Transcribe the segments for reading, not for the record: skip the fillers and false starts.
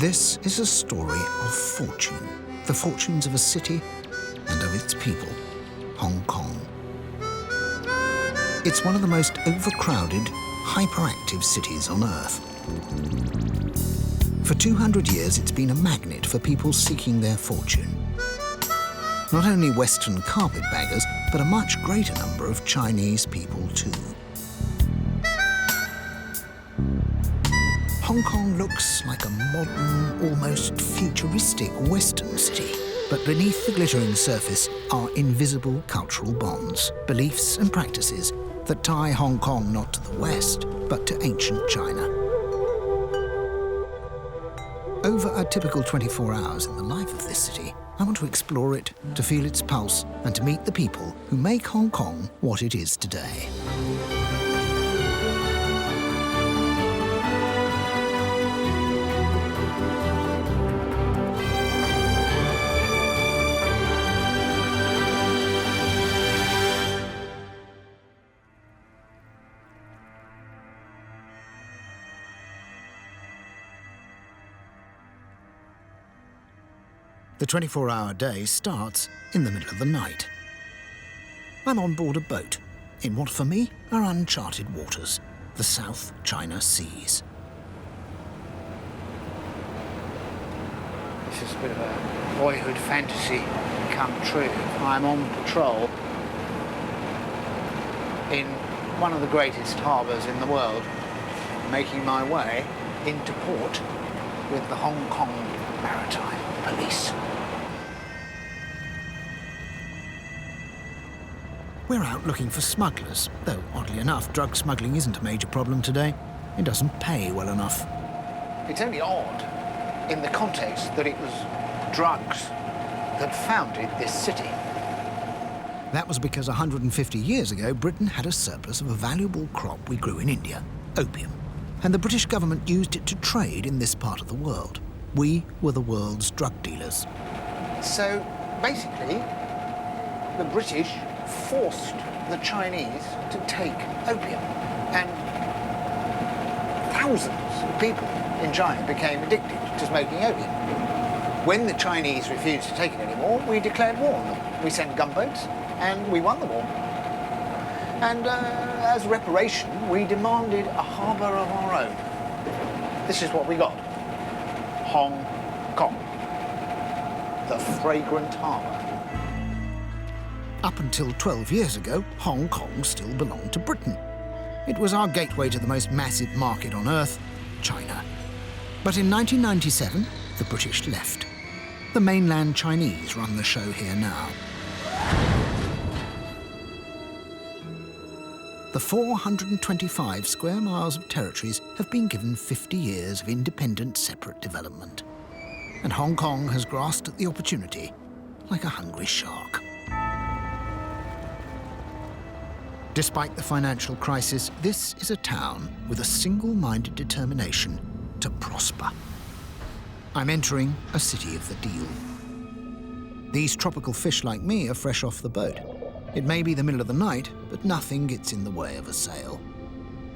This is a story of fortune, the fortunes of a city and of its people, Hong Kong. It's one of the most overcrowded, hyperactive cities on Earth. For 200 years, it's been a magnet for people seeking their fortune. Not only Western carpetbaggers, but a much greater number of Chinese people too. Hong Kong looks like a modern, almost futuristic Western city. But beneath the glittering surface are invisible cultural bonds, beliefs and practices that tie Hong Kong not to the West, but to ancient China. Over a typical 24 hours in the life of this city, I want to explore it, to feel its pulse, and to meet the people who make Hong Kong what it is today. The 24-hour day starts in the middle of the night. I'm on board a boat in what for me are uncharted waters, the South China Seas. This is a bit of a boyhood fantasy come true. I'm on patrol in one of the greatest harbours in the world, making my way into port with the Hong Kong Maritime Police. We're out looking for smugglers, though oddly enough, drug smuggling isn't a major problem today. It doesn't pay well enough. It's only odd in the context that it was drugs that founded this city. That was because 150 years ago, Britain had a surplus of a valuable crop we grew in India, opium. And the British government used it to trade in this part of the world. We were the world's drug dealers. So basically, the British forced the Chinese to take opium. And thousands of people in China became addicted to smoking opium. When the Chinese refused to take it anymore, we declared war on them. We sent gunboats and we won the war. And as reparation, we demanded a harbour of our own. This is what we got. Hong Kong, the fragrant harbour. Up until 12 years ago, Hong Kong still belonged to Britain. It was our gateway to the most massive market on Earth, China. But in 1997, the British left. The Mainland Chinese run the show here now. The 425 square miles of territories have been given 50 years of independent, separate development. And Hong Kong has grasped at the opportunity like a hungry shark. Despite the financial crisis, this is a town with a single-minded determination to prosper. I'm entering a city of the deal. These tropical fish like me are fresh off the boat. It may be the middle of the night, but nothing gets in the way of a sale.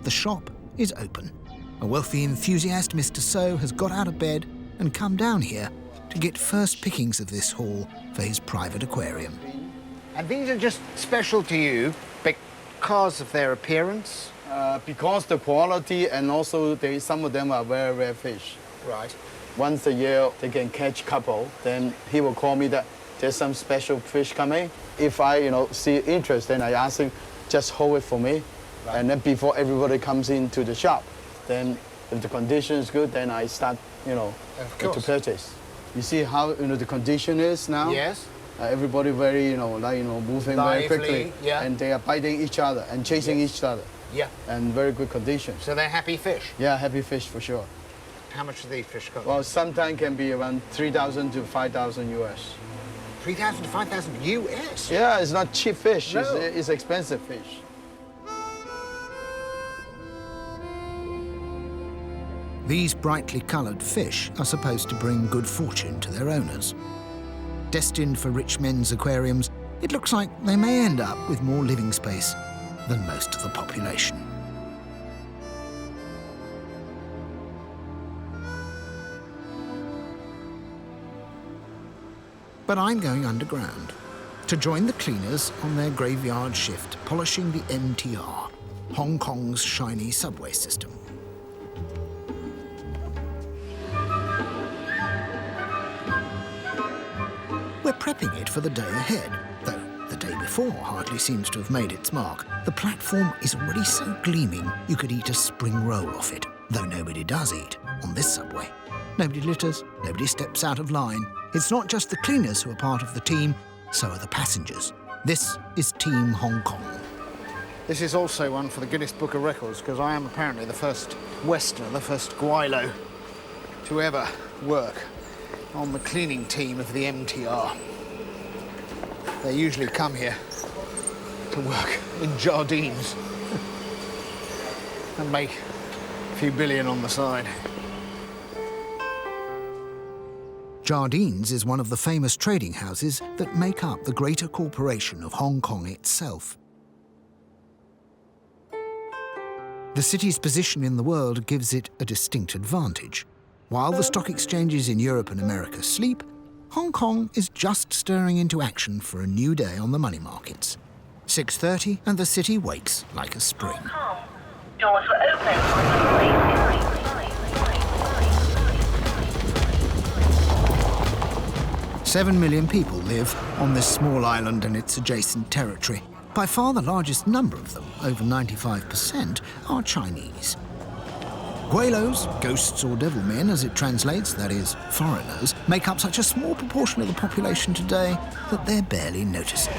The shop is open. A wealthy enthusiast, Mr. So, has got out of bed and come down here to get first pickings of this haul for his private aquarium. And these are just special to you because of their appearance? Because the quality, and also some of them are very rare fish. Right. Once a year they can catch a couple, then he will call me that there's some special fish coming. If I see interest, then I ask him, just hold it for me. Right. And then before everybody comes into the shop, then if the condition is good, then I start to purchase. You see how the condition is now? Yes. Everybody very moving lively, very quickly, yeah. And they are biting each other and chasing each other. Yeah. And very good condition. So they're happy fish? Yeah, happy fish for sure. How much do these fish cost? Well, sometimes can be around 3,000 to 5,000 US. 3,000 to 5,000 US? Yeah, it's not cheap fish. No. It's expensive fish. These brightly coloured fish are supposed to bring good fortune to their owners. Destined for rich men's aquariums, it looks like they may end up with more living space than most of the population. But I'm going underground to join the cleaners on their graveyard shift, polishing the MTR, Hong Kong's shiny subway system. We're prepping it for the day ahead, though the day before hardly seems to have made its mark. The platform is already so gleaming you could eat a spring roll off it, though nobody does eat on this subway. Nobody litters, nobody steps out of line. It's not just the cleaners who are part of the team, so are the passengers. This is Team Hong Kong. This is also one for the Guinness Book of Records, because I am apparently the first Westerner, the first Gweilo to ever work on the cleaning team of the MTR. They usually come here to work in Jardines and make a few billion on the side. Jardines is one of the famous trading houses that make up the greater corporation of Hong Kong itself. The city's position in the world gives it a distinct advantage. While the stock exchanges in Europe and America sleep, Hong Kong is just stirring into action for a new day on the money markets. 6:30 and the city wakes like a spring. Doors were open on the 7 million people live on this small island and its adjacent territory. By far the largest number of them, over 95%, are Chinese. Gwelos, ghosts or devil men as it translates, that is, foreigners, make up such a small proportion of the population today that they're barely noticeable.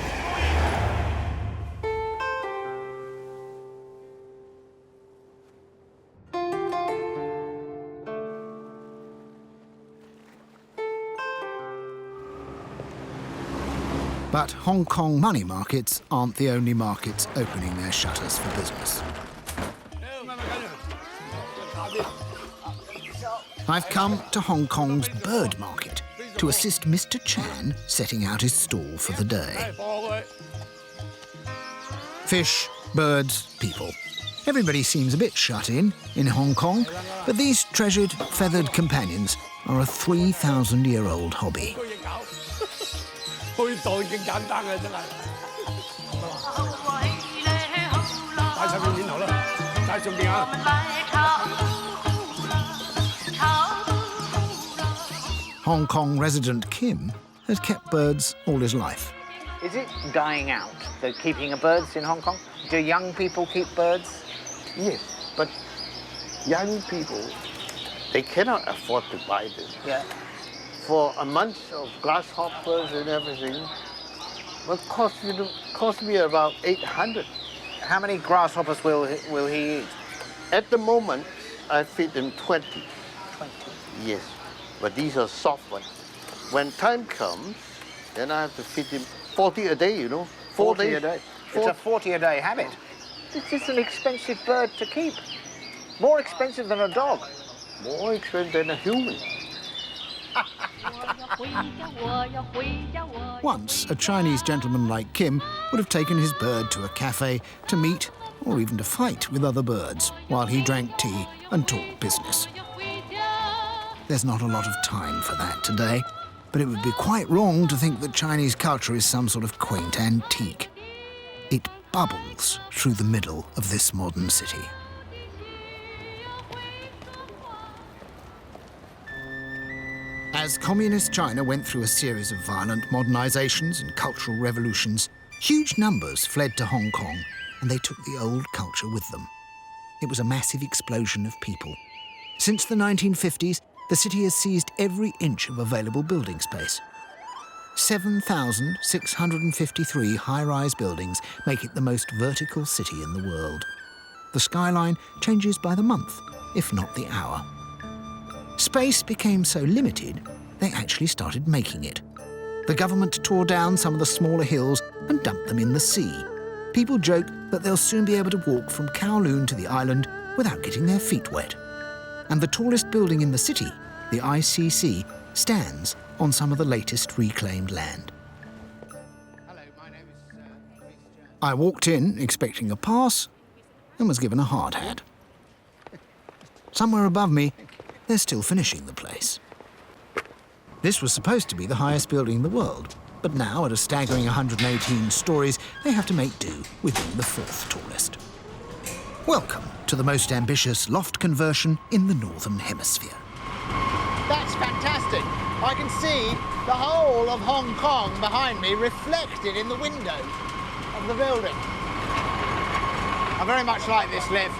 But Hong Kong money markets aren't the only markets opening their shutters for business. I've come to Hong Kong's bird market to assist Mr. Chan setting out his stall for the day. Fish, birds, people. Everybody seems a bit shut in Hong Kong, but these treasured feathered companions are a 3,000-year-old hobby. Hong Kong resident Kim has kept birds all his life. Is it dying out, the keeping of birds in Hong Kong? Do young people keep birds? Yes, but young people, they cannot afford to buy this. Yeah. For a month of grasshoppers and everything, will cost me about 800. How many grasshoppers will he eat? At the moment, I feed them 20. 20. Yes, but these are soft ones. When time comes, then I have to feed them 40 a day, you know. 40 a day. It's a 40 a day habit. This is an expensive Bird to keep. More expensive than a dog. more expensive than a human. Once, a Chinese gentleman like Kim would have taken his bird to a cafe to meet or even to fight with other birds while he drank tea and talked business. There's not a lot of time for that today, but it would be quite wrong to think that Chinese culture is some sort of quaint antique. It bubbles through the middle of this modern city. As communist China went through a series of violent modernizations and cultural revolutions, huge numbers fled to Hong Kong, and they took the old culture with them. It was a massive explosion of people. Since the 1950s, the city has seized every inch of available building space. 7,653 high-rise buildings make it the most vertical city in the world. The skyline changes by the month, if not the hour. Space became so limited, they actually started making it. The government tore down some of the smaller hills and dumped them in the sea. People joke that they'll soon be able to walk from Kowloon to the island without getting their feet wet. And the tallest building in the city, the ICC, stands on some of the latest reclaimed land. Hello, my name is I walked in expecting a pass and was given a hard hat. Somewhere above me, they're still finishing the place. This was supposed to be the highest building in the world, but now, at a staggering 118 stories, they have to make do with being the 4th tallest. Welcome to the most ambitious loft conversion in the Northern Hemisphere. That's fantastic. I can see the whole of Hong Kong behind me reflected in the windows of the building. I very much like this lift.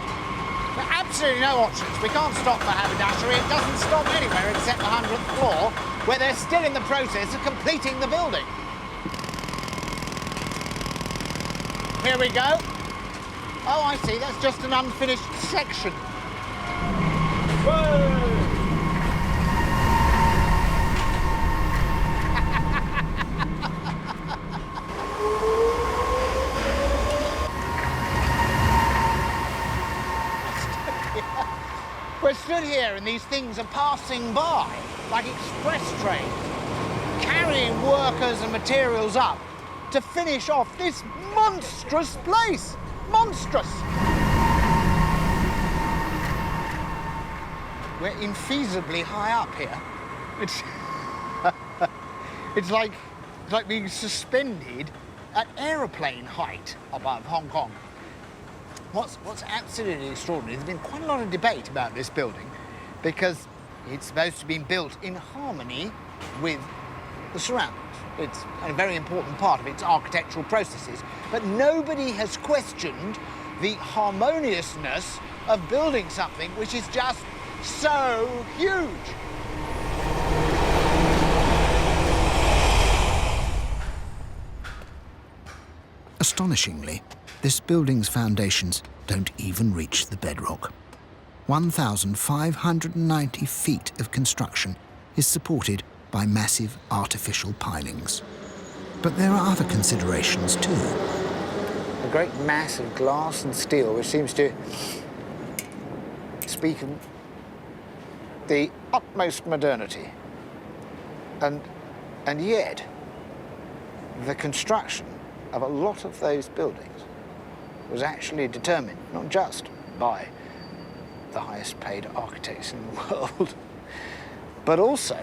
There are absolutely no options. We can't stop for haberdashery. It doesn't stop anywhere except the 100th floor, where they're still in the process of completing the building. Here we go. Oh, I see. That's just an unfinished section. Whoa! We're stood here and these things are passing by, like express trains, carrying workers and materials up to finish off this monstrous place. Monstrous! We're infeasibly high up here. It's like being suspended at aeroplane height above Hong Kong. What's absolutely extraordinary, there's been quite a lot of debate about this building because it's supposed to be built in harmony with the surroundings. It's a very important part of its architectural processes, but nobody has questioned the harmoniousness of building something which is just so huge. Astonishingly, this building's foundations don't even reach the bedrock. 1,590 feet of construction is supported by massive artificial pilings. But there are other considerations too. A great mass of glass and steel which seems to speak of the utmost modernity. And yet, the construction of a lot of those buildings was actually determined not just by the highest paid architects in the world, but also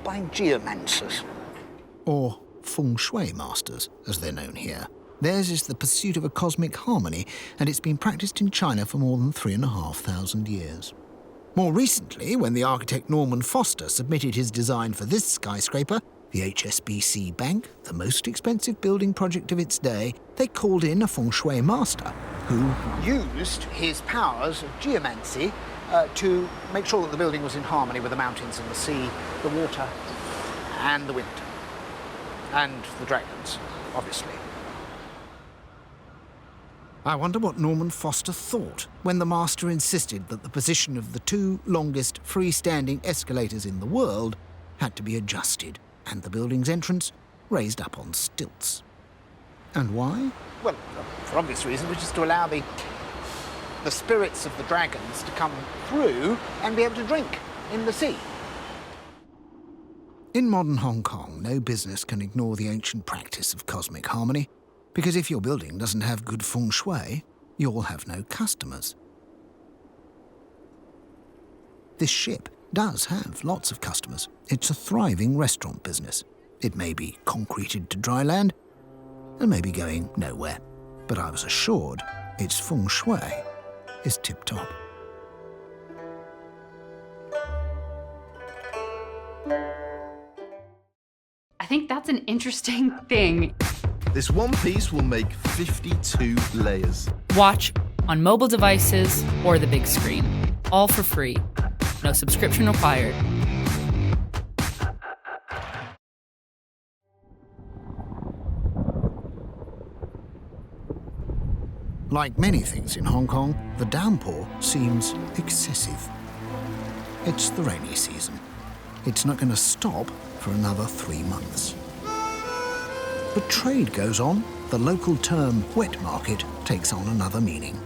by geomancers. Or Feng Shui masters, as they're known here. Theirs is the pursuit of a cosmic harmony, and it's been practiced in China for more than 3,500 years. More recently, when the architect Norman Foster submitted his design for this skyscraper, the HSBC Bank, the most expensive building project of its day, they called in a Feng Shui master who used his powers of geomancy to make sure that the building was in harmony with the mountains and the sea, the water and the wind. And the dragons, obviously. I wonder what Norman Foster thought when the master insisted that the position of the 2 longest freestanding escalators in the world had to be adjusted and the building's entrance raised up on stilts. And why? Well, for obvious reasons, which is to allow the spirits of the dragons to come through and be able to drink in the sea. In modern Hong Kong, no business can ignore the ancient practice of cosmic harmony, because if your building doesn't have good feng shui, you'll have no customers. This ship does have lots of customers. It's a thriving restaurant business. It may be concreted to dry land and may be going nowhere, but I was assured its feng shui is tip-top. I think that's an interesting thing. This one piece will make 52 layers. Watch on mobile devices or the big screen. All for free. No subscription required. Like many things in Hong Kong, the downpour seems excessive. It's the rainy season. It's not going to stop for another 3 months. But trade goes on. The local term wet market takes on another meaning.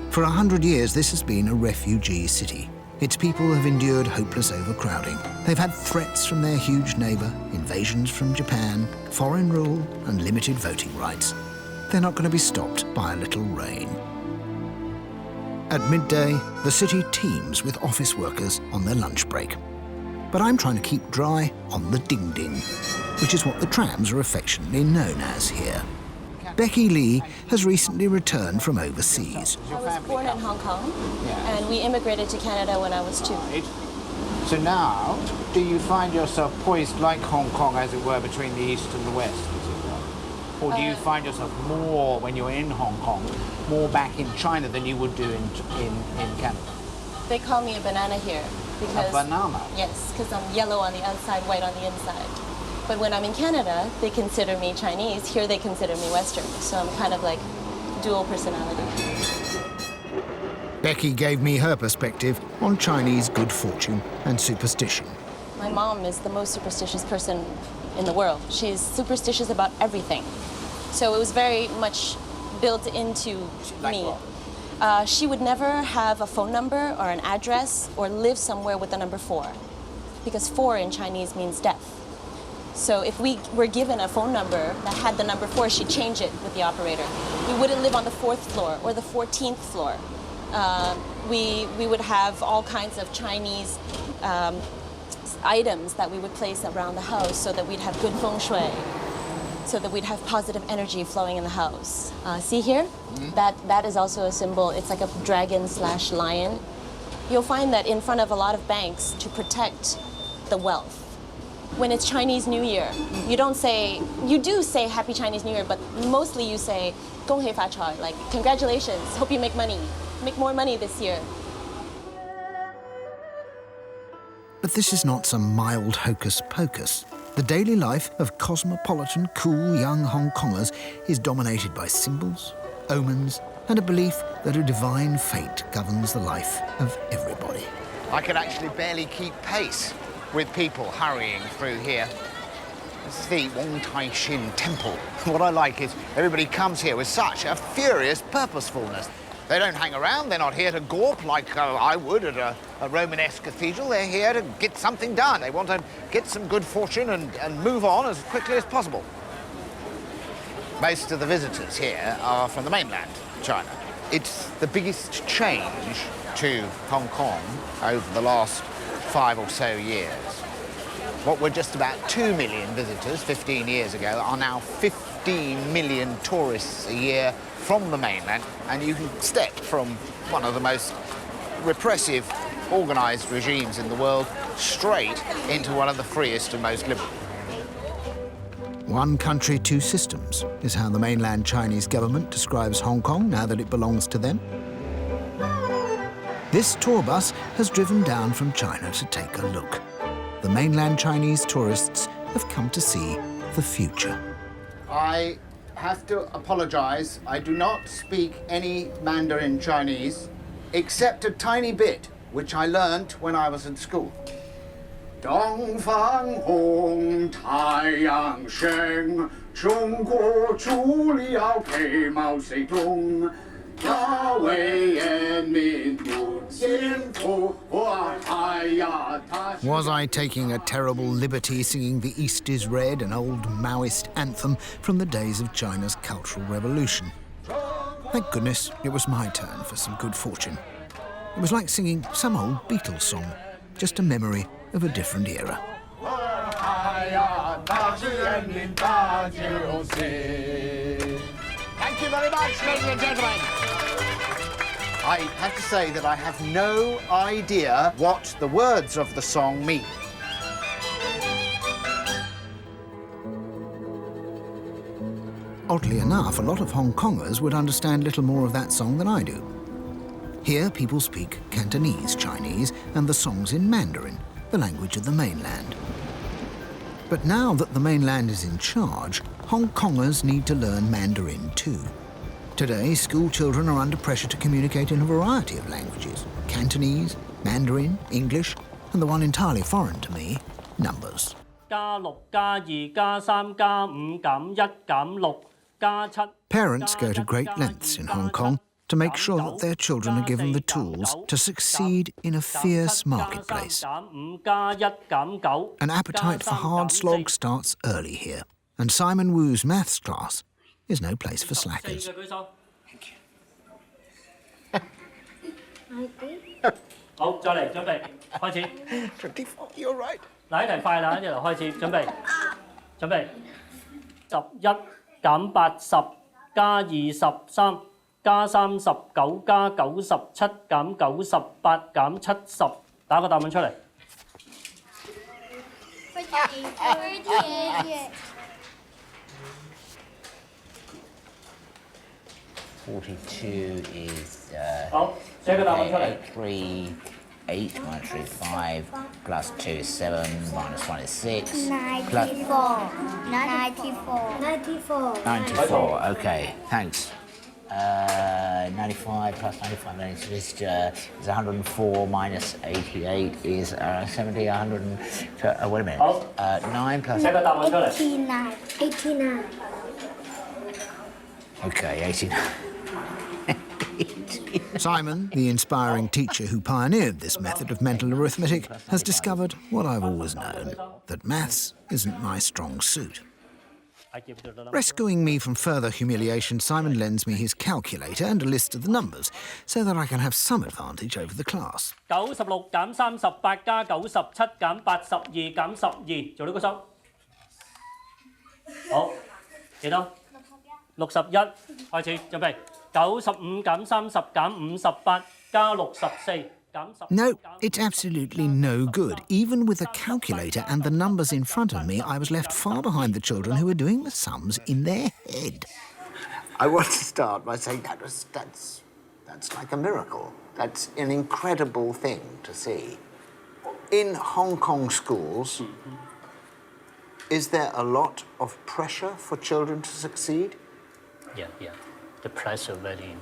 For 100 years, this has been a refugee city. Its people have endured hopeless overcrowding. They've had threats from their huge neighbour, invasions from Japan, foreign rule, and limited voting rights. They're not going to be stopped by a little rain. At midday, the city teems with office workers on their lunch break. But I'm trying to keep dry on the ding-ding, which is what the trams are affectionately known as here. Becky Lee has recently returned from overseas. I was born in Hong Kong, and we immigrated to Canada when I was 2. Right. So now, do you find yourself poised like Hong Kong, as it were, between the East and the West, as it were? Or do you find yourself more, when you're in Hong Kong, more back in China than you would do in Canada? They call me a banana here. Because, a banana? Yes, because I'm yellow on the outside, white on the inside. But when I'm in Canada, they consider me Chinese. Here they consider me Western. So I'm kind of like dual personality. Becky gave me her perspective on Chinese good fortune and superstition. My mom is the most superstitious person in the world. She's superstitious about everything. So it was very much built into me. She would never have a phone number or an address or live somewhere with the number 4, because 4 in Chinese means death. So if we were given a phone number that had the number 4, she'd change it with the operator. We wouldn't live on the 4th floor or the 14th floor. We would have all kinds of Chinese items that we would place around the house so that we'd have good feng shui, so that we'd have positive energy flowing in the house. See here? That is also a symbol. It's like a dragon/lion. You'll find that in front of a lot of banks to protect the wealth. When it's Chinese New Year, you do say Happy Chinese New Year, but mostly you say, 恭喜发财, like, congratulations, hope you make money. Make more money this year. But this is not some mild hocus-pocus. The daily life of cosmopolitan, cool young Hong Kongers is dominated by symbols, omens, and a belief that a divine fate governs the life of everybody. I can actually barely keep pace with people hurrying through here. This is the Wong Tai Shin Temple. What I like is everybody comes here with such a furious purposefulness. They don't hang around, they're not here to gawp like I would at a Romanesque cathedral. They're here to get something done. They want to get some good fortune and move on as quickly as possible. Most of the visitors here are from the mainland China. It's the biggest change to Hong Kong over the last 5 or so years. What were just about 2 million visitors 15 years ago are now 15 million tourists a year from the mainland, and you can step from one of the most repressive, organised regimes in the world straight into one of the freest and most liberal. One country, two systems is how the mainland Chinese government describes Hong Kong now that it belongs to them. This tour bus has driven down from China to take a look. The mainland Chinese tourists have come to see the future. I have to apologise. I do not speak any Mandarin Chinese, except a tiny bit, which I learnt when I was in school. 东方红，太阳升，中国除了给毛泽东，他为人民不幸福，哎呀，他。 Was I taking a terrible liberty singing The East is Red, an old Maoist anthem from the days of China's Cultural Revolution? Thank goodness it was my turn for some good fortune. It was like singing some old Beatles song, just a memory of a different era. Thank you very much, ladies and gentlemen. I have to say that I have no idea what the words of the song mean. Oddly enough, a lot of Hong Kongers would understand little more of that song than I do. Here, people speak Cantonese Chinese and the song's in Mandarin, the language of the mainland. But now that the mainland is in charge, Hong Kongers need to learn Mandarin too. Today, school children are under pressure to communicate in a variety of languages: Cantonese, Mandarin, English, and the one entirely foreign to me, numbers. Parents go to great lengths in Hong Kong to make sure that their children are given the tools to succeed in a fierce marketplace. An appetite for hard slog starts early here, and Simon Wu's maths class is no place for slackers. 好，再嚟，準備，開始。 24, you're right. 嗱，呢題快啦，一嚟開始，準備，準備。11減80加23加39加97減98減70，打個答案出嚟。 42 is 好，寫個答案出嚟。 8 minus 3 5 plus 2 is 7 minus 1 is 6 94. 94. 94. Okay, thanks. 95 plus 95 is 104 minus 88 is 70 100 wait a minute. 好9 plus 寫個答案出嚟。 89. Okay, 89. Simon, the inspiring teacher who pioneered this method of mental arithmetic, has discovered what I've always known, that maths isn't my strong suit. Rescuing me from further humiliation, Simon lends me his calculator and a list of the numbers so that I can have some advantage over the class. 96減38加97減82減12，做呢個數。好，幾多？61，開始，準備。95減30減58加64減10。 No, it's absolutely no good. Even with a calculator and the numbers in front of me, I was left far behind the children who were doing the sums in their head. I want to start by saying that's like a miracle. That's an incredible thing to see. In Hong Kong schools, is there a lot of pressure for children to succeed? Yeah. The pressure very.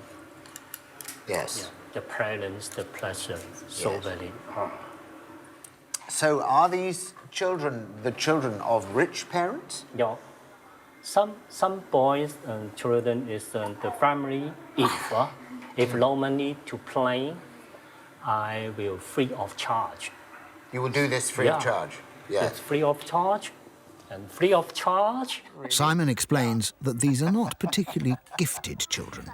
Yes. Yeah. The parents, the pressure so Yes. very. So are these children the children of rich parents? Yeah. Some boys and children is the family. If no money to play, I will free of charge. You will do this free of charge? Yes. It's free of charge. And free of charge. Simon explains that these are not particularly gifted children.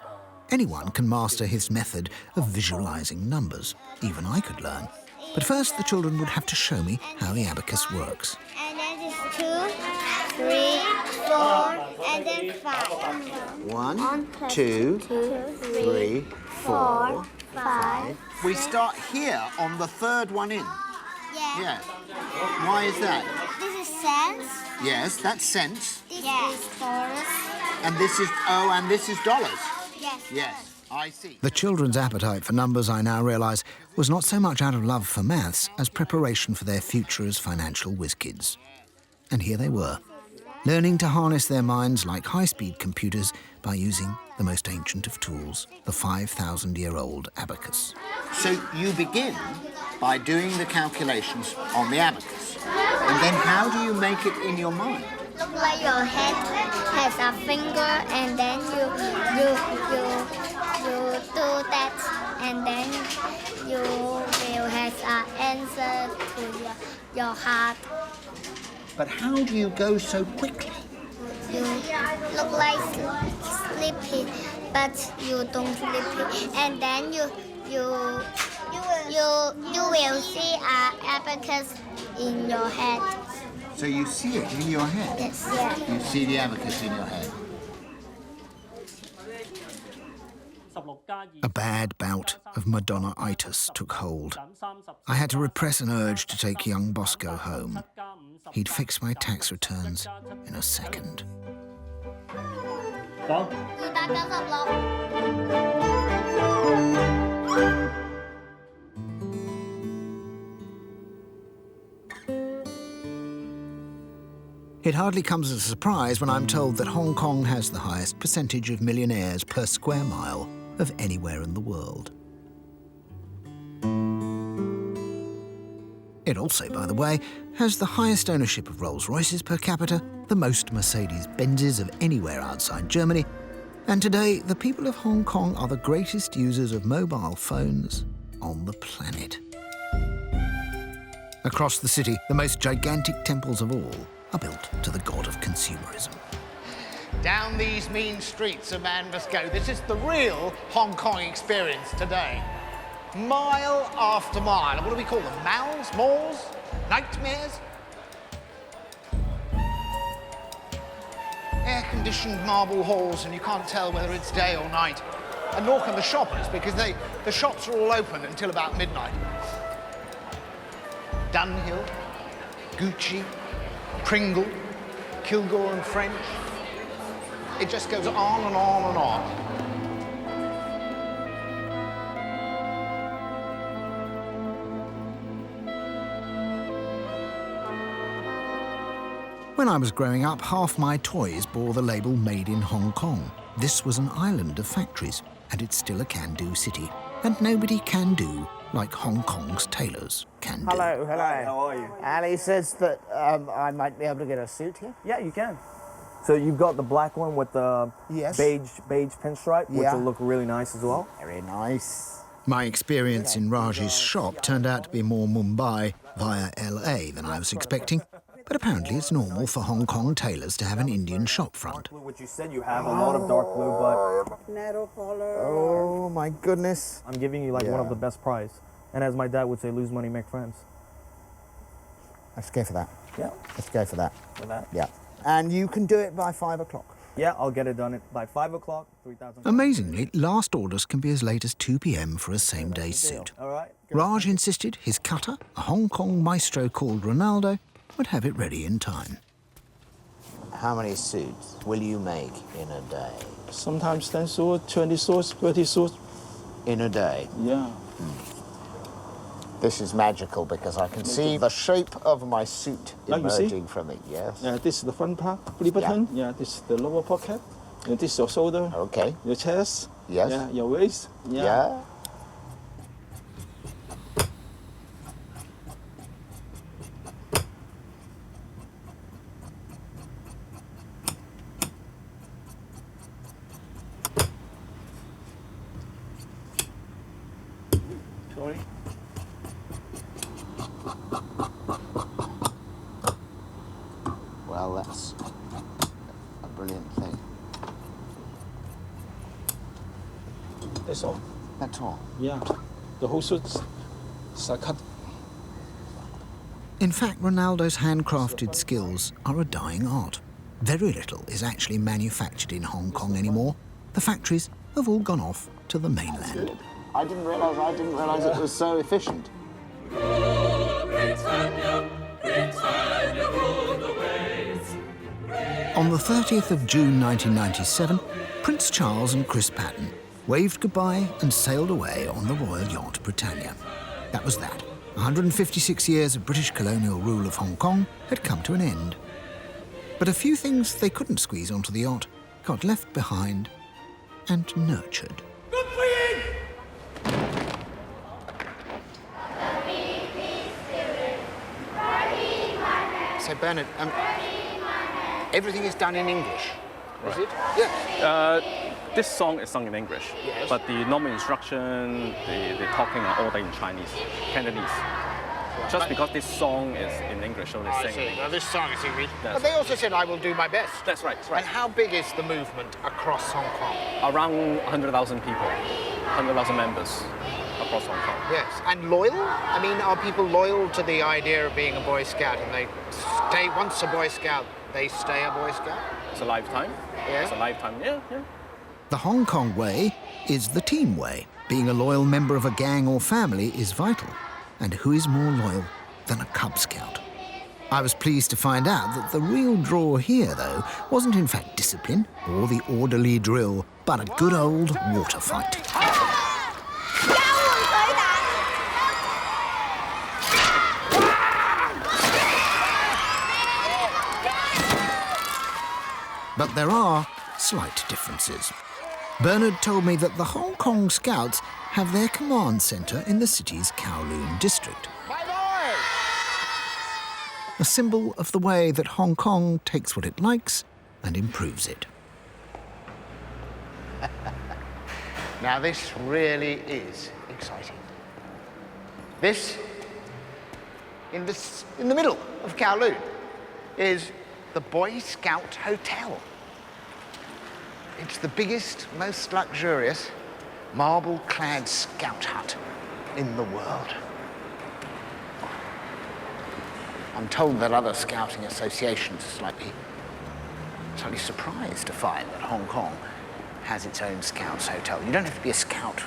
Anyone can master his method of visualizing numbers. Even I could learn. But first, the children would have to show me how the abacus works. And then it's 2, 3, 4, and then 5. 1, 2, 3, 4, 5. We start here on the third one in. Yeah. Yes. Why is that? This is cents. Yes, that's cents. This is dollars. And this is dollars. Yes. Yes, I see. The children's appetite for numbers, I now realise, was not so much out of love for maths as preparation for their future as financial whiz-kids. And here they were, learning to harness their minds like high-speed computers by using the most ancient of tools, the 5,000-year-old abacus. So you begin by doing the calculations on the abacus. And then how do you make it in your mind? Look like your head has a finger, and then you do that, and then you will have an answer to your heart. But how do you go so quickly? You look like sleepy, but you don't sleepy, and then you will see an abacus in your head. So you see it in your head? Yes. Yeah. You see the abacus in your head. A bad bout of Madonna-itis took hold. I had to repress an urge to take young Bosco home. He'd fix my tax returns in a second. It hardly comes as a surprise when I'm told that Hong Kong has the highest percentage of millionaires per square mile of anywhere in the world. It also, by the way, has the highest ownership of Rolls-Royces per capita, the most Mercedes-Benzes of anywhere outside Germany, and today the people of Hong Kong are the greatest users of mobile phones on the planet. Across the city, the most gigantic temples of all are built to the god of consumerism. Down these mean streets a man must go. This is the real Hong Kong experience today. Mile after mile. And what do we call them? Mals? Maws? Nightmares? Air-conditioned marble halls, and you can't tell whether it's day or night. And nor can the shoppers, because the shops are all open until about midnight. Dunhill, Gucci, Pringle, Kilgore and French. It just goes on and on and on. When I was growing up, half my toys bore the label Made in Hong Kong. This was an island of factories, and it's still a can-do city. And nobody can do like Hong Kong's tailors can do. Hello. Hi, how are you? Ali says that I might be able to get a suit here. Yeah, you can. So you've got the black one with the beige pinstripe, which will look really nice as well. Very nice. My experience in Raj's shop turned out to be more Mumbai via LA than I was expecting. But apparently it's normal for Hong Kong tailors to have an Indian shop front. Which you said you have a lot of dark blue, but... Narrow collar. Oh, my goodness. I'm giving you, like, one of the best price. And as my dad would say, lose money, make friends. Let's go for that. Yeah. Let's go for that. For that? Yeah. And you can do it by 5 o'clock. Yeah, I'll get it done by 5 o'clock, 3,000. Amazingly, last orders can be as late as 2 p.m. for a same-day suit. All right. Raj insisted his cutter, a Hong Kong maestro called Ronaldo, would have it ready in time. How many suits will you make in a day? Sometimes 10 suits, 20 suits, 30 suits. In a day? Yeah. This is magical because I can see the shape of my suit emerging from it, yes? Yeah, this is the front part, belly button. Yeah, this is the lower pocket. And this is your shoulder. Okay. Your chest. Yes. Yeah, your waist. Yeah. Sorry. Well, that's a brilliant thing. That's all. That's all? Yeah. The whole suit's cut. In fact, Ronaldo's handcrafted skills are a dying art. Very little is actually manufactured in Hong Kong anymore. The factories have all gone off to the mainland. I didn't realise it was so efficient. On the 30th of June 1997, Prince Charles and Chris Patten waved goodbye and sailed away on the royal yacht Britannia. That was that. 156 years of British colonial rule of Hong Kong had come to an end. But a few things they couldn't squeeze onto the yacht got left behind and nurtured. So, Bernard, everything is done in English, is it? Yeah. This song is sung in English, but the normal instruction, the talking are all in Chinese, Cantonese. Just because this song is in English, so they sing in English. Now, this song is English. That's But they also said, I will do my best. That's right, that's right. And how big is the movement across Hong Kong? Around 100,000 people, 100,000 members across Hong Kong. Yes, and loyal? I mean, are people loyal to the idea of being a Boy Scout and they stay, once a Boy Scout, they stay a Boy Scout? It's a lifetime. Yeah? It's a lifetime, yeah. The Hong Kong way is the team way. Being a loyal member of a gang or family is vital. And who is more loyal than a Cub Scout? I was pleased to find out that the real draw here, though, wasn't in fact discipline or the orderly drill, but a good old water fight. But there are slight differences. Bernard told me that the Hong Kong Scouts have their command centre in the city's Kowloon district. A symbol of the way that Hong Kong takes what it likes and improves it. Now, this really is exciting. This, in the middle of Kowloon, is the Boy Scout Hotel. It's the biggest, most luxurious, marble-clad scout hut in the world. I'm told that other scouting associations are slightly surprised to find that Hong Kong has its own Scouts hotel. You don't have to be a Scout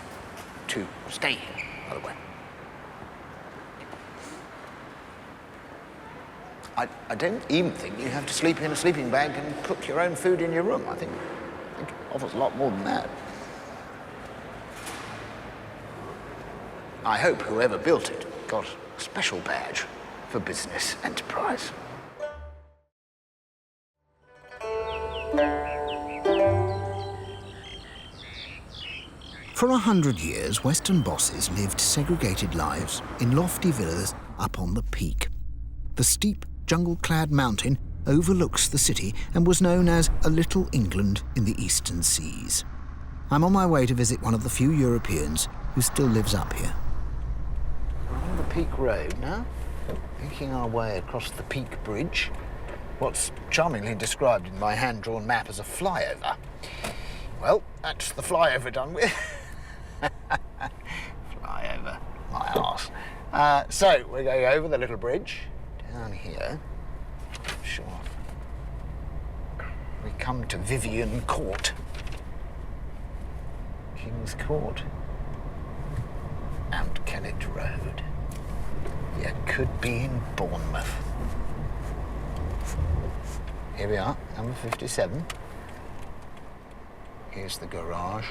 to stay here, by the way. I don't even think you have to sleep in a sleeping bag and cook your own food in your room. I think it offers a lot more than that. I hope whoever built it got a special badge for business enterprise. For 100 years, Western bosses lived segregated lives in lofty villas up on the peak. The steep, jungle-clad mountain overlooks the city and was known as a Little England in the Eastern Seas. I'm on my way to visit one of the few Europeans who still lives up here. We're on the Peak Road now, making our way across the Peak Bridge, what's charmingly described in my hand-drawn map as a flyover. Well, that's the flyover done with. Flyover, my arse. So, we're going over the little bridge, down here. Sure. We come to Vivian Court. King's Court. Mount Kennet Road. You could be in Bournemouth. Here we are, number 57. Here's the garage.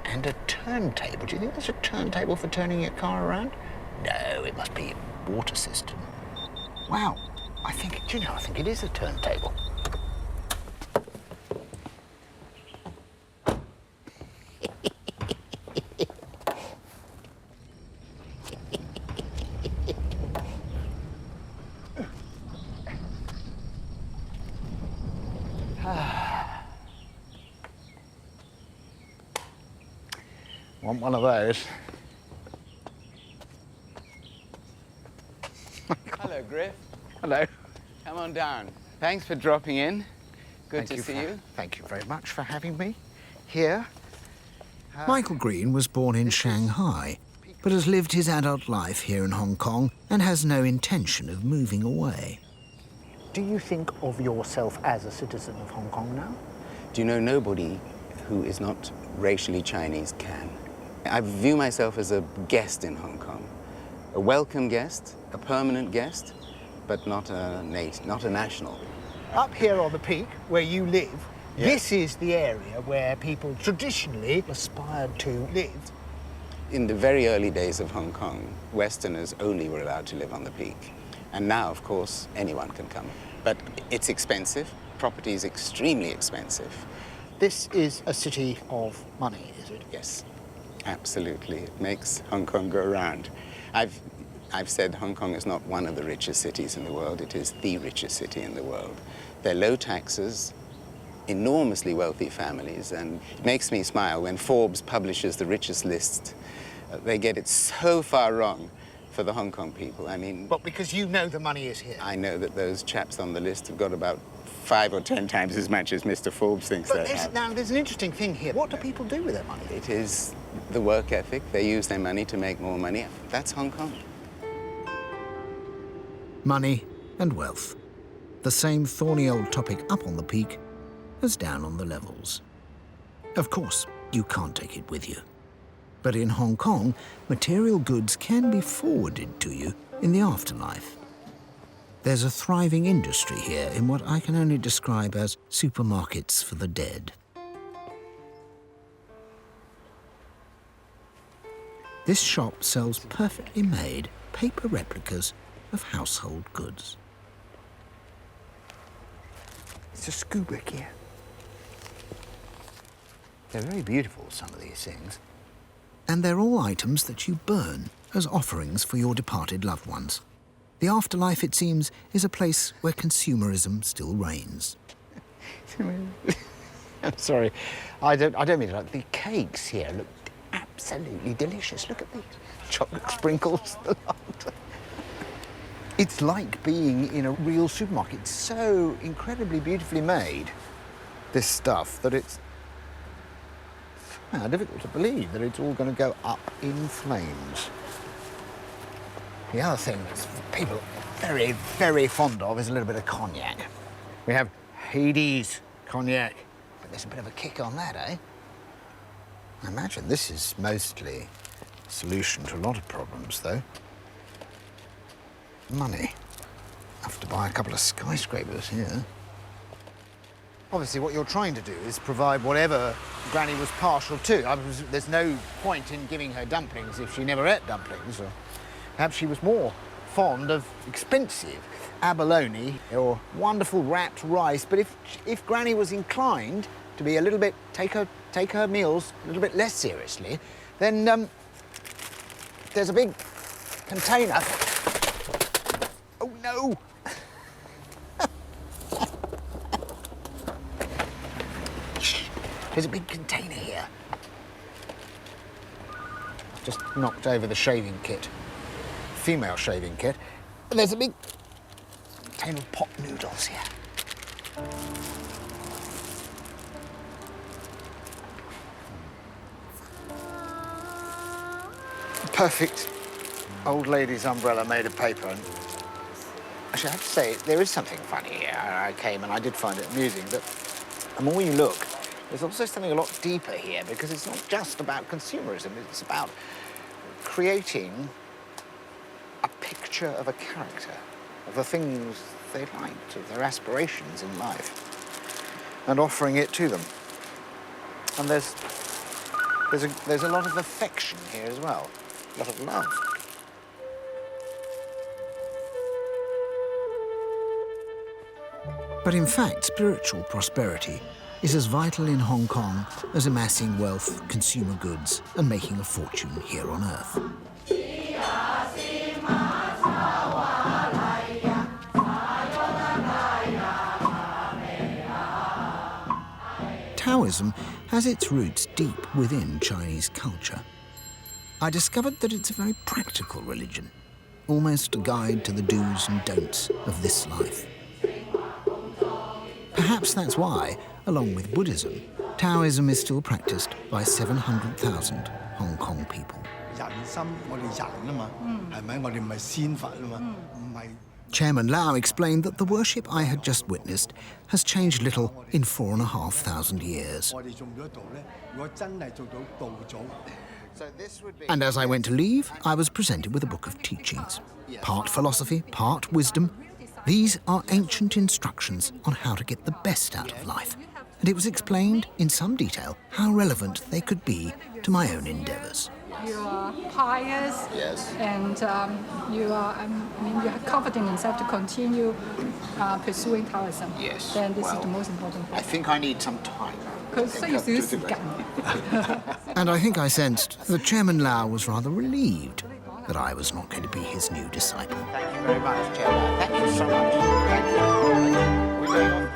And a turntable. Do you think there's a turntable for turning your car around? No, it must be a water system. Wow, I think it is a turntable. Want one of those? Hello, Griff. Hello. Come on down. Thanks for dropping in. Good to see you. Thank you very much for having me here. Michael Green was born in Shanghai, but has lived his adult life here in Hong Kong and has no intention of moving away. Do you think of yourself as a citizen of Hong Kong now? Do you know nobody who is not racially Chinese can? I view myself as a guest in Hong Kong. A welcome guest, a permanent guest, but not a national. Up here on the peak, where you live, this is the area where people traditionally aspired to live. In the very early days of Hong Kong, Westerners only were allowed to live on the peak. And now, of course, anyone can come. But it's expensive. Property is extremely expensive. This is a city of money, is it? Yes, absolutely. It makes Hong Kong go round. I've said Hong Kong is not one of the richest cities in the world, it is the richest city in the world. They're low taxes, enormously wealthy families, and it makes me smile when Forbes publishes the richest list. They get it so far wrong for the Hong Kong people. I mean... But because you know the money is here. I know that those chaps on the list have got about 5 or 10 times as much as Mr. Forbes thinks they have. Now, there's an interesting thing here. What do people do with their money? It is the work ethic. They use their money to make more money. That's Hong Kong. Money and wealth. The same thorny old topic up on the peak as down on the levels. Of course, you can't take it with you. But in Hong Kong, material goods can be forwarded to you in the afterlife. There's a thriving industry here in what I can only describe as supermarkets for the dead. This shop sells perfectly made paper replicas of household goods. It's a scuba gear. They're very beautiful, some of these things. And they're all items that you burn as offerings for your departed loved ones. The afterlife, it seems, is a place where consumerism still reigns. I'm sorry, I don't mean to. The cakes here look absolutely delicious. Look at the chocolate sprinkles. It's like being in a real supermarket. It's so incredibly beautifully made, this stuff, that it's difficult to believe that it's all going to go up in flames. The other thing that people are very, very fond of is a little bit of cognac. We have Hades cognac, but there's a bit of a kick on that, eh? I imagine this is mostly a solution to a lot of problems, though. Money. Have to buy a couple of skyscrapers here. Obviously, what you're trying to do is provide whatever Granny was partial to. There's no point in giving her dumplings if she never ate dumplings, or perhaps she was more fond of expensive abalone or wonderful wrapped rice. But if Granny was inclined to be a little bit, take her meals a little bit less seriously, then there's a big container. Oh, no! There's a big container here. I've just knocked over the shaving kit. Female shaving kit. And there's a big container of pot noodles here. Perfect old lady's umbrella made of paper. And actually, I have to say, there is something funny here. I came and I did find it amusing, but the more you look, there's also something a lot deeper here, because it's not just about consumerism, it's about creating a picture of a character, of the things they liked, of their aspirations in life, and offering it to them. And there's a lot of affection here as well, a lot of love. But in fact, spiritual prosperity is as vital in Hong Kong as amassing wealth, consumer goods, and making a fortune here on Earth. Taoism has its roots deep within Chinese culture. I discovered that it's a very practical religion, almost a guide to the do's and don'ts of this life. Perhaps that's why, along with Buddhism, Taoism is still practiced by 700,000 Hong Kong people. Chairman Lau explained that the worship I had just witnessed has changed little in 4,500 years. And as I went to leave, I was presented with a book of teachings. Part philosophy, part wisdom. These are ancient instructions on how to get the best out of life. And it was explained in some detail how relevant they could be to my own endeavours. You are pious, yes, and you are confident in yourself to continue pursuing Taoism. Yes. Then this is the most important thing. I think I need some time. And I think I sensed that Chairman Lau was rather relieved that I was not going to be his new disciple. Thank you very much, Chairman. Thank you so much. Thank you. We're going on.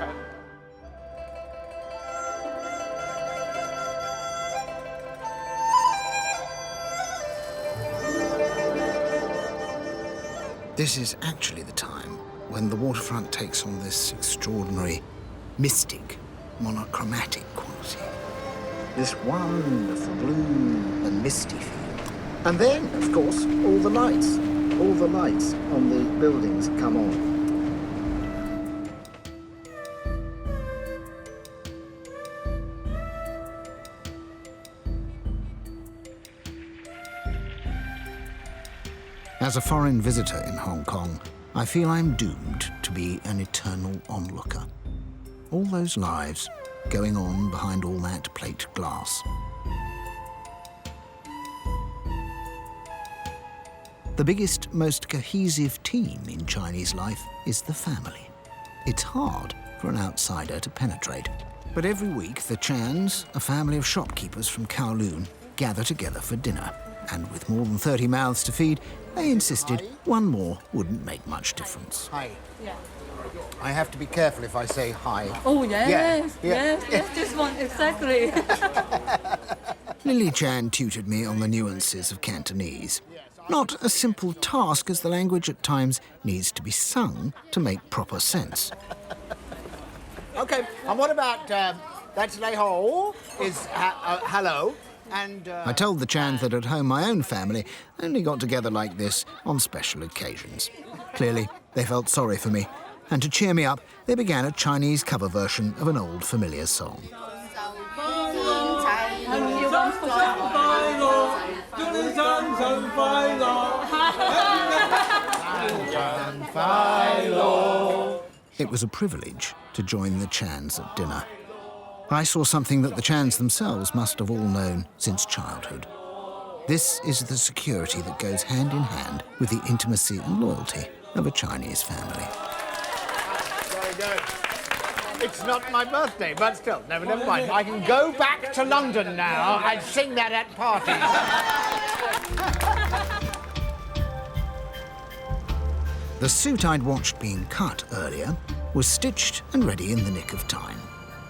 This is actually the time when the waterfront takes on this extraordinary, mystic, monochromatic quality. This wonderful blue and misty feel. And then, of course, all the lights on the buildings come on. As a foreign visitor in Hong Kong, I feel I'm doomed to be an eternal onlooker. All those lives going on behind all that plate glass. The biggest, most cohesive team in Chinese life is the family. It's hard for an outsider to penetrate. But every week, the Chans, a family of shopkeepers from Kowloon, gather together for dinner. And with more than 30 mouths to feed, they insisted one more wouldn't make much difference. Hi. Yeah. I have to be careful if I say hi. Oh, yes, yes, this one, exactly. Lily Chan tutored me on the nuances of Cantonese. Not a simple task, as the language at times needs to be sung to make proper sense. Okay, and what about that's Lei Ho is hello? I told the Chans that at home my own family only got together like this on special occasions. Clearly, they felt sorry for me, and to cheer me up, they began a Chinese cover version of an old familiar song. It was a privilege to join the Chans at dinner. I saw something that the Chans themselves must have all known since childhood. This is the security that goes hand in hand with the intimacy and loyalty of a Chinese family. There we go. It's not my birthday, but still, never mind. I can go back to London now and sing that at parties. The suit I'd watched being cut earlier was stitched and ready in the nick of time.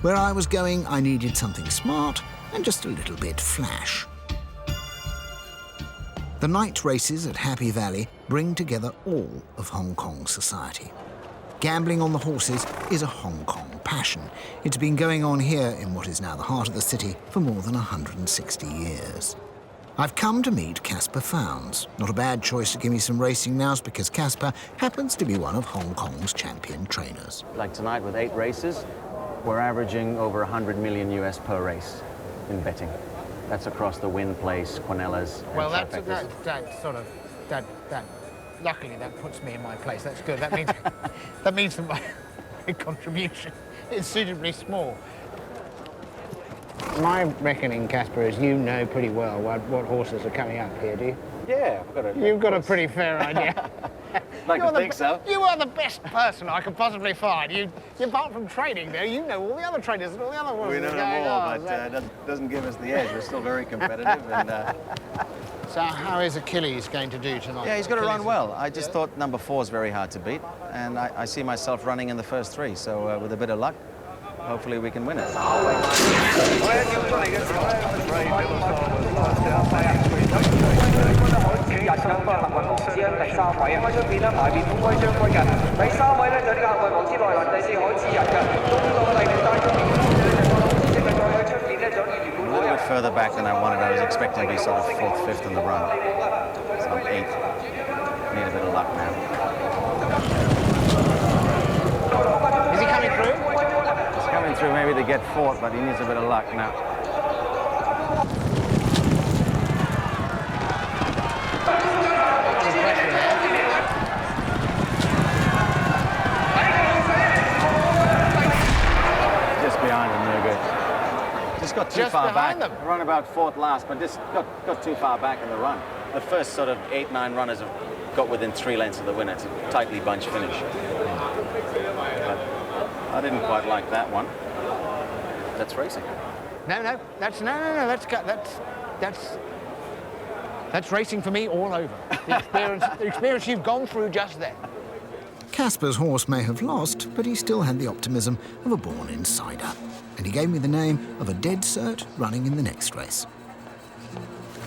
Where I was going, I needed something smart and just a little bit flash. The night races at Happy Valley bring together all of Hong Kong society. Gambling on the horses is a Hong Kong passion. It's been going on here in what is now the heart of the city for more than 160 years. I've come to meet Casper Founds. Not a bad choice to give me some racing nows because Casper happens to be one of Hong Kong's champion trainers. Like tonight with 8 races, we're averaging over 100 million US per race in betting. That's across the Wynn Place, Quinellas, and well, that luckily that puts me in my place. That's good. That means that my contribution is suitably small. My reckoning, Casper, is you know pretty well what horses are coming up here, do you? Yeah, you've got a pretty fair idea. Like to think so. You are the best person I could possibly find. You apart from training there, you know all the other trainers and all the other horses. We know them all, but that doesn't give us the edge. We're still very competitive. And so how is Achilles going to do tonight? Yeah, he's got to run well. I just thought number 4 is very hard to beat, and I see myself running in the first 3. So with a bit of luck, hopefully we can win it. A little bit further back than I wanted. I was expecting to be sort of 4th, 5th in the run. So I'm 8th. Need a bit of luck now. Is he coming through? He's coming through maybe to get 4th, but he needs a bit of luck now. Got too far back. Run about 4th last, but just got too far back in the run. The first sort of 8, 9 runners have got within 3 lengths of the winner. It's a tightly bunched finish. But I didn't quite like that one. That's racing. No. That's racing for me all over. The experience you've gone through just then. Casper's horse may have lost, but he still had the optimism of a born insider. And he gave me the name of a dead cert running in the next race.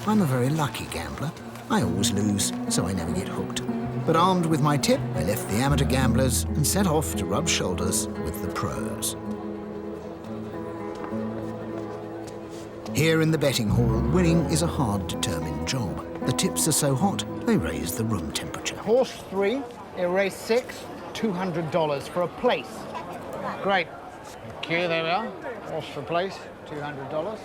I'm a very lucky gambler. I always lose, so I never get hooked. But armed with my tip, I left the amateur gamblers and set off to rub shoulders with the pros. Here in the betting hall, winning is a hard-determined job. The tips are so hot, they raise the room temperature. Horse 3, in race 6, $200 for a place. Great. Okay, there we are. Horse for place, $200.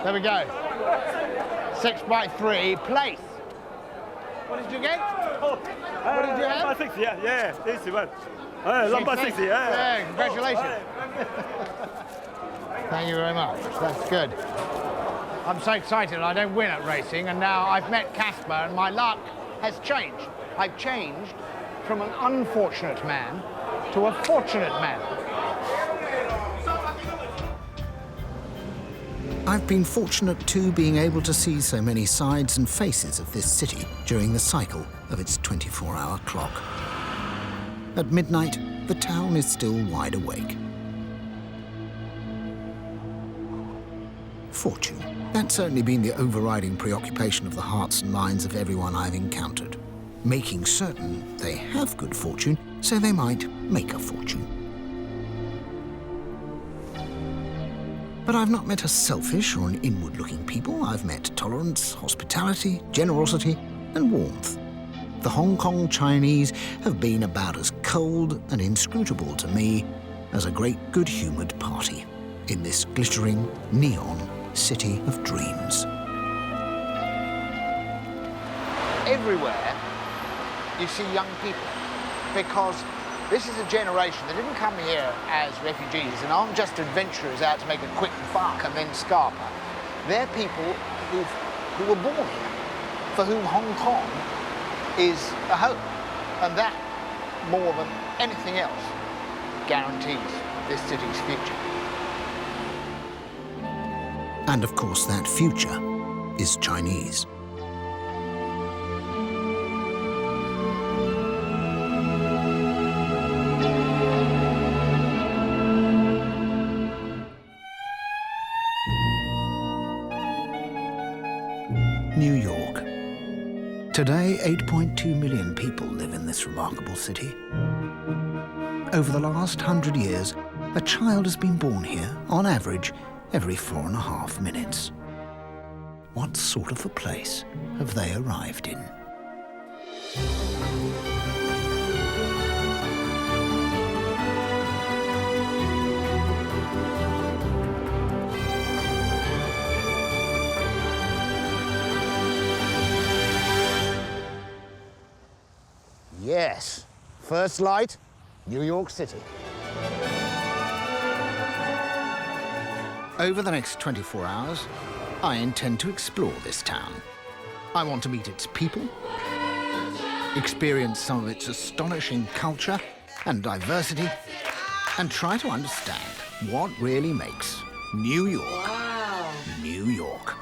There we go. 6 by 3, place. What did you get? What did you have? Number 6, yeah, easy one. Number 6, yeah, congratulations. Thank you very much, that's good. I'm so excited I don't win at racing, and now I've met Casper and my luck has changed. I've changed from an unfortunate man to a fortunate man. I've been fortunate too, being able to see so many sides and faces of this city during the cycle of its 24-hour clock. At midnight, the town is still wide awake. Fortune. That's certainly been the overriding preoccupation of the hearts and minds of everyone I've encountered. Making certain they have good fortune so they might make a fortune. But I've not met a selfish or an inward-looking people. I've met tolerance, hospitality, generosity, and warmth. The Hong Kong Chinese have been about as cold and inscrutable to me as a great good-humoured party in this glittering, neon city of dreams. Everywhere you see young people, because this is a generation that didn't come here as refugees and aren't just adventurers out to make a quick buck and then scarper. They're people who were born here, for whom Hong Kong is a home. And that, more than anything else, guarantees this city's future. And of course, that future is Chinese. New York. Today, 8.2 million people live in this remarkable city. Over the last 100 years, a child has been born here, on average, every 4.5 minutes. What sort of a place have they arrived in? Yes, first light, New York City. Over the next 24 hours, I intend to explore this town. I want to meet its people, experience some of its astonishing culture and diversity, and try to understand what really makes New York, New York.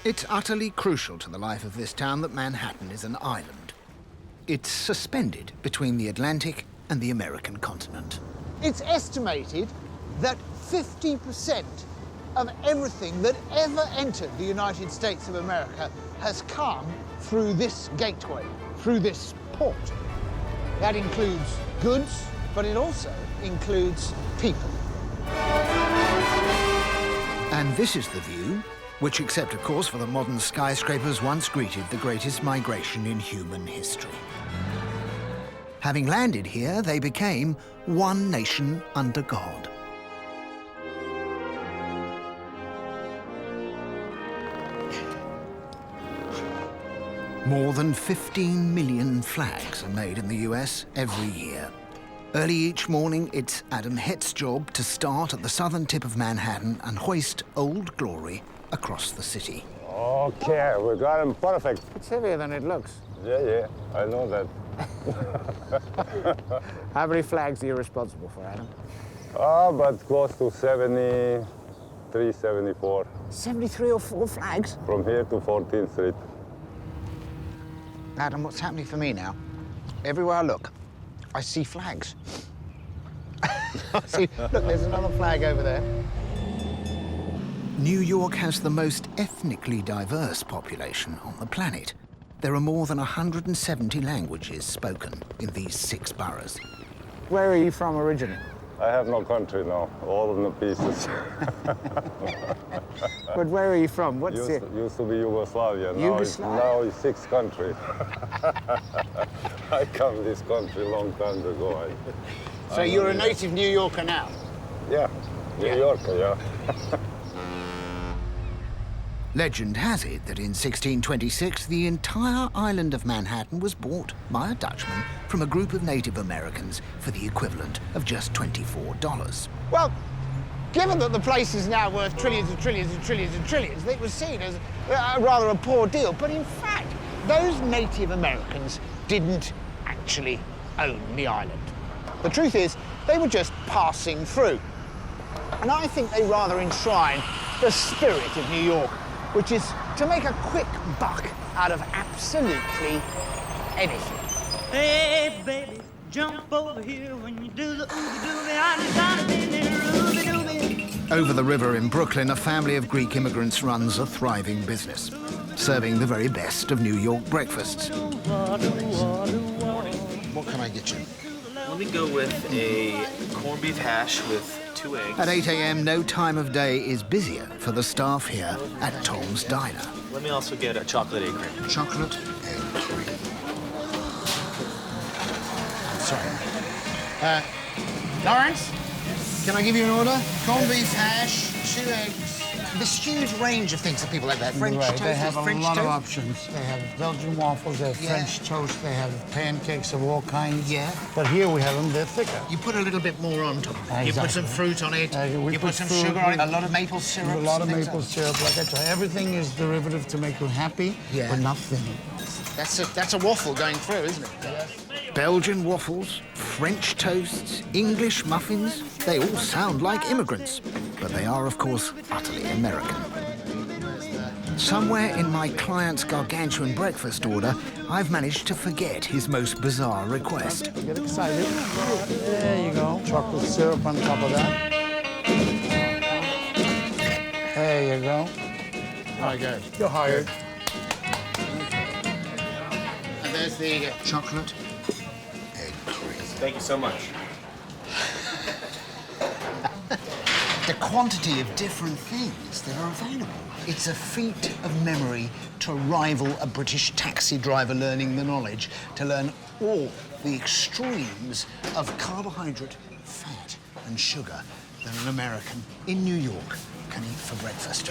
It's utterly crucial to the life of this town that Manhattan is an island. It's suspended between the Atlantic and the American continent. It's estimated that 50% of everything that ever entered the United States of America has come through this gateway, through this port. That includes goods, but it also includes people. And this is the view which, except of course for the modern skyscrapers, once greeted the greatest migration in human history. Having landed here, they became one nation under God. More than 15 million flags are made in the US every year. Early each morning, it's Adam Hett's job to start at the southern tip of Manhattan and hoist Old Glory across the city. Okay, we got him perfect. It's heavier than it looks. Yeah, I know that. How many flags are you responsible for, Adam? But close to 73, 74. 73 or 4 flags? From here to 14th Street. Adam, what's happening for me now? Everywhere I look, I see flags. See, look, there's another flag over there. New York has the most ethnically diverse population on the planet. There are more than 170 languages spoken in these 6 boroughs. Where are you from originally? I have no country now, all in the pieces. But where are you from? What's it? Used to be Yugoslavia. Yugoslavia? Now it's 6 countries. I come to this country a long time ago. So you're a native New Yorker now? Yeah, New Yorker, yeah. Legend has it that in 1626, the entire island of Manhattan was bought by a Dutchman from a group of Native Americans for the equivalent of just $24. Well, given that the place is now worth trillions and trillions and trillions and trillions, it was seen as rather a poor deal. But in fact, those Native Americans didn't actually own the island. The truth is, they were just passing through. And I think they rather enshrine the spirit of New York, which is to make a quick buck out of absolutely anything. Hey, baby, jump over here when you do the ooby-dooby. I just gotta be there, ooby-dooby. Over the river in Brooklyn, a family of Greek immigrants runs a thriving business, serving the very best of New York breakfasts. What can I get you? Let me go with a corned beef hash with 2 eggs. At 8 a.m., no time of day is busier for the staff here at Tom's Diner. Let me also get a chocolate egg cream. Chocolate egg cream. Sorry. Lawrence, can I give you an order? Corned beef hash, 2 eggs. This huge range of things that people like that. French toast, They have French a lot toast. of options. They have Belgian waffles, they have French toast, they have pancakes of all kinds. Yeah. But here we have them, they're thicker. You put a little bit more on top. Exactly. You put some fruit on it. We You put some fruit, sugar on it. A lot of maple syrup. A lot of maple syrup, like I tell you. Everything is derivative to make you happy, but not thin. That's a waffle going through, isn't it? Belgian waffles, French toasts, English muffins, they all sound like immigrants, but they are, of course, utterly American. Somewhere in my client's gargantuan breakfast order, I've managed to forget his most bizarre request. Get excited. There you go. Chocolate syrup on top of that. There you go. All right, go. You're hired. And there's the chocolate egg cream. Thank you so much. The quantity of different things that are available. It's a feat of memory to rival a British taxi driver learning the knowledge, to learn all the extremes of carbohydrate, fat and sugar that an American in New York can eat for breakfast.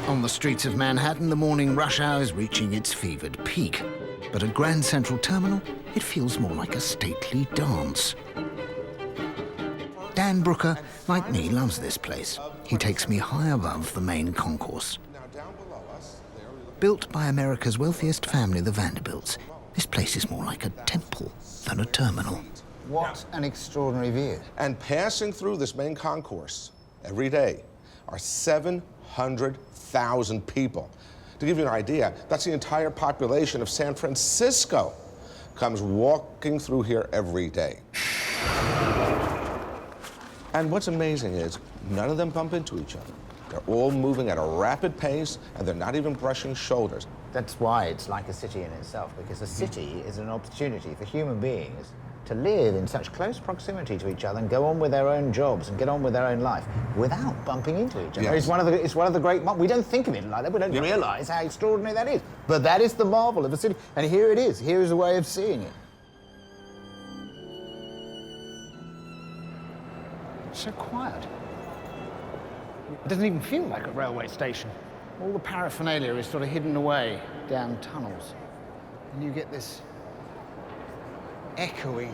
On the streets of Manhattan, the morning rush hour is reaching its fevered peak. But at Grand Central Terminal, it feels more like a stately dance. Dan Brooker, like me, loves this place. He takes me high above the main concourse. Built by America's wealthiest family, the Vanderbilts, this place is more like a temple than a terminal. What an extraordinary view. And passing through this main concourse every day are 700,000 people. To give you an idea, that's the entire population of San Francisco comes walking through here every day. And what's amazing is none of them bump into each other. They're all moving at a rapid pace, and they're not even brushing shoulders. That's why it's like a city in itself, because a city is an opportunity for human beings to live in such close proximity to each other and go on with their own jobs and get on with their own life without bumping into each other. Yes. It's one of the great... We don't think of it like that. We don't realise how extraordinary that is. But that is the marvel of a city. And here it is. Here is a way of seeing it. It's so quiet. It doesn't even feel like a railway station. All the paraphernalia is sort of hidden away down tunnels. And you get this echoing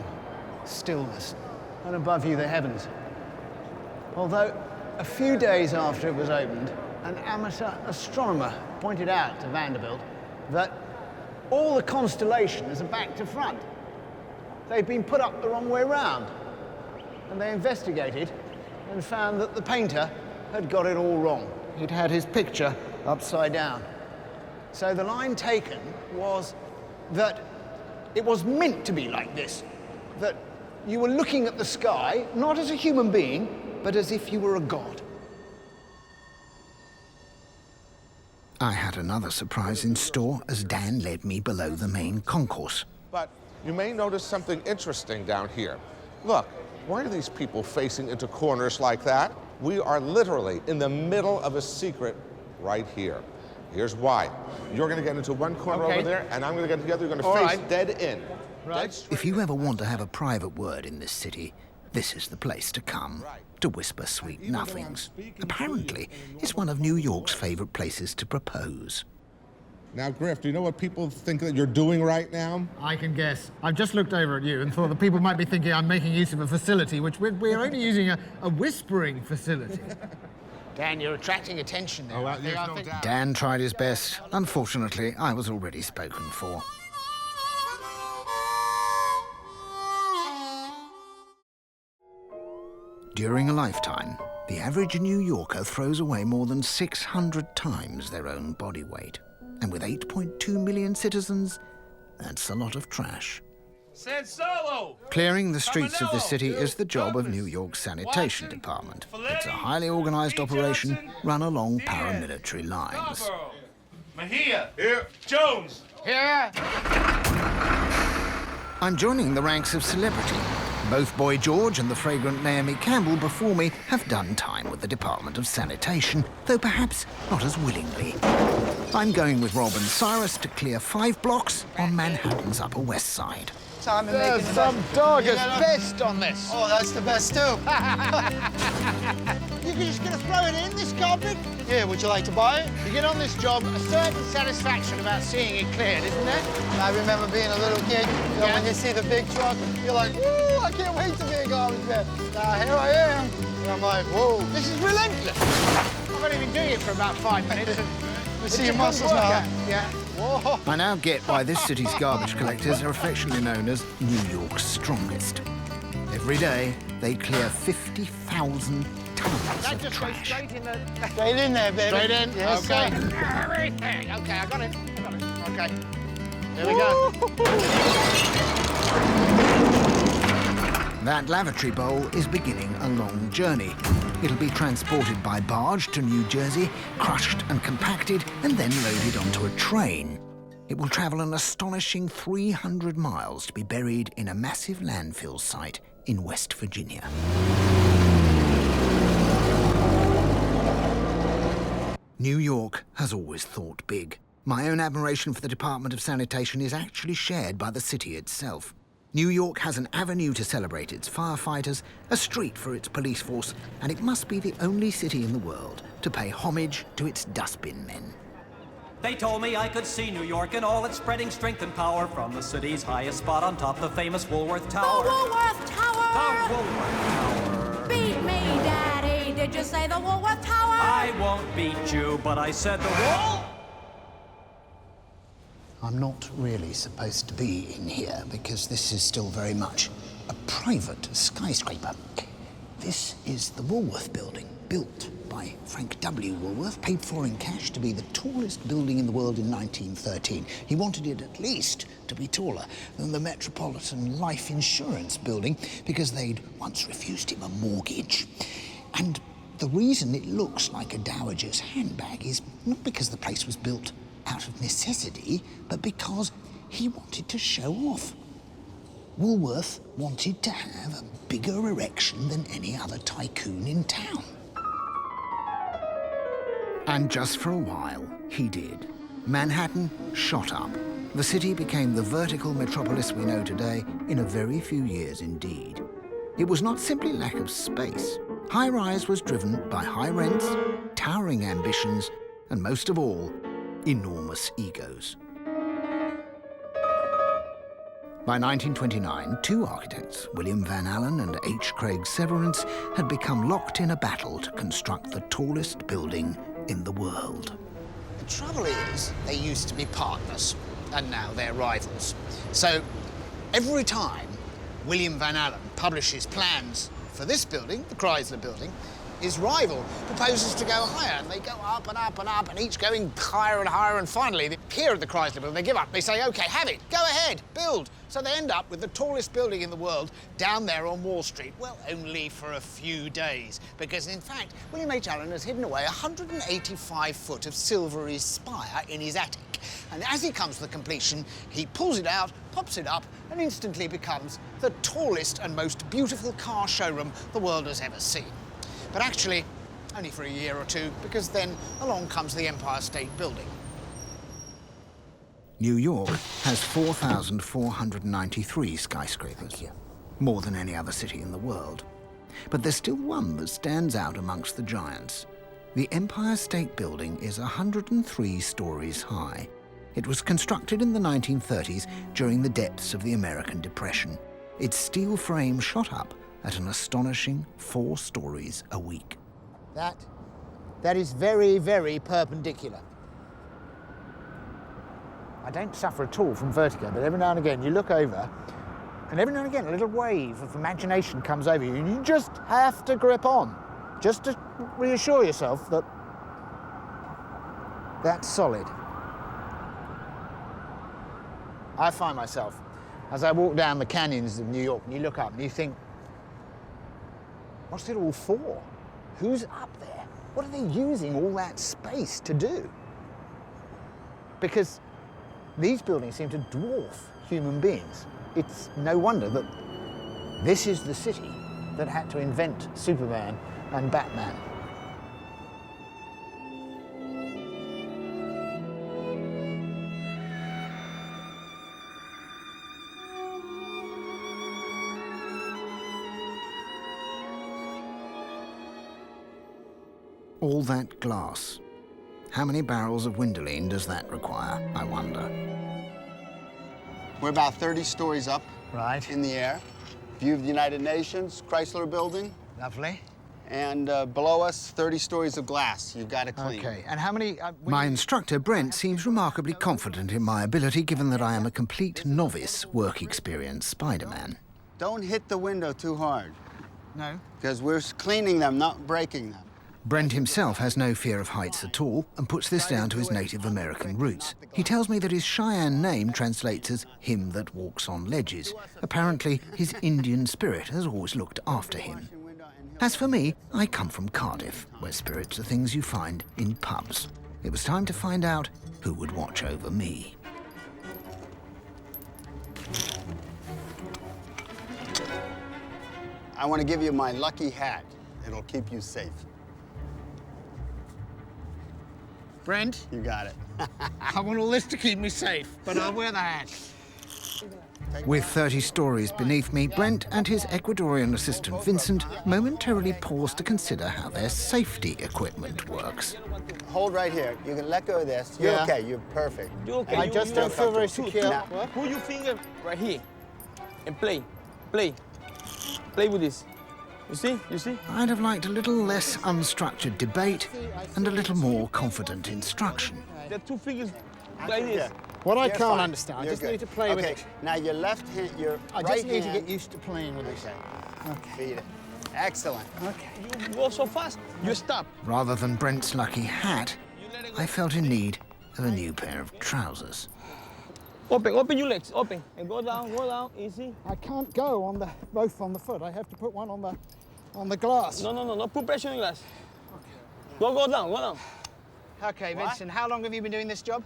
stillness, and above you the heavens. Although a few days after it was opened, an amateur astronomer pointed out to Vanderbilt that all the constellations are back to front. They've been put up the wrong way round. And they investigated and found that the painter had got it all wrong. He'd had his picture upside down. So the line taken was that it was meant to be like this, that you were looking at the sky, not as a human being, but as if you were a god. I had another surprise in store as Dan led me below the main concourse. But you may notice something interesting down here. Look, why are these people facing into corners like that? We are literally in the middle of a secret right here. Here's why. You're going to get into one corner over there, and I'm going to get together. You're going to face dead in. Right. If you ever want to have a private word in this city, this is the place to come, to whisper sweet nothings. Apparently, it's one of New York's favorite places to propose. Now, Griff, do you know what people think that you're doing right now? I can guess. I've just looked over at you and thought that people might be thinking I'm making use of a facility, which we're only using a whispering facility. Dan, you're attracting attention there. I think. Dan tried his best. Unfortunately, I was already spoken for. During a lifetime, the average New Yorker throws away more than 600 times their own body weight. And with 8.2 million citizens, that's a lot of trash. Clearing the streets of the city is the job of New York's sanitation department. It's a highly organised operation run along paramilitary lines. Mejia. Here. Jones. Here. I'm joining the ranks of celebrity. Both Boy George and the fragrant Naomi Campbell before me have done time with the Department of Sanitation, though perhaps not as willingly. I'm going with Rob and Cyrus to clear 5 blocks on Manhattan's Upper West Side. There's some dogger's best on this. Oh, that's the best too. You're just going to throw it in, this carpet? Yeah, would you like to buy it? You get on this job, a certain satisfaction about seeing it cleared, isn't there? I remember being a little kid, you know, when you see the big truck, you're like, woo, I can't wait to be a garbage man. Now, here I am. And I'm like, whoa, this is relentless. I've only been doing it for about 5 minutes. You see your muscles now. Yeah. Whoa. I now get why this city's garbage collectors are affectionately known as New York's strongest. Every day, they clear 50,000 tons of trash. Straight in there, baby. Straight in? Yes, okay. sir. Everything. Okay, I got it. Okay. There we go. That lavatory bowl is beginning a long journey. It'll be transported by barge to New Jersey, crushed and compacted, and then loaded onto a train. It will travel an astonishing 300 miles to be buried in a massive landfill site in West Virginia. New York has always thought big. My own admiration for the Department of Sanitation is actually shared by the city itself. New York has an avenue to celebrate its firefighters, a street for its police force, and it must be the only city in the world to pay homage to its dustbin men. They told me I could see New York in all its spreading strength and power from the city's highest spot on top, the famous Woolworth Tower. The Woolworth Tower! The Woolworth Tower! Beat me, Daddy! Did you say the Woolworth Tower? I won't beat you, but I said the wall. I'm not really supposed to be in here because this is still very much a private skyscraper. This is the Woolworth building, built by Frank W. Woolworth, paid for in cash to be the tallest building in the world in 1913. He wanted it at least to be taller than the Metropolitan Life Insurance building because they'd once refused him a mortgage. And the reason it looks like a dowager's handbag is not because the place was built out of necessity, but because he wanted to show off. Woolworth wanted to have a bigger erection than any other tycoon in town. And just for a while, he did. Manhattan shot up. The city became the vertical metropolis we know today in a very few years indeed. It was not simply lack of space. High-rise was driven by high rents, towering ambitions, and most of all, enormous egos. By 1929, 2 architects, William Van Allen and H. Craig Severance, had become locked in a battle to construct the tallest building in the world. The trouble is, they used to be partners, and now they're rivals. So every time William Van Allen publishes plans for this building, the Chrysler building, his rival proposes to go higher, and they go up and up and up, and each going higher and higher, and finally, here at the Chrysler building, they give up. They say, OK, have it, go ahead, build. So they end up with the tallest building in the world down there on Wall Street. Well, only for a few days, because in fact, William H. Allen has hidden away 185 foot of silvery spire in his attic. And as he comes to the completion, he pulls it out, pops it up, and instantly becomes the tallest and most beautiful car showroom the world has ever seen. But actually, only for a year or two, because then along comes the Empire State Building. New York has 4,493 skyscrapers, more than any other city in the world. But there's still one that stands out amongst the giants. The Empire State Building is 103 stories high. It was constructed in the 1930s during the depths of the American Depression. Its steel frame shot up at an astonishing 4 stories a week. That that is very, very perpendicular. I don't suffer at all from vertigo, but every now and again you look over, and every now and again a little wave of imagination comes over you, and you just have to grip on, just to reassure yourself that that's solid. I find myself, as I walk down the canyons of New York, and you look up and you think, what's it all for? Who's up there? What are they using all that space to do? Because these buildings seem to dwarf human beings. It's no wonder that this is the city that had to invent Superman and Batman. All that glass. How many barrels of Windoline does that require, I wonder? We're about 30 stories up in the air. View of the United Nations, Chrysler Building. Lovely. And below us, 30 stories of glass you've got to clean. Okay, and how many... My instructor, Brent, seems remarkably confident in my ability, given that I am a complete novice work experience Spider-Man. Don't hit the window too hard. No? Because we're cleaning them, not breaking them. Brent himself has no fear of heights at all and puts this down to his Native American roots. He tells me that his Cheyenne name translates as him that walks on ledges. Apparently, his Indian spirit has always looked after him. As for me, I come from Cardiff, where spirits are things you find in pubs. It was time to find out who would watch over me. I want to give you my lucky hat. It'll keep you safe. Brent? You got it. I want all this to keep me safe, but I'll wear the hat. With 30 stories beneath me, Brent and his Ecuadorian assistant Vincent momentarily pause to consider how their safety equipment works. Hold right here. You can let go of this. You're okay. You're perfect. You're okay. I just don't feel very secure. Now, put your finger right here and play. Play. Play with this. You see? You see? I'd have liked a little less unstructured debate and a little more confident instruction. The two fingers like this. What I You're can't fine. understand, I You're just good. need to play with Okay, it. now your left hand, your I right just need hand. to get used to playing with this. Okay. Feed it. Excellent. Okay. You go so fast, you stop. Rather than Brent's lucky hat, I felt in need of a new pair of trousers. Open your legs, open. And go down, easy. I can't go on both on the foot. I have to put one on the glass. No. Put pressure on the glass. Go down. Okay, Vincent, how long have you been doing this job?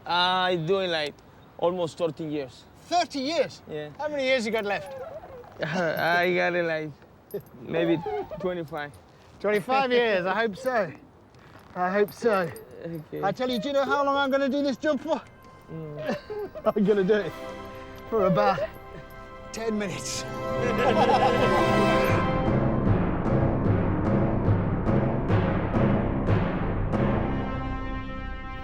I doing like almost 13 years. 30 years? Yeah. How many years you got left? I got it like maybe 25. 25 years, I hope so. I hope so. Okay. I tell you, do you know how long I'm going to do this job for? I'm going to do it for about 10 minutes.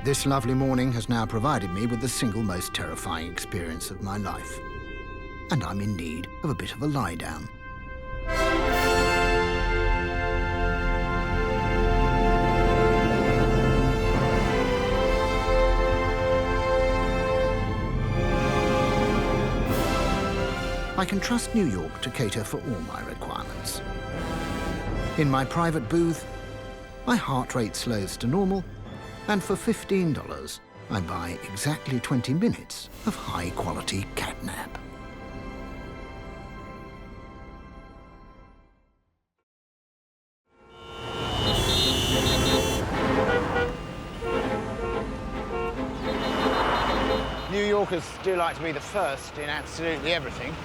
This lovely morning has now provided me with the single most terrifying experience of my life. And I'm in need of a bit of a lie down. I can trust New York to cater for all my requirements. In my private booth, my heart rate slows to normal, and for $15, I buy exactly 20 minutes of high-quality catnap. New Yorkers do like to be the first in absolutely everything.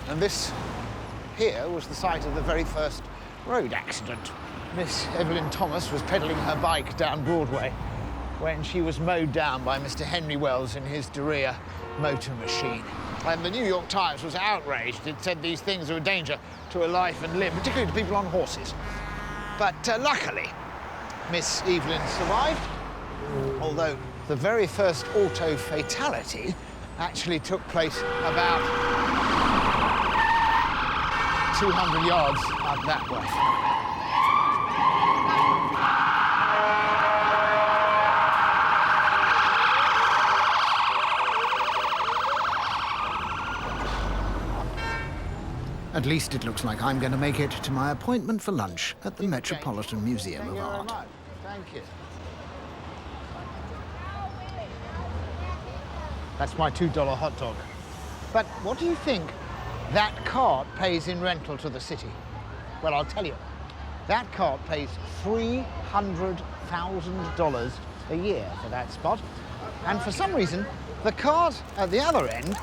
And this here was the site of the very first road accident. Miss Evelyn Thomas was pedalling her bike down Broadway when she was mowed down by Mr. Henry Wells in his Duryea motor machine. And the New York Times was outraged. It said these things were a danger to a life and limb, particularly to people on horses. But luckily, Miss Evelyn survived, although the very first auto fatality actually took place about 200 yards up that way. At least it looks like I'm going to make it to my appointment for lunch at the Metropolitan Museum of Art. Thank you. That's my $2 hot dog. But what do you think that cart pays in rental to the city? Well, I'll tell you. That cart pays $300,000 a year for that spot. And for some reason, the cart at the other end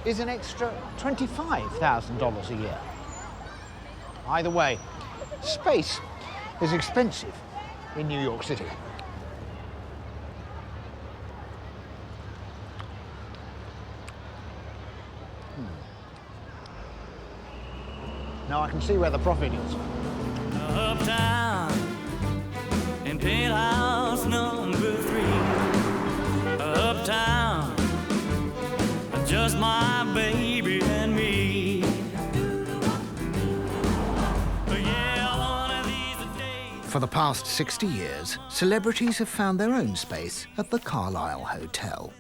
is an extra $25,000 a year. Either way, space is expensive in New York City. Now I can see where the profit is. Uptown in penthouse number 3. Uptown, just my baby and me. Yeah, one of these days. For the past 60 years, celebrities have found their own space at the Carlisle Hotel.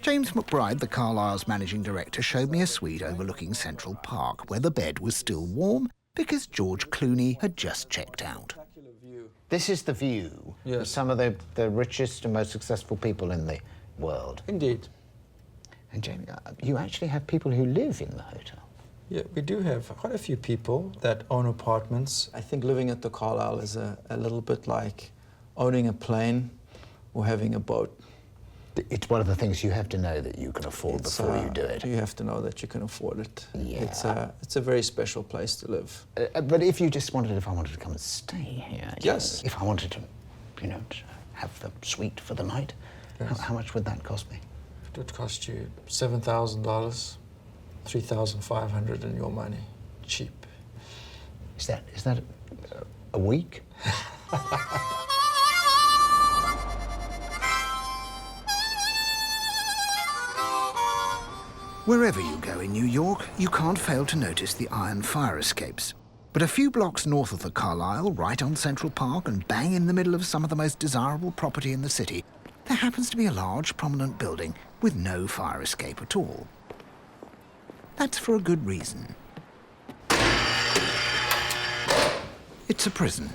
James McBride, the Carlisle's managing director, showed me a suite overlooking Central Park, where the bed was still warm because George Clooney had just checked out. This is the view of some of the richest and most successful people in the world. Indeed. And Jamie, you actually have people who live in the hotel. Yeah, we do have quite a few people that own apartments. I think living at the Carlisle is a little bit like owning a plane or having a boat. It's one of the things you have to know that you can afford before you do it. You have to know that you can afford it. Yeah. It's a very special place to live. But if I wanted to come and stay here, yes. If I wanted to, to have the suite for the night, yes. How much would that cost me? It would cost you $7,000, $3,500 in your money, cheap. Is that a week? Wherever you go in New York, you can't fail to notice the iron fire escapes. But a few blocks north of the Carlisle, right on Central Park and bang in the middle of some of the most desirable property in the city, there happens to be a large, prominent building with no fire escape at all. That's for a good reason. It's a prison.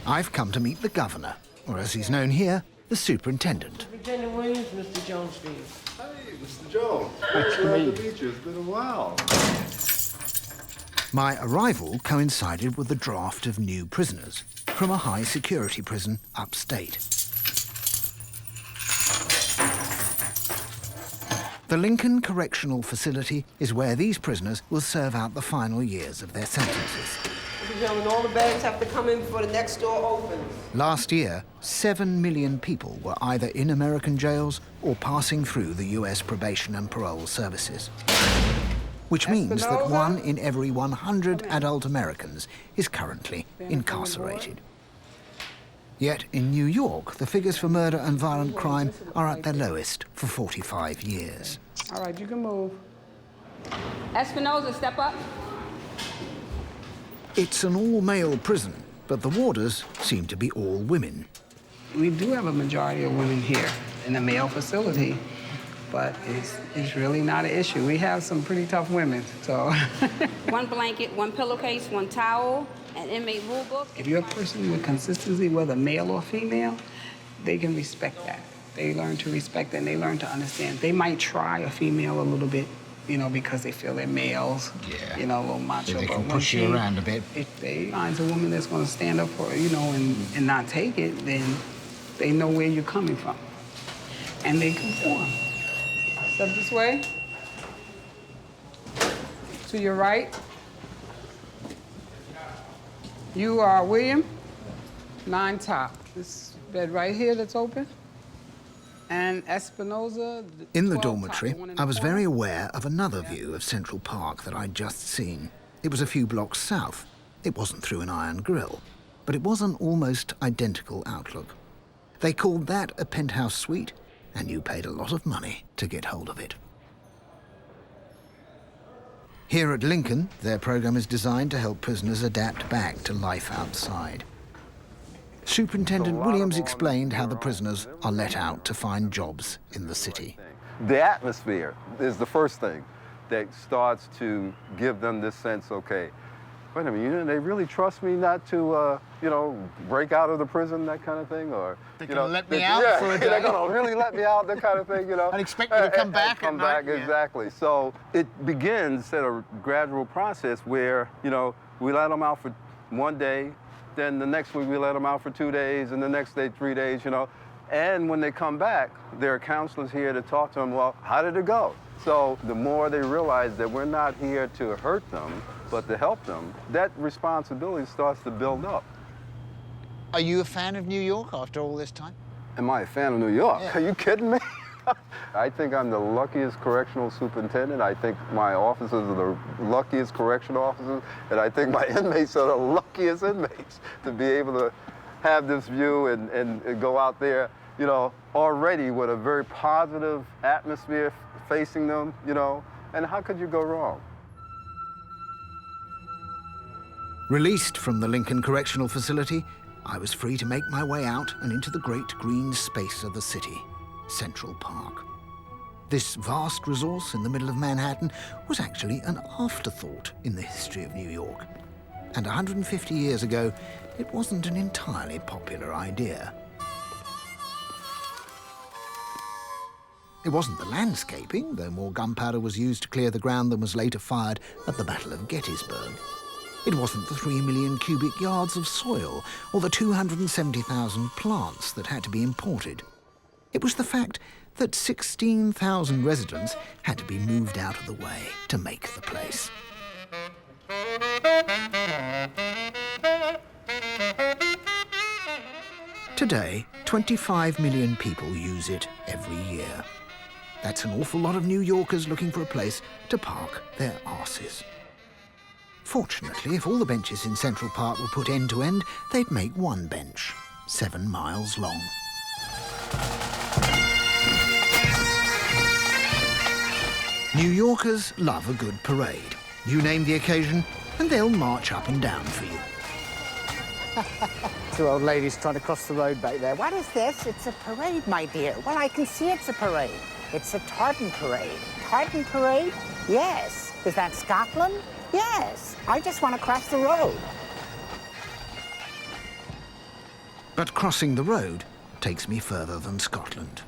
I've come to meet the governor, or as he's known here, the superintendent. Superintendent Williams, Mr. Jones speaking. Hey, Mr. Jones. Nice to meet you. It's been a while. My arrival coincided with the draft of new prisoners from a high-security prison upstate. The Lincoln Correctional Facility is where these prisoners will serve out the final years of their sentences. Ladies and gentlemen, all the bags have to come in before the next door opens. Last year, 7 million people were either in American jails or passing through the US probation and parole services. Which means that 1 in every 100 adult Americans is currently incarcerated. Yet in New York, the figures for murder and violent crime are at their lowest for 45 years. All right, you can move. Espinoza, step up. It's an all-male prison, but the warders seem to be all women. We do have a majority of women here in the male facility, but it's really not an issue. We have some pretty tough women, so. 1 blanket, 1 pillowcase, 1 towel, an inmate rule book. If you're a person with consistency, whether male or female, they can respect that. They learn to respect it and they learn to understand. They might try a female a little bit, because they feel they're males, a little macho. They can push you around a bit. If they find a woman that's going to stand up for, and not take it, then they know where you're coming from. And they conform. Step this way. To your right. You are William, 9 top. This bed right here that's open. And Espinoza. In the dormitory, I was very aware of another view of Central Park that I'd just seen. It was a few blocks south. It wasn't through an iron grill, but it was an almost identical outlook. They called that a penthouse suite, and you paid a lot of money to get hold of it. Here at Lincoln, their program is designed to help prisoners adapt back to life outside. Superintendent Williams explained how the prisoners are let out to find jobs in the city. The atmosphere is the first thing. that starts to give them this sense, okay, wait a minute, they really trust me not to, break out of the prison, that kind of thing, or they can let me out for a day. They're gonna really let me out, that kind of thing, And expect me to come back. Come back, exactly. So it begins at a gradual process where, we let them out for one day, then the next week we let them out for 2 days, and the next day 3 days, And when they come back, there are counselors here to talk to them, well, how did it go? So the more they realize that we're not here to hurt them, but to help them, that responsibility starts to build up. Are you a fan of New York after all this time? Am I a fan of New York? Yeah. Are you kidding me? I think I'm the luckiest correctional superintendent. I think my officers are the luckiest correctional officers, and I think my inmates are the luckiest inmates to be able to have this view and go out there, already with a very positive atmosphere facing them, and how could you go wrong? Released from the Lincoln Correctional Facility, I was free to make my way out and into the great green space of the city, Central Park. This vast resource in the middle of Manhattan was actually an afterthought in the history of New York. And 150 years ago, it wasn't an entirely popular idea. It wasn't the landscaping, though more gunpowder was used to clear the ground than was later fired at the Battle of Gettysburg. It wasn't the 3 million cubic yards of soil or the 270,000 plants that had to be imported. It was the fact that 16,000 residents had to be moved out of the way to make the place. Today, 25 million people use it every year. That's an awful lot of New Yorkers looking for a place to park their arses. Fortunately, if all the benches in Central Park were put end to end, they'd make one bench, 7 miles long. New Yorkers love a good parade. You name the occasion, and they'll march up and down for you. 2 old ladies trying to cross the road back there. What is this? It's a parade, my dear. Well, I can see it's a parade. It's a tartan parade. Tartan parade? Yes. Is that Scotland? Yes. I just want to cross the road. But crossing the road takes me further than Scotland.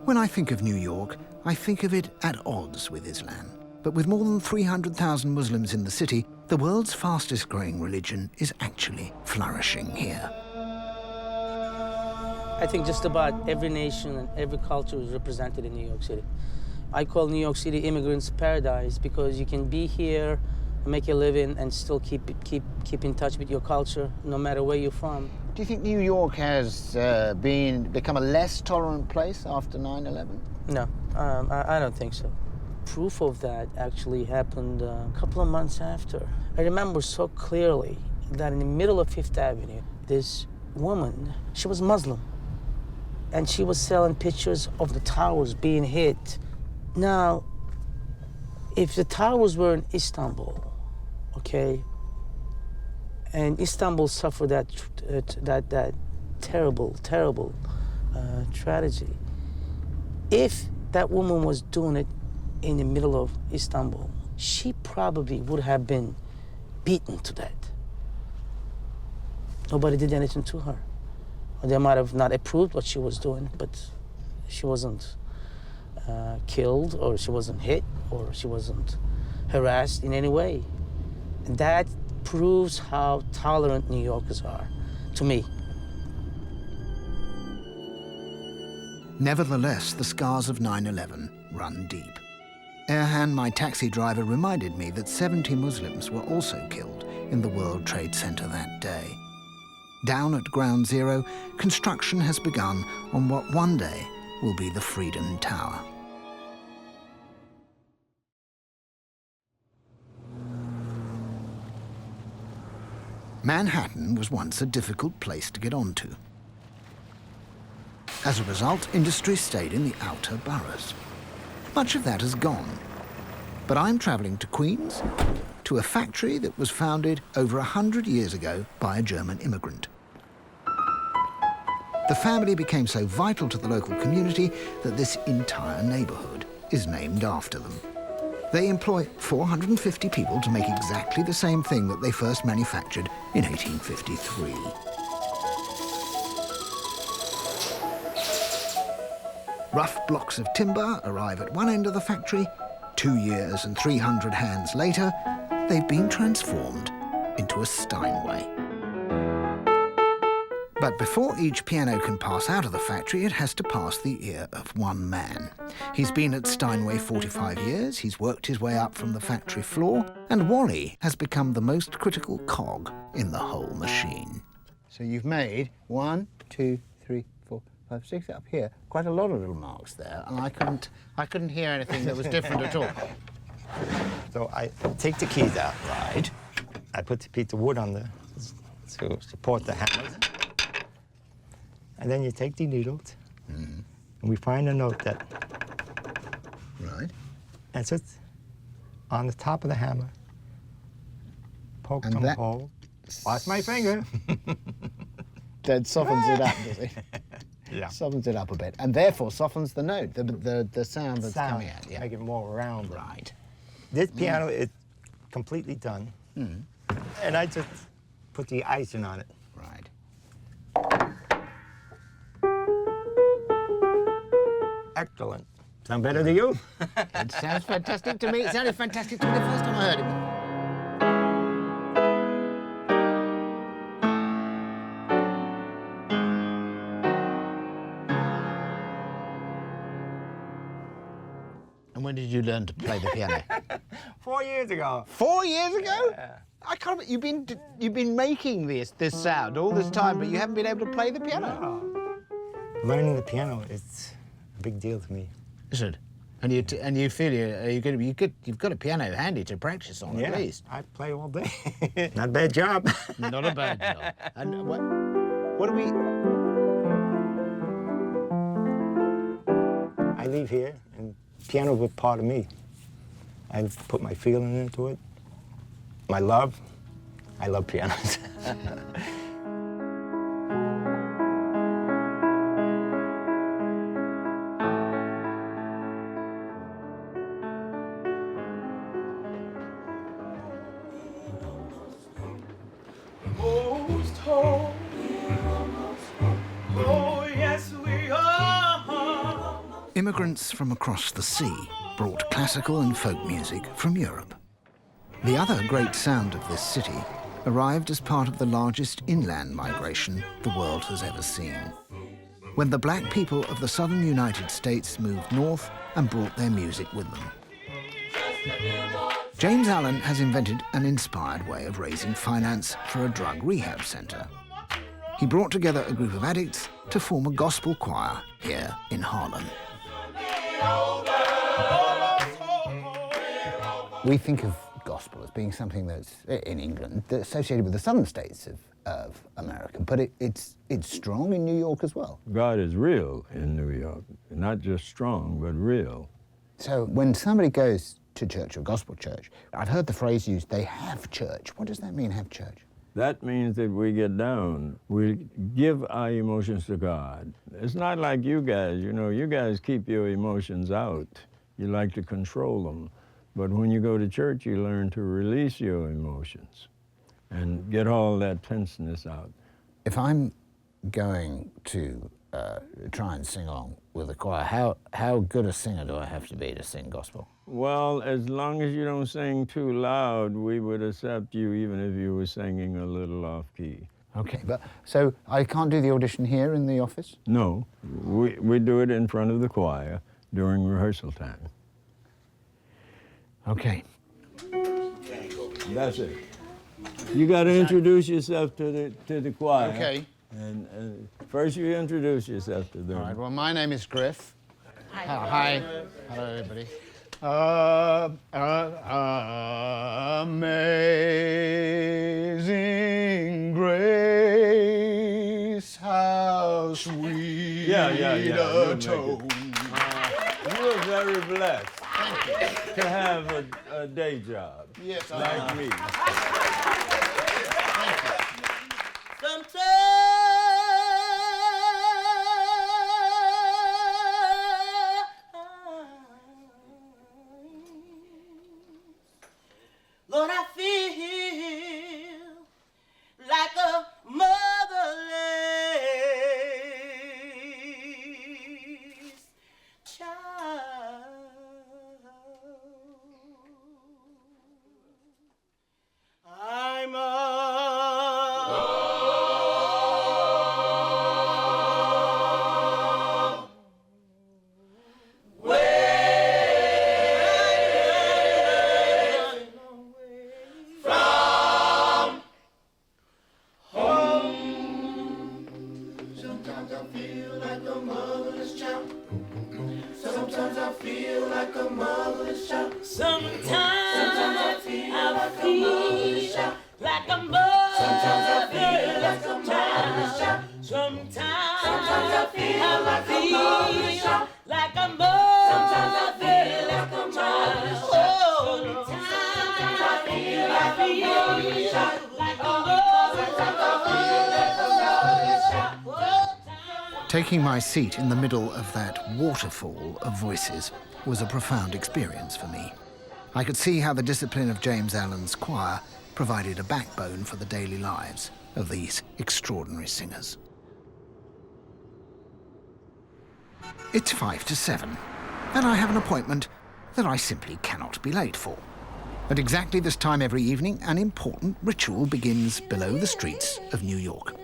When I think of New York, I think of it at odds with Islam. But with more than 300,000 Muslims in the city, the world's fastest growing religion is actually flourishing here. I think just about every nation and every culture is represented in New York City. I call New York City immigrants' paradise because you can be here, make a living, and still keep in touch with your culture, no matter where you're from. Do you think New York has become a less tolerant place after 9/11? No, I don't think so. Proof of that actually happened a couple of months after. I remember so clearly that in the middle of Fifth Avenue, this woman, she was Muslim, and she was selling pictures of the towers being hit. Now, if the towers were in Istanbul, okay, and Istanbul suffered that terrible tragedy, if that woman was doing it in the middle of Istanbul, she probably would have been beaten to death. Nobody did anything to her. They might have not approved what she was doing, but she wasn't killed, or she wasn't hit, or she wasn't harassed in any way. And that proves how tolerant New Yorkers are, to me. Nevertheless, the scars of 9/11 run deep. Erhan, my taxi driver, reminded me that 70 Muslims were also killed in the World Trade Center that day. Down at Ground Zero, construction has begun on what one day will be the Freedom Tower. Manhattan was once a difficult place to get onto. As a result, industry stayed in the outer boroughs. Much of that has gone. But I'm travelling to Queens, to a factory that was founded over 100 years ago by a German immigrant. The family became so vital to the local community that this entire neighbourhood is named after them. They employ 450 people to make exactly the same thing that they first manufactured in 1853. Rough blocks of timber arrive at one end of the factory. 2 years and 300 hands later, they've been transformed into a Steinway. But before each piano can pass out of the factory, it has to pass the ear of one man. He's been at Steinway 45 years, he's worked his way up from the factory floor, and Wally has become the most critical cog in the whole machine. So you've made 1, 2, 3, 4, 5, 6 up here. Quite a lot of little marks there, and I couldn't hear anything that was different at all. So I take the keys out, right? I put the piece of wood on the to support the hammers. And then you take the needles, and we find a note that and sits on the top of the hammer. Poke some hole. Watch my finger. That softens it up, does it? Yeah. Softens it up a bit, and therefore softens the note, the sound that's coming out. Yeah. Make it more round. Right. This piano is completely done, and I just put the icing on it. Right. Excellent. Sound better to you? It sounds fantastic to me. It sounded fantastic to me the first time I heard it. And when did you learn to play the piano? 4 years ago. 4 years ago? Yeah. I can't. You've been making this sound all this time, but you haven't been able to play the piano. No. Learning the piano is a big deal to me. Is it? And you feel you've got a piano handy to practice on at least. I play all day. Not a bad job. Not a bad job. And what do we? I leave here, and piano was part of me. I put my feeling into it. My love. I love pianos. Immigrants from across the sea brought classical and folk music from Europe. The other great sound of this city arrived as part of the largest inland migration the world has ever seen, when the black people of the southern United States moved north and brought their music with them. James Allen has invented an inspired way of raising finance for a drug rehab centre. He brought together a group of addicts to form a gospel choir here in Harlem. We think of gospel as being something that's, in England, that's associated with the southern states of America, but it's strong in New York as well. God is real in New York, not just strong, but real. So when somebody goes to church or gospel church, I've heard the phrase used, they have church. What does that mean, have church? That means that we get down. We give our emotions to God. It's not like you guys, you guys keep your emotions out. You like to control them. But when you go to church, you learn to release your emotions and get all that tenseness out. If I'm going to try and sing along with the choir, how good a singer do I have to be to sing gospel? Well, as long as you don't sing too loud, we would accept you even if you were singing a little off-key. Okay, but so I can't do the audition here in the office? No, we do it in front of the choir during rehearsal time. Okay. That's it. You got to introduce yourself to the choir. Okay. And first you introduce yourself to them. All right, well, my name is Griff. Hi. Hello, everybody. Amazing grace, how sweet Yeah. You were very blessed to have a day job. Yes, like me. Lord, I feel like a motherless child. I'm Sometimes I feel like a motherless child. Sometimes I feel like a motherless child. Sometimes I feel like a motherless child. Like a motherless child. Sometimes I feel like a motherless child. Like a motherless child. Sometimes I feel like a motherless child. Like a motherless child. Taking my seat in the middle of that waterfall of voices was a profound experience for me. I could see how the discipline of James Allen's choir provided a backbone for the daily lives of these extraordinary singers. It's 5 to 7, and I have an appointment that I simply cannot be late for. At exactly this time every evening, an important ritual begins below the streets of New York.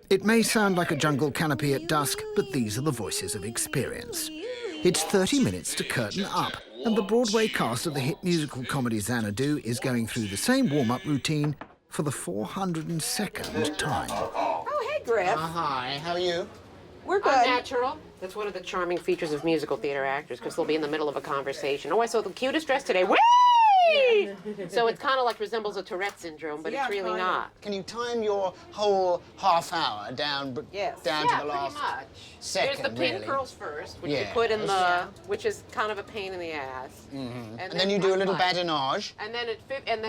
It may sound like a jungle canopy at dusk, but these are the voices of experience. It's 30 minutes to curtain up, and the Broadway cast of the hit musical comedy Xanadu is going through the same warm-up routine for the 402nd time. Oh, hey, Griff. Hi, how are you? We're good. Unnatural. That's one of the charming features of musical theater actors, because they'll be in the middle of a conversation. Oh, I saw the cutest dress today. Whee! So it kind of like resembles a Tourette syndrome, but it's really not. Can you time your whole half hour down to the last second? There's the pin curls first, which you put in which is kind of a pain in the ass. And then you do a little badinage. And then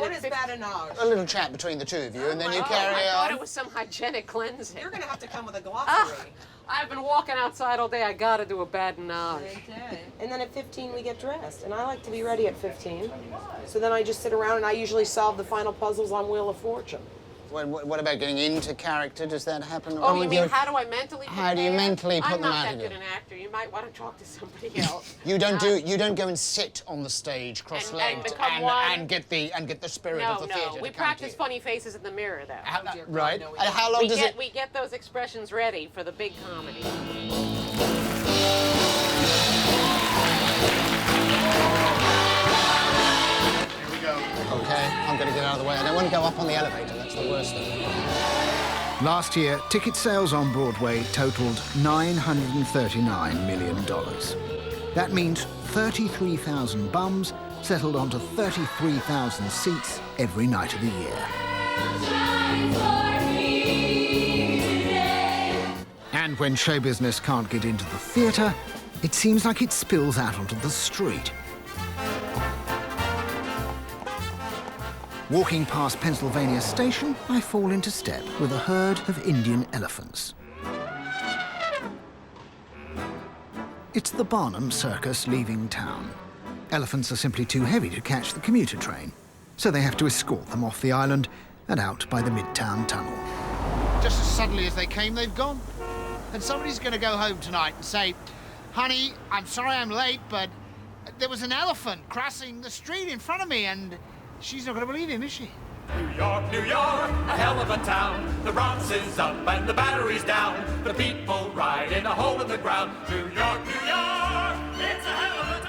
What is badinage? A little chat between the two of you, and then you carry on. I thought it was some hygienic cleansing. You're going to have to come with a glossary. I've been walking outside all day. I gotta do a badinage. And then at 15 we get dressed, and I like to be ready at 15. So then I just sit around and I usually solve the final puzzles on Wheel of Fortune. What about getting into character? Does that happen? Oh, you mean how do I mentally prepare? How do you mentally put I'm them not out that of good you? an actor. You might want to talk to somebody else. You don't go and sit on the stage cross-legged and get the spirit of the theatre. No, we practice funny faces in the mirror, though. Right. And how long does it? We get those expressions ready for the big comedy. Okay, I'm going to get out of the way. I don't want to go up on the elevator. That's the worst thing. Last year, ticket sales on Broadway totaled $939 million. That means 33,000 bums settled onto 33,000 seats every night of the year. And when show business can't get into the theatre, it seems like it spills out onto the street. Walking past Pennsylvania Station, I fall into step with a herd of Indian elephants. It's the Barnum Circus leaving town. Elephants are simply too heavy to catch the commuter train, so they have to escort them off the island and out by the Midtown Tunnel. Just as suddenly as they came, they've gone. And somebody's going to go home tonight and say, "Honey, I'm sorry I'm late, but there was an elephant crossing the street in front of me," and she's not going to believe him, is she? New York, New York, a hell of a town. The Bronx is up and the Battery's down. The people ride in a hole in the ground. New York, New York, it's a hell of a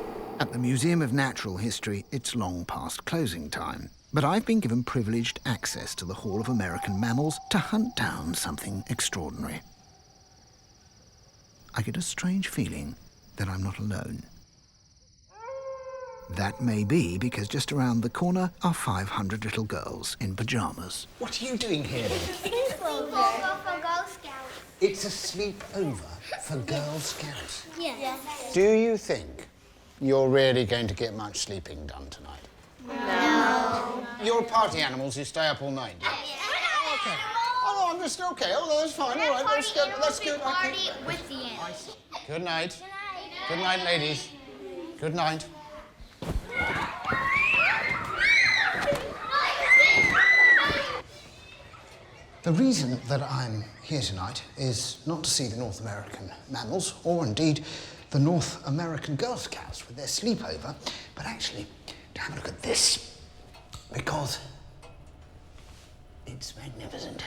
town. At the Museum of Natural History, it's long past closing time. But I've been given privileged access to the Hall of American Mammals to hunt down something extraordinary. I get a strange feeling that I'm not alone. That may be because just around the corner are 500 little girls in pajamas. What are you doing here? Sleepover for Girl Scouts. It's a sleepover for Girl Scouts. Yeah. Do you think you're really going to get much sleeping done tonight? No. You're party animals who stay up all night. Yeah? Okay. Oh, no, I'm just okay. Oh, that's fine. All right, that's good. That's good. Party with the animals. Good night. Good night, ladies. Good night. The reason that I'm here tonight is not to see the North American mammals, or indeed the North American Girl Scouts with their sleepover, but actually to have a look at this, because it's magnificent.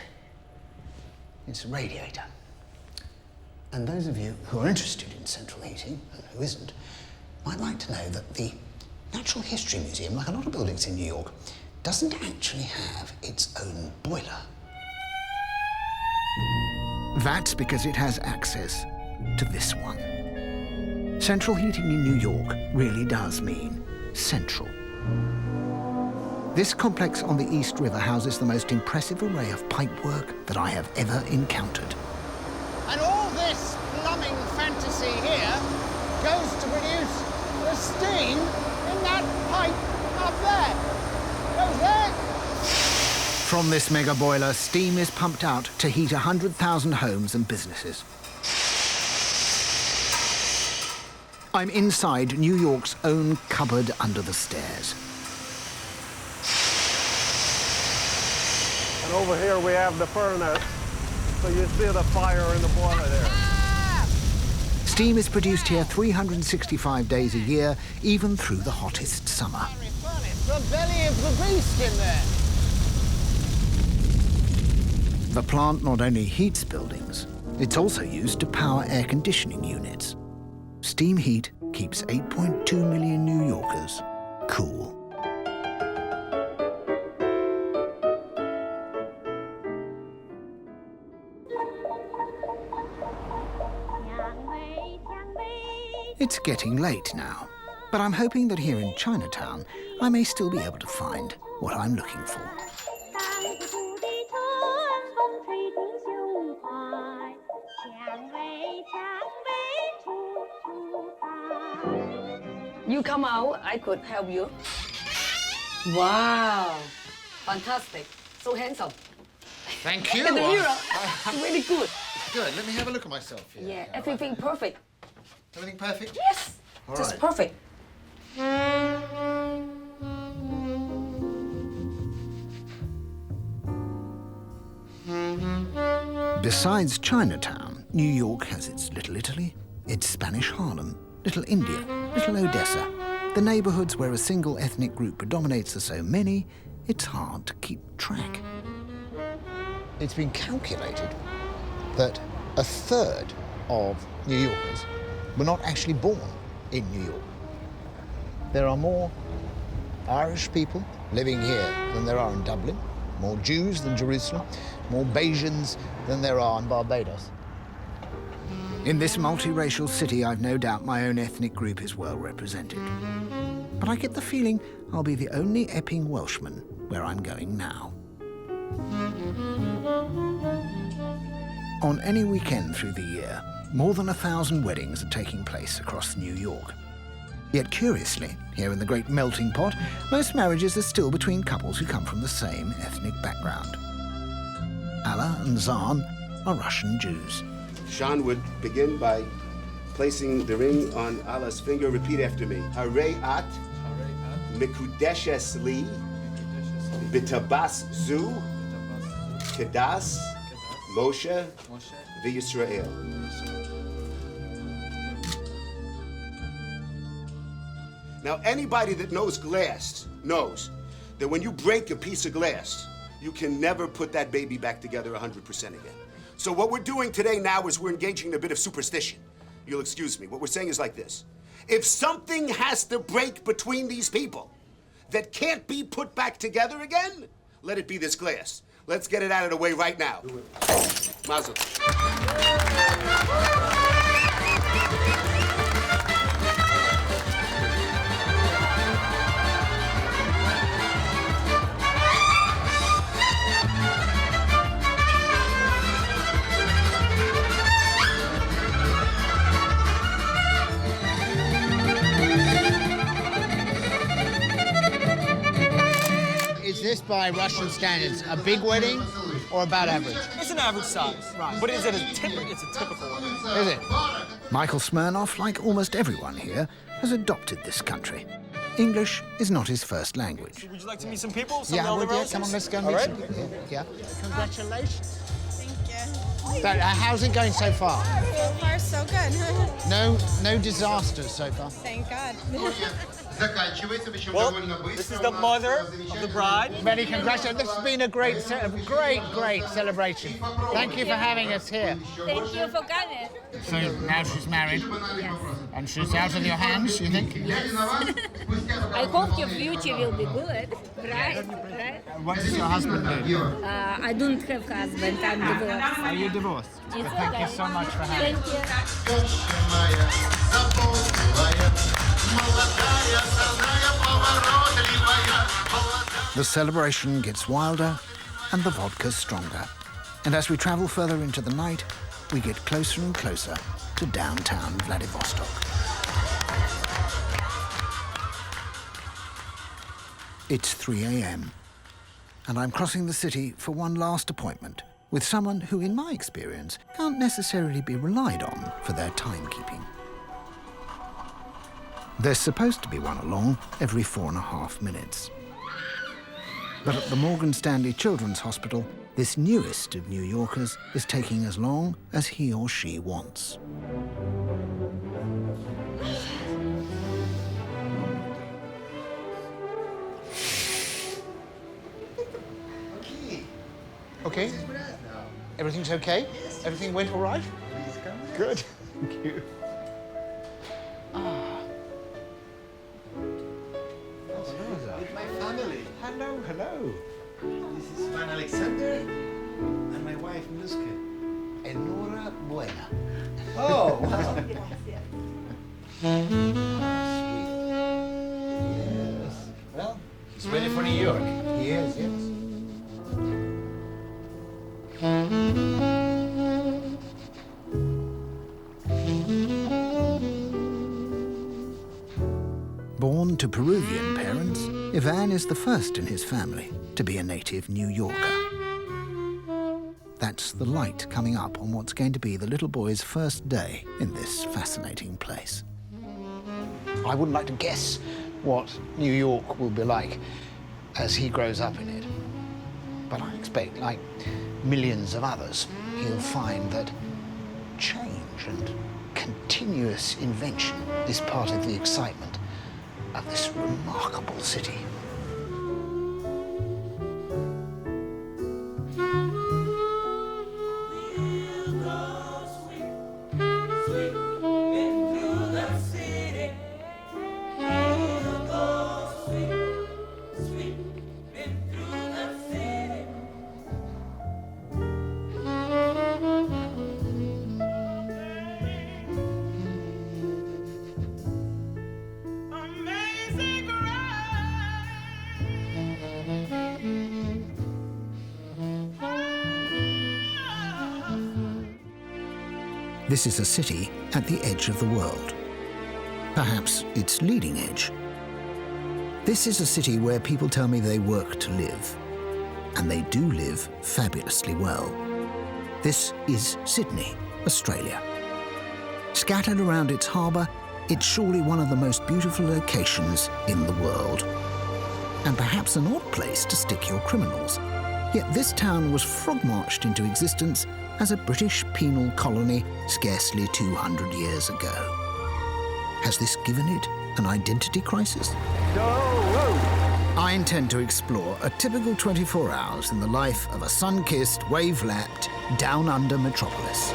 It's a radiator. And those of you who are interested in central heating, and who isn't, might like to know that the Natural History Museum, like a lot of buildings in New York, doesn't actually have its own boiler. That's because it has access to this one. Central heating in New York really does mean central. This complex on the East River houses the most impressive array of pipework that I have ever encountered. And all this plumbing fantasy here goes to produce the steam in that pipe up there. Goes there. From this mega boiler, steam is pumped out to heat 100,000 homes and businesses. I'm inside New York's own cupboard under the stairs. And over here we have the furnace. So you see the fire in the boiler there. Steam is produced here 365 days a year, even through the hottest summer. The belly of the beast in there. The plant not only heats buildings, it's also used to power air conditioning units. Steam heat keeps 8.2 million New Yorkers cool. It's getting late now, but I'm hoping that here in Chinatown, I may still be able to find what I'm looking for. You come out, I could help you. Wow, fantastic, so handsome. Thank you. Look at the mirror, really good. Good, let me have a look at myself here. Yeah, everything perfect. Everything perfect? Yes, All just right. perfect. Besides Chinatown, New York has its Little Italy, its Spanish Harlem, Little India, Little Odessa, the neighborhoods where a single ethnic group predominates are so many, it's hard to keep track. It's been calculated that a third of New Yorkers were not actually born in New York. There are more Irish people living here than there are in Dublin, more Jews than Jerusalem, more Bajans than there are in Barbados. In this multiracial city, I've no doubt my own ethnic group is well represented. But I get the feeling I'll be the only Epping Welshman where I'm going now. On any weekend through the year, more than 1,000 weddings are taking place across New York. Yet curiously, here in the great melting pot, most marriages are still between couples who come from the same ethnic background. Alla and Zahn are Russian Jews. Sean would begin by placing the ring on Allah's finger. Repeat after me. Harei at mikudeshes li bitabas zu kedas Moshe v'Yisrael. Now, anybody that knows glass knows that when you break a piece of glass, you can never put that baby back together 100% again. So what we're doing today now is we're engaging in a bit of superstition. You'll excuse me. What we're saying is like this. If something has to break between these people, that can't be put back together again, let it be this glass. Let's get it out of the way right now. Mazel. Is this, by Russian standards, a big wedding or about average? It's an average size, right? But it's a typical one. Is it? Michael Smirnoff, like almost everyone here, has adopted this country. English is not his first language. Would you like to meet some people? Yeah, would you? Come on, let's go and meet some people. Yeah. Congratulations. Thank you. But how's it going so far? So far, so good. No disasters so far. Thank God. Well, this is the mother of the bride. Many congratulations. This has been a great celebration. Thank you for having us here. Thank you for coming. So now she's married? Yes. And she's out of your hands, you think? Yes. I hope your future will be good, right? What does your husband do? I don't have husband. I'm divorced. Are you divorced? It's Thank okay. you so much for having us. The celebration gets wilder and the vodka stronger. And as we travel further into the night, we get closer and closer to downtown Vladivostok. It's 3 a.m. and I'm crossing the city for one last appointment with someone who, in my experience, can't necessarily be relied on for their timekeeping. There's supposed to be one along every 4.5 minutes. But at the Morgan Stanley Children's Hospital, this newest of New Yorkers is taking as long as he or she wants. Okay. Everything's okay? Everything went all right? Good. Thank you. With my family. Hello, hello. This is Van Alexander and my wife, Miluska. Enhorabuena. Oh, wow. Yes. Well, he's ready for New York. He is, yes. Born to Peruvian parents, Ivan is the first in his family to be a native New Yorker. That's the light coming up on what's going to be the little boy's first day in this fascinating place. I wouldn't like to guess what New York will be like as he grows up in it. But I expect, like millions of others, he'll find that change and continuous invention is part of the excitement of this remarkable city. This is a city at the edge of the world. Perhaps its leading edge. This is a city where people tell me they work to live. And they do live fabulously well. This is Sydney, Australia. Scattered around its harbour, it's surely one of the most beautiful locations in the world. And perhaps an odd place to stick your criminals. Yet this town was frog-marched into existence as a British penal colony scarcely 200 years ago. Has this given it an identity crisis? I intend to explore a typical 24 hours in the life of a sun-kissed, wave-lapped, down-under metropolis.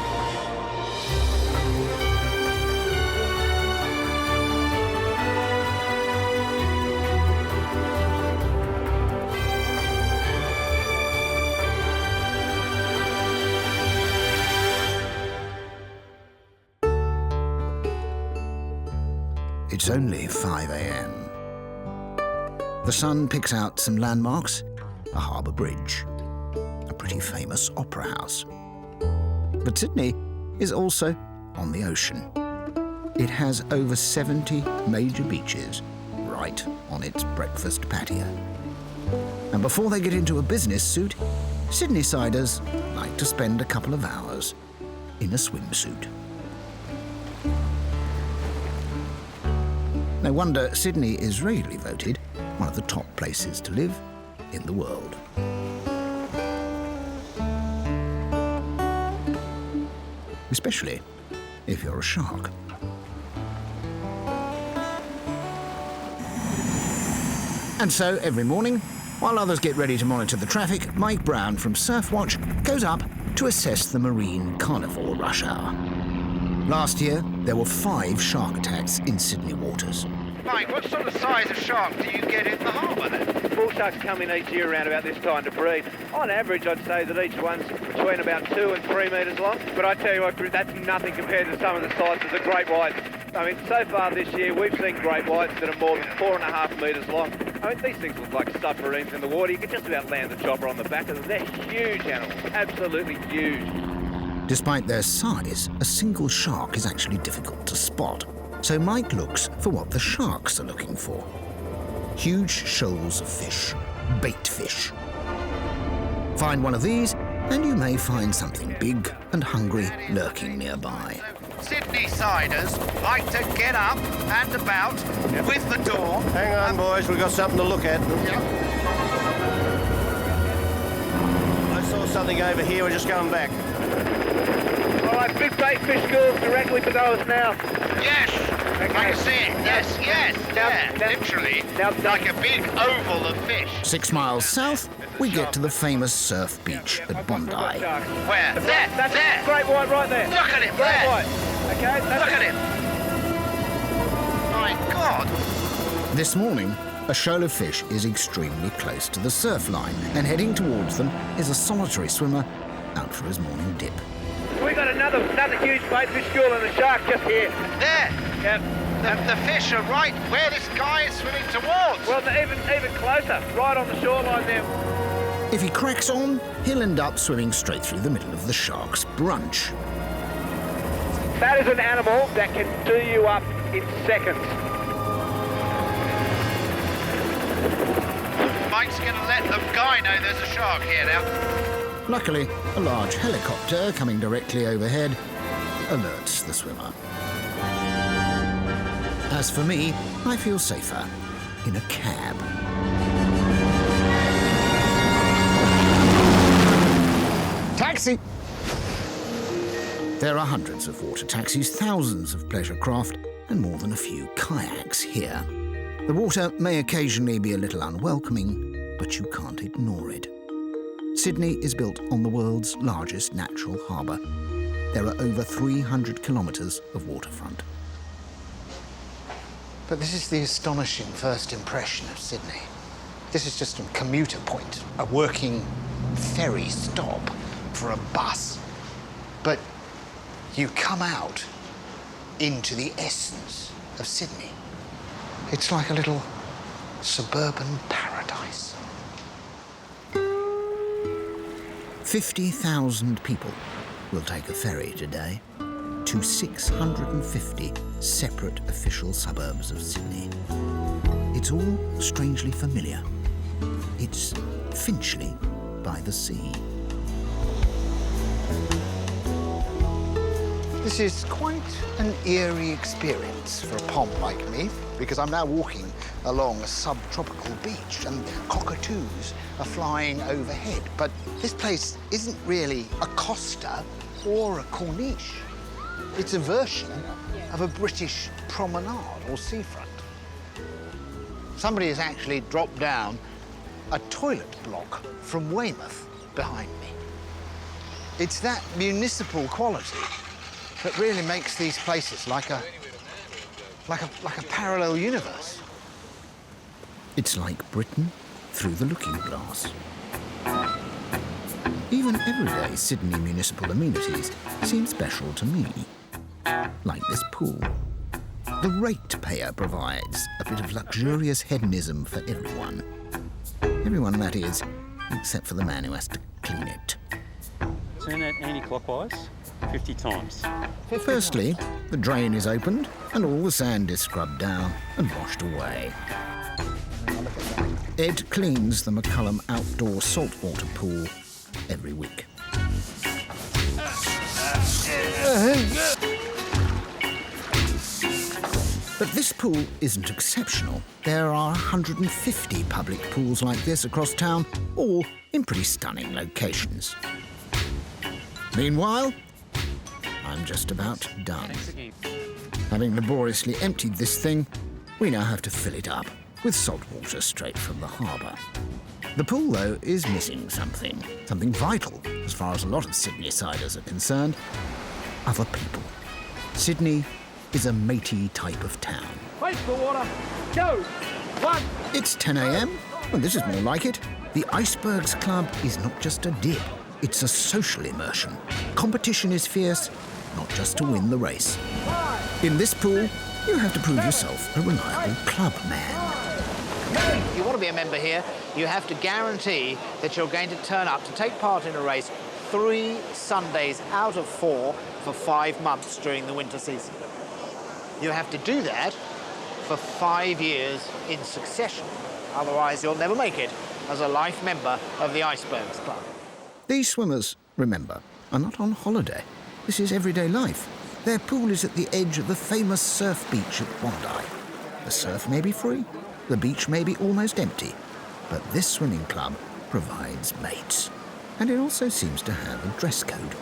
It's only 5 a.m. The sun picks out some landmarks, a harbour bridge, a pretty famous opera house. But Sydney is also on the ocean. It has over 70 major beaches right on its breakfast patio. And before they get into a business suit, Sydney-siders like to spend a couple of hours in a swimsuit. No wonder Sydney is regularly voted one of the top places to live in the world. Especially if you're a shark. And so, every morning, while others get ready to monitor the traffic, Mike Brown from Surfwatch goes up to assess the marine carnivore rush hour. Last year, there were 5 shark attacks in Sydney waters. Mike, what sort of size of shark do you get in the harbour then? Bull sharks come in each year around about this time to breed. On average, I'd say that each one's between about 2 and 3 metres long. But I tell you what, that's nothing compared to some of the sizes of great whites. I mean, so far this year, we've seen great whites that are more than 4.5 metres long. I mean, these things look like submarines in the water. You can just about land the chopper on the back of them. They're huge animals, absolutely huge. Despite their size, a single shark is actually difficult to spot. So Mike looks for what the sharks are looking for. Huge shoals of fish, bait fish. Find one of these, and you may find something big and hungry lurking nearby. Sydney-siders like to get up and about with the door. Hang on, boys, we've got something to look at. I saw something over here, we're just going back. All right, big bait fish schools directly below us now. Yes, okay. I can see it. Yes, literally, like a big oval of fish. 6 miles south, we get to the famous surf beach at Bondi. Where? That's there. Great white right there. Look at him, great there. White. Okay, look at him. My God. This morning, a shoal of fish is extremely close to the surf line, and heading towards them is a solitary swimmer out for his morning dip. We got another huge bait fish school and a shark just here. There. Yep. The fish are right where this guy is swimming towards. Well, they're even closer, right on the shoreline there. If he cracks on, he'll end up swimming straight through the middle of the shark's brunch. That is an animal that can do you up in seconds. Mike's going to let the guy know there's a shark here now. Luckily, a large helicopter coming directly overhead alerts the swimmer. As for me, I feel safer in a cab. Taxi! There are hundreds of water taxis, thousands of pleasure craft, and more than a few kayaks here. The water may occasionally be a little unwelcoming, but you can't ignore it. Sydney is built on the world's largest natural harbour. There are over 300 kilometres of waterfront. But this is the astonishing first impression of Sydney. This is just a commuter point, a working ferry stop for a bus. But you come out into the essence of Sydney. It's like a little suburban paradise. 50,000 people will take a ferry today to 650 separate official suburbs of Sydney. It's all strangely familiar. It's Finchley by the sea. This is quite an eerie experience for a pom like me, because I'm now walking along a subtropical beach and cockatoos are flying overhead. But this place isn't really a costa or a corniche. It's a version of a British promenade or seafront. Somebody has actually dropped down a toilet block from Weymouth behind me. It's that municipal quality that really makes these places like a parallel universe. It's like Britain through the looking glass. Even everyday Sydney municipal amenities seem special to me. Like this pool. The ratepayer provides a bit of luxurious hedonism for everyone. Everyone, that is, except for the man who has to clean it. Turn it anti-clockwise 50 times. Firstly, the drain is opened and all the sand is scrubbed down and washed away. Ed cleans the McCullum outdoor saltwater pool every week. But this pool isn't exceptional. There are 150 public pools like this across town, all in pretty stunning locations. Meanwhile, I'm just about done. Having laboriously emptied this thing, we now have to fill it up with salt water straight from the harbour. The pool, though, is missing something vital as far as a lot of Sydney-siders are concerned: other people. Sydney is a matey type of town. Wait for water. Go. 1. It's 10 a.m, and this is more like it. The Icebergs Club is not just a dip, it's a social immersion. Competition is fierce, not just to win the race. In this pool, you have to prove yourself a reliable club man. If you want to be a member here, you have to guarantee that you're going to turn up to take part in a race 3 Sundays out of 4 for 5 months during the winter season. You have to do that for 5 years in succession. Otherwise, you'll never make it as a life member of the Icebergs Club. These swimmers, remember, are not on holiday. This is everyday life. Their pool is at the edge of the famous surf beach at Bondi. The surf may be free, the beach may be almost empty, but this swimming club provides mates. And it also seems to have a dress code,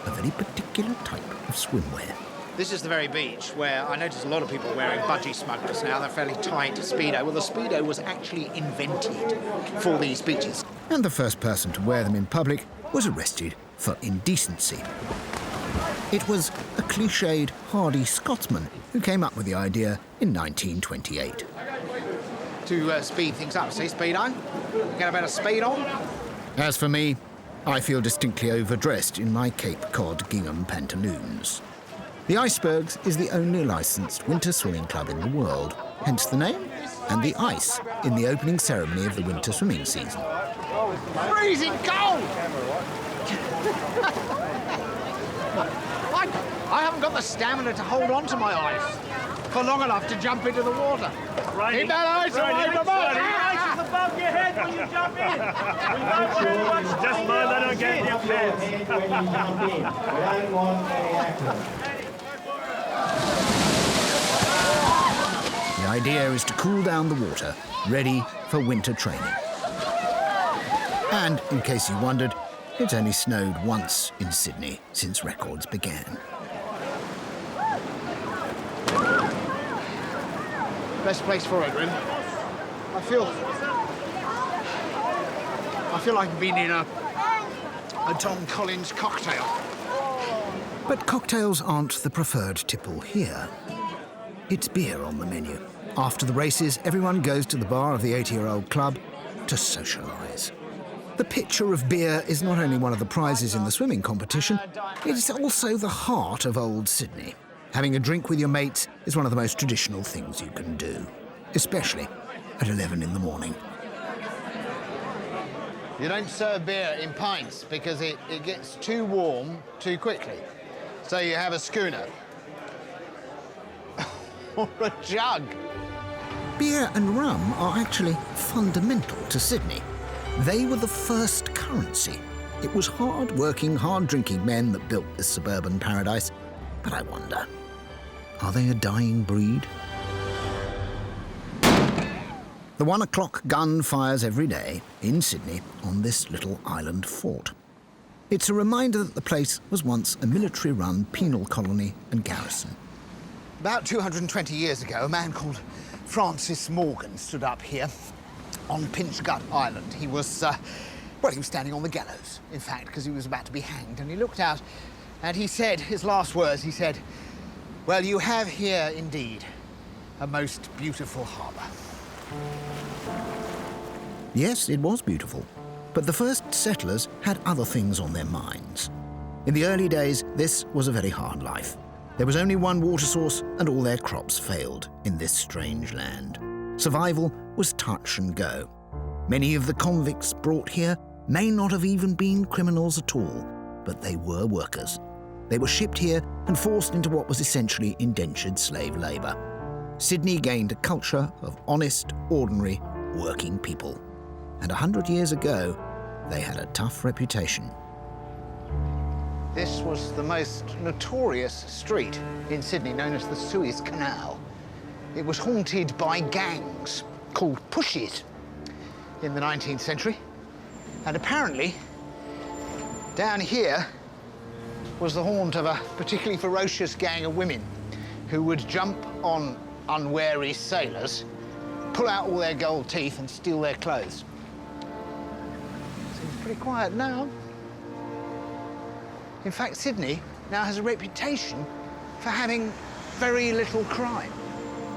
a very particular type of swimwear. This is the very beach where I notice a lot of people wearing budgie smugglers now. They're fairly tight Speedo. Well, the Speedo was actually invented for these beaches. And the first person to wear them in public was arrested for indecency. It was a cliched, hardy Scotsman who came up with the idea in 1928. To speed things up, see, Speedo? Get a bit of speed on. As for me, I feel distinctly overdressed in my Cape Cod gingham pantaloons. The Icebergs is the only licensed winter swimming club in the world, hence the name and the ice in the opening ceremony of the winter swimming season. Freezing cold! I haven't got the stamina to hold on to my ice for long enough to jump into the water. Keep that ice away from us! Ice is above your head when you jump in. Just mind I don't get your pants. The idea is to cool down the water, ready for winter training. And, in case you wondered, it's only snowed once in Sydney since records began. Best place for it, really. I feel like I've been in a Tom Collins cocktail. But cocktails aren't the preferred tipple here. It's beer on the menu. After the races, everyone goes to the bar of the 80-year-old club to socialise. The pitcher of beer is not only one of the prizes in the swimming competition, it's also the heart of old Sydney. Having a drink with your mates is one of the most traditional things you can do, especially at 11 in the morning. You don't serve beer in pints because it gets too warm too quickly. So you have a schooner. Or a jug. Beer and rum are actually fundamental to Sydney. They were the first currency. It was hard-working, hard-drinking men that built this suburban paradise. But I wonder, are they a dying breed? The 1 o'clock gun fires every day in Sydney on this little island fort. It's a reminder that the place was once a military-run penal colony and garrison. About 220 years ago, a man called Francis Morgan stood up here on Pinchgut Island. He was, well, he was standing on the gallows, in fact, because he was about to be hanged. And he looked out and he said, his last words, he said, "Well, you have here, indeed, a most beautiful harbour." Yes, it was beautiful. But the first settlers had other things on their minds. In the early days, this was a very hard life. There was only one water source, and all their crops failed in this strange land. Survival was touch and go. Many of the convicts brought here may not have even been criminals at all, but they were workers. They were shipped here and forced into what was essentially indentured slave labour. Sydney gained a culture of honest, ordinary, working people. And 100 years ago, they had a tough reputation. This was the most notorious street in Sydney, known as the Suez Canal. It was haunted by gangs called pushes in the 19th century. And apparently, down here was the haunt of a particularly ferocious gang of women who would jump on unwary sailors, pull out all their gold teeth and steal their clothes. Seems pretty quiet now. In fact, Sydney now has a reputation for having very little crime.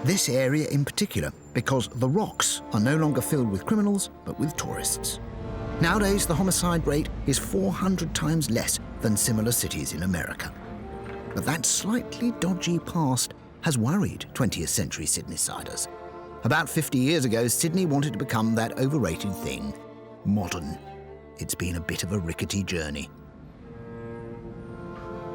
This area in particular, because the rocks are no longer filled with criminals, but with tourists. Nowadays, the homicide rate is 400 times less than similar cities in America. But that slightly dodgy past has worried 20th century Sydneysiders. About 50 years ago, Sydney wanted to become that overrated thing, modern. It's been a bit of a rickety journey.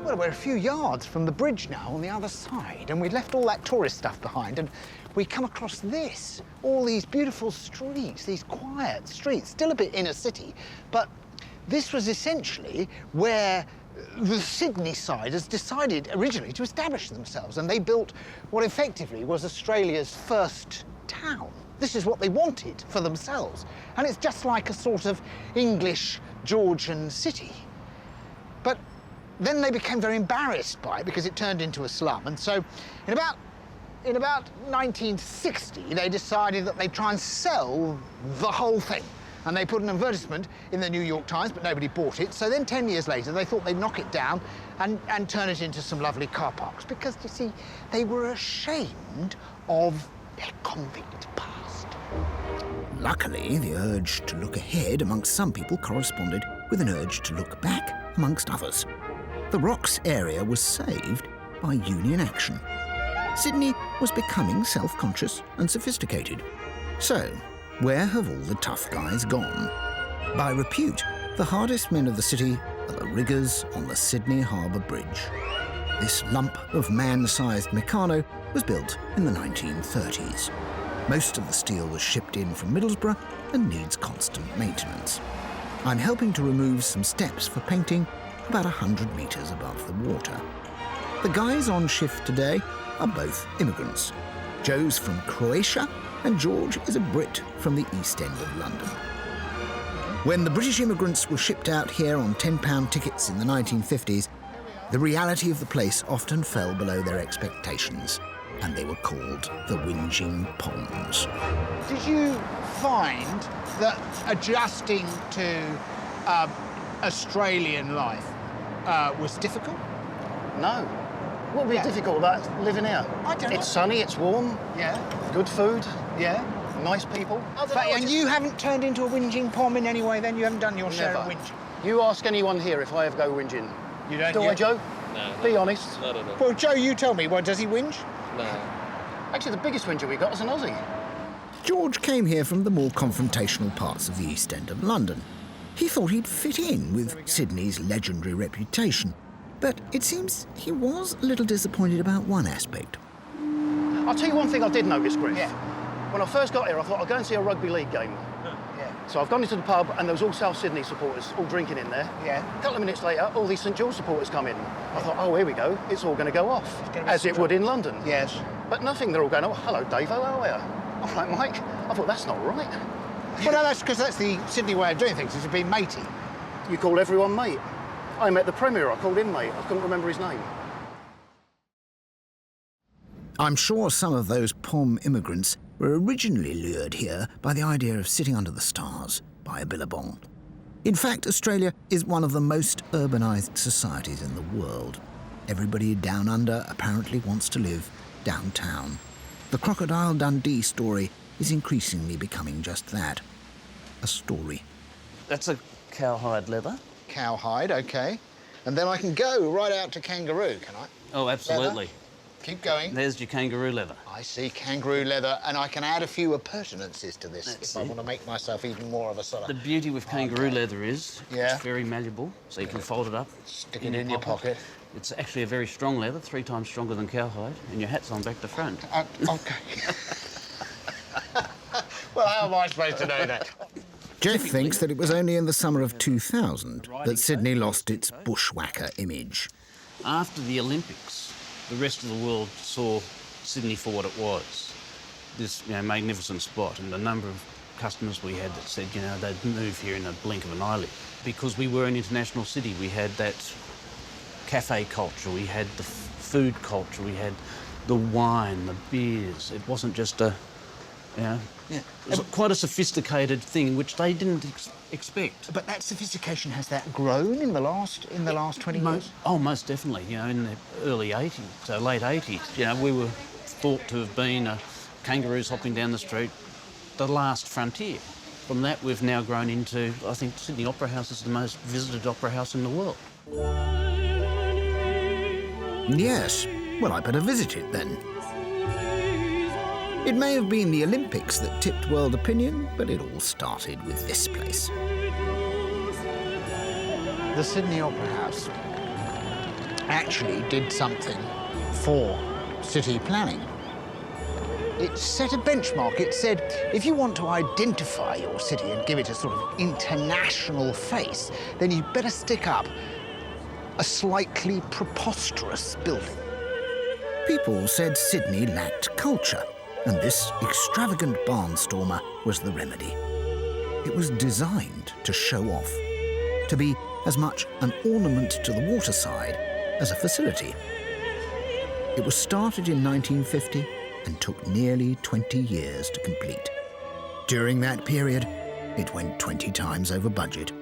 Well, we're a few yards from the bridge now on the other side, and we left all that tourist stuff behind, and we come across this. All these beautiful streets, these quiet streets, still a bit inner city, but this was essentially where the Sydneysiders decided originally to establish themselves, and they built what effectively was Australia's first town. This is what they wanted for themselves, and it's just like a sort of English Georgian city. But then they became very embarrassed by it because it turned into a slum, and so in about 1960 they decided that they'd try and sell the whole thing. And they put an advertisement in the New York Times, but nobody bought it. So then 10 years later, they thought they'd knock it down and turn it into some lovely car parks. Because, you see, they were ashamed of their convict past. Luckily, the urge to look ahead amongst some people corresponded with an urge to look back amongst others. The Rocks area was saved by union action. Sydney was becoming self-conscious and sophisticated. So, where have all the tough guys gone? By repute, the hardest men of the city are the riggers on the Sydney Harbour Bridge. This lump of man-sized Meccano was built in the 1930s. Most of the steel was shipped in from Middlesbrough and needs constant maintenance. I'm helping to remove some steps for painting about 100 metres above the water. The guys on shift today are both immigrants. Joe's from Croatia, and George is a Brit from the East End of London. When the British immigrants were shipped out here on £10 tickets in the 1950s, the reality of the place often fell below their expectations, and they were called the whinging Poms. Did you find that adjusting to Australian life was difficult? No. What would be difficult about living here? I don't know. It's sunny, it's warm. Yeah. Good food. Yeah. Nice people. And you haven't turned into a whinging Pom in any way, then? You haven't done your share of Never. whinging? You ask anyone here if I ever go whinging. You don't? Do I, Joe? No. Be honest. Not at all. Well, Joe, you tell me. Well, does he whinge? No. Actually, the biggest whinger we got is an Aussie. George came here from the more confrontational parts of the East End of London. He thought he'd fit in with Sydney's legendary reputation, but it seems he was a little disappointed about one aspect. I'll tell you one thing I did notice, Griff. Yeah. When I first got here, I thought I'd go and see a rugby league game. Yeah. So I've gone into the pub and there was all South Sydney supporters all drinking in there. Yeah. A couple of minutes later, all these St George supporters come in. I thought, oh, here we go. It's all going to go off, as it would in London. Yes. But nothing. They're all going, oh, hello, Dave, how are you? All right, Mike. I thought, that's not right. Well, no, that's because that's the Sydney way of doing things, is to be matey. You call everyone mate. I met the Premier, I called him mate. I couldn't remember his name. I'm sure some of those Pom immigrants were originally lured here by the idea of sitting under the stars by a billabong. In fact, Australia is one of the most urbanised societies in the world. Everybody down under apparently wants to live downtown. The Crocodile Dundee story is increasingly becoming just that, a story. That's a cowhide leather. Cowhide, OK. And then I can go right out to kangaroo, can I? Oh, absolutely. Leather. Keep going. There's your kangaroo leather. I see kangaroo leather, and I can add a few appurtenances to this if I want to make myself even more of a sort of... The beauty with kangaroo leather is it's very malleable, so you can fold it up. Stick it in your pocket. It's actually a very strong leather, 3 times stronger than cowhide, and your hat's on back to front. OK. Well, how am I supposed to know that? Jeff thinks that it was only in the summer of 2000 that Sydney lost its bushwhacker image. After the Olympics, the rest of the world saw Sydney for what it was, this magnificent spot, and the number of customers we had that said, they'd move here in a blink of an eyelid. Because we were an international city, we had that cafe culture, we had the food culture, we had the wine, the beers. It wasn't just a, it was quite a sophisticated thing, which they didn't expect. But that sophistication, has that grown in the last 20 years? Oh, most definitely. In the early 80s, late 80s, we were thought to have been kangaroos hopping down the street, the last frontier. From that, we've now grown into, I think, Sydney Opera House is the most visited opera house in the world. Yes. Well, I better visit it then. It may have been the Olympics that tipped world opinion, but it all started with this place. The Sydney Opera House actually did something for city planning. It set a benchmark. It said, if you want to identify your city and give it a sort of international face, then you'd better stick up a slightly preposterous building. People said Sydney lacked culture, and this extravagant barnstormer was the remedy. It was designed to show off, to be as much an ornament to the waterside as a facility. It was started in 1950 and took nearly 20 years to complete. During that period, it went 20 times over budget,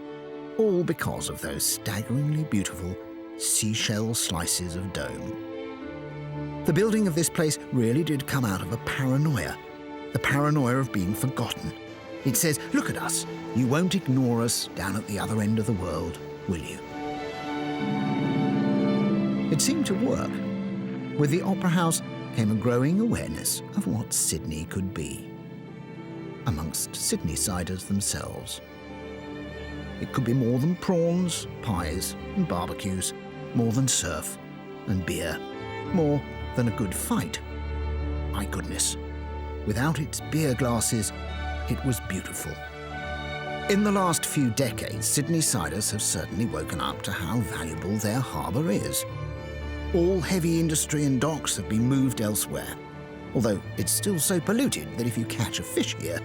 all because of those staggeringly beautiful seashell slices of dome. The building of this place really did come out of a paranoia, the paranoia of being forgotten. It says, look at us, you won't ignore us down at the other end of the world, will you? It seemed to work. With the Opera House came a growing awareness of what Sydney could be, amongst Sydneysiders themselves. It could be more than prawns, pies and barbecues, more than surf and beer, more than a good fight. My goodness, without its beer glasses, it was beautiful. In the last few decades, Sydneysiders have certainly woken up to how valuable their harbour is. All heavy industry and docks have been moved elsewhere, although it's still so polluted that if you catch a fish here,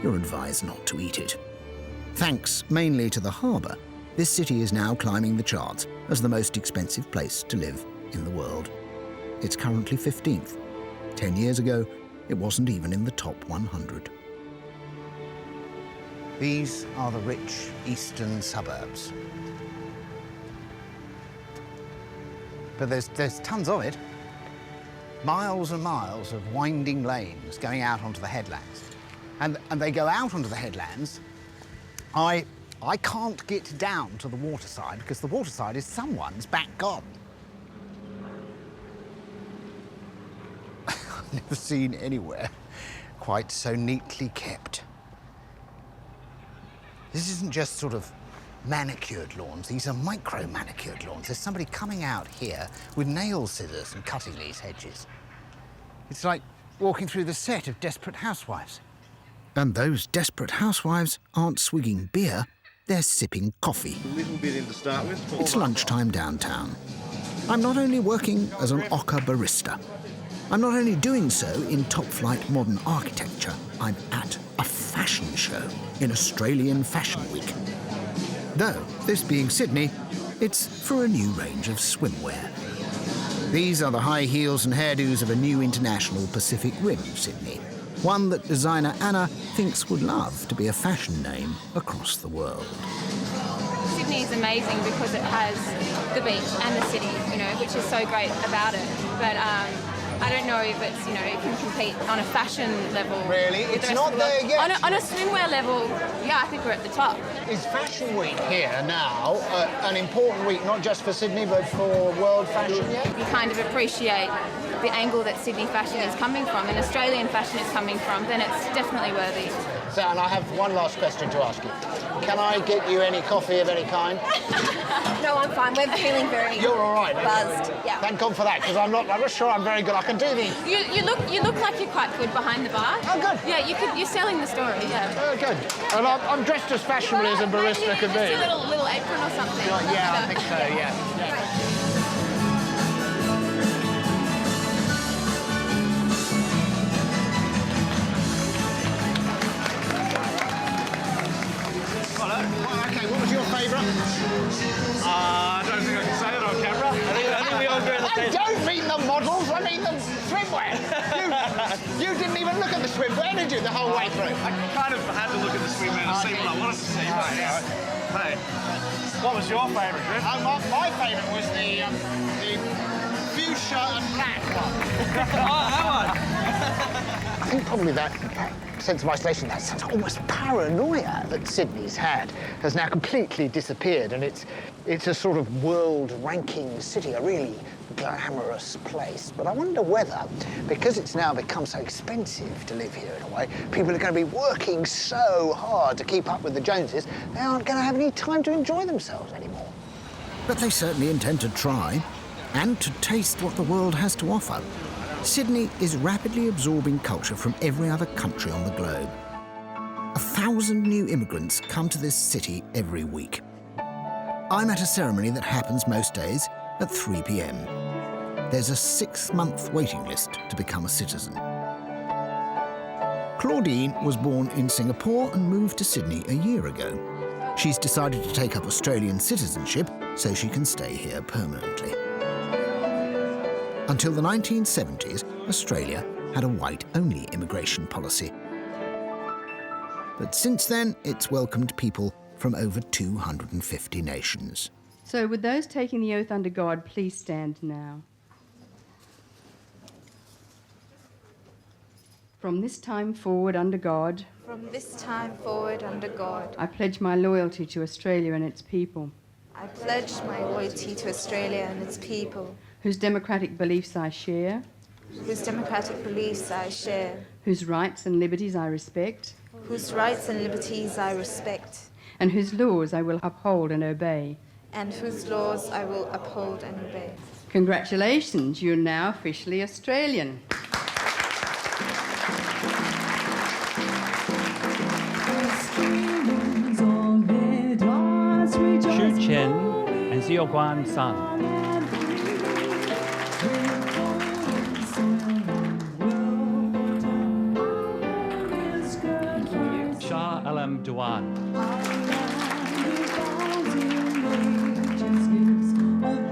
you're advised not to eat it. Thanks mainly to the harbour, this city is now climbing the charts as the most expensive place to live in the world. It's currently 15th. 10 years ago, it wasn't even in the top 100. These are the rich eastern suburbs. But there's tons of it. Miles and miles of winding lanes going out onto the headlands. And they go out onto the headlands. I can't get down to the waterside because the waterside is someone's back garden. I've never seen anywhere quite so neatly kept. This isn't just sort of manicured lawns, these are micro-manicured lawns. There's somebody coming out here with nail scissors and cutting these hedges. It's like walking through the set of Desperate Housewives. And those desperate housewives aren't swigging beer, they're sipping coffee. A little bit in to start with. It's lunchtime downtown. I'm not only working as an ochre barista, I'm not only doing so in top-flight modern architecture, I'm at a fashion show in Australian Fashion Week. Though, this being Sydney, it's for a new range of swimwear. These are the high heels and hairdos of a new international Pacific Rim Sydney, one that designer Anna thinks would love to be a fashion name across the world. Sydney is amazing because it has the beach and the city, which is so great about it. But I don't know if it's, you know, it can compete on a fashion level. Really? with It's the rest not of the world. there yet? On a swimwear level, yeah, I think we're at the top. Is Fashion Week here now an important week, not just for Sydney, but for world fashion yet? You kind of appreciate the angle that Sydney fashion is coming from and Australian fashion is coming from, then it's definitely worthy. So, and I have one last question to ask you. Can I get you any coffee of any kind? No, I'm fine. We're feeling very You're all right. buzzed. Yeah. Thank God for that, because I'm not sure I'm very good. I can do these. You look like you're quite good behind the bar. Oh, good. Yeah, you're selling the story. Yeah. Oh, good. And I'm dressed as fashionably as a barista could be. Just a little apron or something. Yeah, I think so. Yeah. Okay, what was your favourite? I don't think I can say that on camera. I think we all agree on the I don't mean the models, I mean the swimwear. You didn't even look at the swimwear, did you, the whole way through? I kind of had to look at the swimwear to see what I wanted to see. Hey, what was your favourite, Griff? My favourite was the fuchsia and black one. Oh, that one! I think probably that sense of isolation, that sense of almost paranoia that Sydney's had, has now completely disappeared, and it's a sort of world-ranking city, a really glamorous place. But I wonder whether, because it's now become so expensive to live here in a way, people are going to be working so hard to keep up with the Joneses, they aren't going to have any time to enjoy themselves anymore. But they certainly intend to try, and to taste what the world has to offer. Sydney is rapidly absorbing culture from every other country on the globe. 1,000 new immigrants come to this city every week. I'm at a ceremony that happens most days at 3 p.m. There's a 6-month waiting list to become a citizen. Claudine was born in Singapore and moved to Sydney a year ago. She's decided to take up Australian citizenship so she can stay here permanently. Until the 1970s, Australia had a white-only immigration policy. But since then, it's welcomed people from over 250 nations. So would those taking the oath under God please stand now? From this time forward under God, From this time forward under God, I pledge my loyalty to Australia and its people, I pledge my loyalty to Australia and its people, whose democratic beliefs I share, whose democratic beliefs I share, whose rights and liberties I respect, whose rights and liberties I respect, and whose laws I will uphold and obey. and whose laws I will uphold and obey. Congratulations, you're now officially Australian. Xu Chen and Xiao Guan San. Shah Alam Duan.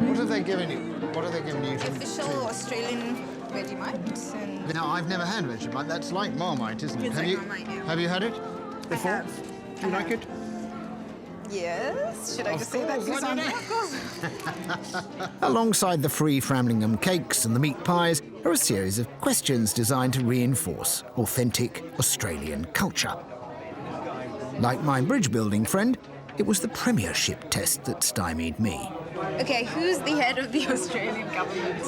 What have they given you? What have they given you? Official Australian Vegemite. And Now, I've never had Vegemite. That's like Marmite, isn't it? It's have like you? Marmite, yeah. Have you had it before? I have. Do you like it? Yes. Should I just say that? course, why Because Alongside the free Framlingham cakes and the meat pies are a series of questions designed to reinforce authentic Australian culture. Like my bridge-building friend, it was the premiership test that stymied me. Okay, who's the head of the Australian government?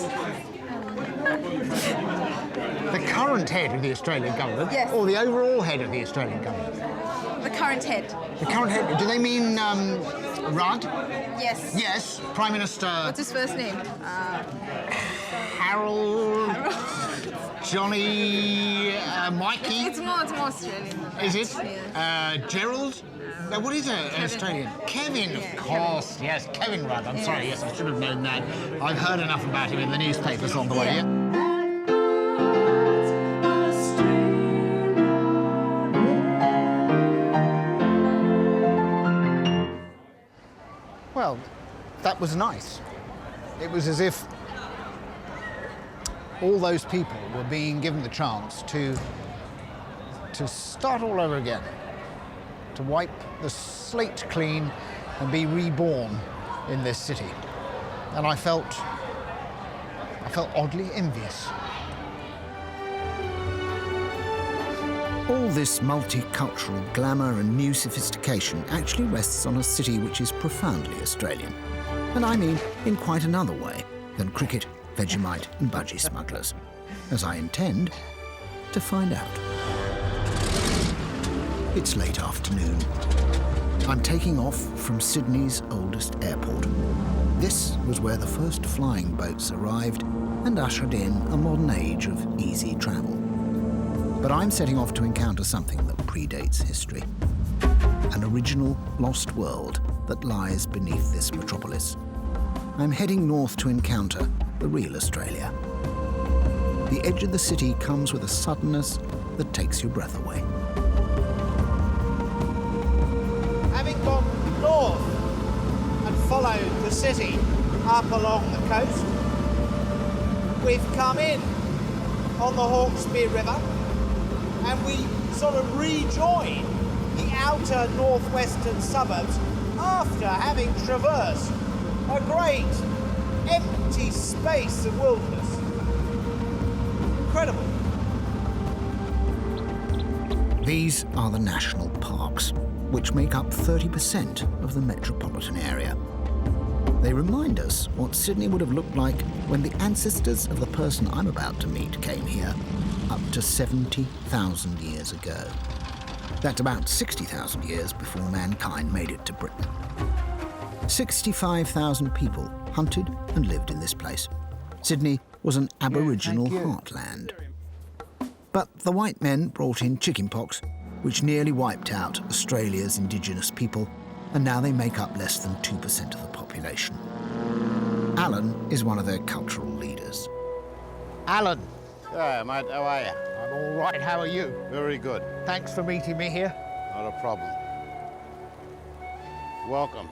The current head of the Australian government? Yes. Or the overall head of the Australian government? The current head. The current head, do they mean Rudd? Yes. Yes, Prime Minister What's his first name? Harold, Johnny, Mikey. It's more Australian. than that. Is it? Yeah. Gerald? No, what is an Australian? Kevin, of course. Kevin. Yes, Kevin Rudd. I'm sorry, yes, I should have known that. I've heard enough about him in the newspapers on the way here. Well, that was nice. It was as if all those people were being given the chance to start all over again, to wipe the slate clean and be reborn in this city. And I felt oddly envious All this multicultural glamour and new sophistication actually rests on a city which is profoundly Australian. And I mean in quite another way than cricket, Vegemite and budgie smugglers, as I intend to find out. It's late afternoon. I'm taking off from Sydney's oldest airport. This was where the first flying boats arrived and ushered in a modern age of easy travel. But I'm setting off to encounter something that predates history. An original lost world that lies beneath this metropolis. I'm heading north to encounter the real Australia. The edge of the city comes with a suddenness that takes your breath away. Having gone north and followed the city up along the coast, we've come in on the Hawkesbury River and we sort of rejoin the outer northwestern suburbs after having traversed a great empty space of wilderness. Incredible. These are the national parks, which make up 30% of the metropolitan area. They remind us what Sydney would have looked like when the ancestors of the person I'm about to meet came here, up to 70,000 years ago. That's about 60,000 years before mankind made it to Britain. 65,000 people hunted and lived in this place. Sydney was an Aboriginal heartland. But the white men brought in chickenpox, which nearly wiped out Australia's indigenous people, and now they make up less than 2% of the population. Alan is one of their cultural leaders. Alan. Yeah, mate, how are you? I'm all right, how are you? Very good. Thanks for meeting me here. Not a problem. Welcome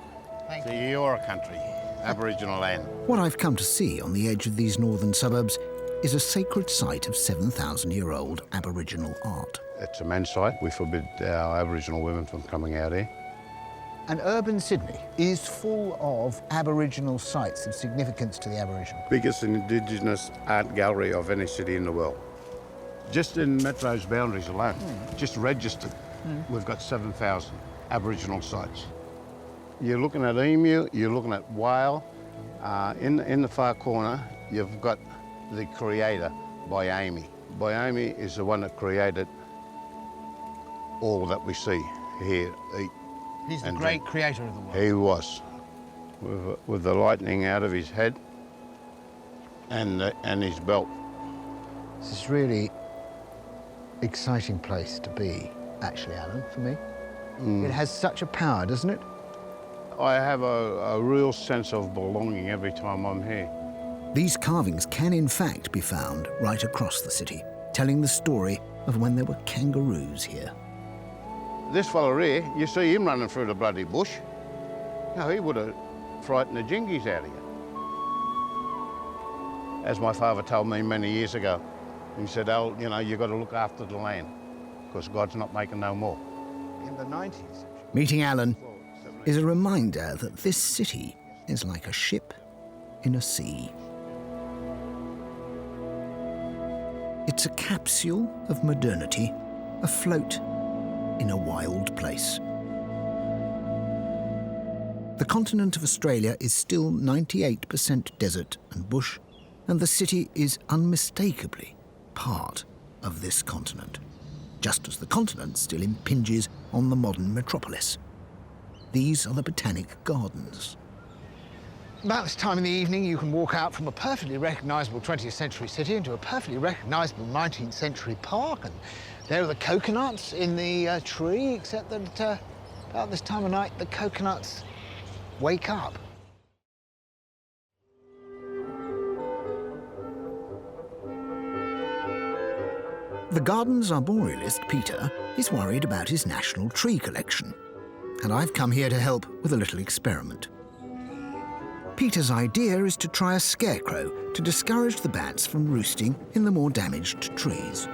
to your country, Aboriginal land. What I've come to see on the edge of these northern suburbs is a sacred site of 7,000-year-old Aboriginal art. It's a men's site. We forbid our Aboriginal women from coming out here. And urban Sydney is full of Aboriginal sites of significance to the Aboriginal. Biggest Indigenous art gallery of any city in the world. Just in Metro's boundaries alone, just registered, we've got 7,000 Aboriginal sites. You're looking at emu, you're looking at whale. In the far corner, you've got the Creator, Baiame. Baiame is the one that created all that we see here, eat. He's the great creator of the world. He was, with the lightning out of his head and his belt. This is really exciting place to be, actually, Alan, for me. It has such a power, doesn't it? I have a real sense of belonging every time I'm here. These carvings can in fact be found right across the city, telling the story of when there were kangaroos here. This fella here, you see him running through the bloody bush. You know, he would have frightened the jingies out of you. As my father told me many years ago, he said, "Al, you know, you've got to look after the land, because God's not making no more." In the 90s. Meeting Alan is a reminder that this city is like a ship in a sea. It's a capsule of modernity afloat in a wild place. The continent of Australia is still 98% desert and bush, and the city is unmistakably part of this continent, just as the continent still impinges on the modern metropolis. These are the Botanic Gardens. About this time in the evening, you can walk out from a perfectly recognisable 20th century city into a perfectly recognisable 19th century park, and there are the coconuts in the tree, except that about this time of night, the coconuts wake up. The garden's arborealist, Peter, is worried about his national tree collection, and I've come here to help with a little experiment. Peter's idea is to try a scarecrow to discourage the bats from roosting in the more damaged trees.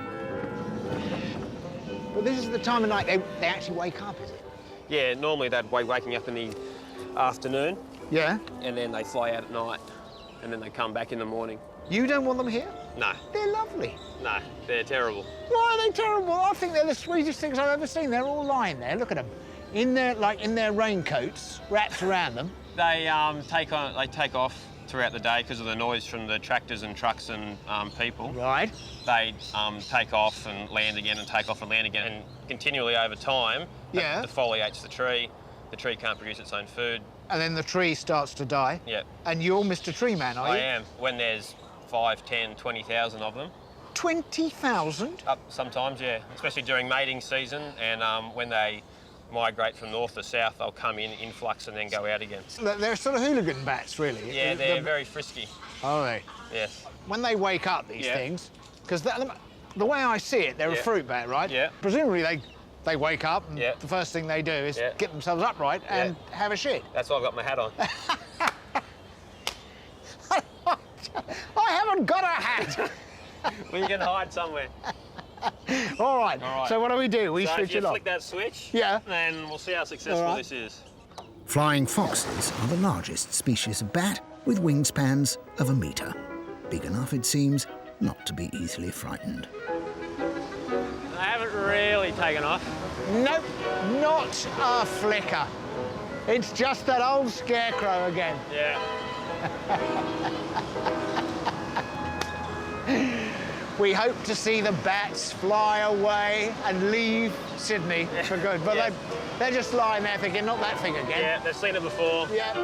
Well, this is the time of night they actually wake up, is it? Yeah, normally they'd be waking up in the afternoon. Yeah. And then they fly out at night. and then they come back in the morning. You don't want them here? No. They're lovely. No, they're terrible. Why are they terrible? I think they're the sweetest things I've ever seen. They're all lying there. Look at them. In their raincoats, wrapped around them. They take off throughout the day because of the noise from the tractors and trucks and people. Right. They take off and land again and take off and land again. And continually over time, yeah, that defoliates the tree. The tree can't produce its own food. And then the tree starts to die. Yeah. And you're Mr. Tree Man, are you? I am. When there's 5, 10, 20,000 of them. 20,000? Sometimes, yeah. Especially during mating season, and when they migrate from north to south, they'll come in influx and then go out again. So they're sort of hooligan bats, really. Yeah, they're very frisky. Are they? Yes. When they wake up, these things, because the way I see it, they're a fruit bat, right? Yeah. Presumably they wake up and the first thing they do is get themselves upright and have a shit. That's why I've got my hat on. I haven't got a hat! Well, you can hide somewhere. All right. So what do? We so switch if you it on? flick that switch, yeah, then we'll see how successful this is. Flying foxes are the largest species of bat, with wingspans of 1 metre. Big enough, it seems, not to be easily frightened. They haven't really taken off. Nope, not a flicker. It's just that old scarecrow again. Yeah. We hope to see the bats fly away and leave Sydney for good. But they're just lying there thinking, not that thing again. Yeah, they've seen it before. Yeah.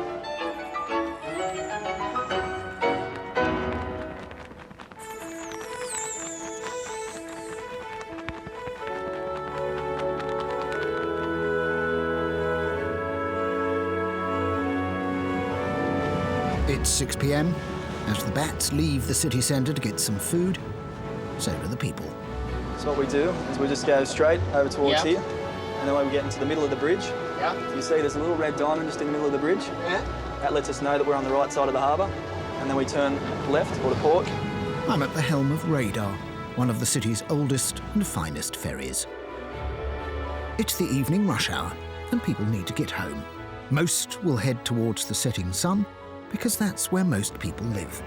It's 6 p.m. as the bats leave the city centre to get some food. So do the people. So what we do is we just go straight over towards here, and then when we get into the middle of the bridge, you see there's a little red diamond just in the middle of the bridge. Yeah. That lets us know that we're on the right side of the harbour, and then we turn left or to port. I'm at the helm of Radar, one of the city's oldest and finest ferries. It's the evening rush hour, and people need to get home. Most will head towards the setting sun, because that's where most people live.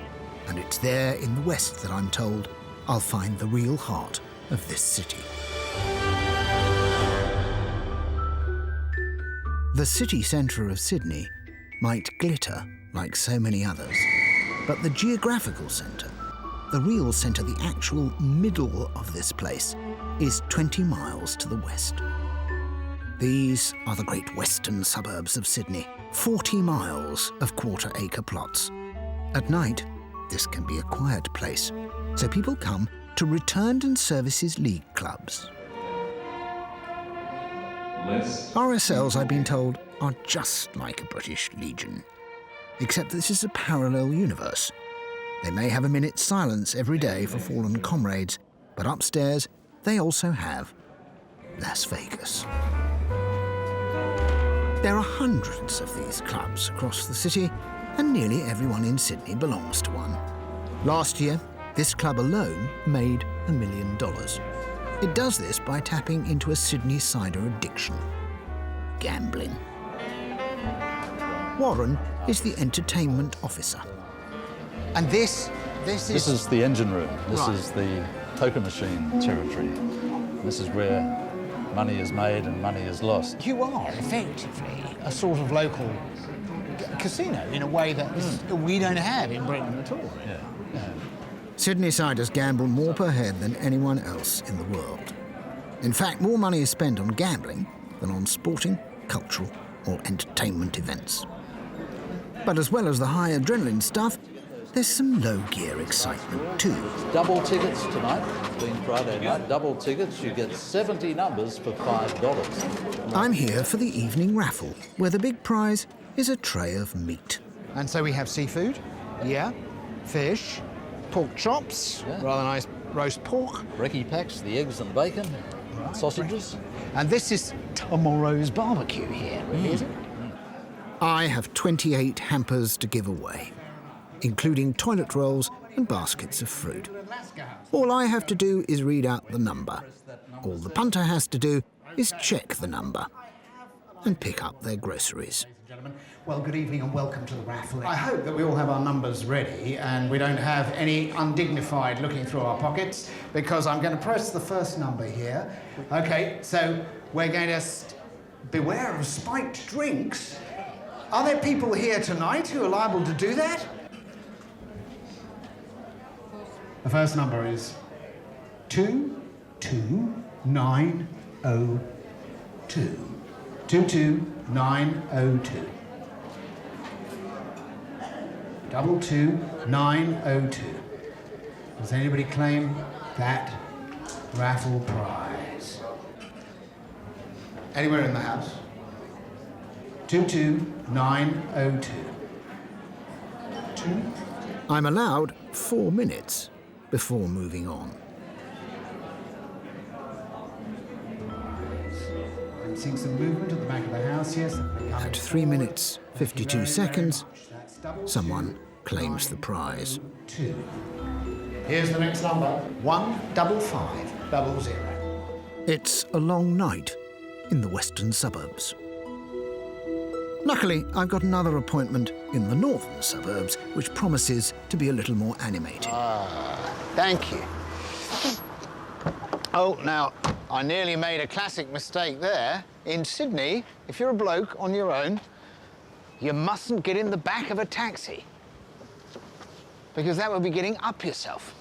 And it's there in the west that I'm told I'll find the real heart of this city. The city centre of Sydney might glitter like so many others, but the geographical centre, the real centre, the actual middle of this place, is 20 miles to the west. These are the great western suburbs of Sydney, 40 miles of quarter-acre plots. At night, this can be a quiet place, so people come to Returned and Services League clubs. RSLs, I've been told, are just like a British Legion, except this is a parallel universe. They may have a minute's silence every day for fallen comrades, but upstairs they also have Las Vegas. There are hundreds of these clubs across the city, and nearly everyone in Sydney belongs to one. Last year, this club alone made $1 million. It does this by tapping into a Sydney-sider addiction: gambling. Warren is the entertainment officer. And this is the engine room. This is the poker machine territory. This is where money is made and money is lost. You are effectively a sort of local casino in a way that we don't have in Britain at all. Yeah. Sydney-siders gamble more per head than anyone else in the world. In fact, more money is spent on gambling than on sporting, cultural, or entertainment events. But as well as the high adrenaline stuff, there's some low-gear excitement too. Double tickets tonight, being Friday night. Double tickets, you get 70 numbers for $5. I'm here for the evening raffle, where the big prize is a tray of meat. And so we have seafood, fish, pork chops, rather nice roast pork. Brekkie packs, the eggs and bacon, sausages. And this is tomorrow's barbecue here, really, is it? I have 28 hampers to give away, including toilet rolls and baskets of fruit. All I have to do is read out the number. All the punter has to do is check the number and pick up their groceries. gentlemen. Well, good evening and welcome to the raffle. I hope that we all have our numbers ready and we don't have any undignified looking through our pockets, because I'm going to press the first number here. Okay, so we're going to beware of spiked drinks. Are there people here tonight who are liable to do that? The first number is 22902. 22902. 22902. Does anybody claim that raffle prize? Anywhere in the house? 22902. I'm allowed 4 minutes before moving on. I'm seeing some movement at the back of the house, yes. At 3 minutes, 52 seconds, someone claims the prize. 2. Here's the next number, 15500. It's a long night in the western suburbs. Luckily, I've got another appointment in the northern suburbs, which promises to be a little more animated. Thank you. Oh, now, I nearly made a classic mistake there. In Sydney, if you're a bloke on your own, you mustn't get in the back of a taxi, because that would be getting up yourself.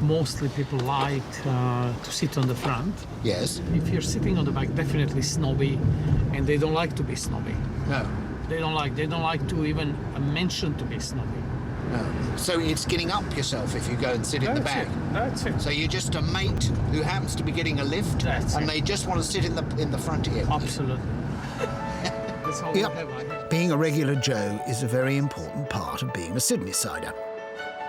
Mostly people like to sit on the front. Yes. If you're sitting on the back, definitely snobby, and they don't like to be snobby. No. They don't like to even mention to be snobby. No. So it's getting up yourself if you go and sit in the back. That's it. So you're just a mate who happens to be getting a lift, and they just want to sit in the front here. Absolutely. That's all Yep. we have. Being a regular Joe is a very important part of being a Sydney-sider.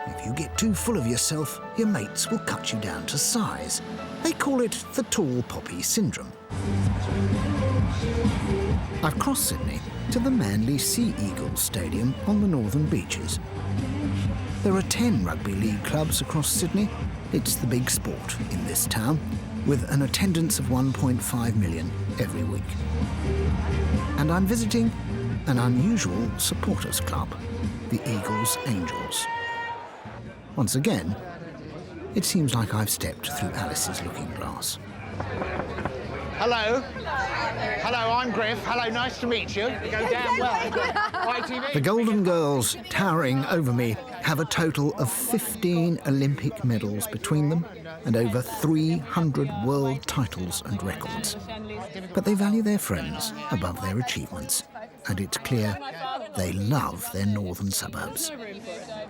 If you get too full of yourself, your mates will cut you down to size. They call it the tall poppy syndrome. I've crossed Sydney to the Manly Sea Eagles Stadium on the northern beaches. There are 10 rugby league clubs across Sydney. It's the big sport in this town, with an attendance of 1.5 million every week. And I'm visiting an unusual supporters club, the Eagles Angels. Once again, it seems like I've stepped through Alice's looking glass. Hello. Hello, I'm Griff. Hello, nice to meet you. You go damn well. ITV. The Golden Girls, towering over me, have a total of 15 Olympic medals between them and over 300 world titles and records. But they value their friends above their achievements, and it's clear they love their northern suburbs.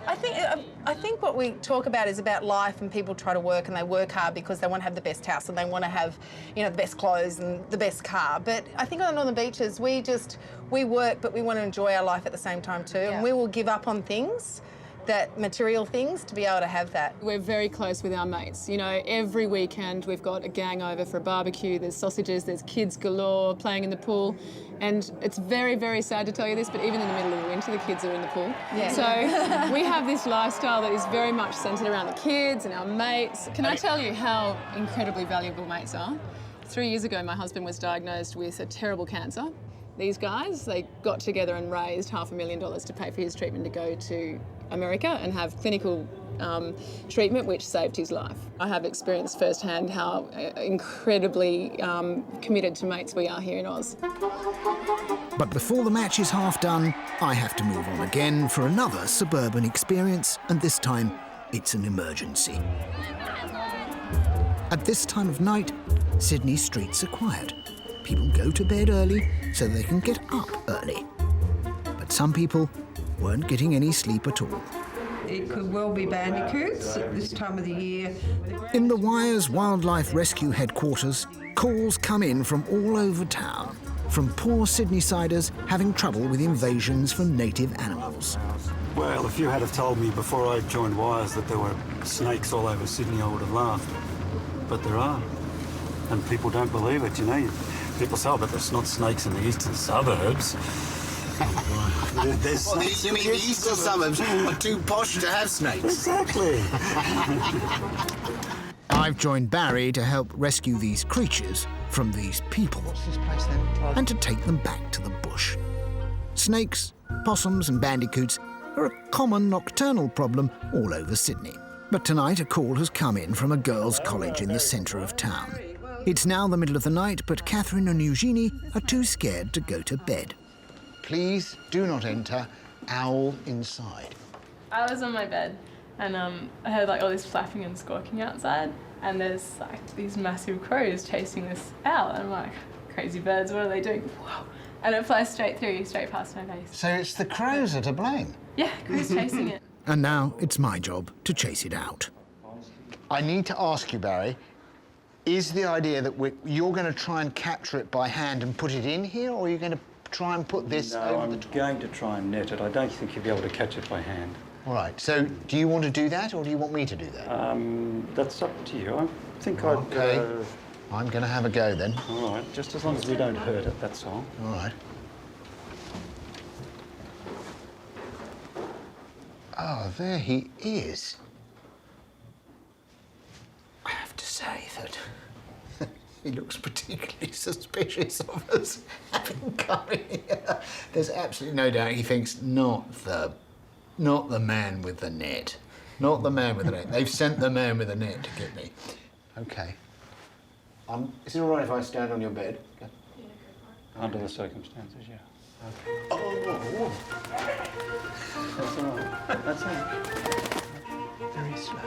I think what we talk about is about life, and people try to work and they work hard because they want to have the best house and they want to have, the best clothes and the best car. But I think on the northern beaches, we work, but we want to enjoy our life at the same time too. Yeah. And we will give up on things, that material things, to be able to have that. We're very close with our mates. Every weekend we've got a gang over for a barbecue. There's sausages, there's kids galore playing in the pool. And it's very, very sad to tell you this, but even in the middle of the winter, the kids are in the pool. Yeah. So we have this lifestyle that is very much centred around the kids and our mates. Can I tell you how incredibly valuable mates are? 3 years ago, my husband was diagnosed with a terrible cancer. These guys, they got together and raised $500,000 to pay for his treatment to go to America and have clinical treatment, which saved his life. I have experienced firsthand how incredibly committed to mates we are here in Oz. But before the match is half done, I have to move on again for another suburban experience, and this time it's an emergency. At this time of night, Sydney streets are quiet. People go to bed early so they can get up early. But some people weren't getting any sleep at all. It could well be bandicoots at this time of the year. In the Wyres Wildlife Rescue Headquarters, calls come in from all over town, from poor Sydney-siders having trouble with invasions from native animals. Well, if you had have told me before I joined Wyres that there were snakes all over Sydney, I would have laughed. But there are. And people don't believe it, People say, but there's not snakes in the eastern suburbs. There's snakes. You mean the eastern suburbs are too posh to have snakes? Exactly. I've joined Barry to help rescue these creatures from these people and to take them back to the bush. Snakes, possums and bandicoots are a common nocturnal problem all over Sydney. But tonight a call has come in from a girls' college in the centre of town. It's now the middle of the night, but Catherine and Eugenie are too scared to go to bed. Please do not enter. Owl inside. I was on my bed and I heard like all this flapping and squawking outside, and there's like these massive crows chasing this owl, and I'm like, crazy birds, what are they doing? Whoa. And it flies straight past my face. So it's the crows that are to blame? Yeah, crows chasing it. And now it's my job to chase it out. I need to ask you, Barry, is the idea that you're going to try and capture it by hand and put it in here, or are you going to try and put this over the top? I'm going to try and net it. I don't think you'll be able to catch it by hand. All right, so do you want to do that, or do you want me to do that? That's up to you. I think OK. I'm going to have a go, then. All right, just as long as we don't hurt it, that's all. All right. Oh, there he is. I have to say that he looks particularly suspicious of us having come in here. There's absolutely no doubt he thinks not the man with the net. Not the man with the net. They've sent the man with the net to get me. OK. Is it all right if I stand on your bed? Yeah. Under the circumstances, yeah. Okay. Oh. That's all right. That's all right. Very slow.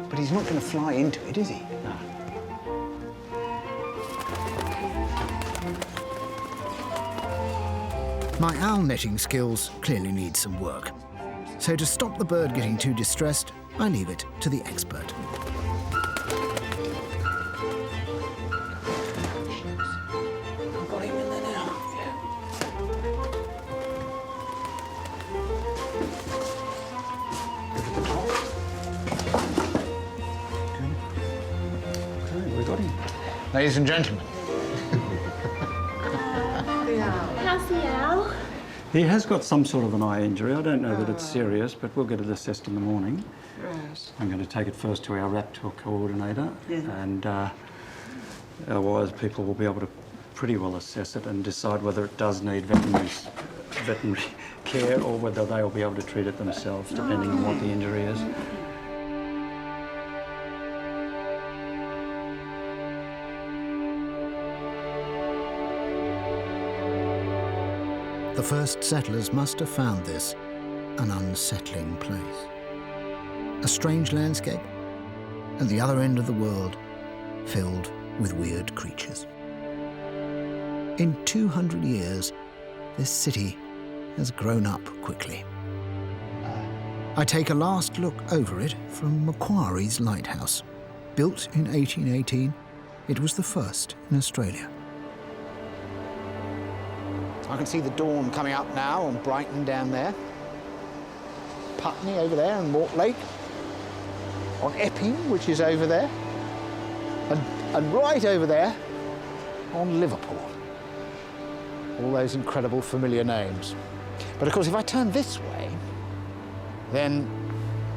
But he's not going to fly into it, is he? No. My owl netting skills clearly need some work. So to stop the bird getting too distressed, I leave it to the expert. I've got him in there now. Look at the top. Okay, we got him. Ladies and gentlemen. How's the owl? He has got some sort of an eye injury. I don't know that it's serious, but we'll get it assessed in the morning. Right. I'm going to take it first to our raptor coordinator, and otherwise people will be able to pretty well assess it and decide whether it does need veterinary care or whether they'll be able to treat it themselves, depending on what the injury is. The first settlers must have found this an unsettling place. A strange landscape at the other end of the world, filled with weird creatures. In 200 years, this city has grown up quickly. I take a last look over it from Macquarie's lighthouse. Built in 1818, it was the first in Australia. I can see the dawn coming up now on Brighton down there. Putney over there and Mortlake. On Epping, which is over there. And right over there on Liverpool. All those incredible familiar names. But of course, if I turn this way, then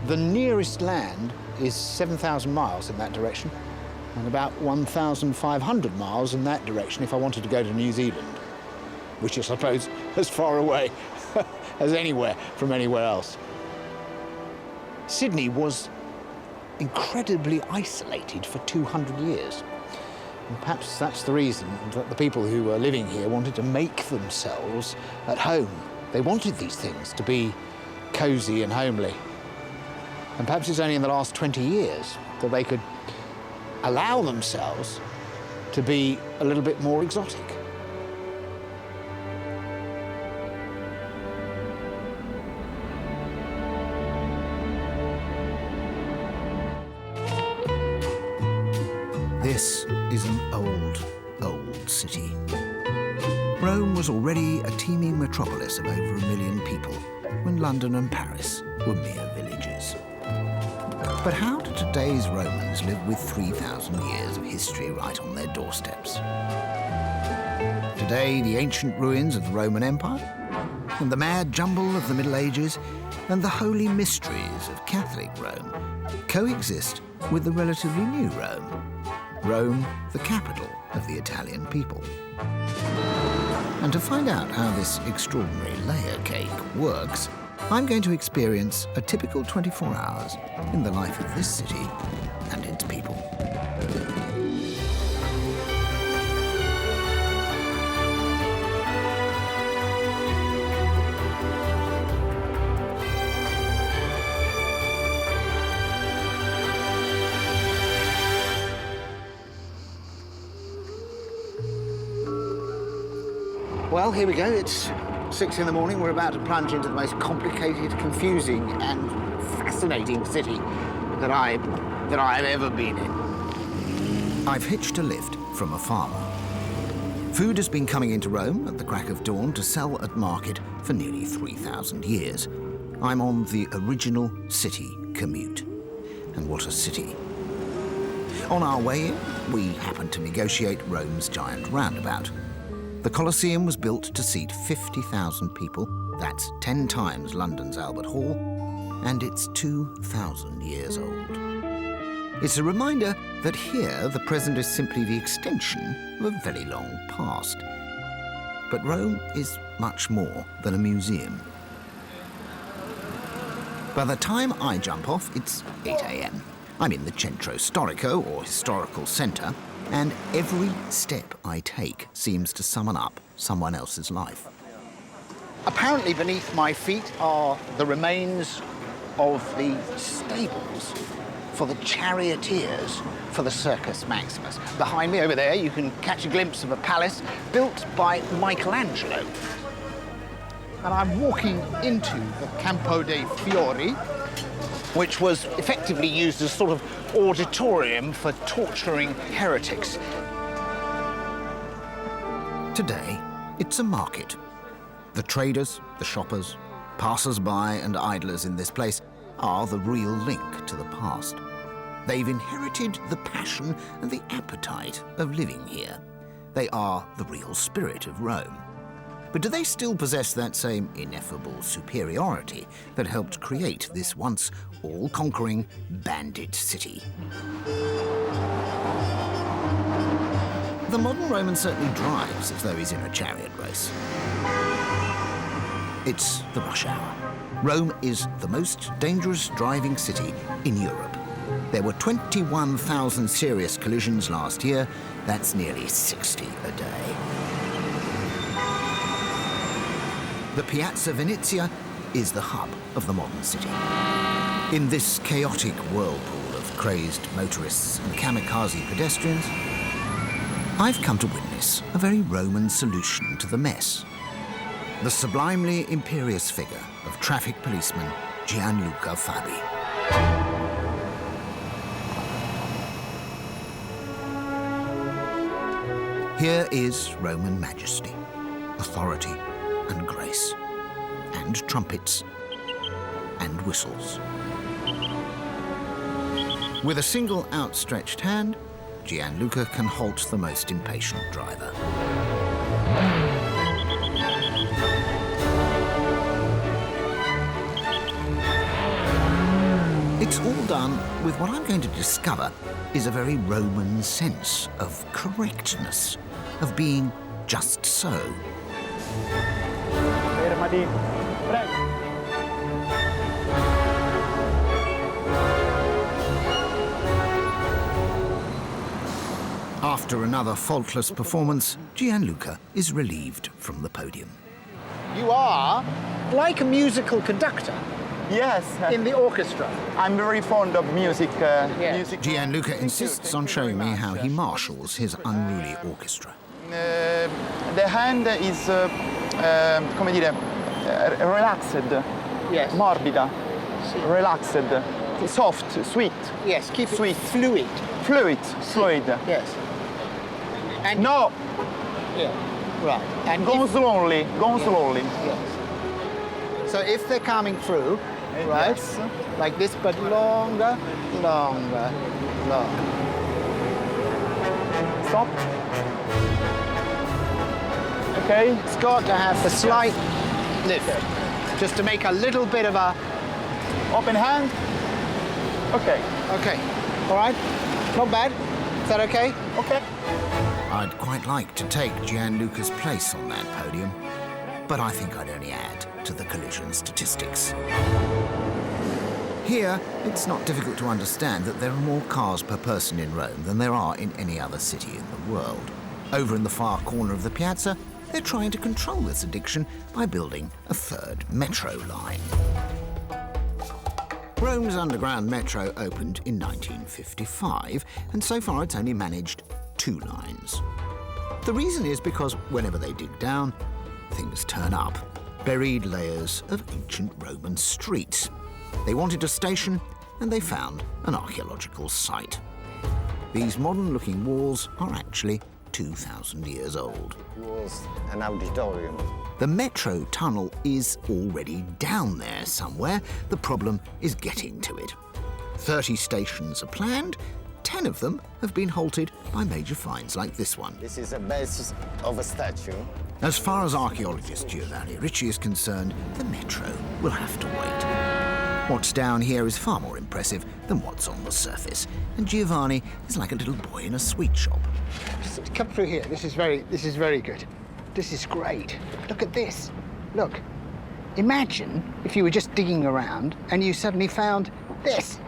the nearest land is 7,000 miles in that direction and about 1,500 miles in that direction if I wanted to go to New Zealand, which is, I suppose, as far away as anywhere from anywhere else. Sydney was incredibly isolated for 200 years. And perhaps that's the reason that the people who were living here wanted to make themselves at home. They wanted these things to be cosy and homely. And perhaps it's only in the last 20 years that they could allow themselves to be a little bit more exotic. This is an old city. Rome was already a teeming metropolis of over 1 million people when London and Paris were mere villages. But how do today's Romans live with 3,000 years of history right on their doorsteps? Today, the ancient ruins of the Roman Empire, and the mad jumble of the Middle Ages and the holy mysteries of Catholic Rome coexist with the relatively new Rome. Rome, the capital of the Italian people. And to find out how this extraordinary layer cake works, I'm going to experience a typical 24 hours in the life of this city and its people. Well, here we go. It's 6 in the morning. We're about to plunge into the most complicated, confusing and fascinating city that I've ever been in. I've hitched a lift from a farmer. Food has been coming into Rome at the crack of dawn to sell at market for nearly 3,000 years. I'm on the original city commute. And what a city. On our way in, we happen to negotiate Rome's giant roundabout. The Colosseum was built to seat 50,000 people. That's 10 times London's Albert Hall, and it's 2,000 years old. It's a reminder that here the present is simply the extension of a very long past. But Rome is much more than a museum. By the time I jump off, it's 8 a.m. I'm in the Centro Storico, or historical centre, and every step I take seems to summon up someone else's life. Apparently beneath my feet are the remains of the stables for the charioteers for the Circus Maximus. Behind me over there you can catch a glimpse of a palace built by Michelangelo. And I'm walking into the Campo dei Fiori, which was effectively used as sort of auditorium for torturing heretics. Today, it's a market. The traders, the shoppers, passers-by and idlers in this place are the real link to the past. They've inherited the passion and the appetite of living here. They are the real spirit of Rome. But do they still possess that same ineffable superiority that helped create this once all-conquering bandit city? The modern Roman certainly drives as though he's in a chariot race. It's the rush hour. Rome is the most dangerous driving city in Europe. There were 21,000 serious collisions last year. That's nearly 60 a day. The Piazza Venezia is the hub of the modern city. In this chaotic whirlpool of crazed motorists and kamikaze pedestrians, I've come to witness a very Roman solution to the mess. The sublimely imperious figure of traffic policeman Gianluca Fabi. Here is Roman majesty, authority, and grace, and trumpets, and whistles. With a single outstretched hand, Gianluca can halt the most impatient driver. It's all done with what I'm going to discover is a very Roman sense of correctness, of being just so. After another faultless performance, Gianluca is relieved from the podium. You are like a musical conductor. Yes. In the orchestra. I'm very fond of music. Gianluca insists on showing me how he marshals his unruly orchestra. The hand is, come dire, relaxed. Yes. Morbida. Relaxed. Soft, sweet. Yes, keep it sweet. Fluid. Fluid. Yes. And no. Yeah. Right. And go slowly. Go yes. slowly. Yes. So if they're coming through, right, yes. like this, but longer. Stop. Okay. It's got to have the slight lift. Just to make a little bit of a... Open hand. Okay. Okay. All right. Not bad. Is that okay? Okay. I'd quite like to take Gianluca's place on that podium, but I think I'd only add to the collision statistics. Here, it's not difficult to understand that there are more cars per person in Rome than there are in any other city in the world. Over in the far corner of the piazza, they're trying to control this addiction by building a third metro line. Rome's underground metro opened in 1955, and so far it's only managed 2 lines. The reason is because whenever they dig down, things turn up. Buried layers of ancient Roman streets. They wanted a station, and they found an archaeological site. These modern-looking walls are actually 2,000 years old. It was an auditorium. The metro tunnel is already down there somewhere. The problem is getting to it. 30 stations are planned. 10 of them have been halted by major finds like this one. This is a base of a statue. As far as archaeologist Giovanni Ricci is concerned, the metro will have to wait. What's down here is far more impressive than what's on the surface, and Giovanni is like a little boy in a sweet shop. Come through here. This is very good. This is great. Look at this. Look. Imagine if you were just digging around and you suddenly found this.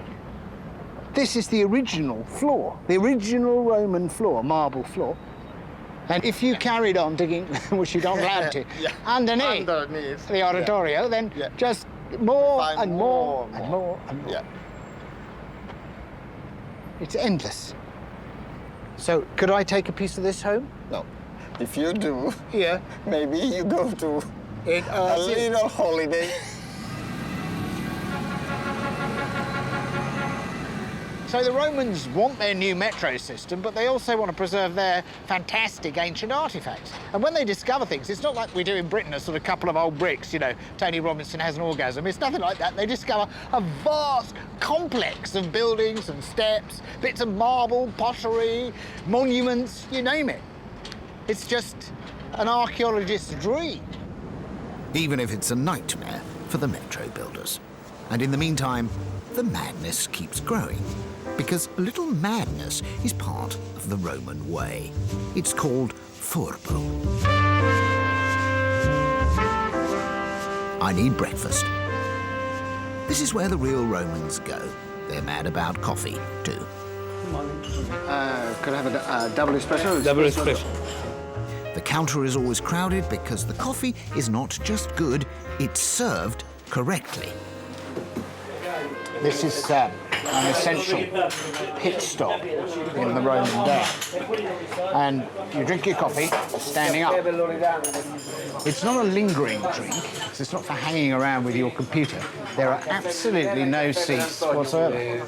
This is the original floor, the original Roman floor, marble floor. And if you carried on digging, which you don't allowed to, underneath the oratorio, then just more and more and more and more. Yeah. It's endless. So, could I take a piece of this home? No. If you do, yeah, maybe you go to a little holiday. So the Romans want their new metro system, but they also want to preserve their fantastic ancient artifacts. And when they discover things, it's not like we do in Britain, a sort of couple of old bricks, you know, Tony Robinson has an orgasm. It's nothing like that. They discover a vast complex of buildings and steps, bits of marble, pottery, monuments, you name it. It's just an archaeologist's dream. Even if it's a nightmare for the metro builders. And in the meantime, the madness keeps growing. Because a little madness is part of the Roman way. It's called furbo. I need breakfast. This is where the real Romans go. They're mad about coffee, too. Could I have a double espresso? Double espresso. The counter is always crowded because the coffee is not just good, it's served correctly. This is an essential pit stop in the Roman day. And you drink your coffee standing up. It's not a lingering drink, so it's not for hanging around with your computer. There are absolutely no seats whatsoever.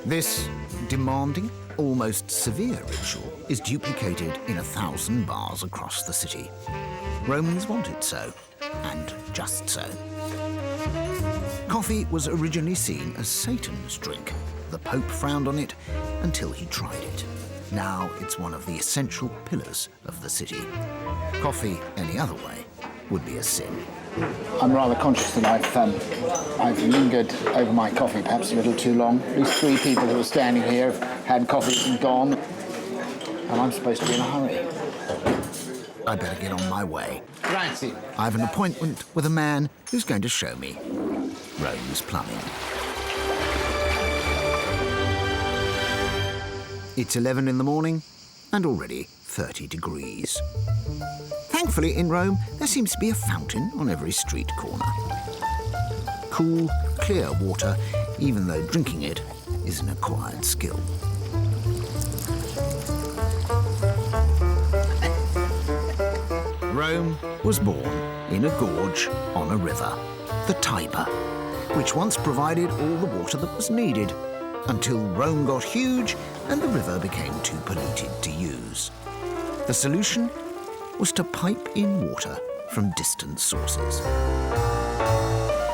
This demanding, almost severe ritual is duplicated in 1,000 bars across the city. Romans wanted so, and just so. Coffee was originally seen as Satan's drink. The Pope frowned on it until he tried it. Now it's one of the essential pillars of the city. Coffee any other way would be a sin. I'm rather conscious that I've lingered over my coffee perhaps a little too long. At least 3 people who are standing here have had coffee and gone, and I'm supposed to be in a hurry. I better get on my way. Grazie. I have an appointment with a man who's going to show me Rome's plumbing. It's 11 in the morning and already 30 degrees. Thankfully, in Rome, there seems to be a fountain on every street corner. Cool, clear water, even though drinking it is an acquired skill. Rome was born in a gorge on a river, the Tiber, which once provided all the water that was needed, until Rome got huge and the river became too polluted to use. The solution was to pipe in water from distant sources.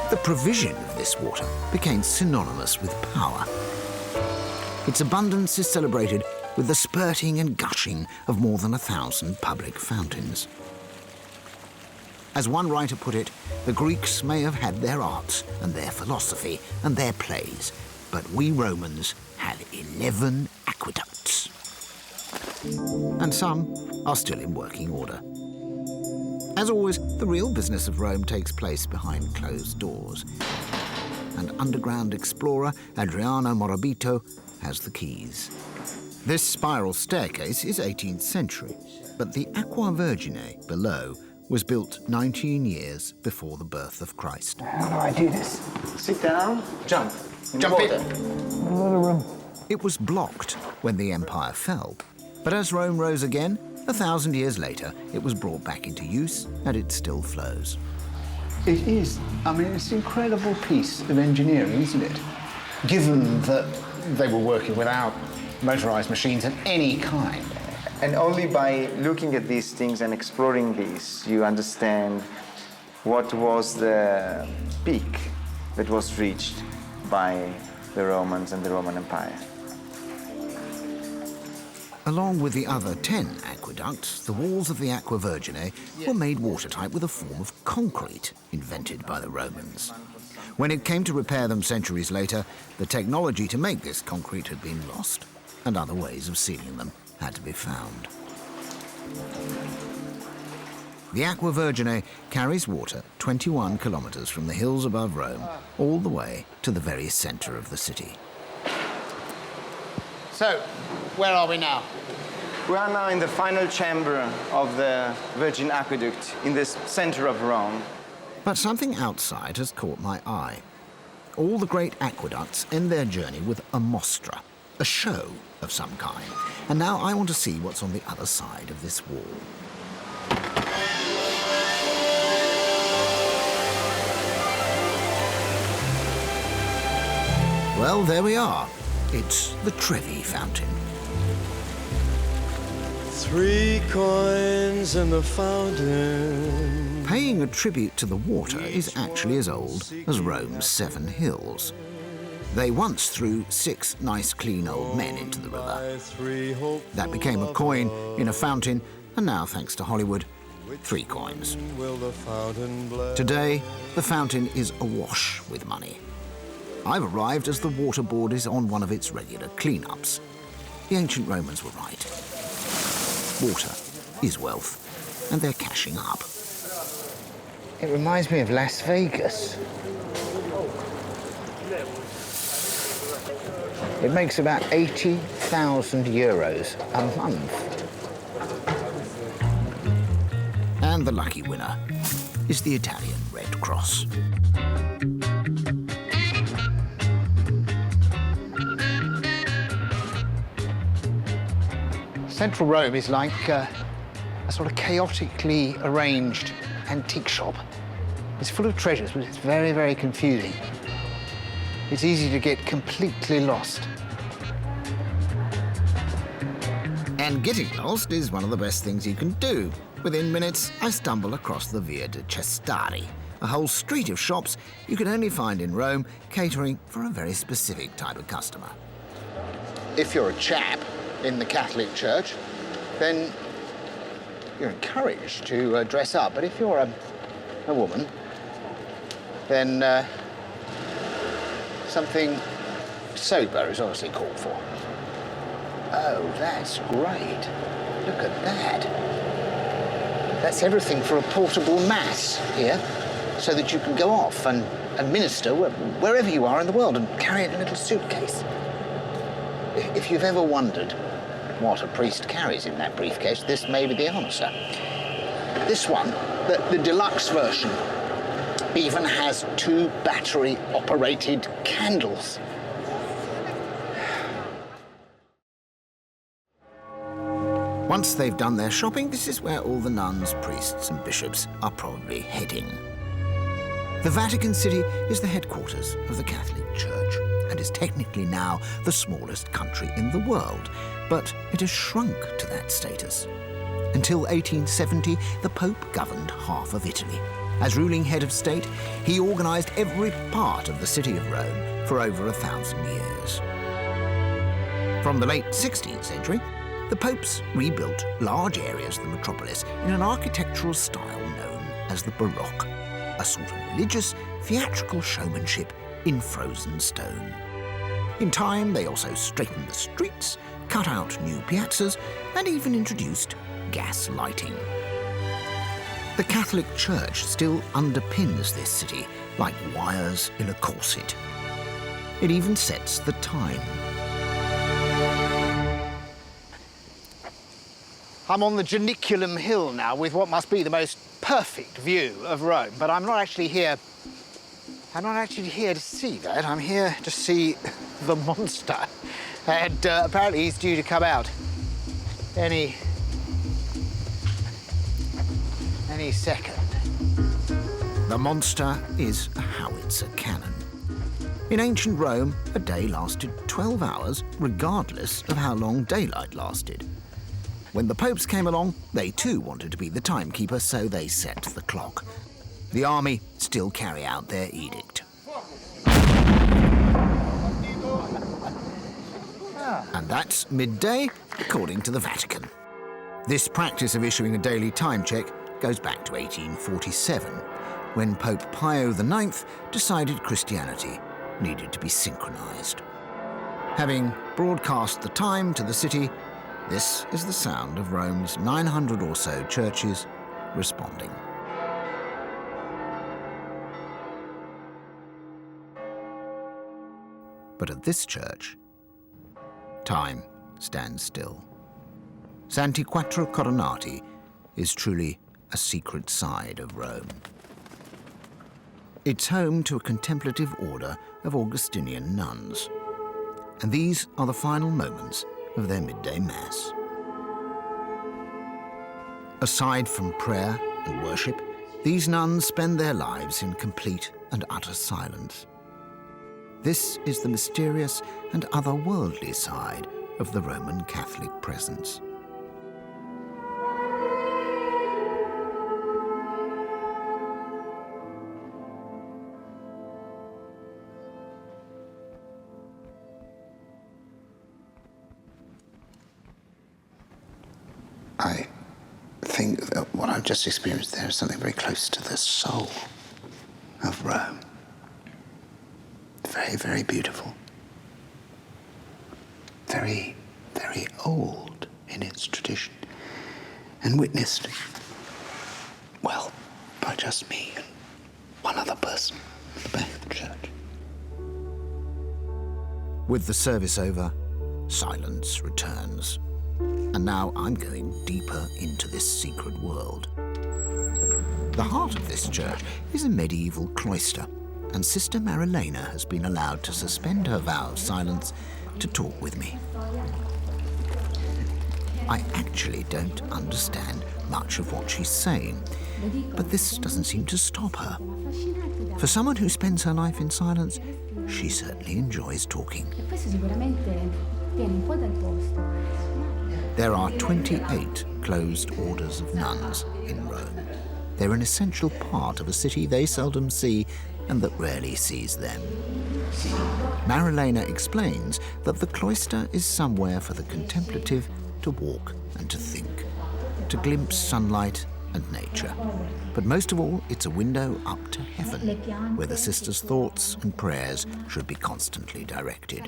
The provision of this water became synonymous with power. Its abundance is celebrated with the spurting and gushing of more than 1,000 public fountains. As one writer put it, the Greeks may have had their arts and their philosophy and their plays, but we Romans have 11 aqueducts. And some are still in working order. As always, the real business of Rome takes place behind closed doors. And underground explorer Adriano Morabito has the keys. This spiral staircase is 18th century, but the Aqua Vergine below was built 19 years before the birth of Christ. How do I do this? Sit down, jump. Jump in. It was blocked when the empire fell, but as Rome rose again, 1,000 years later, it was brought back into use and it still flows. It is. I mean, it's an incredible piece of engineering, isn't it? Given that they were working without motorized machines of any kind. And only by looking at these things and exploring these, you understand what was the peak that was reached by the Romans and the Roman Empire. Along with the other 10 aqueducts, the walls of the Aqua Vergine were made watertight with a form of concrete invented by the Romans. When it came to repair them centuries later, the technology to make this concrete had been lost, and other ways of sealing them had to be found. The Aqua Vergine carries water 21 kilometers from the hills above Rome all the way to the very center of the city. So, where are we now? We are now in the final chamber of the Virgin Aqueduct in the center of Rome. But something outside has caught my eye. All the great aqueducts end their journey with a mostra, a show of some kind. And now I want to see what's on the other side of this wall. Well, there we are. It's the Trevi Fountain. 3 coins in the fountain. Paying a tribute to the water is actually as old as Rome's 7 hills. They once threw 6 nice, clean old men into the river. That became a coin in a fountain, and now, thanks to Hollywood, 3 coins. Today, the fountain is awash with money. I've arrived as the water board is on one of its regular clean-ups. The ancient Romans were right. Water is wealth, and they're cashing up. It reminds me of Las Vegas. It makes about 80,000 euros a month. And the lucky winner is the Italian Red Cross. Central Rome is like a sort of chaotically arranged antique shop. It's full of treasures, but it's very, very confusing. It's easy to get completely lost. And getting lost is one of the best things you can do. Within minutes, I stumble across the Via de Cestari, a whole street of shops you can only find in Rome, catering for a very specific type of customer. If you're a chap in the Catholic Church, then you're encouraged to dress up. But if you're a woman, then something sober is obviously called for. Oh, that's great. Look at that. That's everything for a portable mass here, so that you can go off and minister wherever you are in the world and carry it in a little suitcase. If you've ever wondered what a priest carries in that briefcase, this may be the answer. This one, the deluxe version, even has 2 battery-operated candles. Once they've done their shopping, this is where all the nuns, priests and bishops are probably heading. The Vatican City is the headquarters of the Catholic Church and is technically now the smallest country in the world, but it has shrunk to that status. Until 1870, the Pope governed half of Italy. As ruling head of state, he organised every part of the city of Rome for over 1,000 years. From the late 16th century, the popes rebuilt large areas of the metropolis in an architectural style known as the Baroque, a sort of religious, theatrical showmanship in frozen stone. In time, they also straightened the streets, cut out new piazzas, and even introduced gas lighting. The Catholic Church still underpins this city like wires in a corset. It even sets the time. I'm on the Janiculum Hill now with what must be the most perfect view of Rome, but I'm not actually here to see that. I'm here to see the monster. And apparently he's due to come out any second. The monster is a howitzer cannon. In ancient Rome, a day lasted 12 hours, regardless of how long daylight lasted. When the popes came along, they too wanted to be the timekeeper, so they set the clock. The army still carry out their edict. And that's midday, according to the Vatican. This practice of issuing a daily time check goes back to 1847, when Pope Pio IX decided Christianity needed to be synchronized. Having broadcast the time to the city, this is the sound of Rome's 900 or so churches responding. But at this church, time stands still. Santi Quattro Coronati is truly a secret side of Rome. It's home to a contemplative order of Augustinian nuns, and these are the final moments of their midday mass. Aside from prayer and worship, these nuns spend their lives in complete and utter silence. This is the mysterious and otherworldly side of the Roman Catholic presence. I think that what I've just experienced there is something very close to the soul of Rome. Very, very beautiful. Very, very old in its tradition. And witnessed, well, by just me and one other person at the back of the church. With the service over, silence returns. And now I'm going deeper into this secret world. The heart of this church is a medieval cloister, and Sister Marilena has been allowed to suspend her vow of silence to talk with me. I actually don't understand much of what she's saying, but this doesn't seem to stop her. For someone who spends her life in silence, she certainly enjoys talking. There are 28 closed orders of nuns in Rome. They're an essential part of a city they seldom see and that rarely sees them. Marilena explains that the cloister is somewhere for the contemplative to walk and to think, to glimpse sunlight and nature. But most of all, it's a window up to heaven, where the sisters' thoughts and prayers should be constantly directed.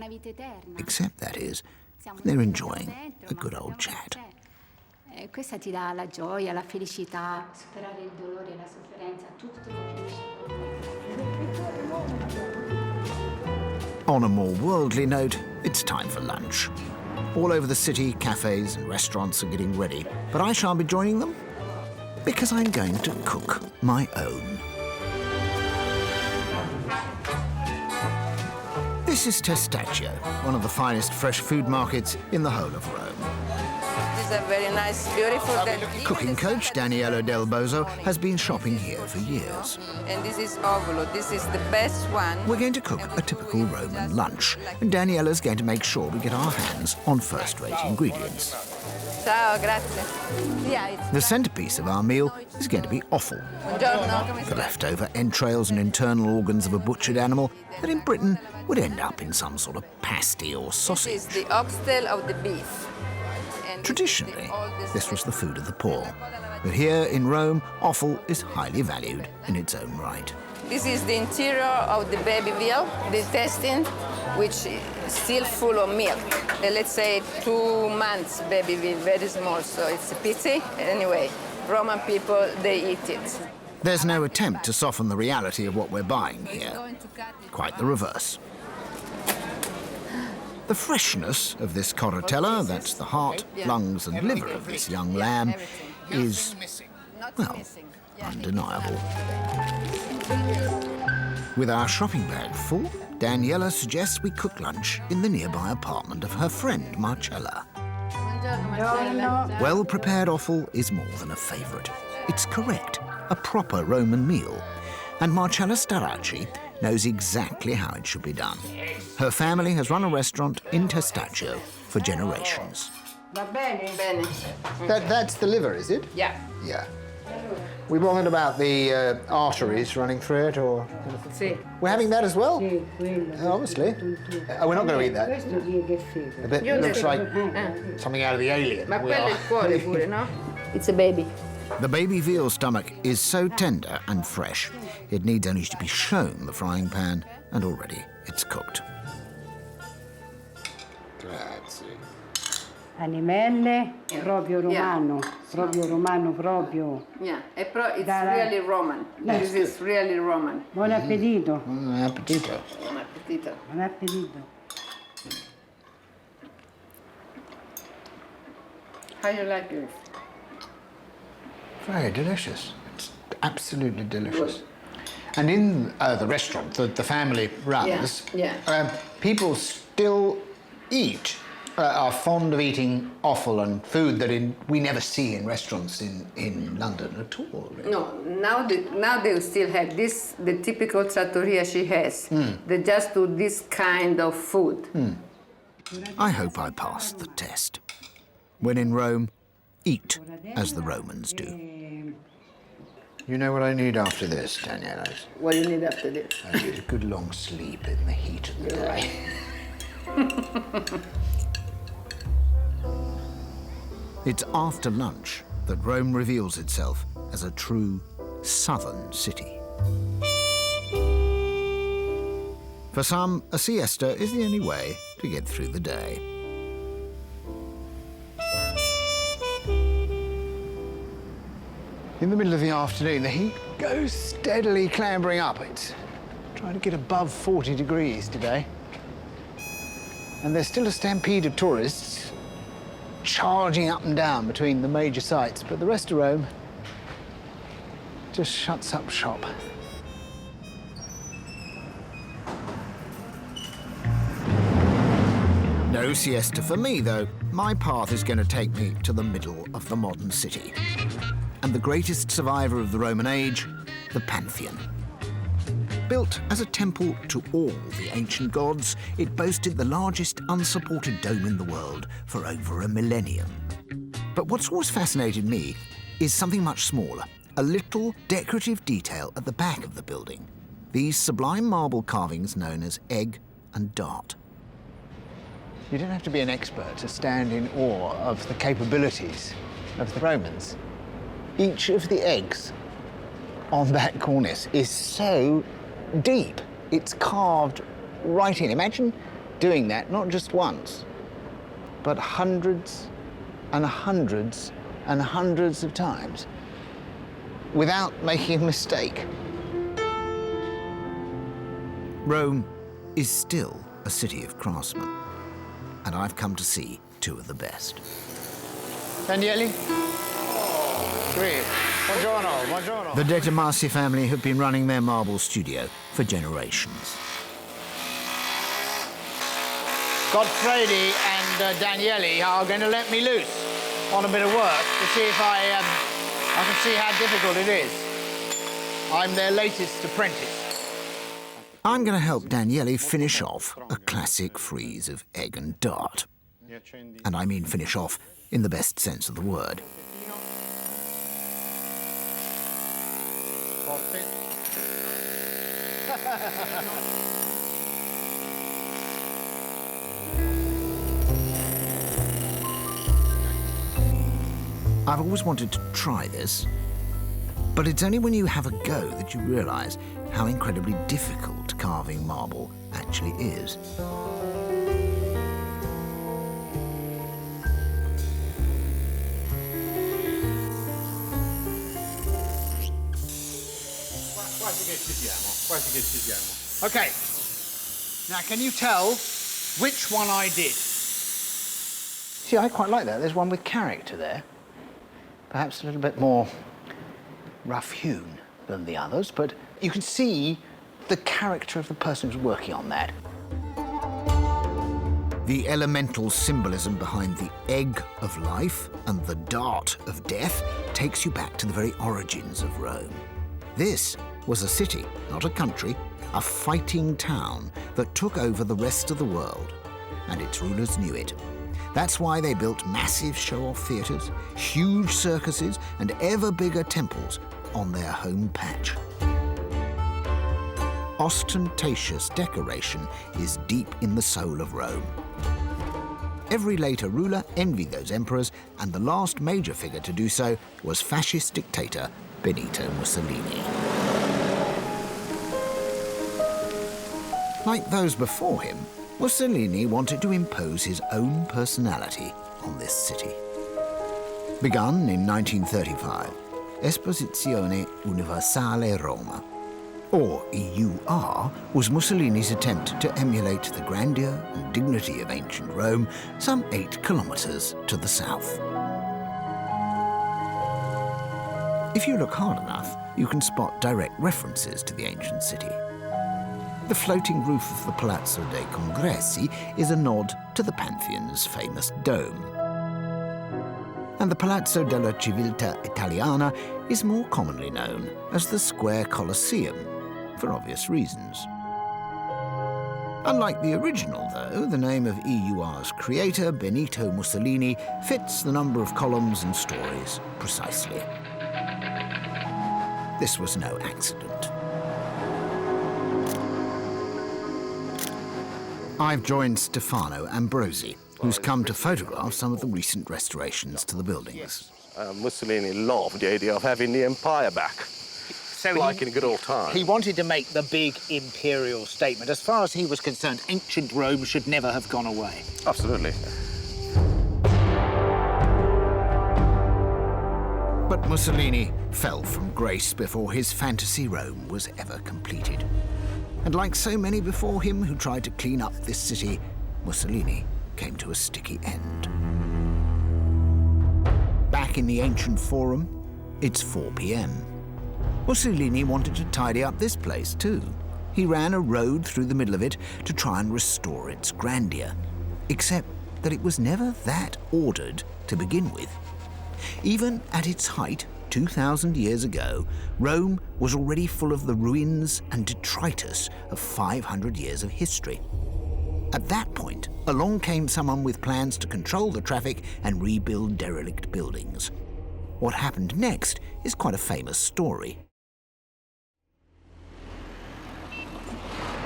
Except, that is, when they're enjoying a good old chat. Questa ti dà la gioia, la felicità, superare il dolore e la sofferenza, tutto On a more worldly note, it's time for lunch. All over the city, cafes and restaurants are getting ready, but I shan't be joining them because I'm going to cook my own. This is Testaccio, one of the finest fresh food markets in the whole of Rome. This is a very nice, beautiful... Cooking coach Daniela Del Bozo has been shopping here for years. And this is ovulo. This is the best one. We're going to cook a typical Roman lunch, and Daniela's going to make sure we get our hands on first-rate ingredients. Ciao, grazie. Yeah, the centerpiece of our meal is going to be offal. Buongiorno. The leftover entrails and internal organs of a butchered animal that in Britain would end up in some sort of pasty or sausage. This is the oxtail of the beef. Traditionally, this was the food of the poor. But here in Rome, offal is highly valued in its own right. This is the interior of the baby veal, the intestine, which is still full of milk. Let's say 2 months baby veal, very small, so it's a pity. Anyway, Roman people, they eat it. There's no attempt to soften the reality of what we're buying here. Quite the reverse. The freshness of this corotella, that's the heart, lungs and liver of this young lamb, is, well, undeniable. With our shopping bag full, Daniela suggests we cook lunch in the nearby apartment of her friend, Marcella. Well-prepared offal is more than a favourite. It's correct, a proper Roman meal. And Marcella Staracci knows exactly how it should be done. Her family has run a restaurant in Testaccio for generations. That's the liver, is it? Yeah. Yeah. We bothered about the arteries running through it, or...? Si. We're having that as well? Obviously. We're not going to eat that. A bit looks like something out of the Alien. Ma quello è il cuore pure, no? It's a baby. The baby veal stomach is so tender and fresh, it needs only to be shown the frying pan, and already it's cooked. Grazie. Animelle, proprio romano, proprio romano, proprio. Yeah, it's really Roman. This is really Roman. Buon appetito. Buon appetito. Buon appetito. Buon appetito. How you like it? Very delicious. It's absolutely delicious. And in the restaurant that the family runs, people still eat, are fond of eating offal and food that we never see in restaurants in London at all. Really. No, now they still have this, the typical trattoria she has. They just do this kind of food. I hope I passed the test. When in Rome, eat as the Romans do. You know what I need after this, Daniela? What do you need after this? I need a good long sleep in the heat of the day. It's after lunch that Rome reveals itself as a true southern city. For some, a siesta is the only way to get through the day. In the middle of the afternoon, the heat goes steadily clambering up. It's trying to get above 40 degrees today. And there's still a stampede of tourists charging up and down between the major sites, but the rest of Rome just shuts up shop. No siesta for me, though. My path is going to take me to the middle of the modern city. And the greatest survivor of the Roman age, the Pantheon. Built as a temple to all the ancient gods, it boasted the largest unsupported dome in the world for over a millennium. But what's always fascinated me is something much smaller, a little decorative detail at the back of the building. These sublime marble carvings known as egg and dart. You don't have to be an expert to stand in awe of the capabilities of the Romans. Each of the eggs on that cornice is so deep. It's carved right in. Imagine doing that not just once, but hundreds and hundreds and hundreds of times without making a mistake. Rome is still a city of craftsmen, and I've come to see two of the best. Daniele? Buongiorno, buongiorno. The De Tomasi family have been running their marble studio for generations. Godfredi and Daniele are going to let me loose on a bit of work to see if I can see how difficult it is. I'm their latest apprentice. I'm going to help Daniele finish off a classic frieze of egg and dart. And I mean finish off in the best sense of the word. I've always wanted to try this, but it's only when you have a go that you realise how incredibly difficult carving marble actually is. Okay. Now, can you tell which one I did? See, I quite like that. There's one with character there. Perhaps a little bit more rough-hewn than the others, but you can see the character of the person who's working on that. The elemental symbolism behind the egg of life and the dart of death takes you back to the very origins of Rome. This was a city, not a country, a fighting town that took over the rest of the world, and its rulers knew it. That's why they built massive show-off theatres, huge circuses, and ever bigger temples on their home patch. Ostentatious decoration is deep in the soul of Rome. Every later ruler envied those emperors, and the last major figure to do so was fascist dictator Benito Mussolini. Like those before him, Mussolini wanted to impose his own personality on this city. Begun in 1935, Esposizione Universale Roma, or EUR, was Mussolini's attempt to emulate the grandeur and dignity of ancient Rome some 8 kilometres to the south. If you look hard enough, you can spot direct references to the ancient city. The floating roof of the Palazzo dei Congressi is a nod to the Pantheon's famous dome. And the Palazzo della Civiltà Italiana is more commonly known as the Square Colosseum, for obvious reasons. Unlike the original, though, the name of EUR's creator, Benito Mussolini, fits the number of columns and stories precisely. This was no accident. I've joined Stefano Ambrosi, who's come to photograph some of the recent restorations to the buildings. Mussolini loved the idea of having the empire back, So like in a good old time. He wanted to make the big imperial statement. As far as he was concerned, ancient Rome should never have gone away. Absolutely. But Mussolini fell from grace before his fantasy Rome was ever completed. And like so many before him who tried to clean up this city, Mussolini came to a sticky end. Back in the ancient Forum, it's 4 p.m. Mussolini wanted to tidy up this place too. He ran a road through the middle of it to try and restore its grandeur, except that it was never that ordered to begin with. Even at its height, 2,000 years ago, Rome was already full of the ruins and detritus of 500 years of history. At that point, along came someone with plans to control the traffic and rebuild derelict buildings. What happened next is quite a famous story.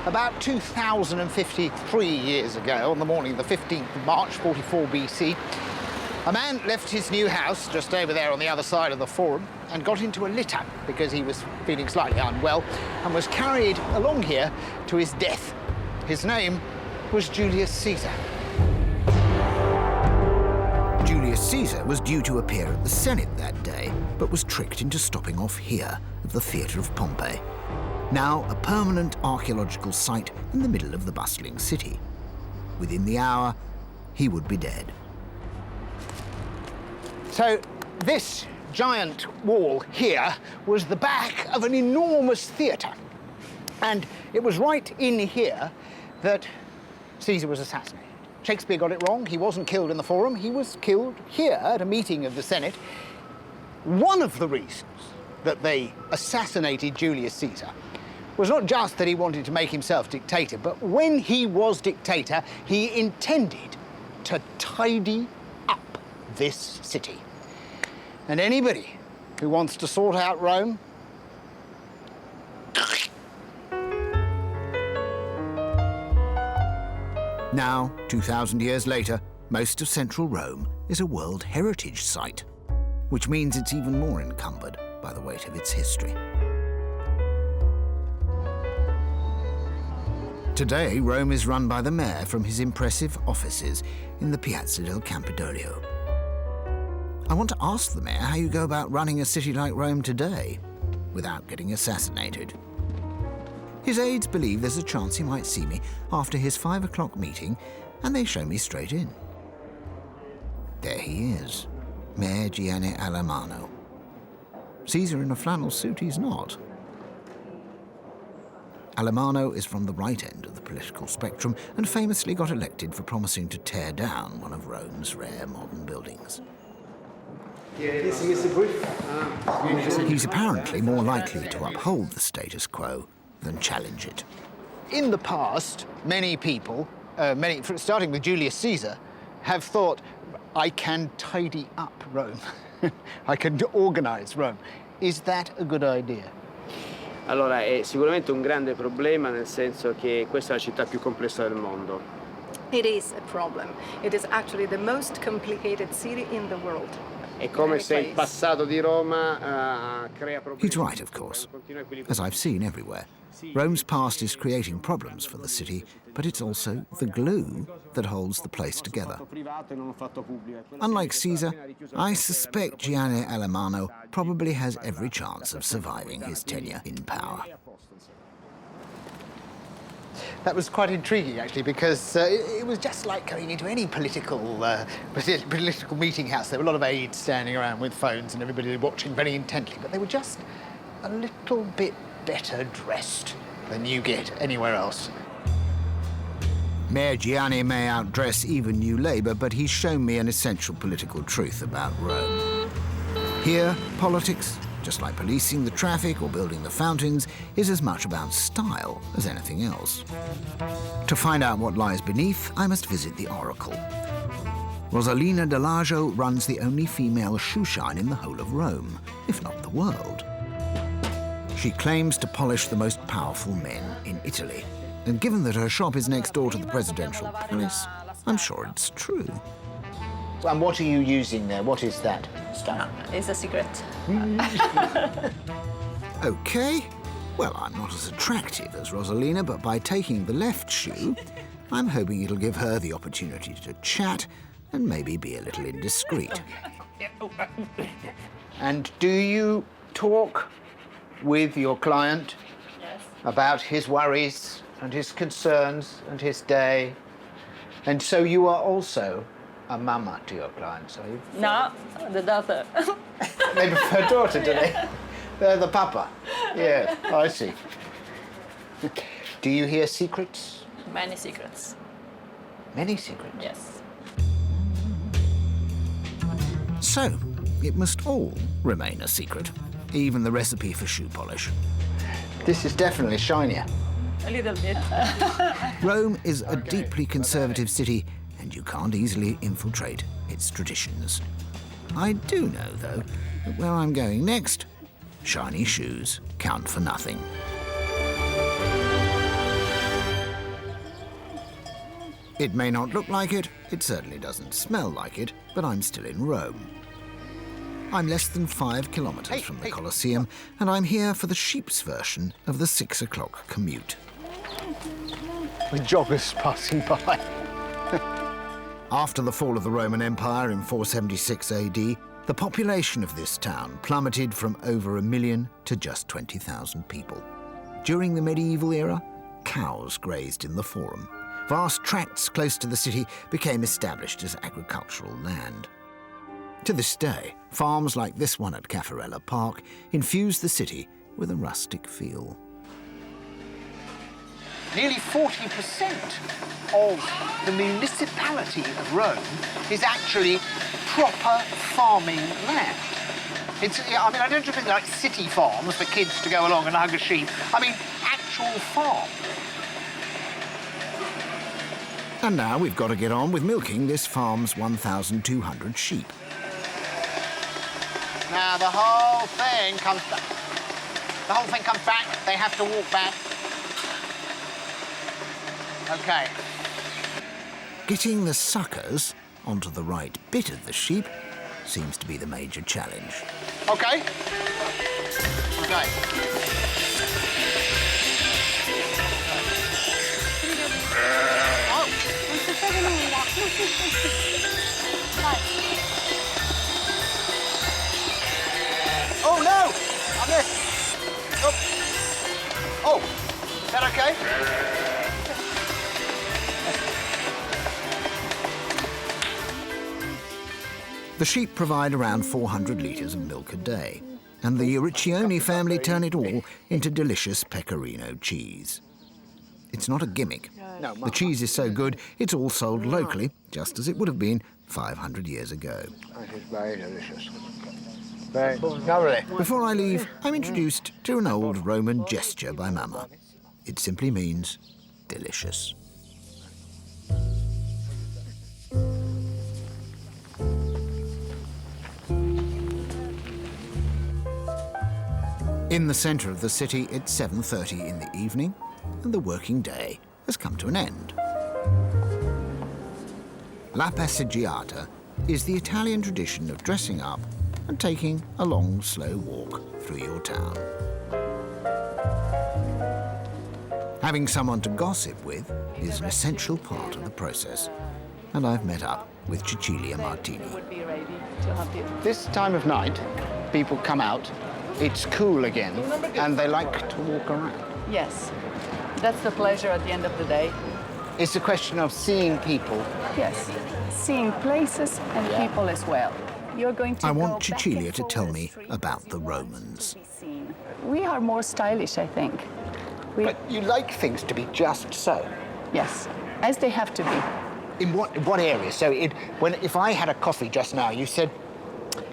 About 2,053 years ago, on the morning of the 15th of March, 44 BC, a man left his new house just over there on the other side of the Forum and got into a litter because he was feeling slightly unwell and was carried along here to his death. His name was Julius Caesar. Julius Caesar was due to appear at the Senate that day, but was tricked into stopping off here at the Theatre of Pompey, now a permanent archaeological site in the middle of the bustling city. Within the hour, he would be dead. So this giant wall here was the back of an enormous theatre. And it was right in here that Caesar was assassinated. Shakespeare got it wrong. He wasn't killed in the Forum. He was killed here at a meeting of the Senate. One of the reasons that they assassinated Julius Caesar was not just that he wanted to make himself dictator, but when he was dictator, he intended to tidy up this city. And anybody who wants to sort out Rome, now, 2,000 years later, most of central Rome is a World Heritage Site. which means it's even more encumbered by the weight of its history. Today, Rome is run by the mayor from his impressive offices in the Piazza del Campidoglio. I want to ask the mayor how you go about running a city like Rome today without getting assassinated. His aides believe there's a chance he might see me after his 5 o'clock meeting, and they show me straight in. There he is, Mayor Gianni Alemanno. Caesar in a flannel suit he's not. Alemanno is from the right end of the political spectrum and famously got elected for promising to tear down one of Rome's rare modern buildings. He's apparently more likely to uphold the status quo than challenge it. In the past, many people, starting with Julius Caesar, have thought, I can tidy up Rome. I can organize Rome. Is that a good idea? Allora, è sicuramente un grande problema, nel senso che questa è la città più complessa del mondo. It is a problem. It is actually the most complicated city in the world. È come se il passato di Roma crea problemi. He's right, of course, as I've seen everywhere. Rome's past is creating problems for the city, but it's also the glue that holds the place together. Unlike Caesar, I suspect Gianni Alemanno probably has every chance of surviving his tenure in power. That was quite intriguing, actually, because it was just like going into any political meeting house. There were a lot of aides standing around with phones and everybody watching very intently, but they were just a little bit better dressed than you get anywhere else. Mayor Gianni may outdress even New Labour, but he's shown me an essential political truth about Rome. Here, politics, just like policing the traffic or building the fountains, is as much about style as anything else. To find out what lies beneath, I must visit the Oracle. Rosalina Dell'Aggio runs the only female shoe shine in the whole of Rome, if not the world. She claims to polish the most powerful men in Italy. And given that her shop is next door to the presidential palace, I'm sure it's true. And what are you using there? What is that stuff? It's a secret. OK. Well, I'm not as attractive as Rosalina, but by taking the left shoe, I'm hoping it'll give her the opportunity to chat and maybe be a little indiscreet. And do you talk with your client about his worries and his concerns and his day? And so you are also a mama to your clients, are you? No, the daughter. They prefer daughter, do they? They're the papa. Yeah, I see. Do you hear secrets? Many secrets. Many secrets? Yes. So, it must all remain a secret, even the recipe for shoe polish. This is definitely shinier. A little bit. Rome is a deeply conservative city, and you can't easily infiltrate its traditions. I do know, though, that where I'm going next, shiny shoes count for nothing. It may not look like it, it certainly doesn't smell like it, but I'm still in Rome. I'm less than 5 kilometres from the Colosseum, and I'm here for the sheep's version of the 6 o'clock commute. The joggers passing by. After the fall of the Roman Empire in 476 AD, the population of this town plummeted from over 1 million to just 20,000 people. During the medieval era, cows grazed in the Forum. Vast tracts close to the city became established as agricultural land. To this day, farms like this one at Caffarella Park infuse the city with a rustic feel. Nearly 40% of the municipality of Rome is actually proper farming land. I mean, I don't just mean like city farms for kids to go along and hug a sheep. I mean, actual farm. And now we've got to get on with milking this farm's 1,200 sheep. Now the whole thing comes back. The whole thing comes back. They have to walk back. OK. Getting the suckers onto the right bit of the sheep seems to be the major challenge. Okay. Okay. Oh no! I missed. Oh, is that okay? The sheep provide around 400 litres of milk a day, and the Riccioni family turn it all into delicious pecorino cheese. It's not a gimmick. The cheese is so good, it's all sold locally, just as it would have been 500 years ago. It is very delicious. Very lovely. Before I leave, I'm introduced to an old Roman gesture by Mama. It simply means delicious. In the centre of the city, it's 7:30 in the evening, and the working day has come to an end. La passeggiata is the Italian tradition of dressing up and taking a long, slow walk through your town. Having someone to gossip with is an essential part of the process, and I've met up with Cecilia Martini. This time of night, people come out, it's cool again, and they like to walk around. Yes, that's the pleasure at the end of the day. It's a question of seeing people. Yes, seeing places and people as well. You're going to I want Cecilia to tell me about the Romans. We are more stylish, I think. But you like things to be just so. Yes, as they have to be. In what area? So if I had a coffee just now, you said,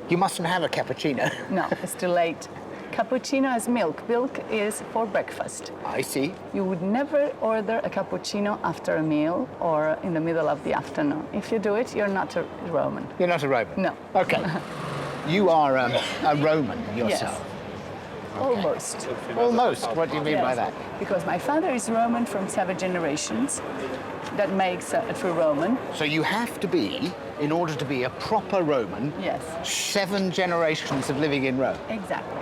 you mustn't have a cappuccino. No, it's too late. Cappuccino is milk. Milk is for breakfast. I see. You would never order a cappuccino after a meal or in the middle of the afternoon. If you do it, you're not a Roman. You're not a Roman? No. Okay. You are a Roman yourself. Yes. Okay. Almost. Almost? What do you mean by that? Because my father is Roman from 7 generations. That makes a true Roman. So you have to be, in order to be a proper Roman, yes, 7 generations of living in Rome. Exactly.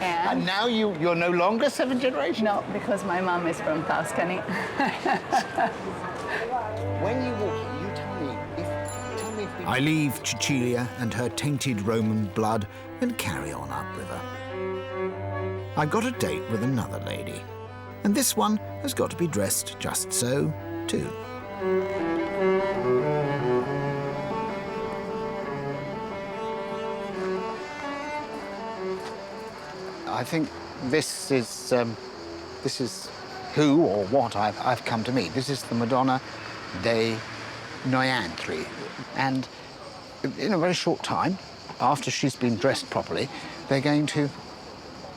And now you're no longer 7 generations? No, because my mom is from Tuscany. When you walk, you tell me if I leave Cecilia and her tainted Roman blood and carry on upriver. I've got a date with another lady, and this one has got to be dressed just so, too. I think this is who or what I've come to meet. This is the Madonna dei Noiantri, and in a very short time, after she's been dressed properly, they're going to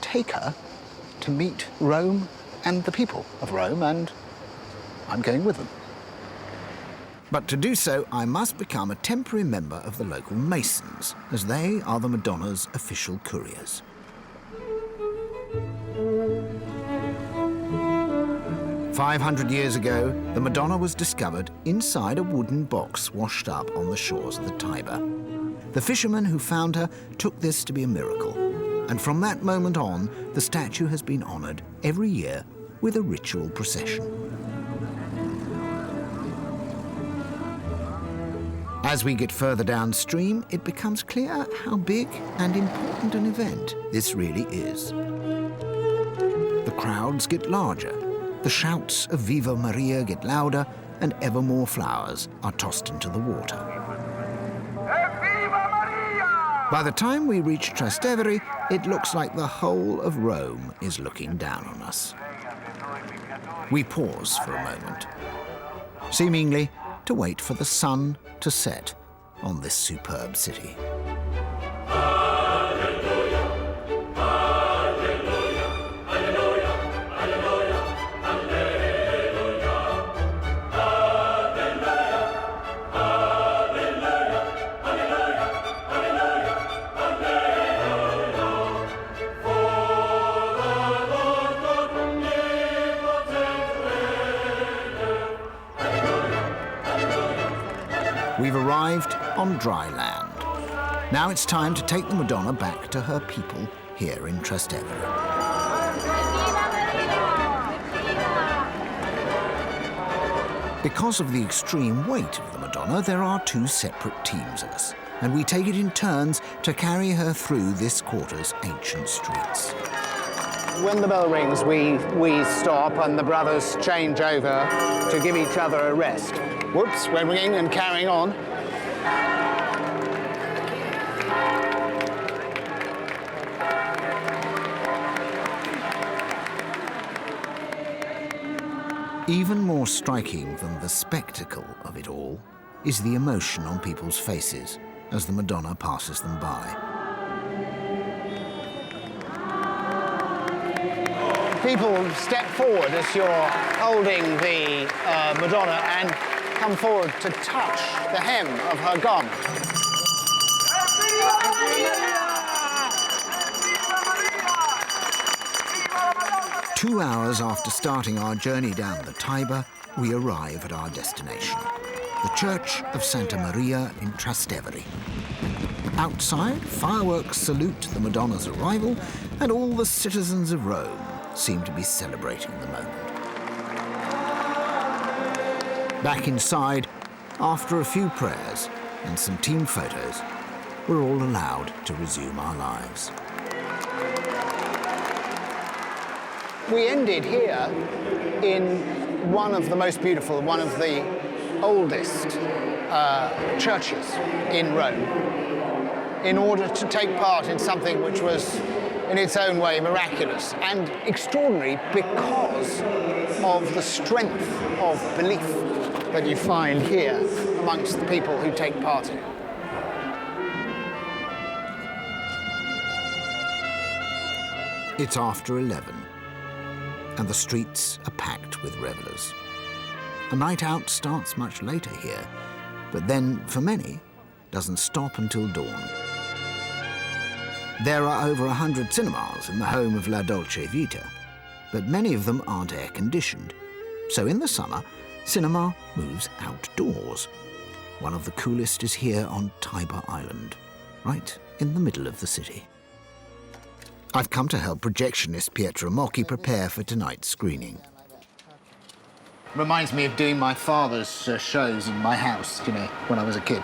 take her to meet Rome and the people of Rome, and I'm going with them. But to do so, I must become a temporary member of the local Masons, as they are the Madonna's official couriers. "500 years ago, the Madonna was discovered inside a wooden box washed up on the shores of the Tiber. The fishermen who found her took this to be a miracle, and from that moment on, the statue has been honoured every year with a ritual procession. As we get further downstream, it becomes clear how big and important an event this really is. The crowds get larger, the shouts of Viva Maria get louder, and ever more flowers are tossed into the water. By the time we reach Trastevere, it looks like the whole of Rome is looking down on us. We pause for a moment, seemingly to wait for the sun to set on this superb city. We've arrived on dry land. Now it's time to take the Madonna back to her people here in Trastevere. Because of the extreme weight of the Madonna, there are two separate teams of us, and we take it in turns to carry her through this quarter's ancient streets. When the bell rings, we stop and the brothers change over to give each other a rest. Whoops, we're ringing and carrying on. Even more striking than the spectacle of it all is the emotion on people's faces as the Madonna passes them by. People step forward as you're holding the Madonna and come forward to touch the hem of her garment. 2 hours after starting our journey down the Tiber, we arrive at our destination, the Church of Santa Maria in Trastevere. Outside, fireworks salute the Madonna's arrival, and all the citizens of Rome seem to be celebrating the moment. Back inside, after a few prayers and some team photos, we're all allowed to resume our lives. We ended here in one of the most beautiful, one of the oldest churches in Rome, in order to take part in something which was, in its own way, miraculous and extraordinary because of the strength of belief that you find here amongst the people who take part in it. It's after 11, and the streets are packed with revelers. A night out starts much later here, but then, for many, doesn't stop until dawn. There are over 100 cinemas in the home of La Dolce Vita, but many of them aren't air-conditioned. So in the summer, cinema moves outdoors. One of the coolest is here on Tiber Island, right in the middle of the city. I've come to help projectionist Pietro Mocchi prepare for tonight's screening. Reminds me of doing my father's shows in my house, you know, when I was a kid.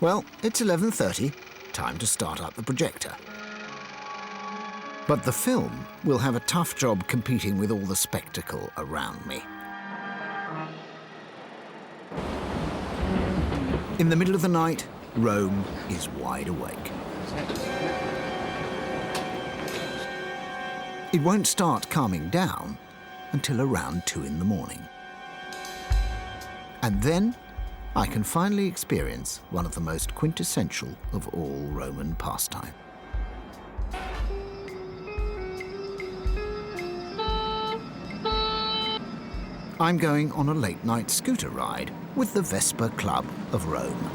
Well, it's 11:30, time to start up the projector. But the film will have a tough job competing with all the spectacle around me. In the middle of the night, Rome is wide awake. It won't start calming down until around 2 in the morning. And then I can finally experience one of the most quintessential of all Roman pastime. I'm going on a late-night scooter ride with the Vespa Club of Rome.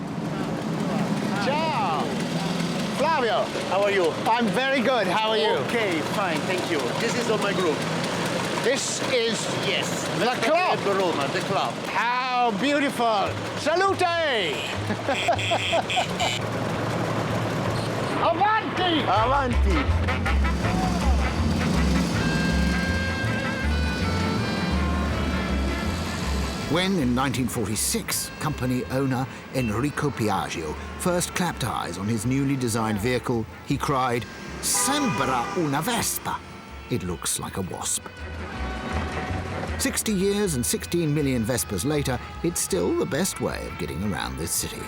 Ciao! Flavio! How are you? I'm very good. How are you? Okay, fine, thank you. This is all my group. This is... Yes. The club! Roma, the club. How beautiful! Salute! Avanti! Avanti! When, in 1946, company owner Enrico Piaggio first clapped eyes on his newly designed vehicle, he cried, "Sembra una Vespa!" It looks like a wasp. 60 years and 16 million Vespas later, it's still the best way of getting around this city.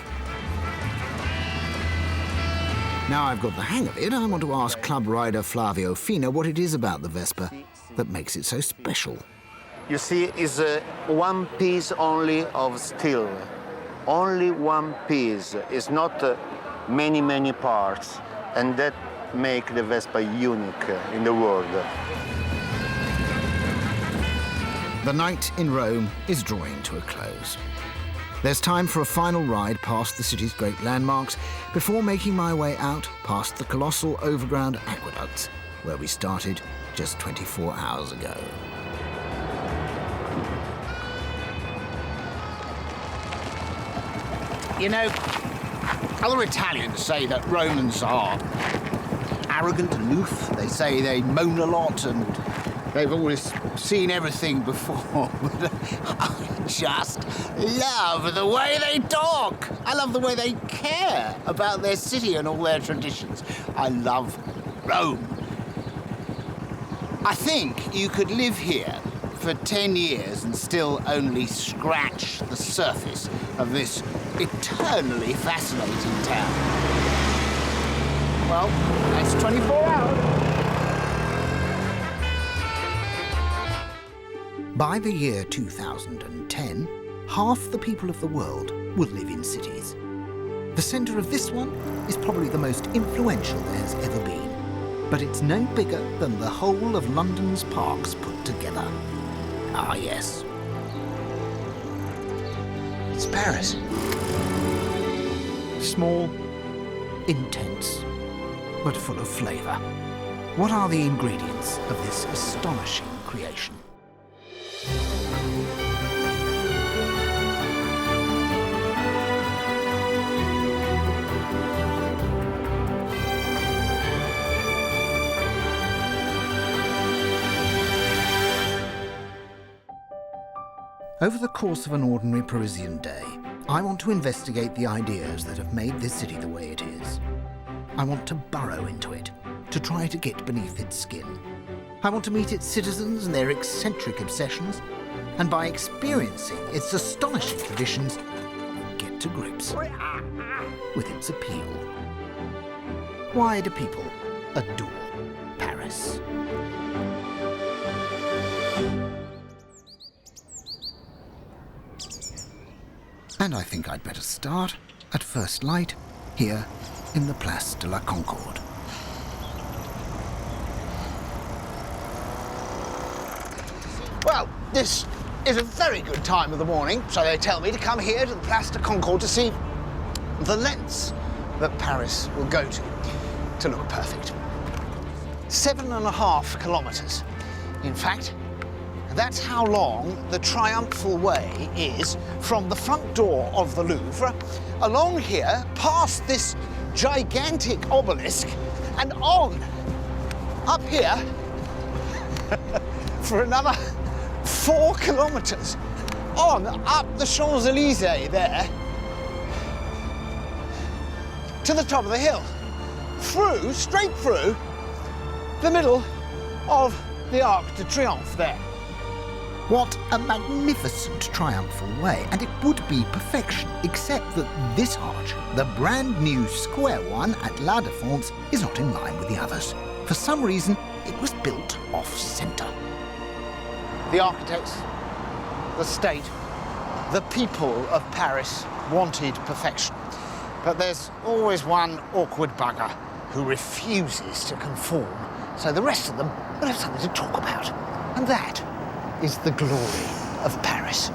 Now I've got the hang of it, I want to ask club rider Flavio Fina what it is about the Vespa that makes it so special. You see, it's one piece only of steel. Only one piece. It's not many, many parts. And that makes the Vespa unique in the world. The night in Rome is drawing to a close. There's time for a final ride past the city's great landmarks before making my way out past the colossal overground aqueducts where we started just 24 hours ago. You know, Other Italians say that Romans are arrogant and aloof. They say they moan a lot and they've always seen everything before. But I just love the way they talk. I love the way they care about their city and all their traditions. I love Rome. I think you could live here for 10 years and still only scratch the surface of this eternally fascinating town. Well, that's 24 hours. By the year 2010, half the people of the world will live in cities. The centre of this one is probably the most influential there has ever been, but it's no bigger than the whole of London's parks put together. Ah, yes. It's Paris. Small, intense, but full of flavour. What are the ingredients of this astonishing creation? Over the course of an ordinary Parisian day, I want to investigate the ideas that have made this city the way it is. I want to burrow into it, to try to get beneath its skin. I want to meet its citizens and their eccentric obsessions, and by experiencing its astonishing traditions, get to grips with its appeal. Why do people adore Paris? And I think I'd better start at first light here in the Place de la Concorde. Well, this is a very good time of the morning, so they tell me to come here to the Place de Concorde to see the lengths that Paris will go to look perfect. 7.5 kilometres. In fact, that's how long the triumphal way is from the front door of the Louvre, along here, past this gigantic obelisk, and on, up here, for another 4 kilometres, on, up the Champs-Élysées there, to the top of the hill, through, straight through, the middle of the Arc de Triomphe there. What a magnificent triumphal way, and it would be perfection, except that this arch, the brand new square one at La Défense, is not in line with the others. For some reason, it was built off-centre. The architects, the state, the people of Paris wanted perfection. But there's always one awkward bugger who refuses to conform, so the rest of them will have something to talk about. And that is the glory of Paris.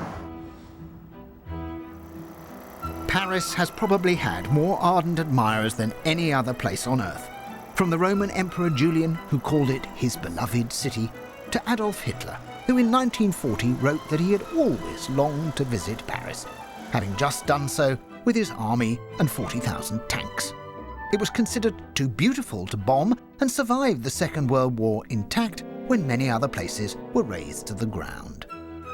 Paris has probably had more ardent admirers than any other place on earth. From the Roman Emperor Julian, who called it his beloved city, to Adolf Hitler, who in 1940 wrote that he had always longed to visit Paris, having just done so with his army and 40,000 tanks. It was considered too beautiful to bomb and survived the Second World War intact when many other places were razed to the ground.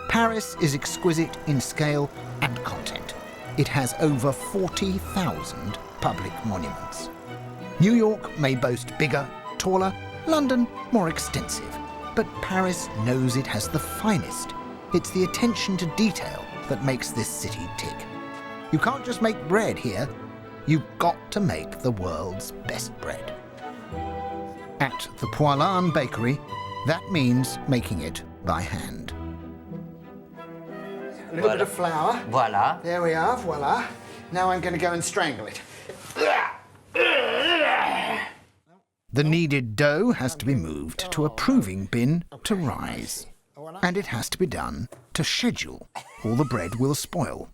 Paris is exquisite in scale and content. It has over 40,000 public monuments. New York may boast bigger, taller, London more extensive, but Paris knows it has the finest. It's the attention to detail that makes this city tick. You can't just make bread here, you've got to make the world's best bread. At the Poilâne Bakery, that means making it by hand. A little bit of flour. Voila. There we are, voila. Now I'm going to go and strangle it. The kneaded dough has to be moved to a proving bin to rise. And it has to be done to schedule, or the bread will spoil.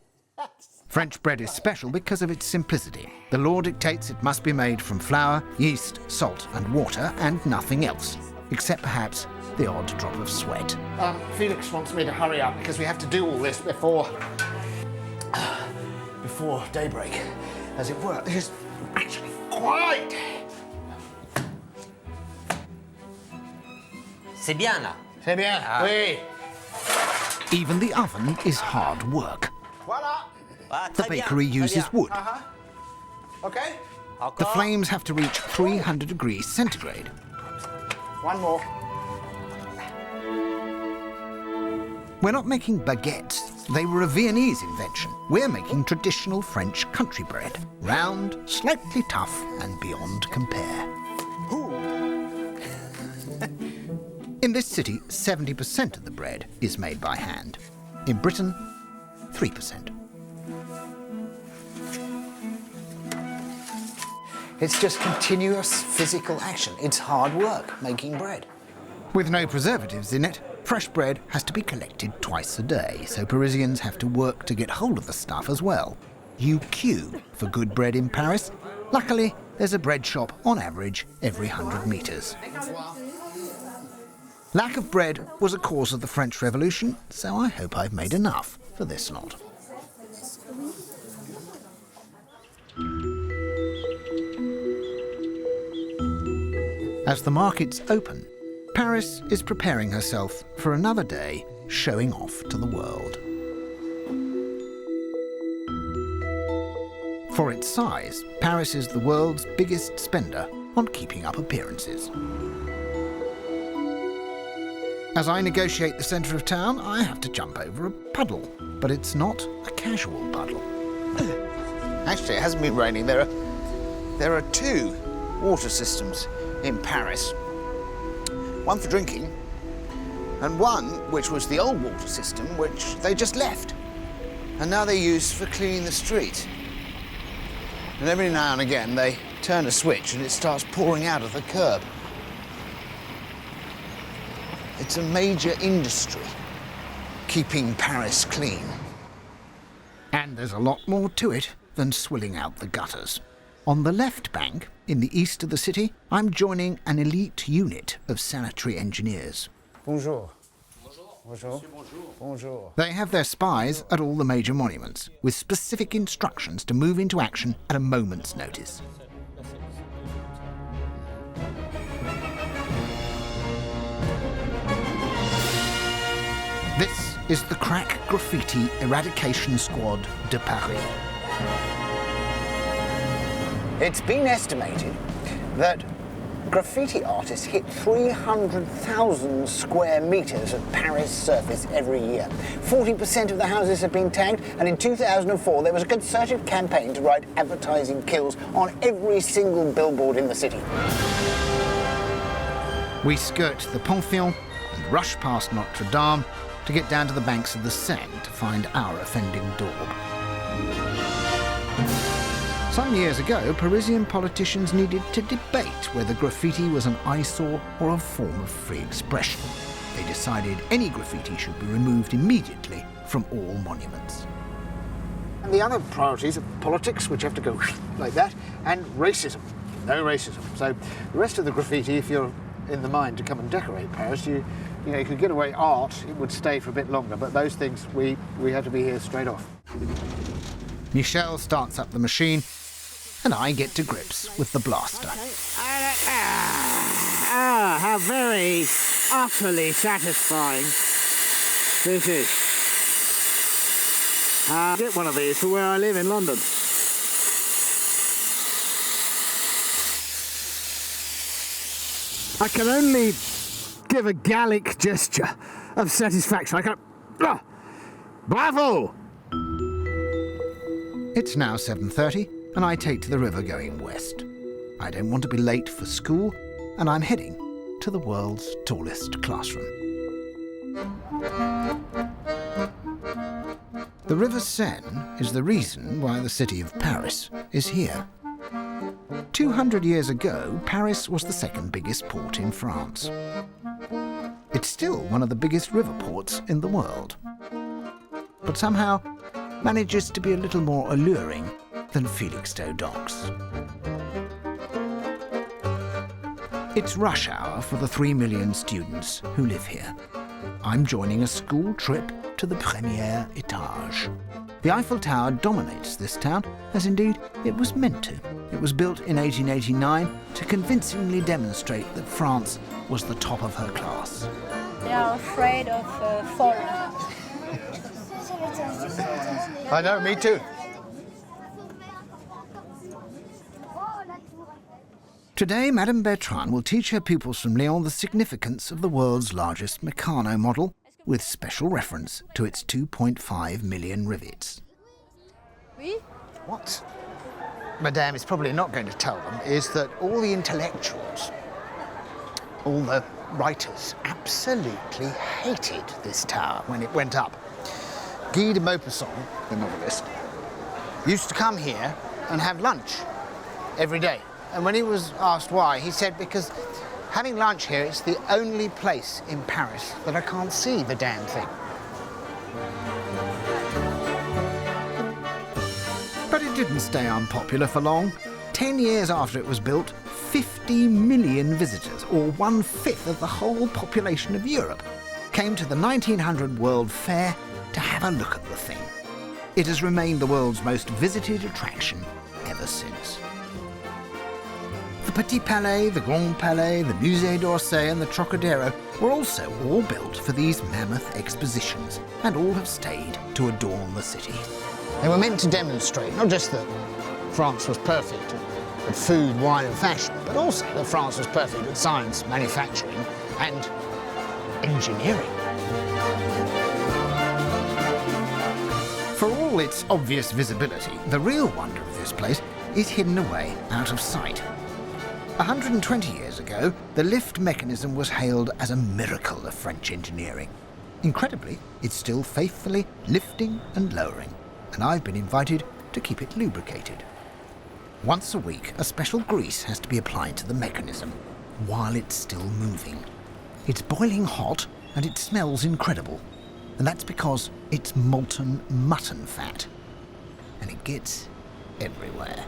French bread is special because of its simplicity. The law dictates it must be made from flour, yeast, salt and water and nothing else, except perhaps the odd drop of sweat. Felix wants me to hurry up because we have to do all this before daybreak. as it were. This is actually quite... C'est bien là. C'est bien, oui. Even the oven is hard work. Voilà. The bakery uses wood. Okay. The flames have to reach 300 degrees centigrade. One more. We're not making baguettes. They were a Viennese invention. We're making traditional French country bread. Round, slightly tough, and beyond compare. In this city, 70% of the bread is made by hand. In Britain, 3%. It's just continuous physical action. It's hard work making bread. With no preservatives in it, fresh bread has to be collected twice a day, so Parisians have to work to get hold of the stuff as well. You queue for good bread in Paris. Luckily, there's a bread shop on average every 100 metres. Lack of bread was a cause of the French Revolution, so I hope I've made enough for this lot. As the markets open, Paris is preparing herself for another day showing off to the world. For its size, Paris is the world's biggest spender on keeping up appearances. As I negotiate the centre of town, I have to jump over a puddle, but it's not a casual puddle. Actually, it hasn't been raining. There are two water systems in Paris. One for drinking, and one which was the old water system, which they just left. And now they use for cleaning the street. And every now and again they turn a switch and it starts pouring out of the curb. It's a major industry, keeping Paris clean. And there's a lot more to it than swilling out the gutters. On the left bank, in the east of the city, I'm joining an elite unit of sanitary engineers. Bonjour. Bonjour. Bonjour. They have their spies at all the major monuments, with specific instructions to move into action at a moment's notice. This is the Crack Graffiti Eradication Squad de Paris. It's been estimated that graffiti artists hit 300,000 square metres of Paris surface every year. 40% of the houses have been tagged, and in 2004 there was a concerted campaign to write advertising kills on every single billboard in the city. We skirt the Pantheon and rush past Notre Dame to get down to the banks of the Seine to find our offending daub. Some years ago, Parisian politicians needed to debate whether graffiti was an eyesore or a form of free expression. They decided any graffiti should be removed immediately from all monuments. And the other priorities are politics, which have to go like that, and racism. No racism. So the rest of the graffiti, if you're in the mind to come and decorate Paris, you could get away art, it would stay for a bit longer, but those things, we have to be here straight off. Michel starts up the machine, and I get to grips with the blaster. How very utterly satisfying this is. I'll get one of these for where I live in London. I can only give a Gallic gesture of satisfaction. I can... Bravo! It's now 7:30, and I take to the river going west. I don't want to be late for school, and I'm heading to the world's tallest classroom. The River Seine is the reason why the city of Paris is here. 200 years ago, Paris was the second biggest port in France. It's still one of the biggest river ports in the world, but somehow manages to be a little more alluring than Felixstowe docks. It's rush hour for the 3 million students who live here. I'm joining a school trip to the premier étage. The Eiffel Tower dominates this town, as indeed it was meant to. It was built in 1889 to convincingly demonstrate that France was the top of her class. They are afraid of fall. I know, me too. Today, Madame Bertrand will teach her pupils from Lyon the significance of the world's largest Meccano model, with special reference to its 2.5 million rivets. What Madame is probably not going to tell them is that all the intellectuals, all the writers, absolutely hated this tower when it went up. Guy de Maupassant, the novelist, used to come here and have lunch every day. And when he was asked why, he said, because having lunch here, it's the only place in Paris that I can't see the damn thing. But it didn't stay unpopular for long. 10 years after it was built, 50 million visitors, or 1/5 of the whole population of Europe, came to the 1900 World Fair to have a look at the thing. It has remained the world's most visited attraction ever since. The Petit Palais, the Grand Palais, the Musée d'Orsay and the Trocadero were also all built for these mammoth expositions, and all have stayed to adorn the city. They were meant to demonstrate not just that France was perfect at food, wine and fashion, but also that France was perfect at science, manufacturing and engineering. For all its obvious visibility, the real wonder of this place is hidden away out of sight. 120 years ago, the lift mechanism was hailed as a miracle of French engineering. Incredibly, it's still faithfully lifting and lowering, and I've been invited to keep it lubricated. Once a week, a special grease has to be applied to the mechanism while it's still moving. It's boiling hot and it smells incredible, and that's because it's molten mutton fat, and it gets everywhere.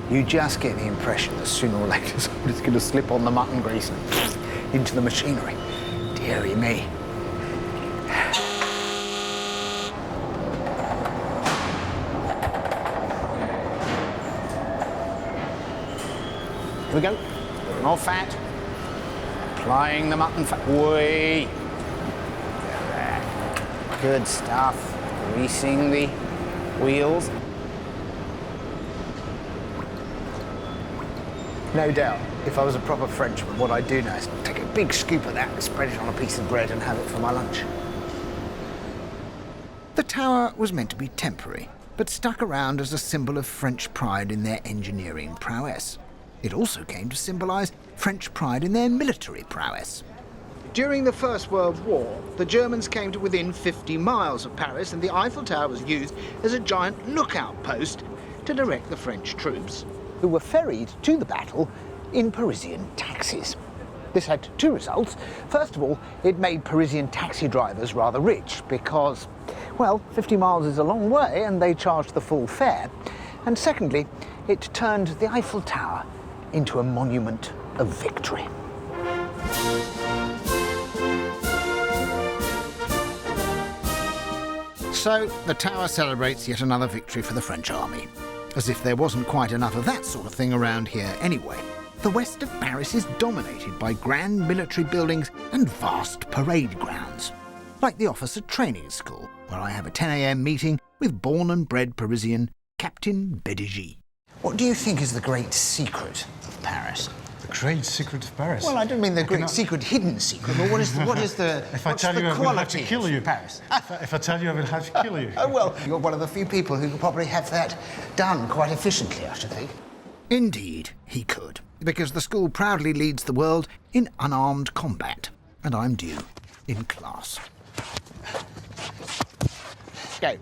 You just get the impression that sooner or later somebody's going to slip on the mutton grease and into the machinery. Dearie me. Here we go. More fat. Applying the mutton fat. Whee! Good stuff. Greasing the wheels. No doubt, if I was a proper Frenchman, what I'd do now is take a big scoop of that, spread it on a piece of bread and have it for my lunch. The tower was meant to be temporary, but stuck around as a symbol of French pride in their engineering prowess. It also came to symbolise French pride in their military prowess. During the First World War, the Germans came to within 50 miles of Paris, and the Eiffel Tower was used as a giant lookout post to direct the French troops, who were ferried to the battle in Parisian taxis. This had two results. First of all, it made Parisian taxi drivers rather rich because, well, 50 miles is a long way and they charged the full fare. And secondly, it turned the Eiffel Tower into a monument of victory. So the tower celebrates yet another victory for the French army. As if there wasn't quite enough of that sort of thing around here anyway. The west of Paris is dominated by grand military buildings and vast parade grounds, like the Officer Training School, where I have a 10 a.m. meeting with born and bred Parisian Captain Bédigy. What do you think is the great secret of Paris? The great secret of Paris? Well, I don't mean the great secret, hidden secret, but what is the if I tell you, I will have to kill you. Paris? If I tell you, I will have to kill you. Oh, well, you're one of the few people who could probably have that done quite efficiently, I should think. Indeed, he could, because the school proudly leads the world in unarmed combat, and I'm due in class. Go.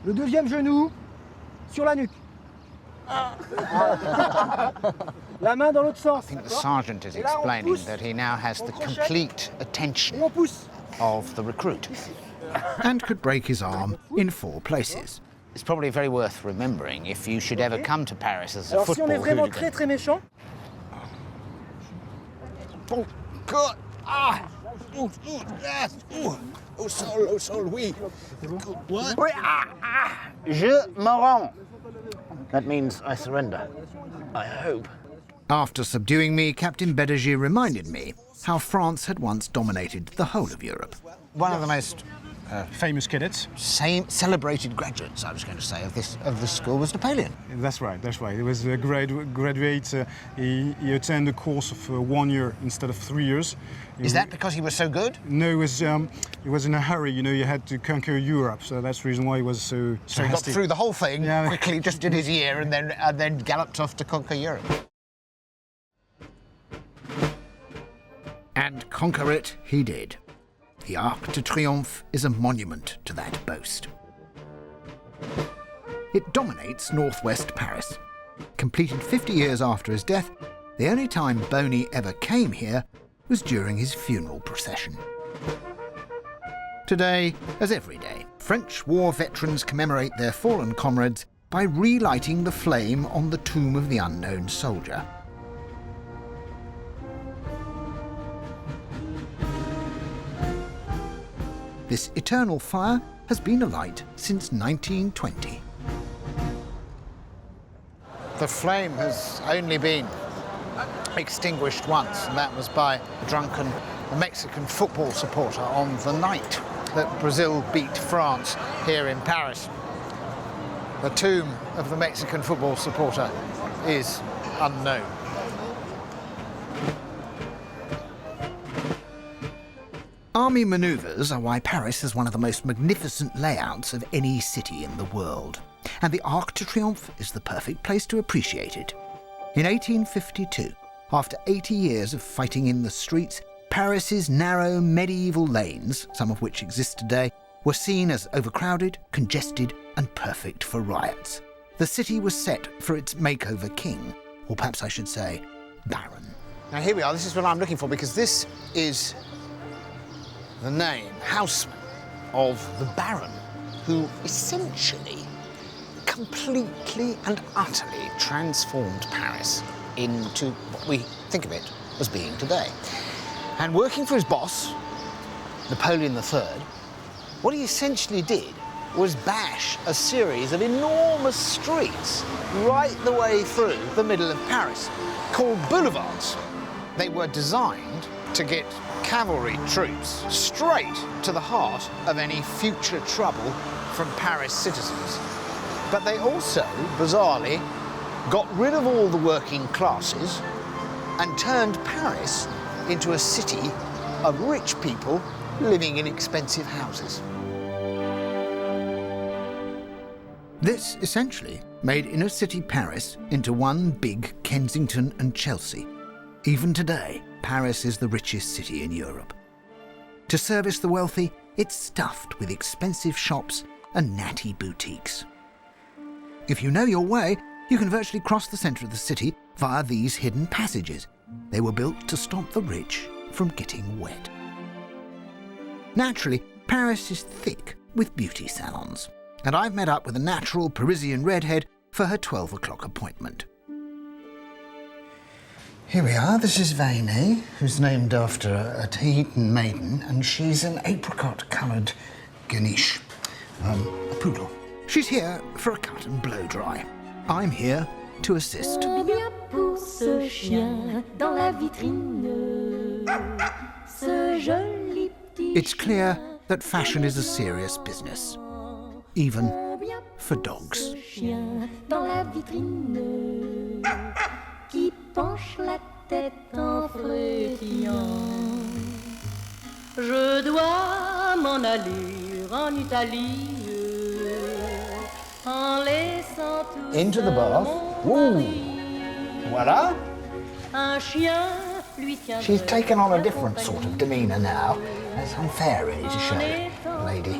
Le deuxième genou sur la nuque. La main dans l'autre sens. I think the sergeant is explaining that he now has the complete attention of the recruit. And could break his arm in 4 places. It's probably very worth remembering if you should ever come to Paris as a Alors, football si on est vraiment hooligan. très méchant. Oh, God! Ah! Au sol, oui. What? Je me rends. That means I surrender. I hope. After subduing me, Captain Bédagier reminded me how France had once dominated the whole of Europe. One of the most famous cadets, celebrated graduates, I was going to say, of this school was Napoleon. That's right. He was a graduate. He attended a course of 1 year instead of 3 years. Is that because he was so good? No, he was in a hurry. You know, he had to conquer Europe, so that's the reason why he was so So he got through the whole thing quickly, just did his year, and then galloped off to conquer Europe. And conquer it he did. The Arc de Triomphe is a monument to that boast. It dominates northwest Paris. Completed 50 years after his death, the only time Boney ever came here was during his funeral procession. Today, as every day, French war veterans commemorate their fallen comrades by relighting the flame on the tomb of the unknown soldier. This eternal fire has been alight since 1920. The flame has only been extinguished once, and that was by a drunken Mexican football supporter on the night that Brazil beat France here in Paris. The tomb of the Mexican football supporter is unknown. Army manoeuvres are why Paris has one of the most magnificent layouts of any city in the world, and the Arc de Triomphe is the perfect place to appreciate it. In 1852, after 80 years of fighting in the streets, Paris's narrow medieval lanes, some of which exist today, were seen as overcrowded, congested, and perfect for riots. The city was set for its makeover king, or perhaps I should say, baron. Now here we are, this is what I'm looking for, because this is the name, houseman, of the baron, who essentially completely and utterly transformed Paris into what we think of it as being today. And working for his boss, Napoleon III, what he essentially did was bash a series of enormous streets right the way through the middle of Paris, called boulevards. They were designed to get cavalry troops straight to the heart of any future trouble from Paris citizens. But they also, bizarrely, got rid of all the working classes and turned Paris into a city of rich people living in expensive houses. This essentially made inner city Paris into one big Kensington and Chelsea. Even today, Paris is the richest city in Europe. To service the wealthy, it's stuffed with expensive shops and natty boutiques. If you know your way, you can virtually cross the centre of the city via these hidden passages. They were built to stop the rich from getting wet. Naturally, Paris is thick with beauty salons, and I've met up with a natural Parisian redhead for her 12 o'clock appointment. Here we are, this is Vane, who's named after a Tahitian maiden, and she's an apricot-coloured Ganesh, a poodle. She's here for a cut and blow dry. I'm here to assist. It's clear that fashion is a serious business, even for dogs. Je dois m'en aller en Italie en laissant tout Into the bath. Ooh. Voila. un chien lui tient. She's taken on a different sort of demeanour now. It's unfair, really, to show a lady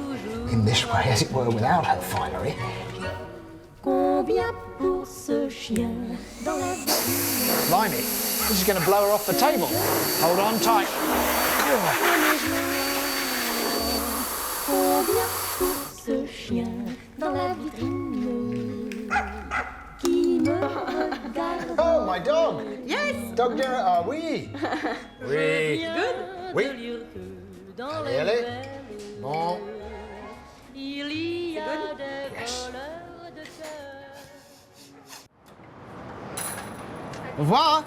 in this way, as it were, without her finery. Combien pour ce chien dans la vie? Blimey, this is going to blow her off the table. Hold on tight. Combien pour ce chien dans la vitrine? qui me regarde. Oh, my dog! Yes! Dog dinner, oui! Oui! Good? Oui! Allez, allez! Bon. Il y a des Yes. voleurs de cœur. Au revoir!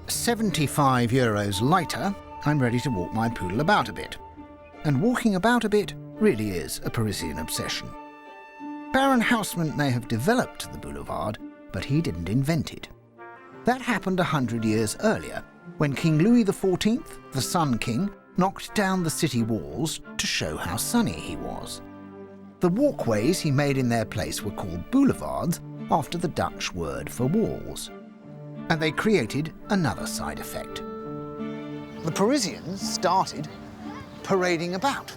75 euros later, I'm ready to walk my poodle about a bit. And walking about a bit really is a Parisian obsession. Baron Haussmann may have developed the boulevard, but he didn't invent it. That happened 100 years earlier, when King Louis XIV, the Sun King, knocked down the city walls to show how sunny he was. The walkways he made in their place were called boulevards, after the Dutch word for walls. And they created another side effect. The Parisians started parading about.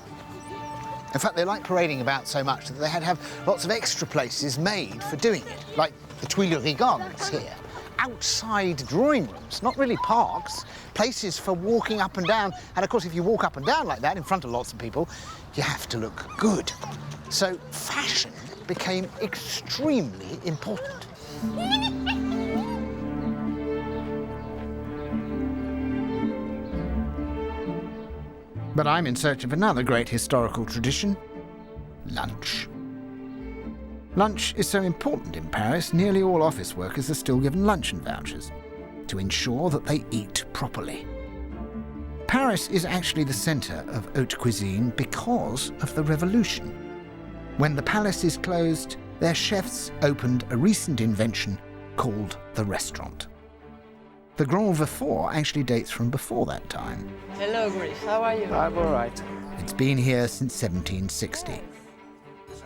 In fact, they liked parading about so much that they had to have lots of extra places made for doing it, like the Tuileries Gardens here. Outside drawing rooms, not really parks, places for walking up and down. And of course, if you walk up and down like that in front of lots of people, you have to look good. So fashion became extremely important. But I'm in search of another great historical tradition: lunch. Lunch is so important in Paris, nearly all office workers are still given luncheon vouchers to ensure that they eat properly. Paris is actually the centre of haute cuisine because of the revolution. When the palaces closed, their chefs opened a recent invention called the restaurant. The Grand Vefort actually dates from before that time. Hello, Griff. How are you? I'm all right. It's been here since 1760.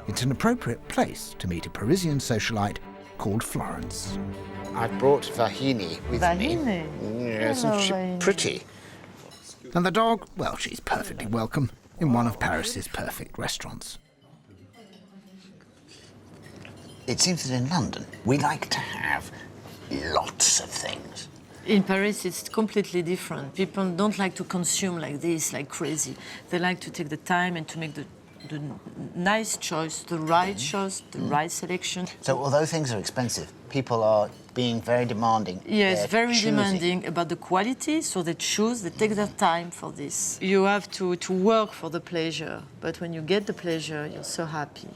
It's an appropriate place to meet a Parisian socialite called Florence. I brought Vahini with me. Yes, isn't she pretty? And the dog, well, she's perfectly welcome in one of Paris's perfect restaurants. It seems that in London, we like to have lots of things. In Paris, it's completely different. People don't like to consume like this, like crazy. They like to take the time and to make the nice choice, the right choice, the right selection. So although things are expensive, people are being very demanding. Yes, very choosing. demanding about the quality, so they choose, they take their time for this. You have to work for the pleasure, but when you get the pleasure, you're so happy.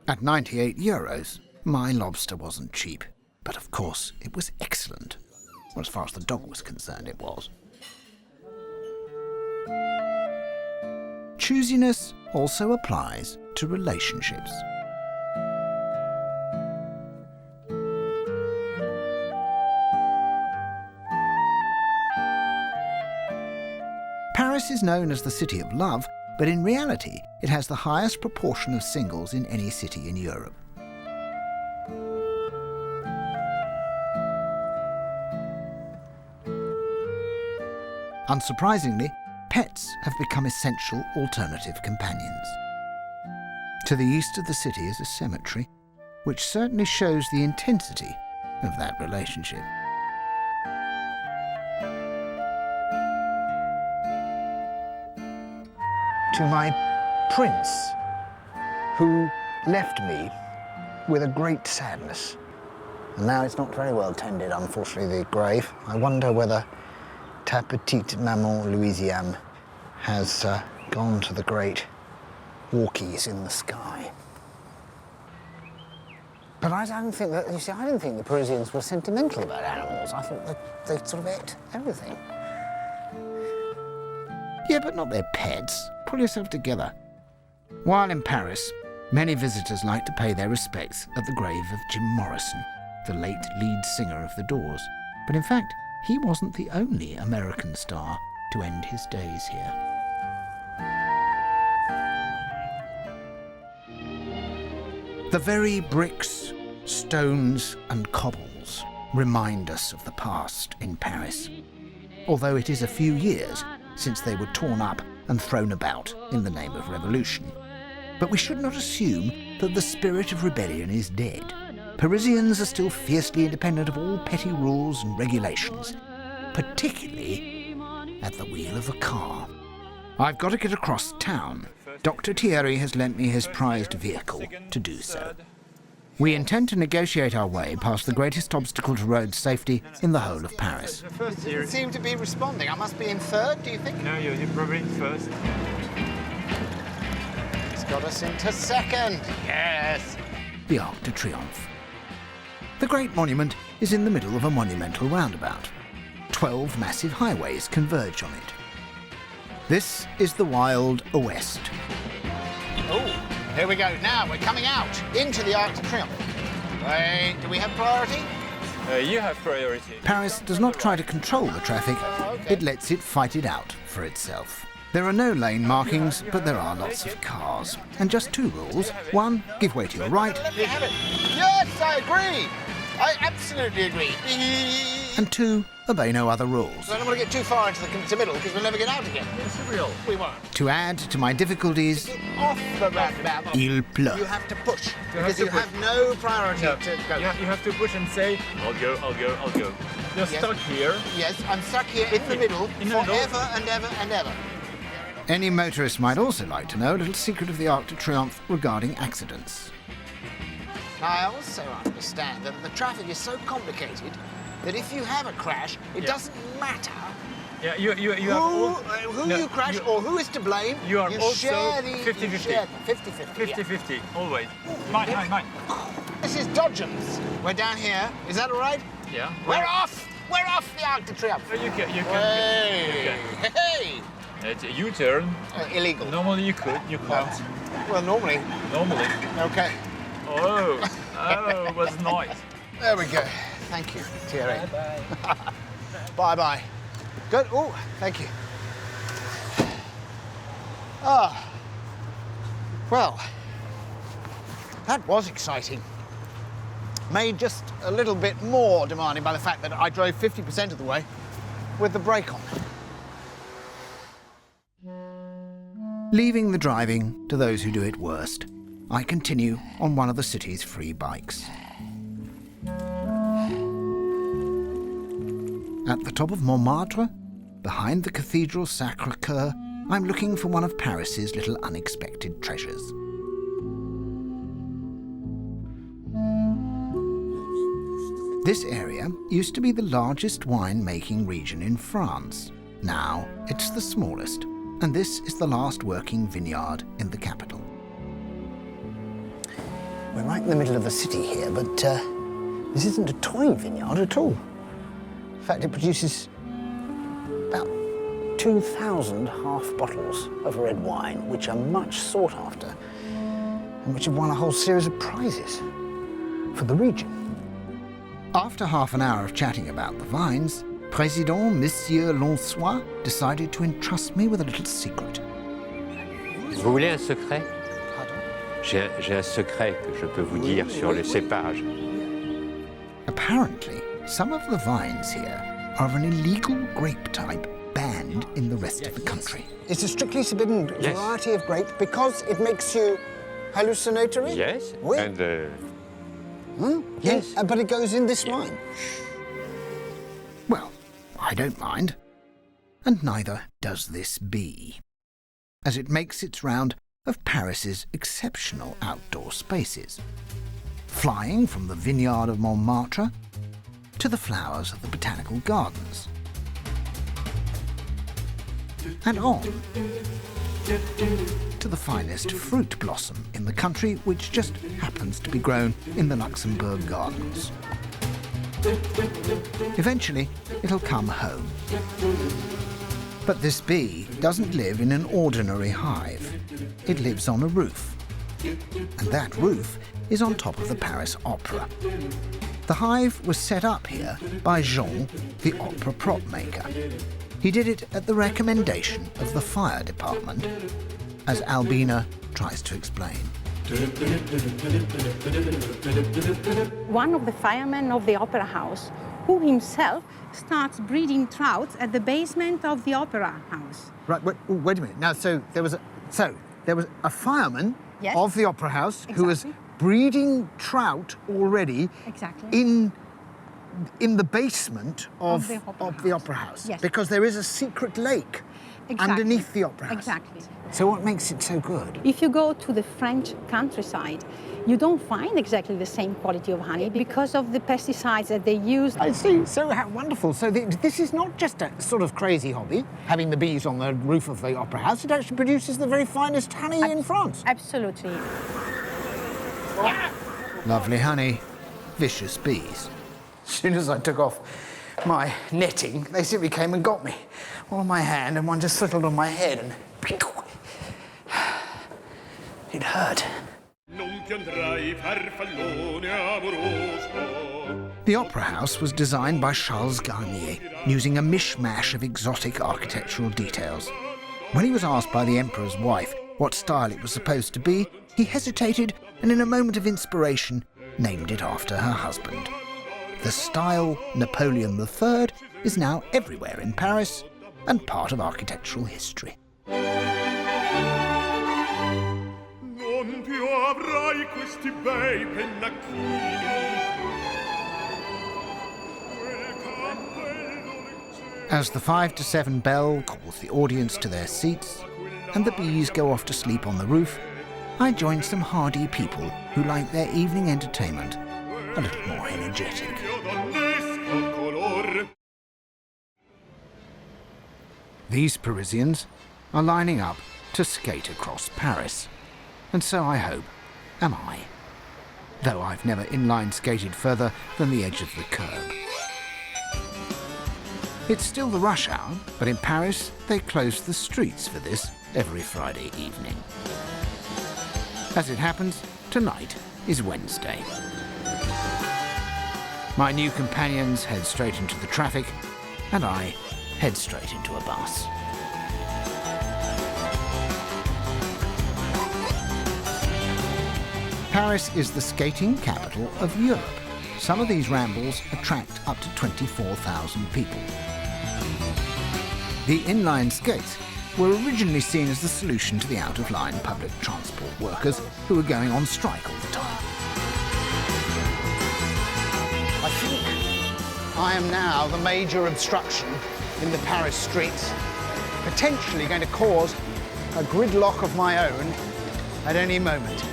At 98 euros, my lobster wasn't cheap. But of course, it was excellent. Well, as far as the dog was concerned, it was. Choosiness also applies to relationships. Paris is known as the City of Love, but in reality, it has the highest proportion of singles in any city in Europe. Unsurprisingly, pets have become essential alternative companions. To the east of the city is a cemetery, which certainly shows the intensity of that relationship. To my prince, who left me with a great sadness. And now it's not very well tended, unfortunately, the grave. I wonder whether ta petite maman Louisiane has gone to the great walkies in the sky. But I don't think that, you see, I didn't think the Parisians were sentimental about animals. I thought that they sort of ate everything. Yeah, but not their pets. Pull yourself together. While in Paris, many visitors like to pay their respects at the grave of Jim Morrison, the late lead singer of The Doors. But in fact, he wasn't the only American star to end his days here. The very bricks, stones and cobbles remind us of the past in Paris, although it is a few years since they were torn up and thrown about in the name of revolution. But we should not assume that the spirit of rebellion is dead. Parisians are still fiercely independent of all petty rules and regulations, particularly at the wheel of a car. I've got to get across town Dr. Thierry has lent me his prized vehicle to do so. We intend to negotiate our way past the greatest obstacle to road safety in the whole of Paris. It doesn't seem to be responding. I must be in third, do you think? No, you're probably in first. It's got us into second. Yes. The Arc de Triomphe. The Great Monument is in the middle of a monumental roundabout. 12 massive highways converge on it. This is the Wild West. Oh, here we go. Now we're coming out into the Arc de Triomphe. Wait, do we have priority? You have priority. Paris does not try to control the traffic, it lets it fight it out for itself. There are no lane markings, but there are lots of cars. And just two rules. One, give way to your right. Let me have it. Yes, I agree. I absolutely agree. And two, obey no other rules. I don't want to get too far into the middle because we'll never get out again. It's real. We won't. To add to my difficulties, off the roundabout. Il pleut. You have to push because you have no priority to go. You have to push and say, I'll go, I'll go, I'll go. You're stuck here. Yes, I'm stuck here in the middle forever and ever and ever. Any motorist might also like to know a little secret of the Arc de Triomphe regarding accidents. I also understand that the traffic is so complicated that if you have a crash, it doesn't matter Yeah, you who you crash or who is to blame. You are also share the 50-50. 50-50. 50-50, always. Mine. This is Dodgems. We're down here. Is that all right? Yeah. We're off. We're off the Arc de Triomphe. You can. Hey. It's a U-turn. Illegal. Normally you could. You can't. Well, normally. Normally. Okay. Oh, it was nice. There we go. Thank you, Thierry. Bye-bye. Bye-bye. Good. Oh, thank you. Ah. Well, that was exciting. Made just a little bit more demanding by the fact that I drove 50% of the way with the brake on. Leaving the driving to those who do it worst, I continue on one of the city's free bikes. At the top of Montmartre, behind the Cathedral Sacré-Cœur, I'm looking for one of Paris's little unexpected treasures. This area used to be the largest wine-making region in France. Now it's the smallest, and this is the last working vineyard in the capital. We're right in the middle of the city here, but this isn't a toy vineyard at all. In fact, it produces about 2,000 half bottles of red wine, which are much sought after, and which have won a whole series of prizes for the region. After half an hour of chatting about the vines, Président Monsieur Lançois decided to entrust me with a little secret. Vous voulez un secret? J'ai un secret que je peux vous dire sur le cépage. Apparently, some of the vines here are of an illegal grape type banned in the rest of the country. It's a strictly forbidden variety of grape because it makes you hallucinatory? Yes, Oui. and... Yes. But it goes in this wine. Well, I don't mind. And neither does this bee, as it makes its round of Paris's exceptional outdoor spaces, flying from the vineyard of Montmartre to the flowers of the botanical gardens, and on to the finest fruit blossom in the country, which just happens to be grown in the Luxembourg Gardens. Eventually, it'll come home. But this bee doesn't live in an ordinary hive. It lives on a roof. And that roof is on top of the Paris Opera. The hive was set up here by Jean, the opera prop maker. He did it at the recommendation of the fire department, as Albina tries to explain. One of the firemen of the opera house, who himself starts breeding trout at the basement of the opera house. Right, wait a minute. Now, so there was a fireman of the opera house who was breeding trout already in in the basement of the Opera House. Yes. Because there is a secret lake underneath the Opera House. Exactly. So what makes it so good? If you go to the French countryside, you don't find exactly the same quality of honey because of the pesticides that they use. I see. So how wonderful. So this is not just a sort of crazy hobby, having the bees on the roof of the Opera House. It actually produces the very finest honey in France. Absolutely. Lovely honey, vicious bees. As soon as I took off my netting, they simply came and got me. One on my hand and one just settled on my head and it hurt. The Opera House was designed by Charles Garnier, using a mishmash of exotic architectural details. When he was asked by the Emperor's wife what style it was supposed to be, he hesitated and in a moment of inspiration named it after her husband. The style Napoleon III is now everywhere in Paris and part of architectural history. As the 5 to 7 bell calls the audience to their seats and the bees go off to sleep on the roof, I join some hardy people who like their evening entertainment a little more energetic. These Parisians are lining up to skate across Paris, and so I hope am I, though I've never inline skated further than the edge of the curb. It's still the rush hour, but in Paris they close the streets for this every Friday evening. As it happens, tonight is Wednesday. My new companions head straight into the traffic, and I head straight into a bus. Paris is the skating capital of Europe. Some of these rambles attract up to 24,000 people. The inline skates were originally seen as the solution to the out-of-line public transport workers who were going on strike all the time. I think I am now the major obstruction in the Paris streets, potentially going to cause a gridlock of my own at any moment.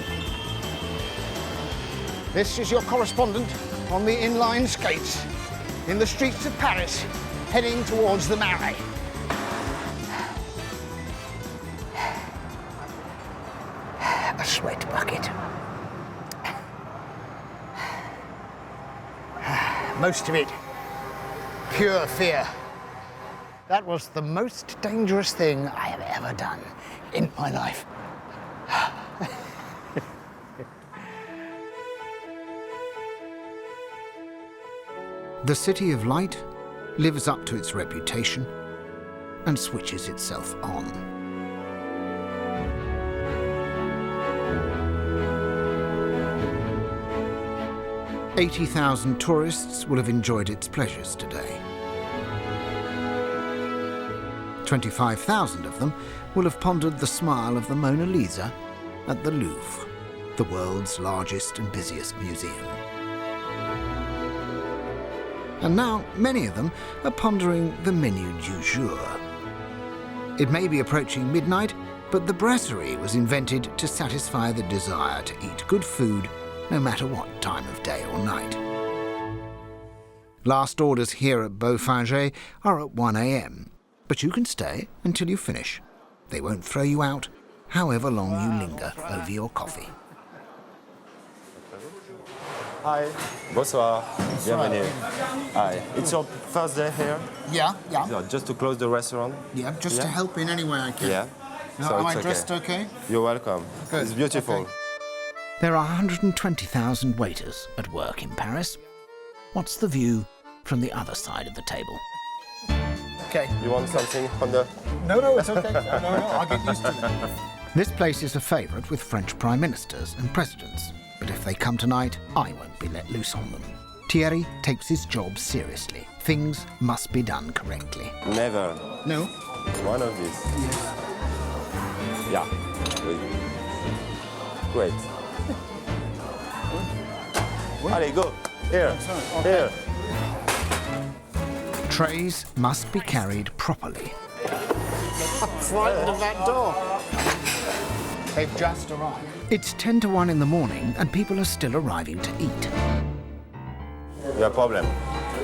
This is your correspondent on the inline skates in the streets of Paris, heading towards the Marais. A sweat bucket. Most of it pure fear. That was the most dangerous thing I have ever done in my life. The City of Light lives up to its reputation and switches itself on. "80,000 tourists will have enjoyed its pleasures today. 25,000 of them will have pondered the smile of the Mona Lisa at the Louvre, the world's largest and busiest museum. And now many of them are pondering the menu du jour. It may be approaching midnight, but the brasserie was invented to satisfy the desire to eat good food no matter what time of day or night. Last orders here at Beaufingé are at 1 a.m, but you can stay until you finish. They won't throw you out, however long you linger over your coffee. Hi. Bonsoir. Bienvenue. Hi. It's your first day here? Yeah. So just to close the restaurant? Yeah, just to help in any way I can. Yeah. Now, So am it's I dressed okay? You're welcome. Good. It's beautiful. Okay. There are 120,000 waiters at work in Paris. What's the view from the other side of the table? Okay. You want something on the... No, it's okay. No, I'll get used to it. This place is a favourite with French prime ministers and presidents, but if they come tonight, I won't be let loose on them. Thierry takes his job seriously. Things must be done correctly. Never. No? One of these. Yes. Yeah. Great. Allez, go. Here. Okay. Here. Trays must be carried properly. I'm frightened of that door. They've just arrived. It's 10 to 1 in the morning and people are still arriving to eat. Your problem?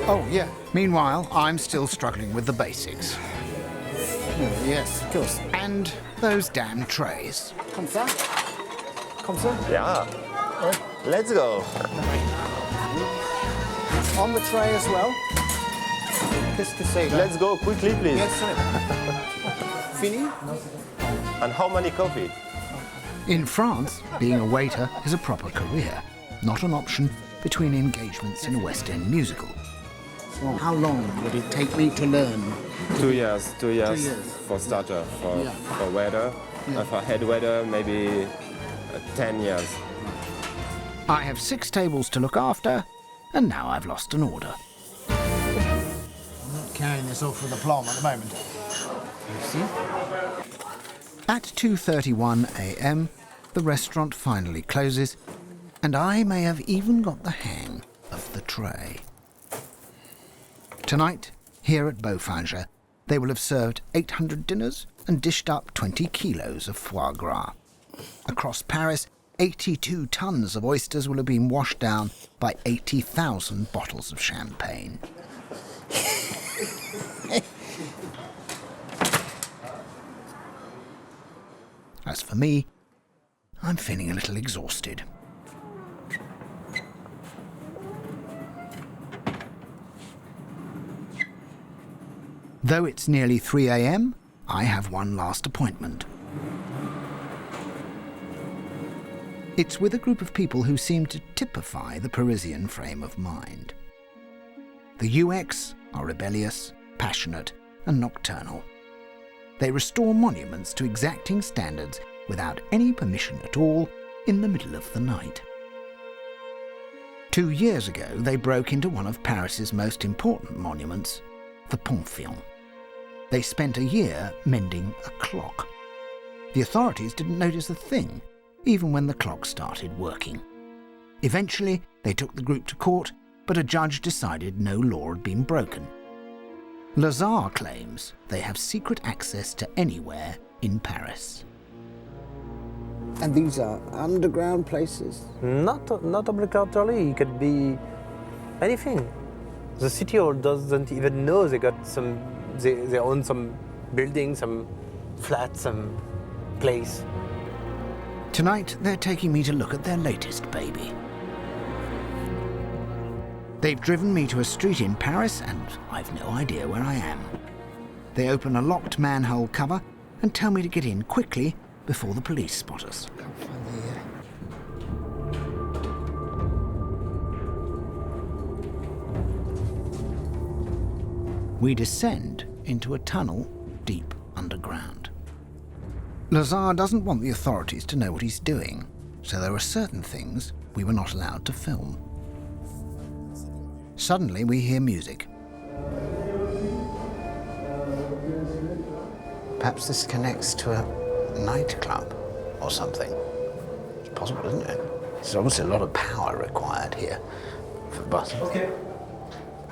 Oh, yeah. Meanwhile, I'm still struggling with the basics. Oh, yes, of course. And those damn trays. Comme ça? Comme ça? Yeah. Let's go. On the tray as well. Qu'est-ce que c'est? Let's go quickly, please. Yes, sir. Fini? And how many coffee? In France, being a waiter is a proper career, not an option between engagements in a West End musical. Well, how long would it take me to learn? 2 years. 2 years. 2 years. For starter, for waiter. For head waiter, maybe 10 years. I have 6 tables to look after, and now I've lost an order. I'm not carrying this off with aplomb at the moment. You see? At 2:31 a.m, the restaurant finally closes, and I may have even got the hang of the tray. Tonight, here at Beaufangre, they will have served 800 dinners and dished up 20 kilos of foie gras. Across Paris, 82 tons of oysters will have been washed down by 80,000 bottles of champagne. As for me, I'm feeling a little exhausted. Though it's nearly 3 a.m, I have one last appointment. It's with a group of people who seem to typify the Parisian frame of mind. The UX are rebellious, passionate, and nocturnal. They restore monuments to exacting standards without any permission at all in the middle of the night. 2 years ago, they broke into one of Paris's most important monuments, the Pont Feng. They spent a year mending a clock. The authorities didn't notice a thing, even when the clock started working. Eventually, they took the group to court, but a judge decided no law had been broken. Lazare claims they have secret access to anywhere in Paris. And these are underground places? Not obligatorily. It could be anything. The city hall doesn't even know they got some. They own some buildings, some flats, some place. Tonight, they're taking me to look at their latest baby. They've driven me to a street in Paris, and I've no idea where I am. They open a locked manhole cover and tell me to get in quickly before the police spot us. We descend into a tunnel deep underground. Lazare doesn't want the authorities to know what he's doing, so there are certain things we were not allowed to film. Suddenly we hear music. Perhaps this connects to a nightclub or something. It's possible, isn't it? There's obviously a lot of power required here for buses. Okay.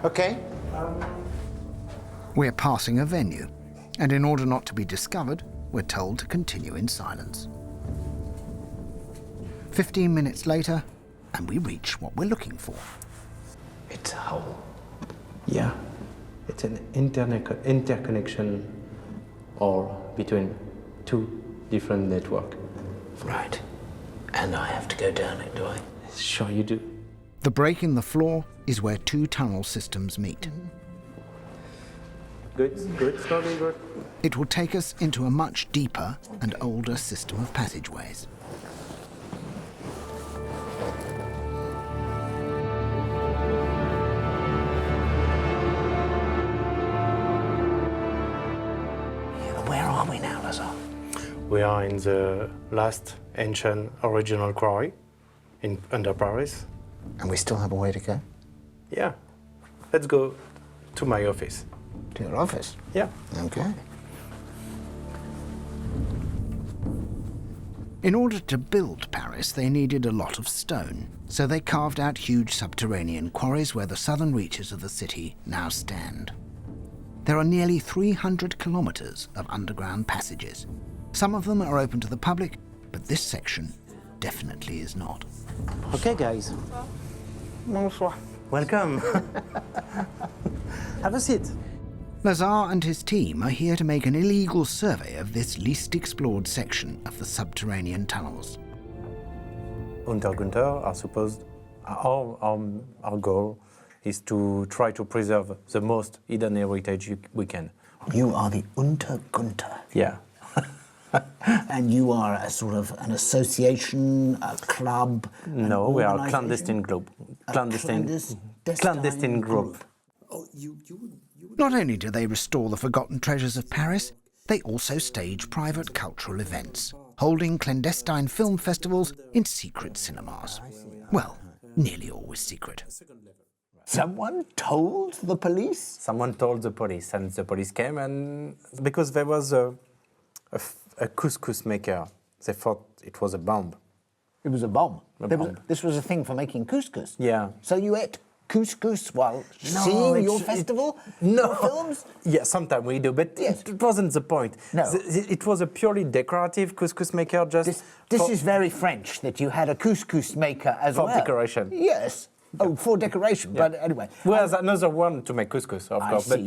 Okay. We're passing a venue, and in order not to be discovered, we're told to continue in silence. 15 minutes later, and we reach what we're looking for. It's a hole. Yeah, it's an interconnection or between two different networks. Right. And I have to go down it, do I? Sure you do. The break in the floor is where two tunnel systems meet. Good, slowly good. It will take us into a much deeper and older system of passageways. Where are we now, Lazare? We are in the last ancient original quarry under Paris. And we still have a way to go? Yeah. Let's go to my office. To your office? Yeah. Okay. In order to build Paris, they needed a lot of stone, so they carved out huge subterranean quarries where the southern reaches of the city now stand. There are nearly 300 kilometers of underground passages. Some of them are open to the public, but this section definitely is not. Okay, guys. Bonsoir. Welcome. Have a seat. Lazar and his team are here to make an illegal survey of this least explored section of the subterranean tunnels. Our goal is to try to preserve the most hidden heritage we can. You are the Untergunter. Yeah. And you are a sort of an association, a club? No, we are a clandestine group. Clandestine group. Not only do they restore the forgotten treasures of Paris, they also stage private cultural events, holding clandestine film festivals in secret cinemas. Well, nearly always secret. Someone told the police? Someone told the police, and the police came, and because there was a couscous maker, they thought it was a bomb. It was a bomb? This was a thing for making couscous? Yeah. So you ate couscous while seeing your festival? No. Films? Yeah, sometimes we do, but it wasn't the point. No. It was a purely decorative couscous maker just... This is very French, that you had a couscous maker as well. For decoration. Yes. Oh, for decoration, yeah. But anyway. Well, there's another one to make couscous, of course, but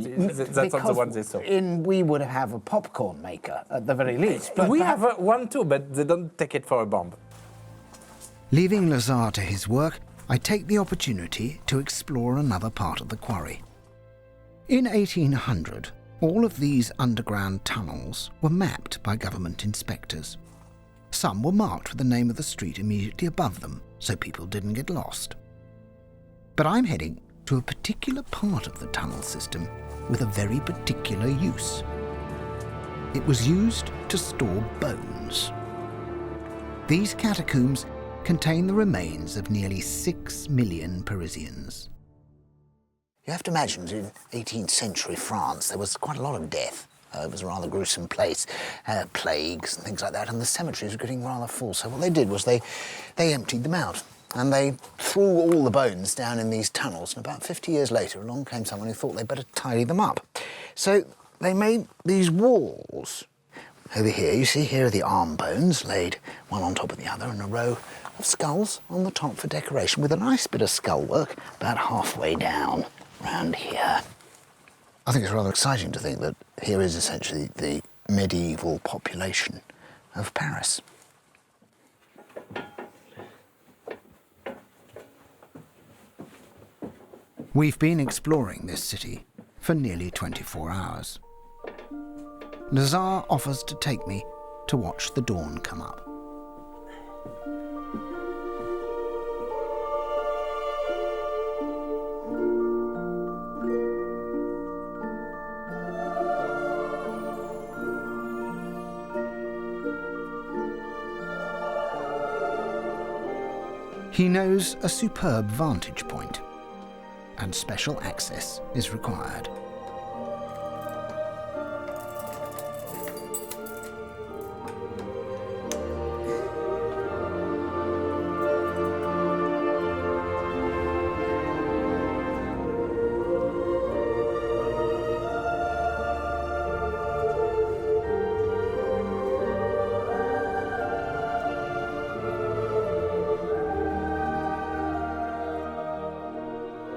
that's not the one they saw. We would have a popcorn maker, at the very least. But we have one too, but they don't take it for a bomb. Leaving Lazar to his work, I take the opportunity to explore another part of the quarry. In 1800, all of these underground tunnels were mapped by government inspectors. Some were marked with the name of the street immediately above them, so people didn't get lost. But I'm heading to a particular part of the tunnel system with a very particular use. It was used to store bones. These catacombs contain the remains of nearly 6 million Parisians. You have to imagine, in 18th century France, there was quite a lot of death. It was a rather gruesome place, plagues and things like that, and the cemeteries were getting rather full. So what they did was they emptied them out. And they threw all the bones down in these tunnels, and about 50 years later, along came someone who thought they'd better tidy them up. So they made these walls. Over here, you see, here are the arm bones laid one on top of the other, and a row of skulls on the top for decoration, with a nice bit of skull work about halfway down, round here. I think it's rather exciting to think that here is essentially the medieval population of Paris. We've been exploring this city for nearly 24 hours. Lazar offers to take me to watch the dawn come up. He knows a superb vantage point, and special access is required.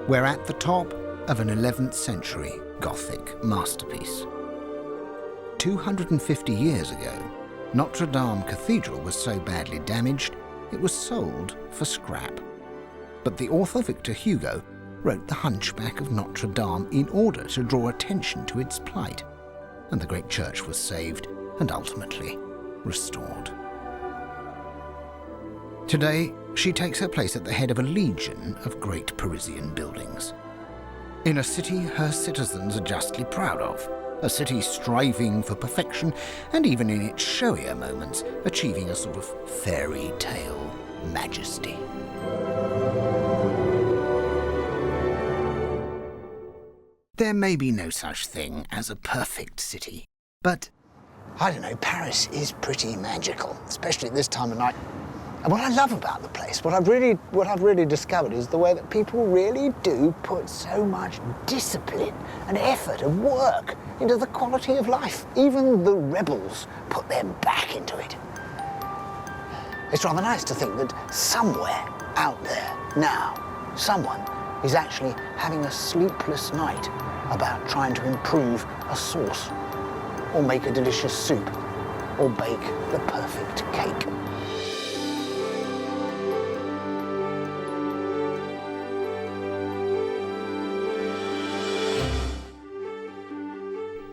We're at the top of an 11th century Gothic masterpiece. 250 years ago, Notre Dame Cathedral was so badly damaged, it was sold for scrap. But the author Victor Hugo wrote The Hunchback of Notre Dame in order to draw attention to its plight, and the great church was saved and ultimately restored. Today, she takes her place at the head of a legion of great Parisian buildings. In a city her citizens are justly proud of, a city striving for perfection and even in its showier moments achieving a sort of fairy tale majesty. There may be no such thing as a perfect city, but I don't know, Paris is pretty magical, especially at this time of night. And what I love about the place, what I've really discovered is the way that people really do put so much discipline and effort and work into the quality of life. Even the rebels put their back into it. It's rather nice to think that somewhere out there now, someone is actually having a sleepless night about trying to improve a sauce, or make a delicious soup, or bake the perfect cake.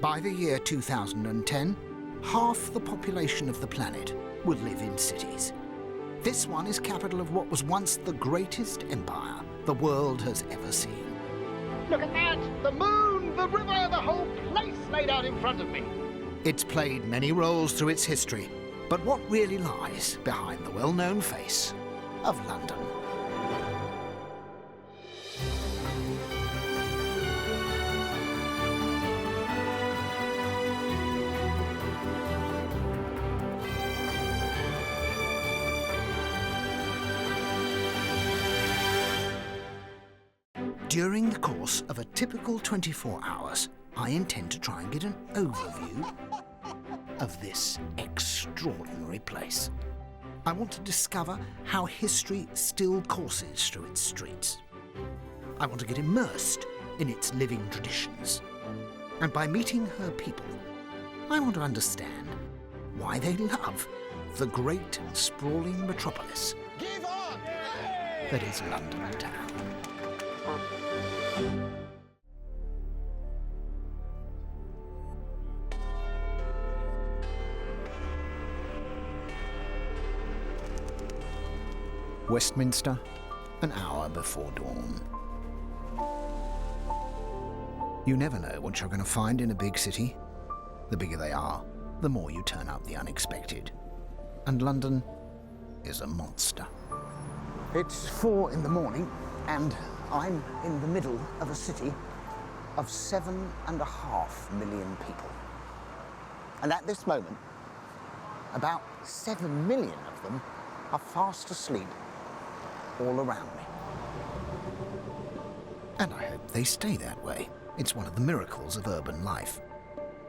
By the year 2010, half the population of the planet will live in cities. This one is capital of what was once the greatest empire the world has ever seen. Look at that! The moon, the river, the whole place laid out in front of me. It's played many roles through its history, but what really lies behind the well-known face of London? During the course of a typical 24 hours, I intend to try and get an overview of this extraordinary place. I want to discover how history still courses through its streets. I want to get immersed in its living traditions. And by meeting her people, I want to understand why they love the great and sprawling metropolis that is London town. Westminster, an hour before dawn. You never know what you're going to find in a big city. The bigger they are, the more you turn up the unexpected. And London is a monster. It's 4 in the morning, and I'm in the middle of a city of 7.5 million people. And at this moment, about 7 million of them are fast asleep all around me. And I hope they stay that way. It's one of the miracles of urban life.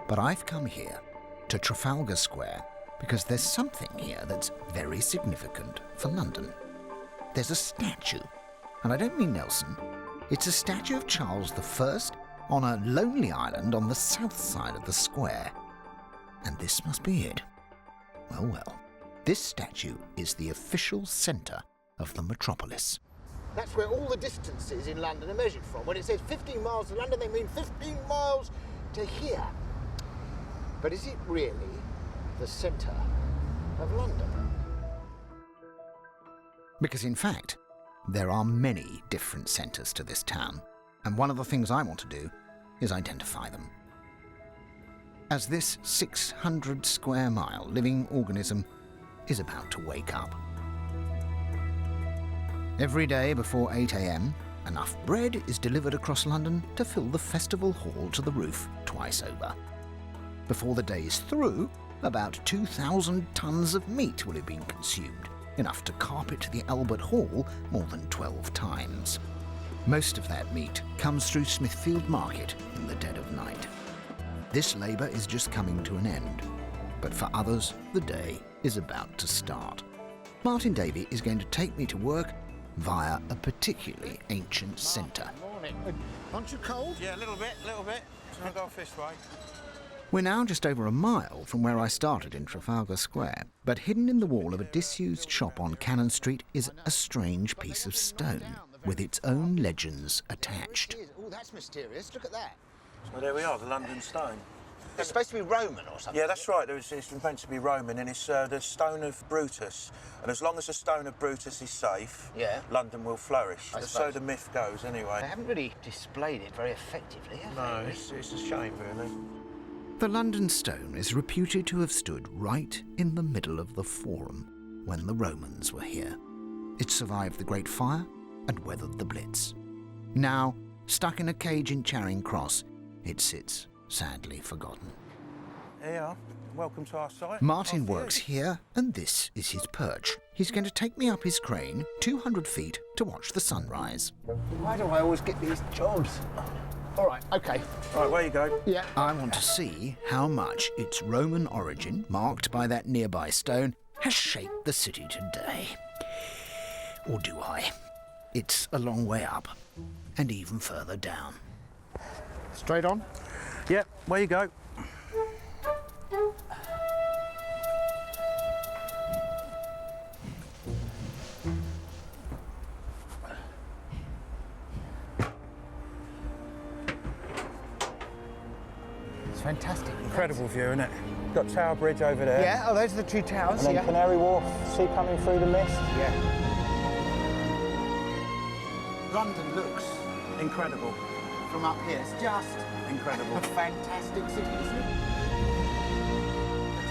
But I've come here to Trafalgar Square because there's something here that's very significant for London. There's a statue, and I don't mean Nelson. It's a statue of Charles I on a lonely island on the south side of the square. And this must be it. Well, well. This statue is the official centre of the metropolis. That's where all the distances in London are measured from. When it says 15 miles to London, they mean 15 miles to here. But is it really the centre of London? Because in fact, there are many different centres to this town, and one of the things I want to do is identify them. As this 600 square mile living organism is about to wake up. Every day before 8 a.m, enough bread is delivered across London to fill the festival hall to the roof twice over. Before the day is through, about 2,000 tons of meat will have been consumed, enough to carpet the Albert Hall more than 12 times. Most of that meat comes through Smithfield Market in the dead of night. This labour is just coming to an end, but for others, the day is about to start. Martin Davey is going to take me to work via a particularly ancient centre. Morning. Aren't you cold? Yeah, a little bit. So I'll go this way. We're now just over a mile from where I started in Trafalgar Square, but hidden in the wall of a disused shop on Cannon Street is a strange piece of stone with its own legends attached. Oh, that's mysterious. Look at that. So there we are, the London stone. It's supposed to be Roman or something. Yeah, that's right. It's meant to be Roman, and it's the stone of Brutus. And as long as the stone of Brutus is safe, London will flourish. So the myth goes, anyway. They haven't really displayed it very effectively, have No, they? it's a shame, really. The London stone is reputed to have stood right in the middle of the Forum when the Romans were here. It survived the Great Fire and weathered the Blitz. Now, stuck in a cage in Charing Cross, it sits sadly forgotten. Here you are. Welcome to our site. Martin works here, and this is his perch. He's going to take me up his crane 200 feet to watch the sunrise. Why do I always get these jobs? All right, OK. All right, where you go? Yeah. I want to see how much its Roman origin, marked by that nearby stone, has shaped the city today. Or do I? It's a long way up, and even further down. Straight on? Yep, where you go? It's fantastic. Incredible view, isn't it? Got Tower Bridge over there. Yeah, oh, those are the two towers. And then yeah. Canary Wharf, see coming through the mist? Yeah. London looks incredible. From up here. It's just incredible. A fantastic city, isn't it?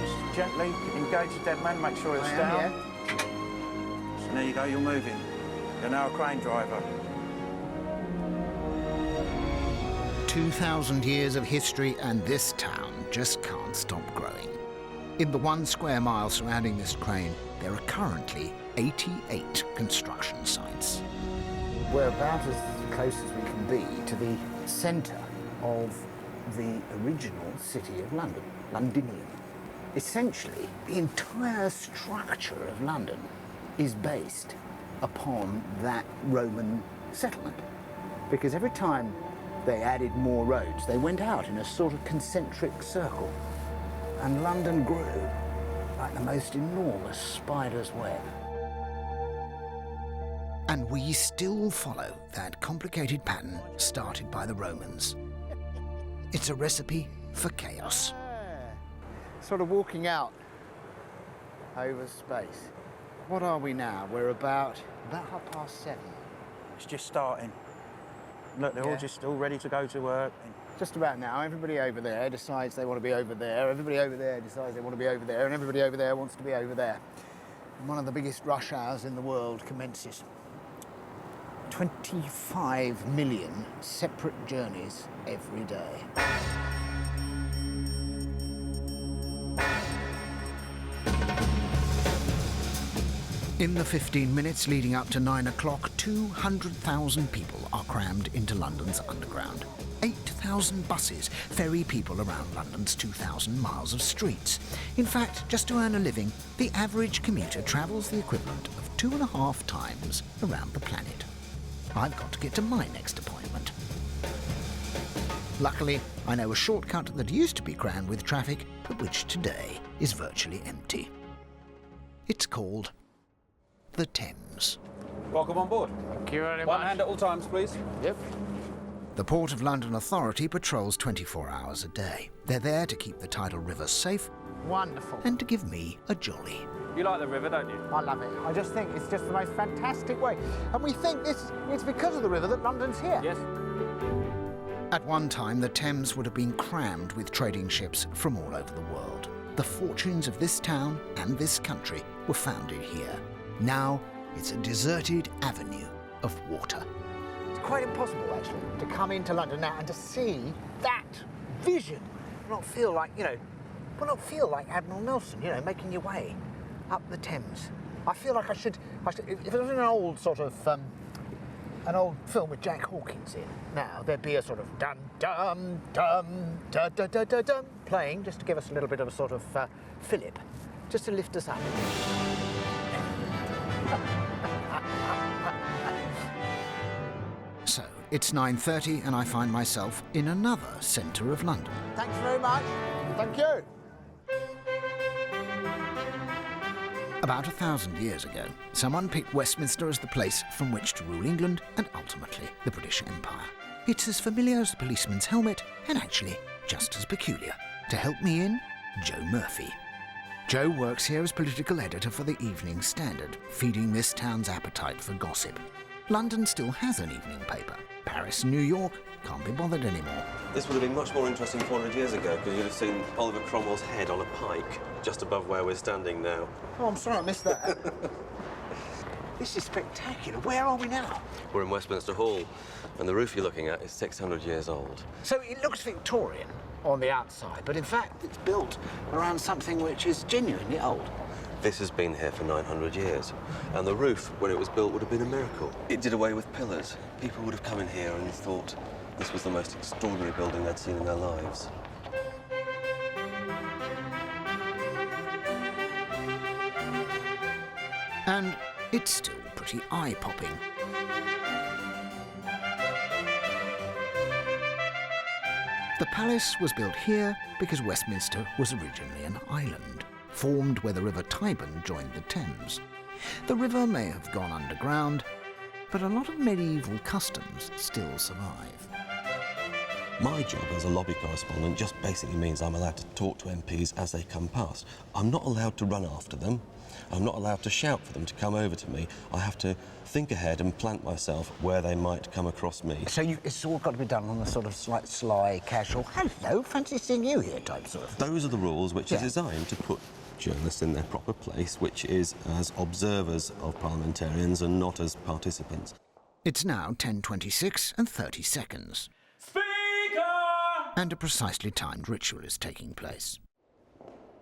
Just gently engage the dead man, make sure it's down. Yeah. So there you go, you're moving. You're now a crane driver. 2,000 years of history, and this town just can't stop growing. In the 1 square mile surrounding this crane, there are currently 88 construction sites. We're about as close as we can be to the centre of the original city of London, Londinium. Essentially, the entire structure of London is based upon that Roman settlement. Because every time they added more roads, they went out in a sort of concentric circle. And London grew like the most enormous spider's web. And we still follow that complicated pattern started by the Romans. It's a recipe for chaos. Sort of walking out over space. What are we now? We're about 7:30. It's just starting. Look, they're all ready to go to work. Just about now, everybody over there decides they want to be over there, everybody over there decides they want to be over there, and everybody over there wants to be over there. And one of the biggest rush hours in the world commences. 25 million separate journeys every day. In the 15 minutes leading up to 9 o'clock, 200,000 people are crammed into London's underground. 8,000 buses ferry people around London's 2,000 miles of streets. In fact, just to earn a living, the average commuter travels the equivalent of 2.5 times around the planet. I've got to get to my next appointment. Luckily, I know a shortcut that used to be crammed with traffic, but which today is virtually empty. It's called the Thames. Welcome on board. Thank you very much. One hand at all times, please. Yep. The Port of London Authority patrols 24 hours a day. They're there to keep the tidal river safe. Wonderful. And to give me a jolly. You like the river, don't you? I love it. I just think it's just the most fantastic way. And we think it's because of the river that London's here. Yes. At one time, the Thames would have been crammed with trading ships from all over the world. The fortunes of this town and this country were founded here. Now, it's a deserted avenue of water. It's quite impossible, actually, to come into London now and to see that vision. Not feel like, not feel like Admiral Nelson, making your way up the Thames. I feel like I should if it was an old sort of, an old film with Jack Hawkins in now, there'd be a sort of dum-dum, dum-da-da-da-da-dum playing, just to give us a little bit of a sort of fillip, just to lift us up. So, it's 9:30 and I find myself in another centre of London. Thanks very much. Thank you. About 1,000 years ago, someone picked Westminster as the place from which to rule England and ultimately the British Empire. It's as familiar as the policeman's helmet and actually just as peculiar. To help me in, Joe Murphy. Joe works here as political editor for the Evening Standard, feeding this town's appetite for gossip. London still has an evening paper. Paris and New York can't be bothered anymore. This would have been much more interesting 400 years ago, because you'd have seen Oliver Cromwell's head on a pike just above where we're standing now. Oh, I'm sorry, I missed that. This is spectacular. Where are we now? We're in Westminster Hall, and the roof you're looking at is 600 years old. So it looks Victorian on the outside, but in fact it's built around something which is genuinely old. This has been here for 900 years, and the roof, when it was built, would have been a miracle. It did away with pillars. People would have come in here and thought this was the most extraordinary building they'd seen in their lives. And it's still pretty eye-popping. The palace was built here because Westminster was originally an island, formed where the River Tyburn joined the Thames. The river may have gone underground, but a lot of medieval customs still survive. My job as a lobby correspondent just basically means I'm allowed to talk to MPs as they come past. I'm not allowed to run after them. I'm not allowed to shout for them to come over to me. I have to think ahead and plant myself where they might come across me. So it's all got to be done on a sort of sly, casual, hello, fancy seeing you here type sort of thing. Those are the rules which are designed to put journalists in their proper place, which is as observers of parliamentarians and not as participants. It's now 10:26 and 30 seconds. And a precisely timed ritual is taking place.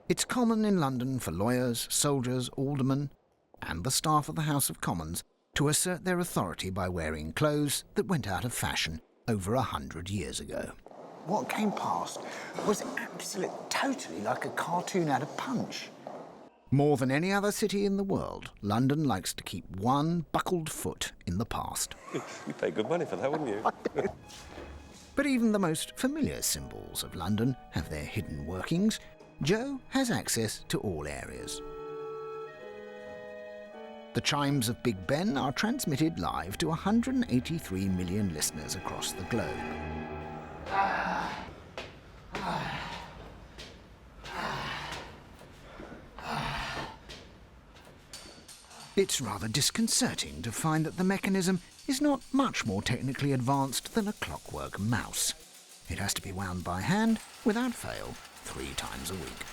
It's common in London for lawyers, soldiers, aldermen, and the staff of the House of Commons to assert their authority by wearing clothes that went out of fashion over 100 years ago. What came past was totally like a cartoon out of Punch. More than any other city in the world, London likes to keep one buckled foot in the past. You'd pay good money for that, wouldn't you? But even the most familiar symbols of London have their hidden workings. Joe has access to all areas. The chimes of Big Ben are transmitted live to 183 million listeners across the globe. It's rather disconcerting to find that the mechanism is not much more technically advanced than a clockwork mouse. It has to be wound by hand, without fail, 3 times a week.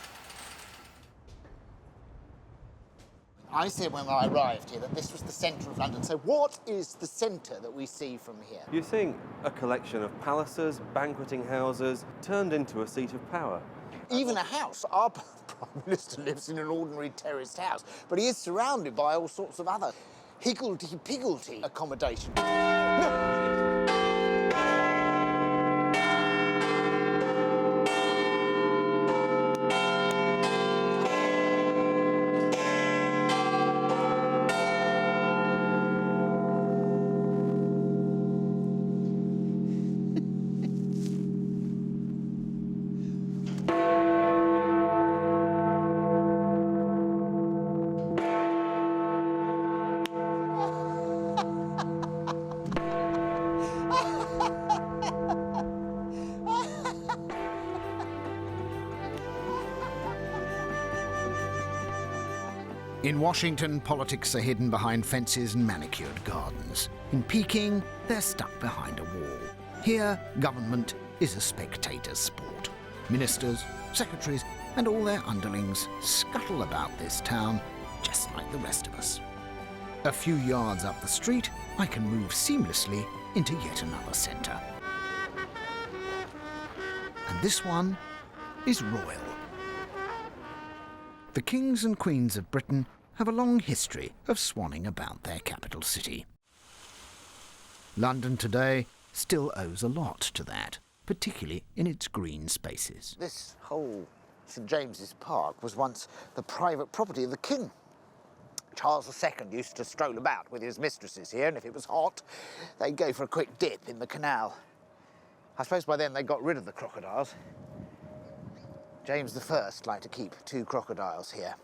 I said when I arrived here that this was the centre of London. So what is the centre that we see from here? You're seeing a collection of palaces, banqueting houses, turned into a seat of power. Even a house. Our Prime Minister lives in an ordinary terraced house, but he is surrounded by all sorts of other higgledy-piggledy accommodation. No. In Washington, politics are hidden behind fences and manicured gardens. In Peking, they're stuck behind a wall. Here, government is a spectator sport. Ministers, secretaries, and all their underlings scuttle about this town just like the rest of us. A few yards up the street, I can move seamlessly into yet another centre. And this one is royal. The kings and queens of Britain have a long history of swanning about their capital city. London today still owes a lot to that, particularly in its green spaces. This whole St James's Park was once the private property of the king. Charles II used to stroll about with his mistresses here, and if it was hot, they'd go for a quick dip in the canal. I suppose by then they got rid of the crocodiles. James I liked to keep 2 crocodiles here,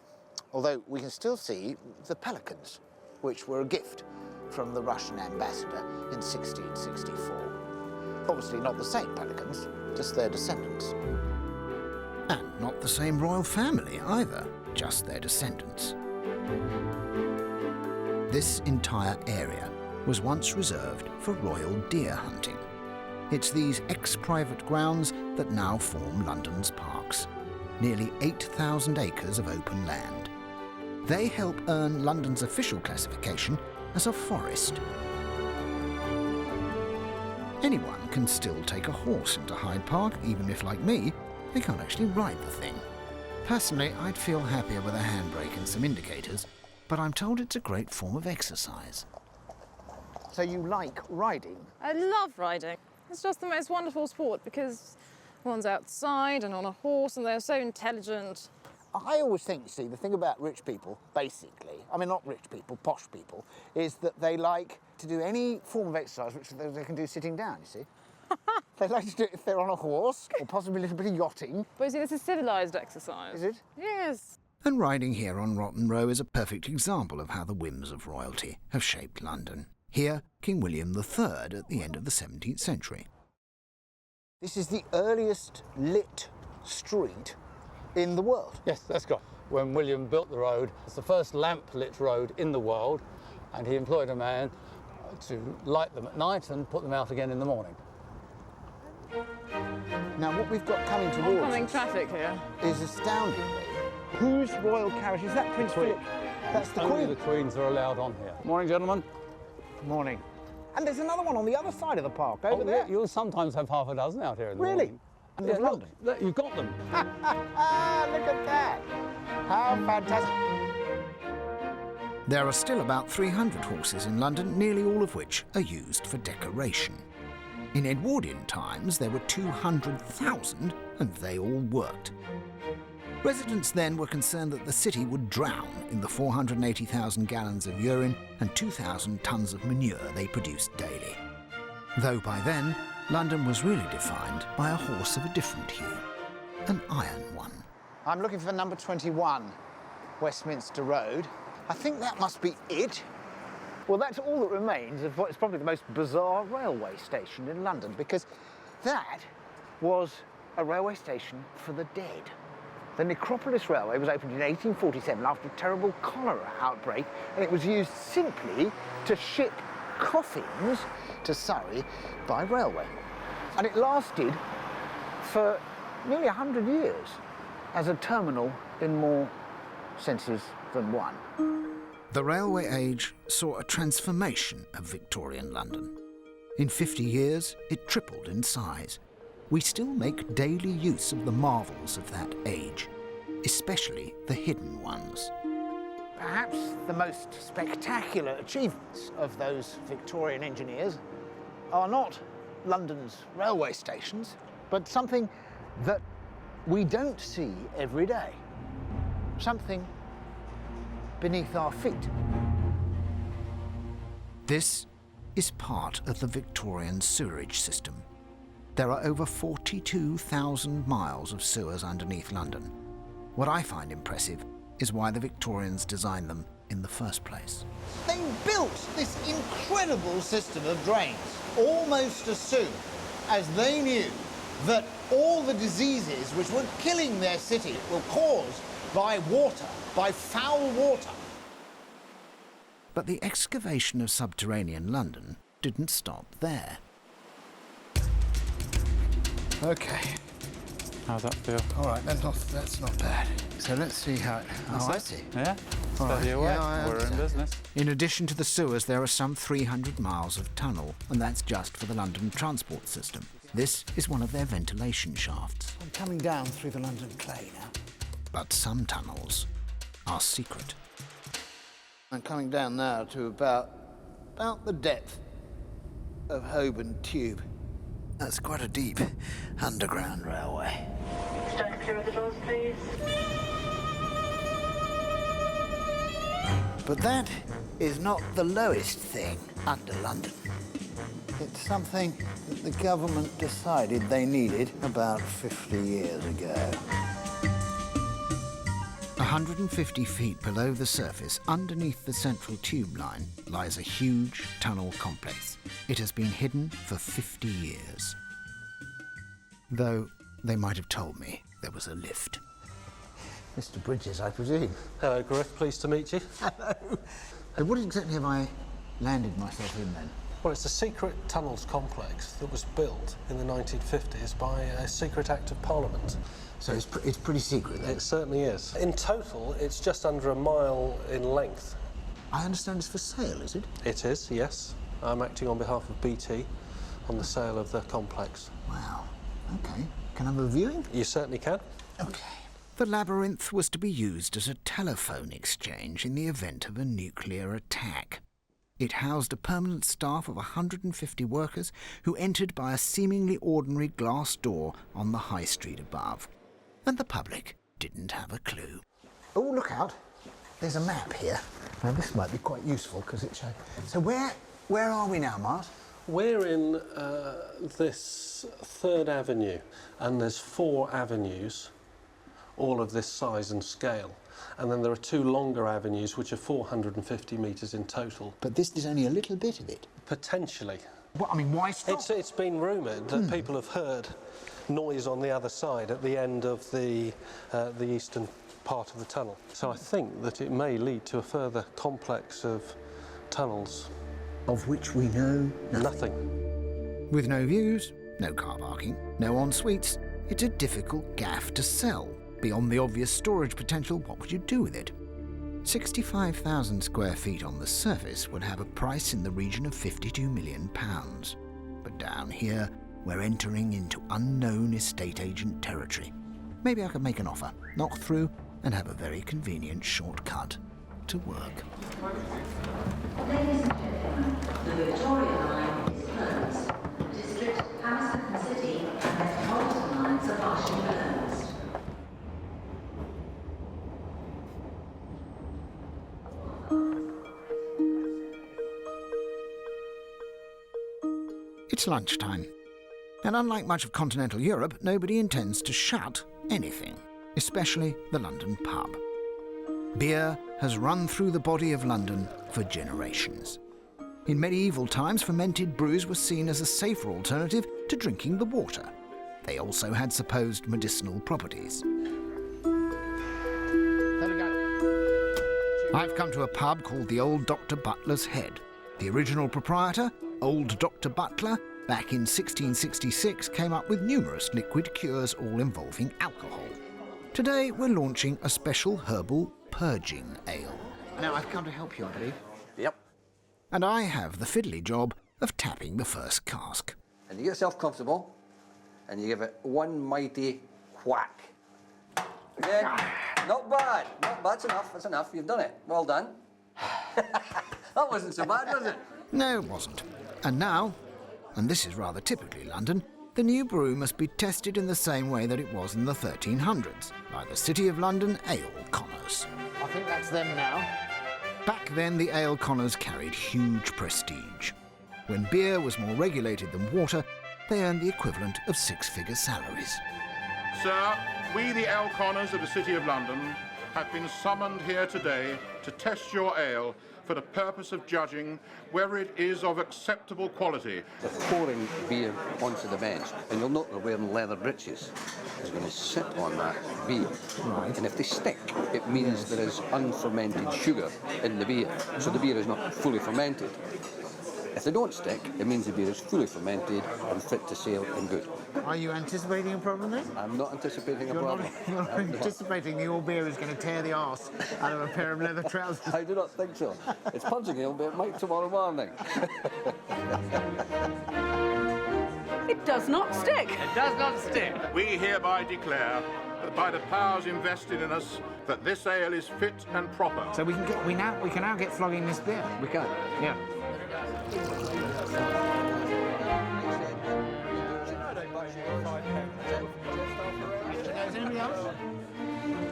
although we can still see the pelicans, which were a gift from the Russian ambassador in 1664. Obviously not the same pelicans, just their descendants. And not the same royal family either, just their descendants. This entire area was once reserved for royal deer hunting. It's these ex-private grounds that now form London's parks. Nearly 8,000 acres of open land. They help earn London's official classification as a forest. Anyone can still take a horse into Hyde Park, even if, like me, they can't actually ride the thing. Personally, I'd feel happier with a handbrake and some indicators, but I'm told it's a great form of exercise. So you like riding? I love riding. It's just the most wonderful sport because one's outside and on a horse and they're so intelligent. I always think, you see, the thing about rich people, basically, I mean, not rich people, posh people, is that they like to do any form of exercise which they can do sitting down, you see. They like to do it if they're on a horse, or possibly a little bit of yachting. But you see, this is civilised exercise. Is it? Yes. And riding here on Rotten Row is a perfect example of how the whims of royalty have shaped London. Here, King William III at the end of the 17th century. This is the earliest lit street in the world. Yes, that's correct. When William built the road, it's the first lamp-lit road in the world, and he employed a man to light them at night and put them out again in the morning. Now, what we've got coming towards Oncoming traffic here is astounding. Whose royal carriage is that, Prince Philip? That's the Only Queen. the Queens are allowed on here. Morning, gentlemen. Morning. And there's another one on the other side of the park, over Oh, there. You'll sometimes have half a dozen out here in the Really? morning. And Yeah, there's look, London. look, you've got them. Look at that. How fantastic. There are still about 300 horses in London, nearly all of which are used for decoration. In Edwardian times, there were 200,000, and they all worked. Residents then were concerned that the city would drown in the 480,000 gallons of urine and 2,000 tons of manure they produced daily. Though by then, London was really defined by a horse of a different hue, an iron one. I'm looking for number 21, Westminster Road. I think that must be it. Well, that's all that remains of what's probably the most bizarre railway station in London, because that was a railway station for the dead. The Necropolis Railway was opened in 1847 after a terrible cholera outbreak, and it was used simply to ship coffins to Surrey by railway. And it lasted for nearly 100 years as a terminal in more senses than one. The railway age saw a transformation of Victorian London. In 50 years, it tripled in size. We still make daily use of the marvels of that age, especially the hidden ones. Perhaps the most spectacular achievements of those Victorian engineers are not London's railway stations, but something that we don't see every day. Something beneath our feet. This is part of the Victorian sewerage system. There are over 42,000 miles of sewers underneath London. What I find impressive is why the Victorians designed them in the first place. They built this incredible system of drains almost as soon as they knew that all the diseases which were killing their city were caused by water, by foul water. But the excavation of subterranean London didn't stop there. Okay. How's that feel? All right, that's not bad. So let's see how it... That's I it. see. Yeah? All right. Steady away. Yeah, I We're in understand. business. In addition to the sewers, there are some 300 miles of tunnel, and that's just for the London transport system. This is one of their ventilation shafts. I'm coming down through the London clay now. But some tunnels are secret. I'm coming down now to about the depth of Holborn Tube. That's quite a deep underground railway. Stand clear of the doors, please. But that is not the lowest thing under London. It's something that the government decided they needed about 50 years ago. 150 feet below the surface, underneath the central tube line, lies a huge tunnel complex. It has been hidden for 50 years. Though they might have told me there was a lift. Mr. Bridges, I presume. Hello, Griff. Pleased to meet you. Hello. So what exactly have I landed myself in then? Well, it's a secret tunnels complex that was built in the 1950s by a secret act of Parliament. So it's pretty secret, then? It certainly is. In total, it's just under a mile in length. I understand it's for sale, is it? It is, yes. I'm acting on behalf of BT on the sale of the complex. Wow. OK. Can I have a viewing? You certainly can. OK. The labyrinth was to be used as a telephone exchange in the event of a nuclear attack. It housed a permanent staff of 150 workers who entered by a seemingly ordinary glass door on the high street above. And the public didn't have a clue. Oh, look out. There's a map here. Now, this might be quite useful because it shows... So where are we now, Mart? We're in this 3rd Avenue, and there's 4 avenues, all of this size and scale. And then there are 2 longer avenues, which are 450 metres in total. But this is only a little bit of it? Potentially. Well, I mean, why stop? It's been rumoured that people have heard noise on the other side at the end of the eastern part of the tunnel. So I think that it may lead to a further complex of tunnels. Of which we know nothing. With no views, no car parking, no en-suites, it's a difficult gaff to sell. Beyond the obvious storage potential, what would you do with it? 65,000 square feet on the surface would have a price in the region of £52 million. But down here, we're entering into unknown estate agent territory. Maybe I could make an offer, knock through, and have a very convenient shortcut to work. Ladies and gentlemen, the Victoria line is closed. District, Hammersmith City, and Metropolitan lines are partially closed. It's lunchtime, and unlike much of continental Europe, nobody intends to shut anything, especially the London pub. Beer has run through the body of London for generations. In medieval times, fermented brews were seen as a safer alternative to drinking the water. They also had supposed medicinal properties. I've come to a pub called the Old Dr. Butler's Head. The original proprietor, Old Dr. Butler, back in 1666 came up with numerous liquid cures all involving alcohol. Today we're launching a special herbal purging ale. Now, I've come to help you, I believe. Yep. And I have the fiddly job of tapping the first cask. And you get yourself comfortable, and you give it one mighty whack. Okay? Not bad. That's enough. That's enough. You've done it. Well done. That wasn't so bad, was it? No, it wasn't. And now, and this is rather typically London, the new brew must be tested in the same way that it was in the 1300s, by the City of London Ale Conners. I think that's them now. Back then, the ale conners carried huge prestige. When beer was more regulated than water, they earned the equivalent of 6-figure salaries. Sir, we the ale conners of the City of London have been summoned here today to test your ale for the purpose of judging whether it is of acceptable quality. They're pouring beer onto the bench, and you'll note they're wearing leather breeches. They're going to sit on that beer. Right. And if they stick, it means there is unfermented sugar in the beer. So the beer is not fully fermented. If they don't stick, it means the beer is fully fermented and fit to sale and good. Are you anticipating a problem then? I'm not anticipating a problem. You're not anticipating the your beer is going to tear the arse out of a pair of leather trousers? I do not think so. It's punching ale, but it might tomorrow morning. It does not stick. It does not stick. We hereby declare that by the powers invested in us, that this ale is fit and proper. So we can now get flogging this beer. We can. Yeah.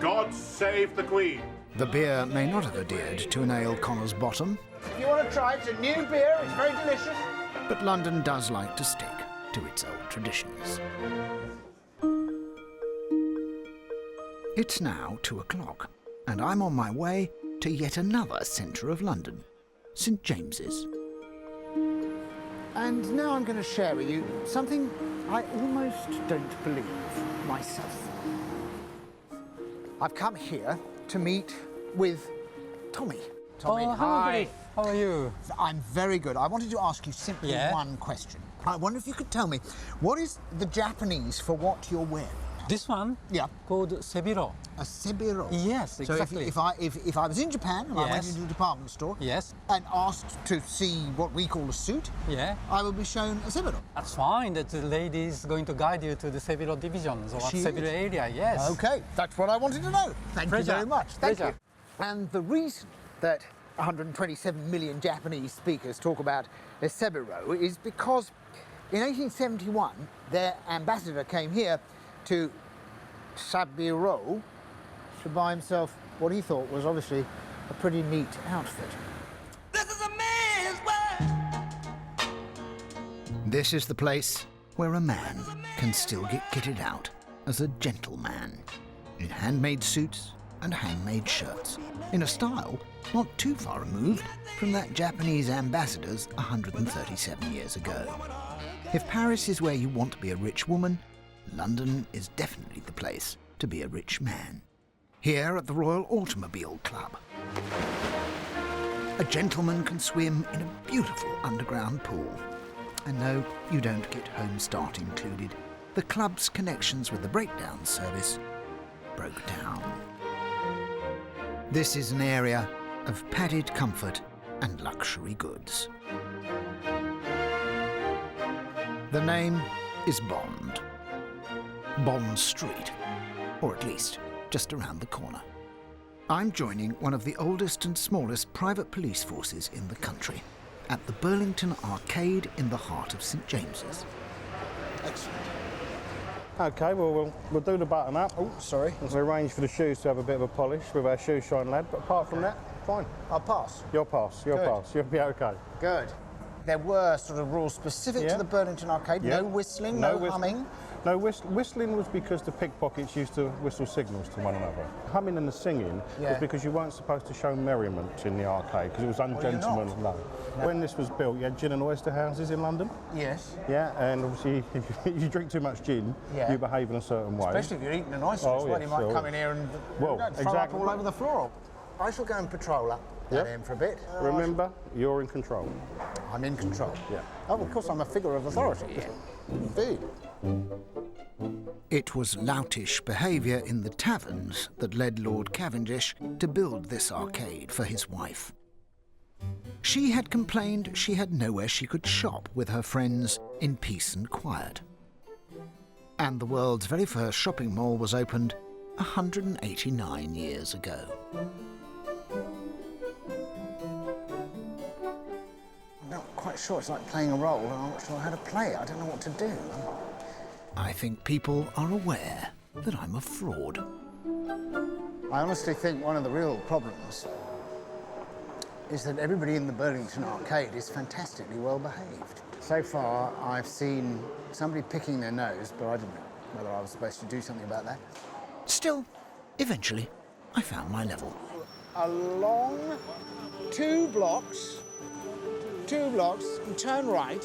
God save the Queen. The beer may not have adhered to an ale conner's bottom, If you want to try it, it's a new beer. It's very delicious. but London does like to stick to its old traditions. It's now 2 o'clock, and I'm on my way to yet another centre of London, St James's. And now I'm going to share with you something I almost don't believe myself. I've come here to meet with Tommy. Tommy, Oh, hi. How are you? I'm very good. I wanted to ask you simply one question. I wonder if you could tell me, what is the Japanese for what you're wearing? This one? Yeah. Called sebiro. A sebiro? Yes, exactly. So if I was in Japan and I went into a department store and asked to see what we call a suit, I would be shown a sebiro. That's fine. That the lady is going to guide you to the sebiro divisions or sebiro area, yes. Okay, that's what I wanted to know. Thank you very much. Thank you. And the reason that 127 million Japanese speakers talk about a sebiro is because in 1871 their ambassador came here to Sabiro to buy himself what he thought was obviously a pretty neat outfit. This is a man's world. This is the place where a man can still get kitted out as a gentleman in handmade suits and handmade shirts, in a style not too far removed from that Japanese ambassador's 137 years ago. If Paris is where you want to be a rich woman, London is definitely the place to be a rich man. Here at the Royal Automobile Club, a gentleman can swim in a beautiful underground pool. And no, you don't get home start included. The club's connections with the breakdown service broke down. This is an area of padded comfort and luxury goods. The name is Bond. Bond Street, or at least just around the corner. I'm joining one of the oldest and smallest private police forces in the country at the Burlington Arcade in the heart of St James's. Excellent. OK, well, we'll do the button up. Oh, sorry. Let's arrange for the shoes to have a bit of a polish with our shoe shine lad, but apart from that, fine. I'll pass. You'll pass, you'll pass. You'll be OK. Good. There were sort of rules specific to the Burlington Arcade. No whistling, no humming. No, whistling was because the pickpockets used to whistle signals to one another. Humming and the singing was because you weren't supposed to show merriment in the arcade, because it was ungentlemanly. No. When this was built, you had gin and oyster houses in London. Yes. Yeah, and obviously if you drink too much gin, you behave in a certain way. Especially if you're eating an oyster as well, you might come in here and throw up all over the floor. I shall go and patrol up that end for a bit. Remember, you're in control. I'm in control? Yeah. Oh, of course, I'm a figure of authority. Indeed. It was loutish behaviour in the taverns that led Lord Cavendish to build this arcade for his wife. She had complained she had nowhere she could shop with her friends in peace and quiet. And the world's very first shopping mall was opened 189 years ago. I'm not quite sure. It's like playing a role, and I'm not sure how to play it. I don't know what to do. I think people are aware that I'm a fraud. I honestly think one of the real problems is that everybody in the Burlington Arcade is fantastically well behaved. So far, I've seen somebody picking their nose, but I didn't know whether I was supposed to do something about that. Still, eventually, I found my level. Along 2 blocks, and turn right.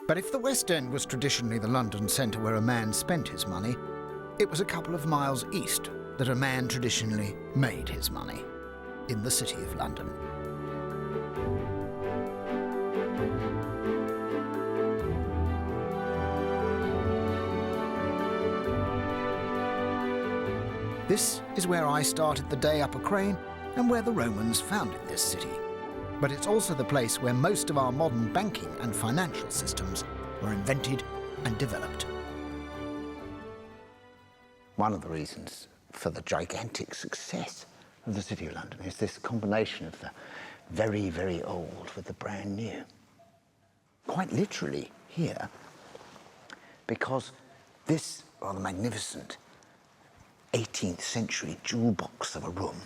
But if the West End was traditionally the London centre where a man spent his money, it was a couple of miles east that a man traditionally made his money, in the City of London. This is where I started the day up a crane and where the Romans founded this city. But it's also the place where most of our modern banking and financial systems were invented and developed. One of the reasons for the gigantic success of the City of London is this combination of the very, very old with the brand new. Quite literally here, because this rather magnificent 18th century jewel box of a room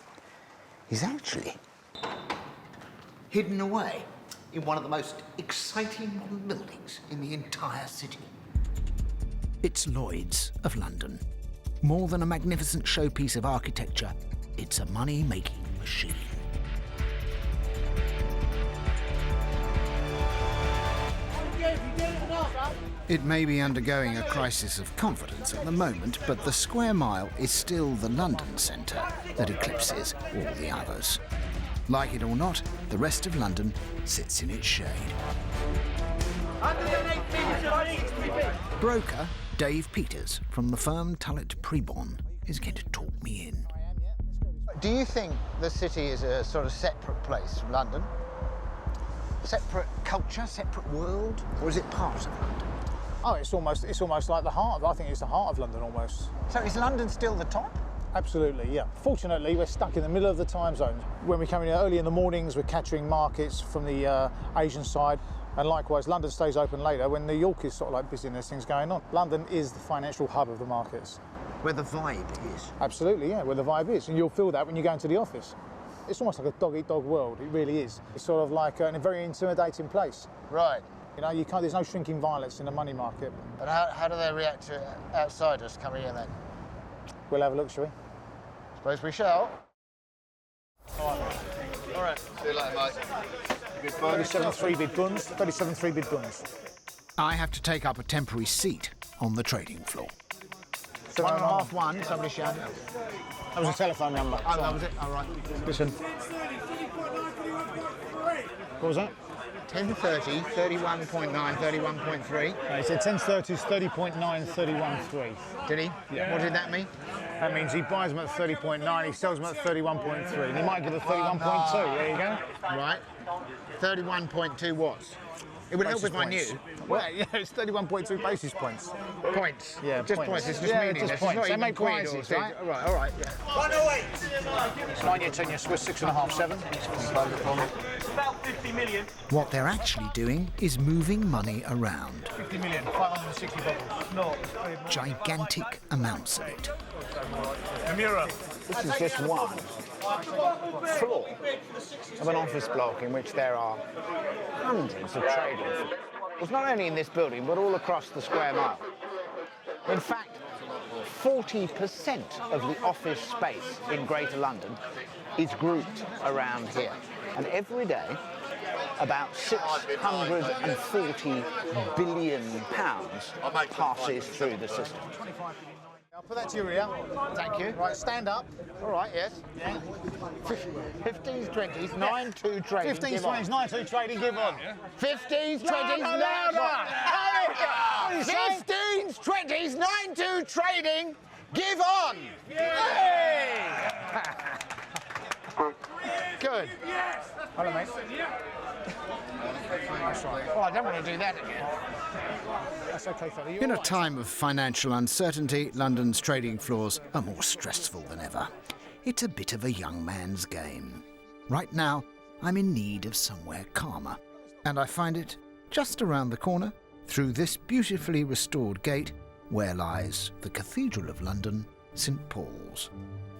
is actually hidden away in one of the most exciting modern buildings in the entire city. It's Lloyd's of London. More than a magnificent showpiece of architecture, it's a money-making machine. It may be undergoing a crisis of confidence at the moment, but the Square Mile is still the London centre that eclipses all the others. Like it or not, the rest of London sits in its shade. Broker Dave Peters from the firm Tullet-Prebon is going to talk me in. Do you think the city is a sort of separate place from London? Separate culture, separate world? Or is it part of London? Oh, it's almost like the heart of, I think it's the heart of London almost. So is London still the top? Absolutely, yeah. Fortunately, we're stuck in the middle of the time zone. When we come in early in the mornings, we're catching markets from the Asian side. And likewise, London stays open later when New York is sort of like busy and there's things going on. London is the financial hub of the markets. Where the vibe is. Absolutely, yeah, where the vibe is. And you'll feel that when you go into the office. It's almost like a dog-eat-dog world, it really is. It's sort of like a very intimidating place. Right. You know, there's no shrinking violence in the money market. And how do they react to outsiders coming in then? We'll have a look, shall we? Suppose we shall. All right. See you later, mate. 37 3-bid buns, 37 3-bid buns. I have to take up a temporary seat on the trading floor. 1.5, somebody shouted. That was a telephone number. Oh, that was it? All right. Listen. What was that? 10:30, 31.9, 31.3. He said 10:30 is 30.9, 31.3. Did he? Yeah. What did that mean? That means he buys them at 30.9, he sells them at 31.3, and he might give a 31.2. There you go. Right. 31.2 watts. It would help if I knew. Well, yeah, it's 31.2 basis points. Points? Yeah, just points. It's just meaningless. Just points. It's They not make even prices, quid or right? All right, all right. Yeah. 108! 9-year, 10-year Swiss, 6.5, 7. It's about 50 million. What they're actually doing is moving money around. 50 million, 560 bubbles. No. Gigantic amounts of it. Amira. This is just one floor of an office block in which there are hundreds of trading floors, not only in this building, but all across the square mile. In fact, 40% of the office space in Greater London is grouped around here. And every day, about £640 billion passes through the system. I'll put that to your ear. Thank you. Right, stand up. All right, yes. Yeah. 15s, 20s, 9-2 trading. 15s, 20s, 9-2 trading, give on. 15s, 20s, 15s, 20s, 9-2 trading, give on. Good. Hello, mate. That's right. Oh, I don't want to do that again. That's okay, fella. In a time of financial uncertainty, London's trading floors are more stressful than ever. It's a bit of a young man's game. Right now, I'm in need of somewhere calmer, and I find it just around the corner, through this beautifully restored gate, where lies the Cathedral of London, St. Paul's.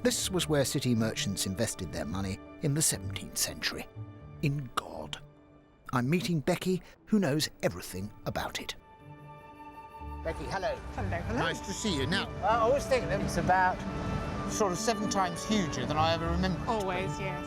This was where city merchants invested their money in the 17th century. In God. I'm meeting Becky, who knows everything about it. Becky, hello. Hello, hello. Nice to see you. Now, I always think that it's about sort of 7 times huger than I ever remember. Always, yes.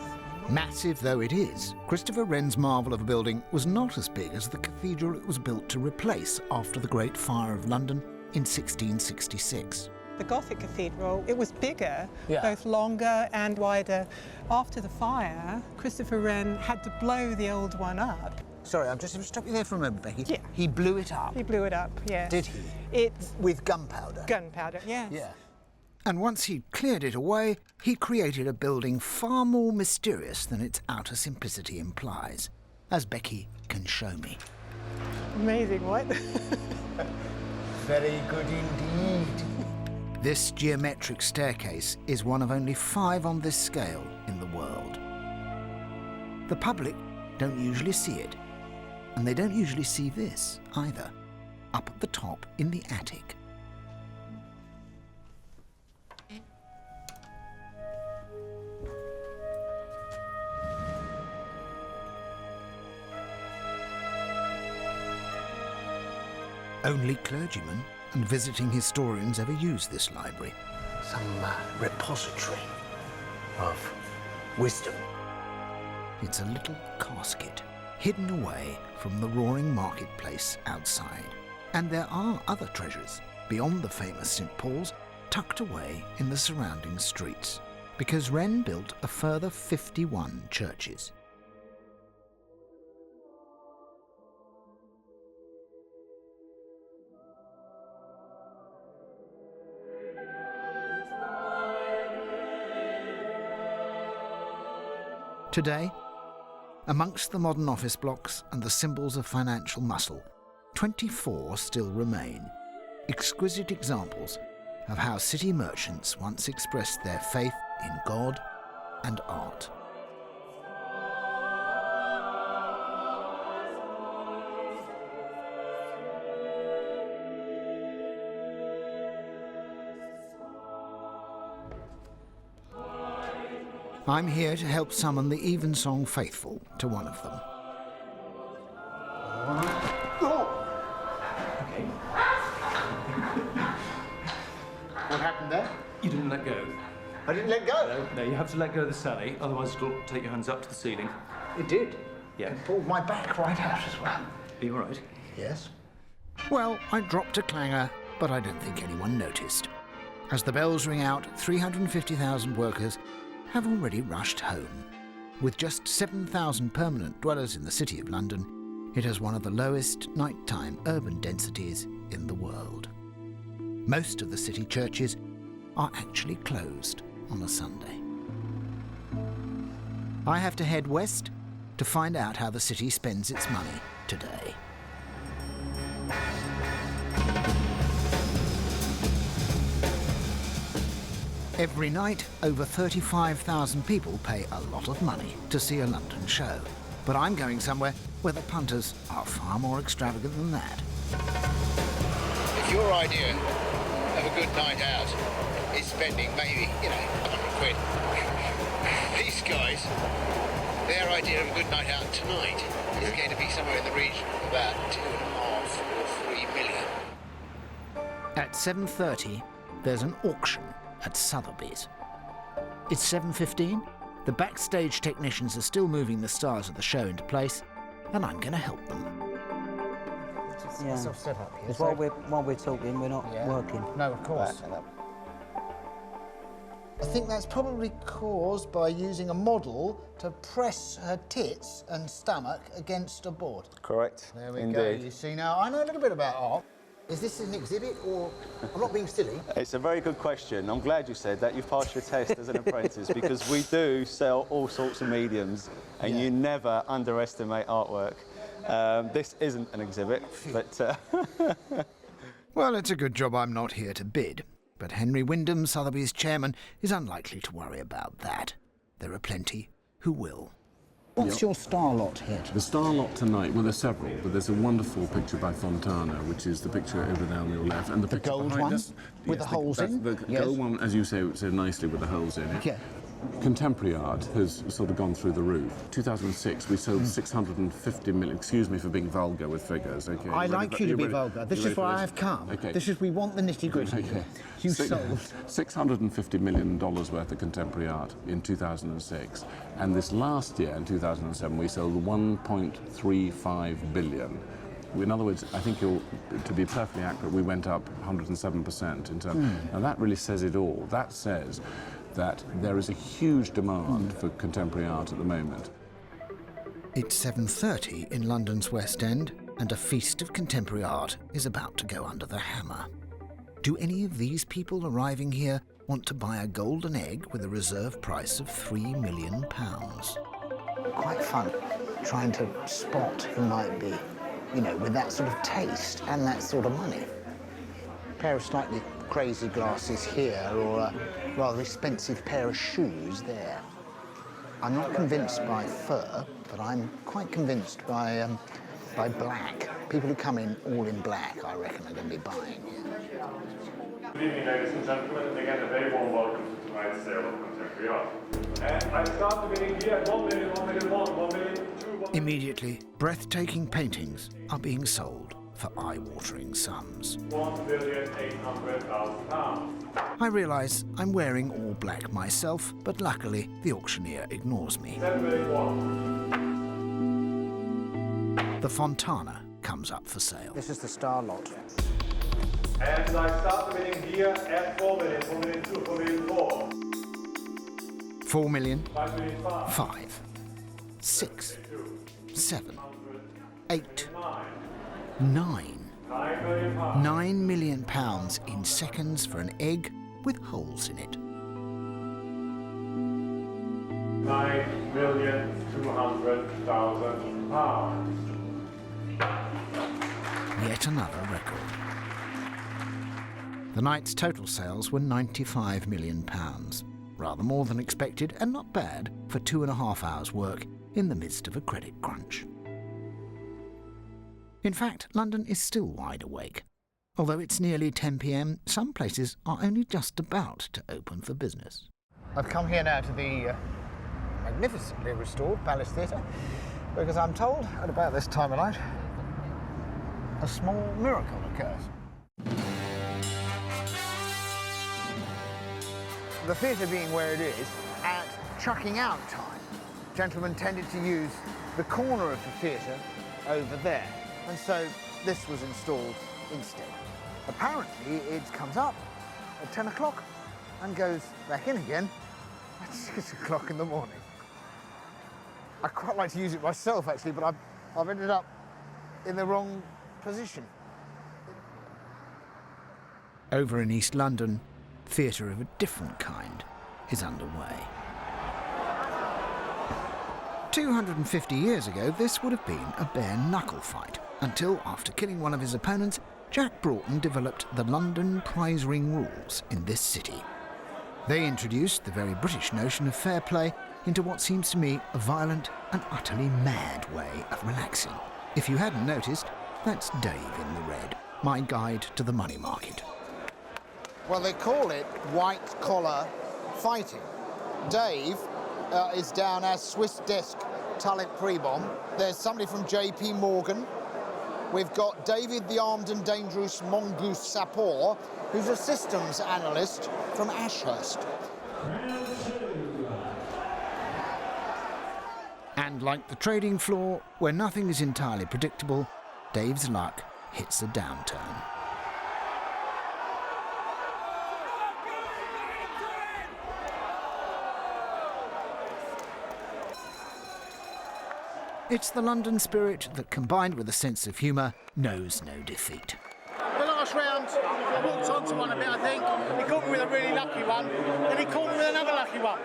Massive though it is, Christopher Wren's marvel of a building was not as big as the cathedral it was built to replace after the Great Fire of London in 1666. The Gothic cathedral, it was bigger, Yeah. both longer and wider. After the fire, Christopher Wren had to blow the old one up. Sorry, I'm just going to stop you there for a moment, Becky. Yeah. He blew it up. He blew it up, yes. Did he? It's with gunpowder. Gunpowder, yes. Yeah. And once he'd cleared it away, he created a building far more mysterious than its outer simplicity implies, as Becky can show me. Amazing, what? Very good indeed. This geometric staircase is one of only 5 on this scale in the world. The public don't usually see it, and they don't usually see this either, up at the top in the attic. Only clergymen and visiting historians ever use this library. Some repository of wisdom. It's a little casket hidden away from the roaring marketplace outside. And there are other treasures beyond the famous St. Paul's, tucked away in the surrounding streets. because Wren built a further 51 churches. Today, amongst the modern office blocks and the symbols of financial muscle, 24 still remain, exquisite examples of how city merchants once expressed their faith in God and art. I'm here to help summon the Evensong faithful to one of them. Okay. What happened there? You didn't let go. I didn't let go? No, you have to let go of the sally, otherwise it'll take your hands up to the ceiling. It did? Yeah. It pulled my back right out as well. Are you all right? Yes. Well, I dropped a clanger, but I don't think anyone noticed. As the bells ring out, 350,000 workers have already rushed home. With just 7,000 permanent dwellers in the City of London, it has one of the lowest nighttime urban densities in the world. Most of the city churches are actually closed on a Sunday. I have to head west to find out how the city spends its money today. Every night, over 35,000 people pay a lot of money to see a London show. But I'm going somewhere where the punters are far more extravagant than that. If your idea of a good night out is spending maybe, 100 quid, these guys, their idea of a good night out tonight is going to be somewhere in the region of about 2.5 or 3 million. At 7:30, there's an auction at Sotheby's. It's 7:15. The backstage technicians are still moving the stars of the show into place, and I'm going to help them. Yeah. Set up here. Because while we're talking, we're not working. No, of course. I think that's probably caused by using a model to press her tits and stomach against a board. Correct. There we Indeed. go. You see, now I know a little bit about art. Is this an exhibit, or I'm not being silly? It's a very good question. I'm glad you said that. You've passed your test as an apprentice, because we do sell all sorts of mediums, and you never underestimate artwork. This isn't an exhibit, but... Well, it's a good job I'm not here to bid. But Henry Wyndham, Sotheby's chairman, is unlikely to worry about that. There are plenty who will. What's your star lot here? The star lot tonight, well, there's several, but there's a wonderful picture by Fontana, which is the picture over there on your left. And the picture gold behind one? us, With the holes in? The gold one, as you say, so nicely with the holes in it. Yeah. Contemporary art has sort of gone through the roof. 2006, we sold 650 million. Excuse me for being vulgar with figures. Okay. I like you to be vulgar. This is why I've come. Okay. This is, we want the nitty-gritty. Okay. You sold. $650 million worth of contemporary art in 2006. And this last year, in 2007, we sold 1.35 billion. In other words, I think to be perfectly accurate, we went up 107% in terms. Now that really says it all. That says that there is a huge demand for contemporary art at the moment. It's 7:30 in London's West End, and a feast of contemporary art is about to go under the hammer. Do any of these people arriving here want to buy a golden egg with a reserve price of £3 million? Quite fun trying to spot who might be, with that sort of taste and that sort of money. A pair of slightly crazy glasses here, or a rather expensive pair of shoes there. I'm not convinced by fur, but I'm quite convinced by black. People who come in all in black, I reckon, are going to be buying. Good evening, ladies and gentlemen, and again a very warm welcome to tonight's sale of contemporary art. And I start the bidding here at 1 million, 1 million, 1 million, 2, 1 million. Immediately, breathtaking paintings are being sold for eye-watering sums. £1,800,000. I realise I'm wearing all black myself, but luckily the auctioneer ignores me. 7,000,001. The Fontana comes up for sale. This is the star lot. And I start the bidding here at 4 million, 4 million, 2, 4 million, 4. 4 million, 5, 6, 7, 8, 9. £9 million in seconds for an egg with holes in it. 9,200,000 pounds. Yet another record. The night's total sales were £95 million, rather more than expected and not bad for 2.5 hours' work in the midst of a credit crunch. In fact, London is still wide awake. Although it's nearly 10 p.m, some places are only just about to open for business. I've come here now to the magnificently restored Palace Theatre because I'm told at about this time of night a small miracle occurs. The theatre being where it is, at chucking out time, gentlemen tended to use the corner of the theatre over there, and so this was installed instead. Apparently it comes up at 10 o'clock and goes back in again at 6 o'clock in the morning. I quite like to use it myself actually, but I've ended up in the wrong position. Over in East London, theatre of a different kind is underway. 250 years ago, this would have been a bare-knuckle fight, until, after killing one of his opponents, Jack Broughton developed the London prize ring rules in this city. They introduced the very British notion of fair play into what seems to me a violent and utterly mad way of relaxing. If you hadn't noticed, that's Dave in the red, my guide to the money market. Well, they call it white-collar fighting. Dave is down as Swiss desk talent pre-bomb. There's somebody from JP Morgan. We've got David the armed and dangerous mongoose Sapor, who's a systems analyst from Ashurst. And like the trading floor, where nothing is entirely predictable, Dave's luck hits a downturn. It's the London spirit that, combined with a sense of humour, knows no defeat. The last round, I walked onto one a bit, I think. He caught me with a really lucky one, then he caught me with another lucky one.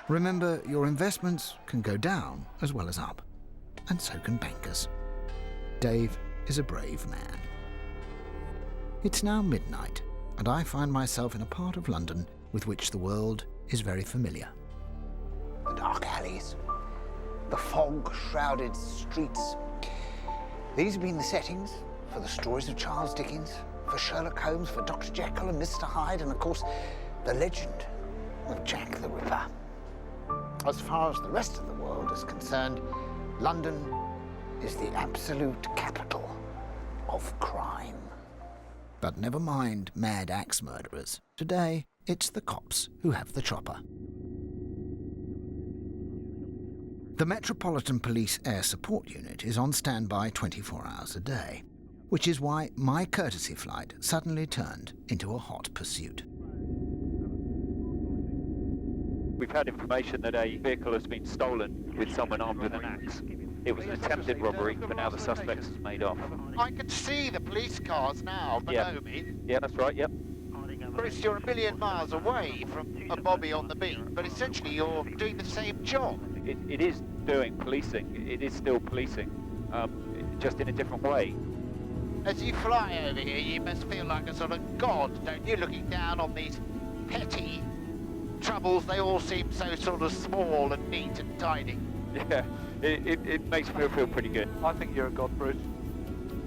Remember, your investments can go down as well as up, and so can bankers. Dave is a brave man. It's now midnight, and I find myself in a part of London with which the world is very familiar. The dark alleys, the fog-shrouded streets. These have been the settings for the stories of Charles Dickens, for Sherlock Holmes, for Dr. Jekyll and Mr. Hyde, and of course, the legend of Jack the Ripper. As far as the rest of the world is concerned, London is the absolute capital of crime. But never mind mad axe murderers. Today, it's the cops who have the chopper. The Metropolitan Police Air Support Unit is on standby 24 hours a day, which is why my courtesy flight suddenly turned into a hot pursuit. We've had information that a vehicle has been stolen with someone armed with an axe. It was an attempted robbery, but now the suspect has made off. I can see the police cars now below me. Yeah, that's right, yep. Chris, you're a million miles away from a bobby on the beat, but essentially you're doing the same job. It is doing policing. It is still policing, just in a different way. As you fly over here, you must feel like a sort of god, don't you? Looking down on these petty troubles. They all seem so sort of small and neat and tidy. Yeah, it makes me feel pretty good. I think you're a god, Bruce.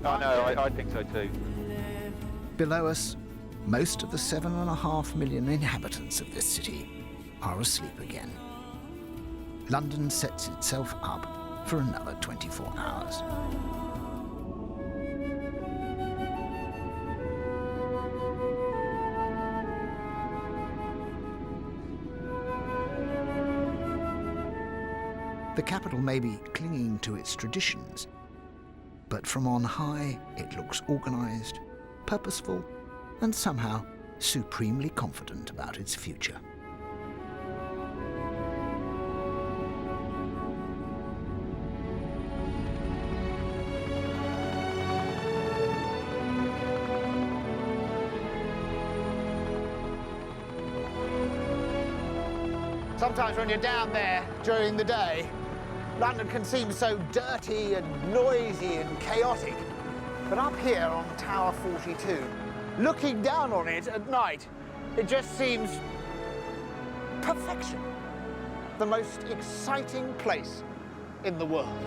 I know, I think so too. Below us, most of the 7.5 million inhabitants of this city are asleep again. London sets itself up for another 24 hours. The capital may be clinging to its traditions, but from on high it looks organised, purposeful, and somehow supremely confident about its future. Sometimes when you're down there during the day, London can seem so dirty and noisy and chaotic. But up here on Tower 42, looking down on it at night, it just seems perfection. The most exciting place in the world.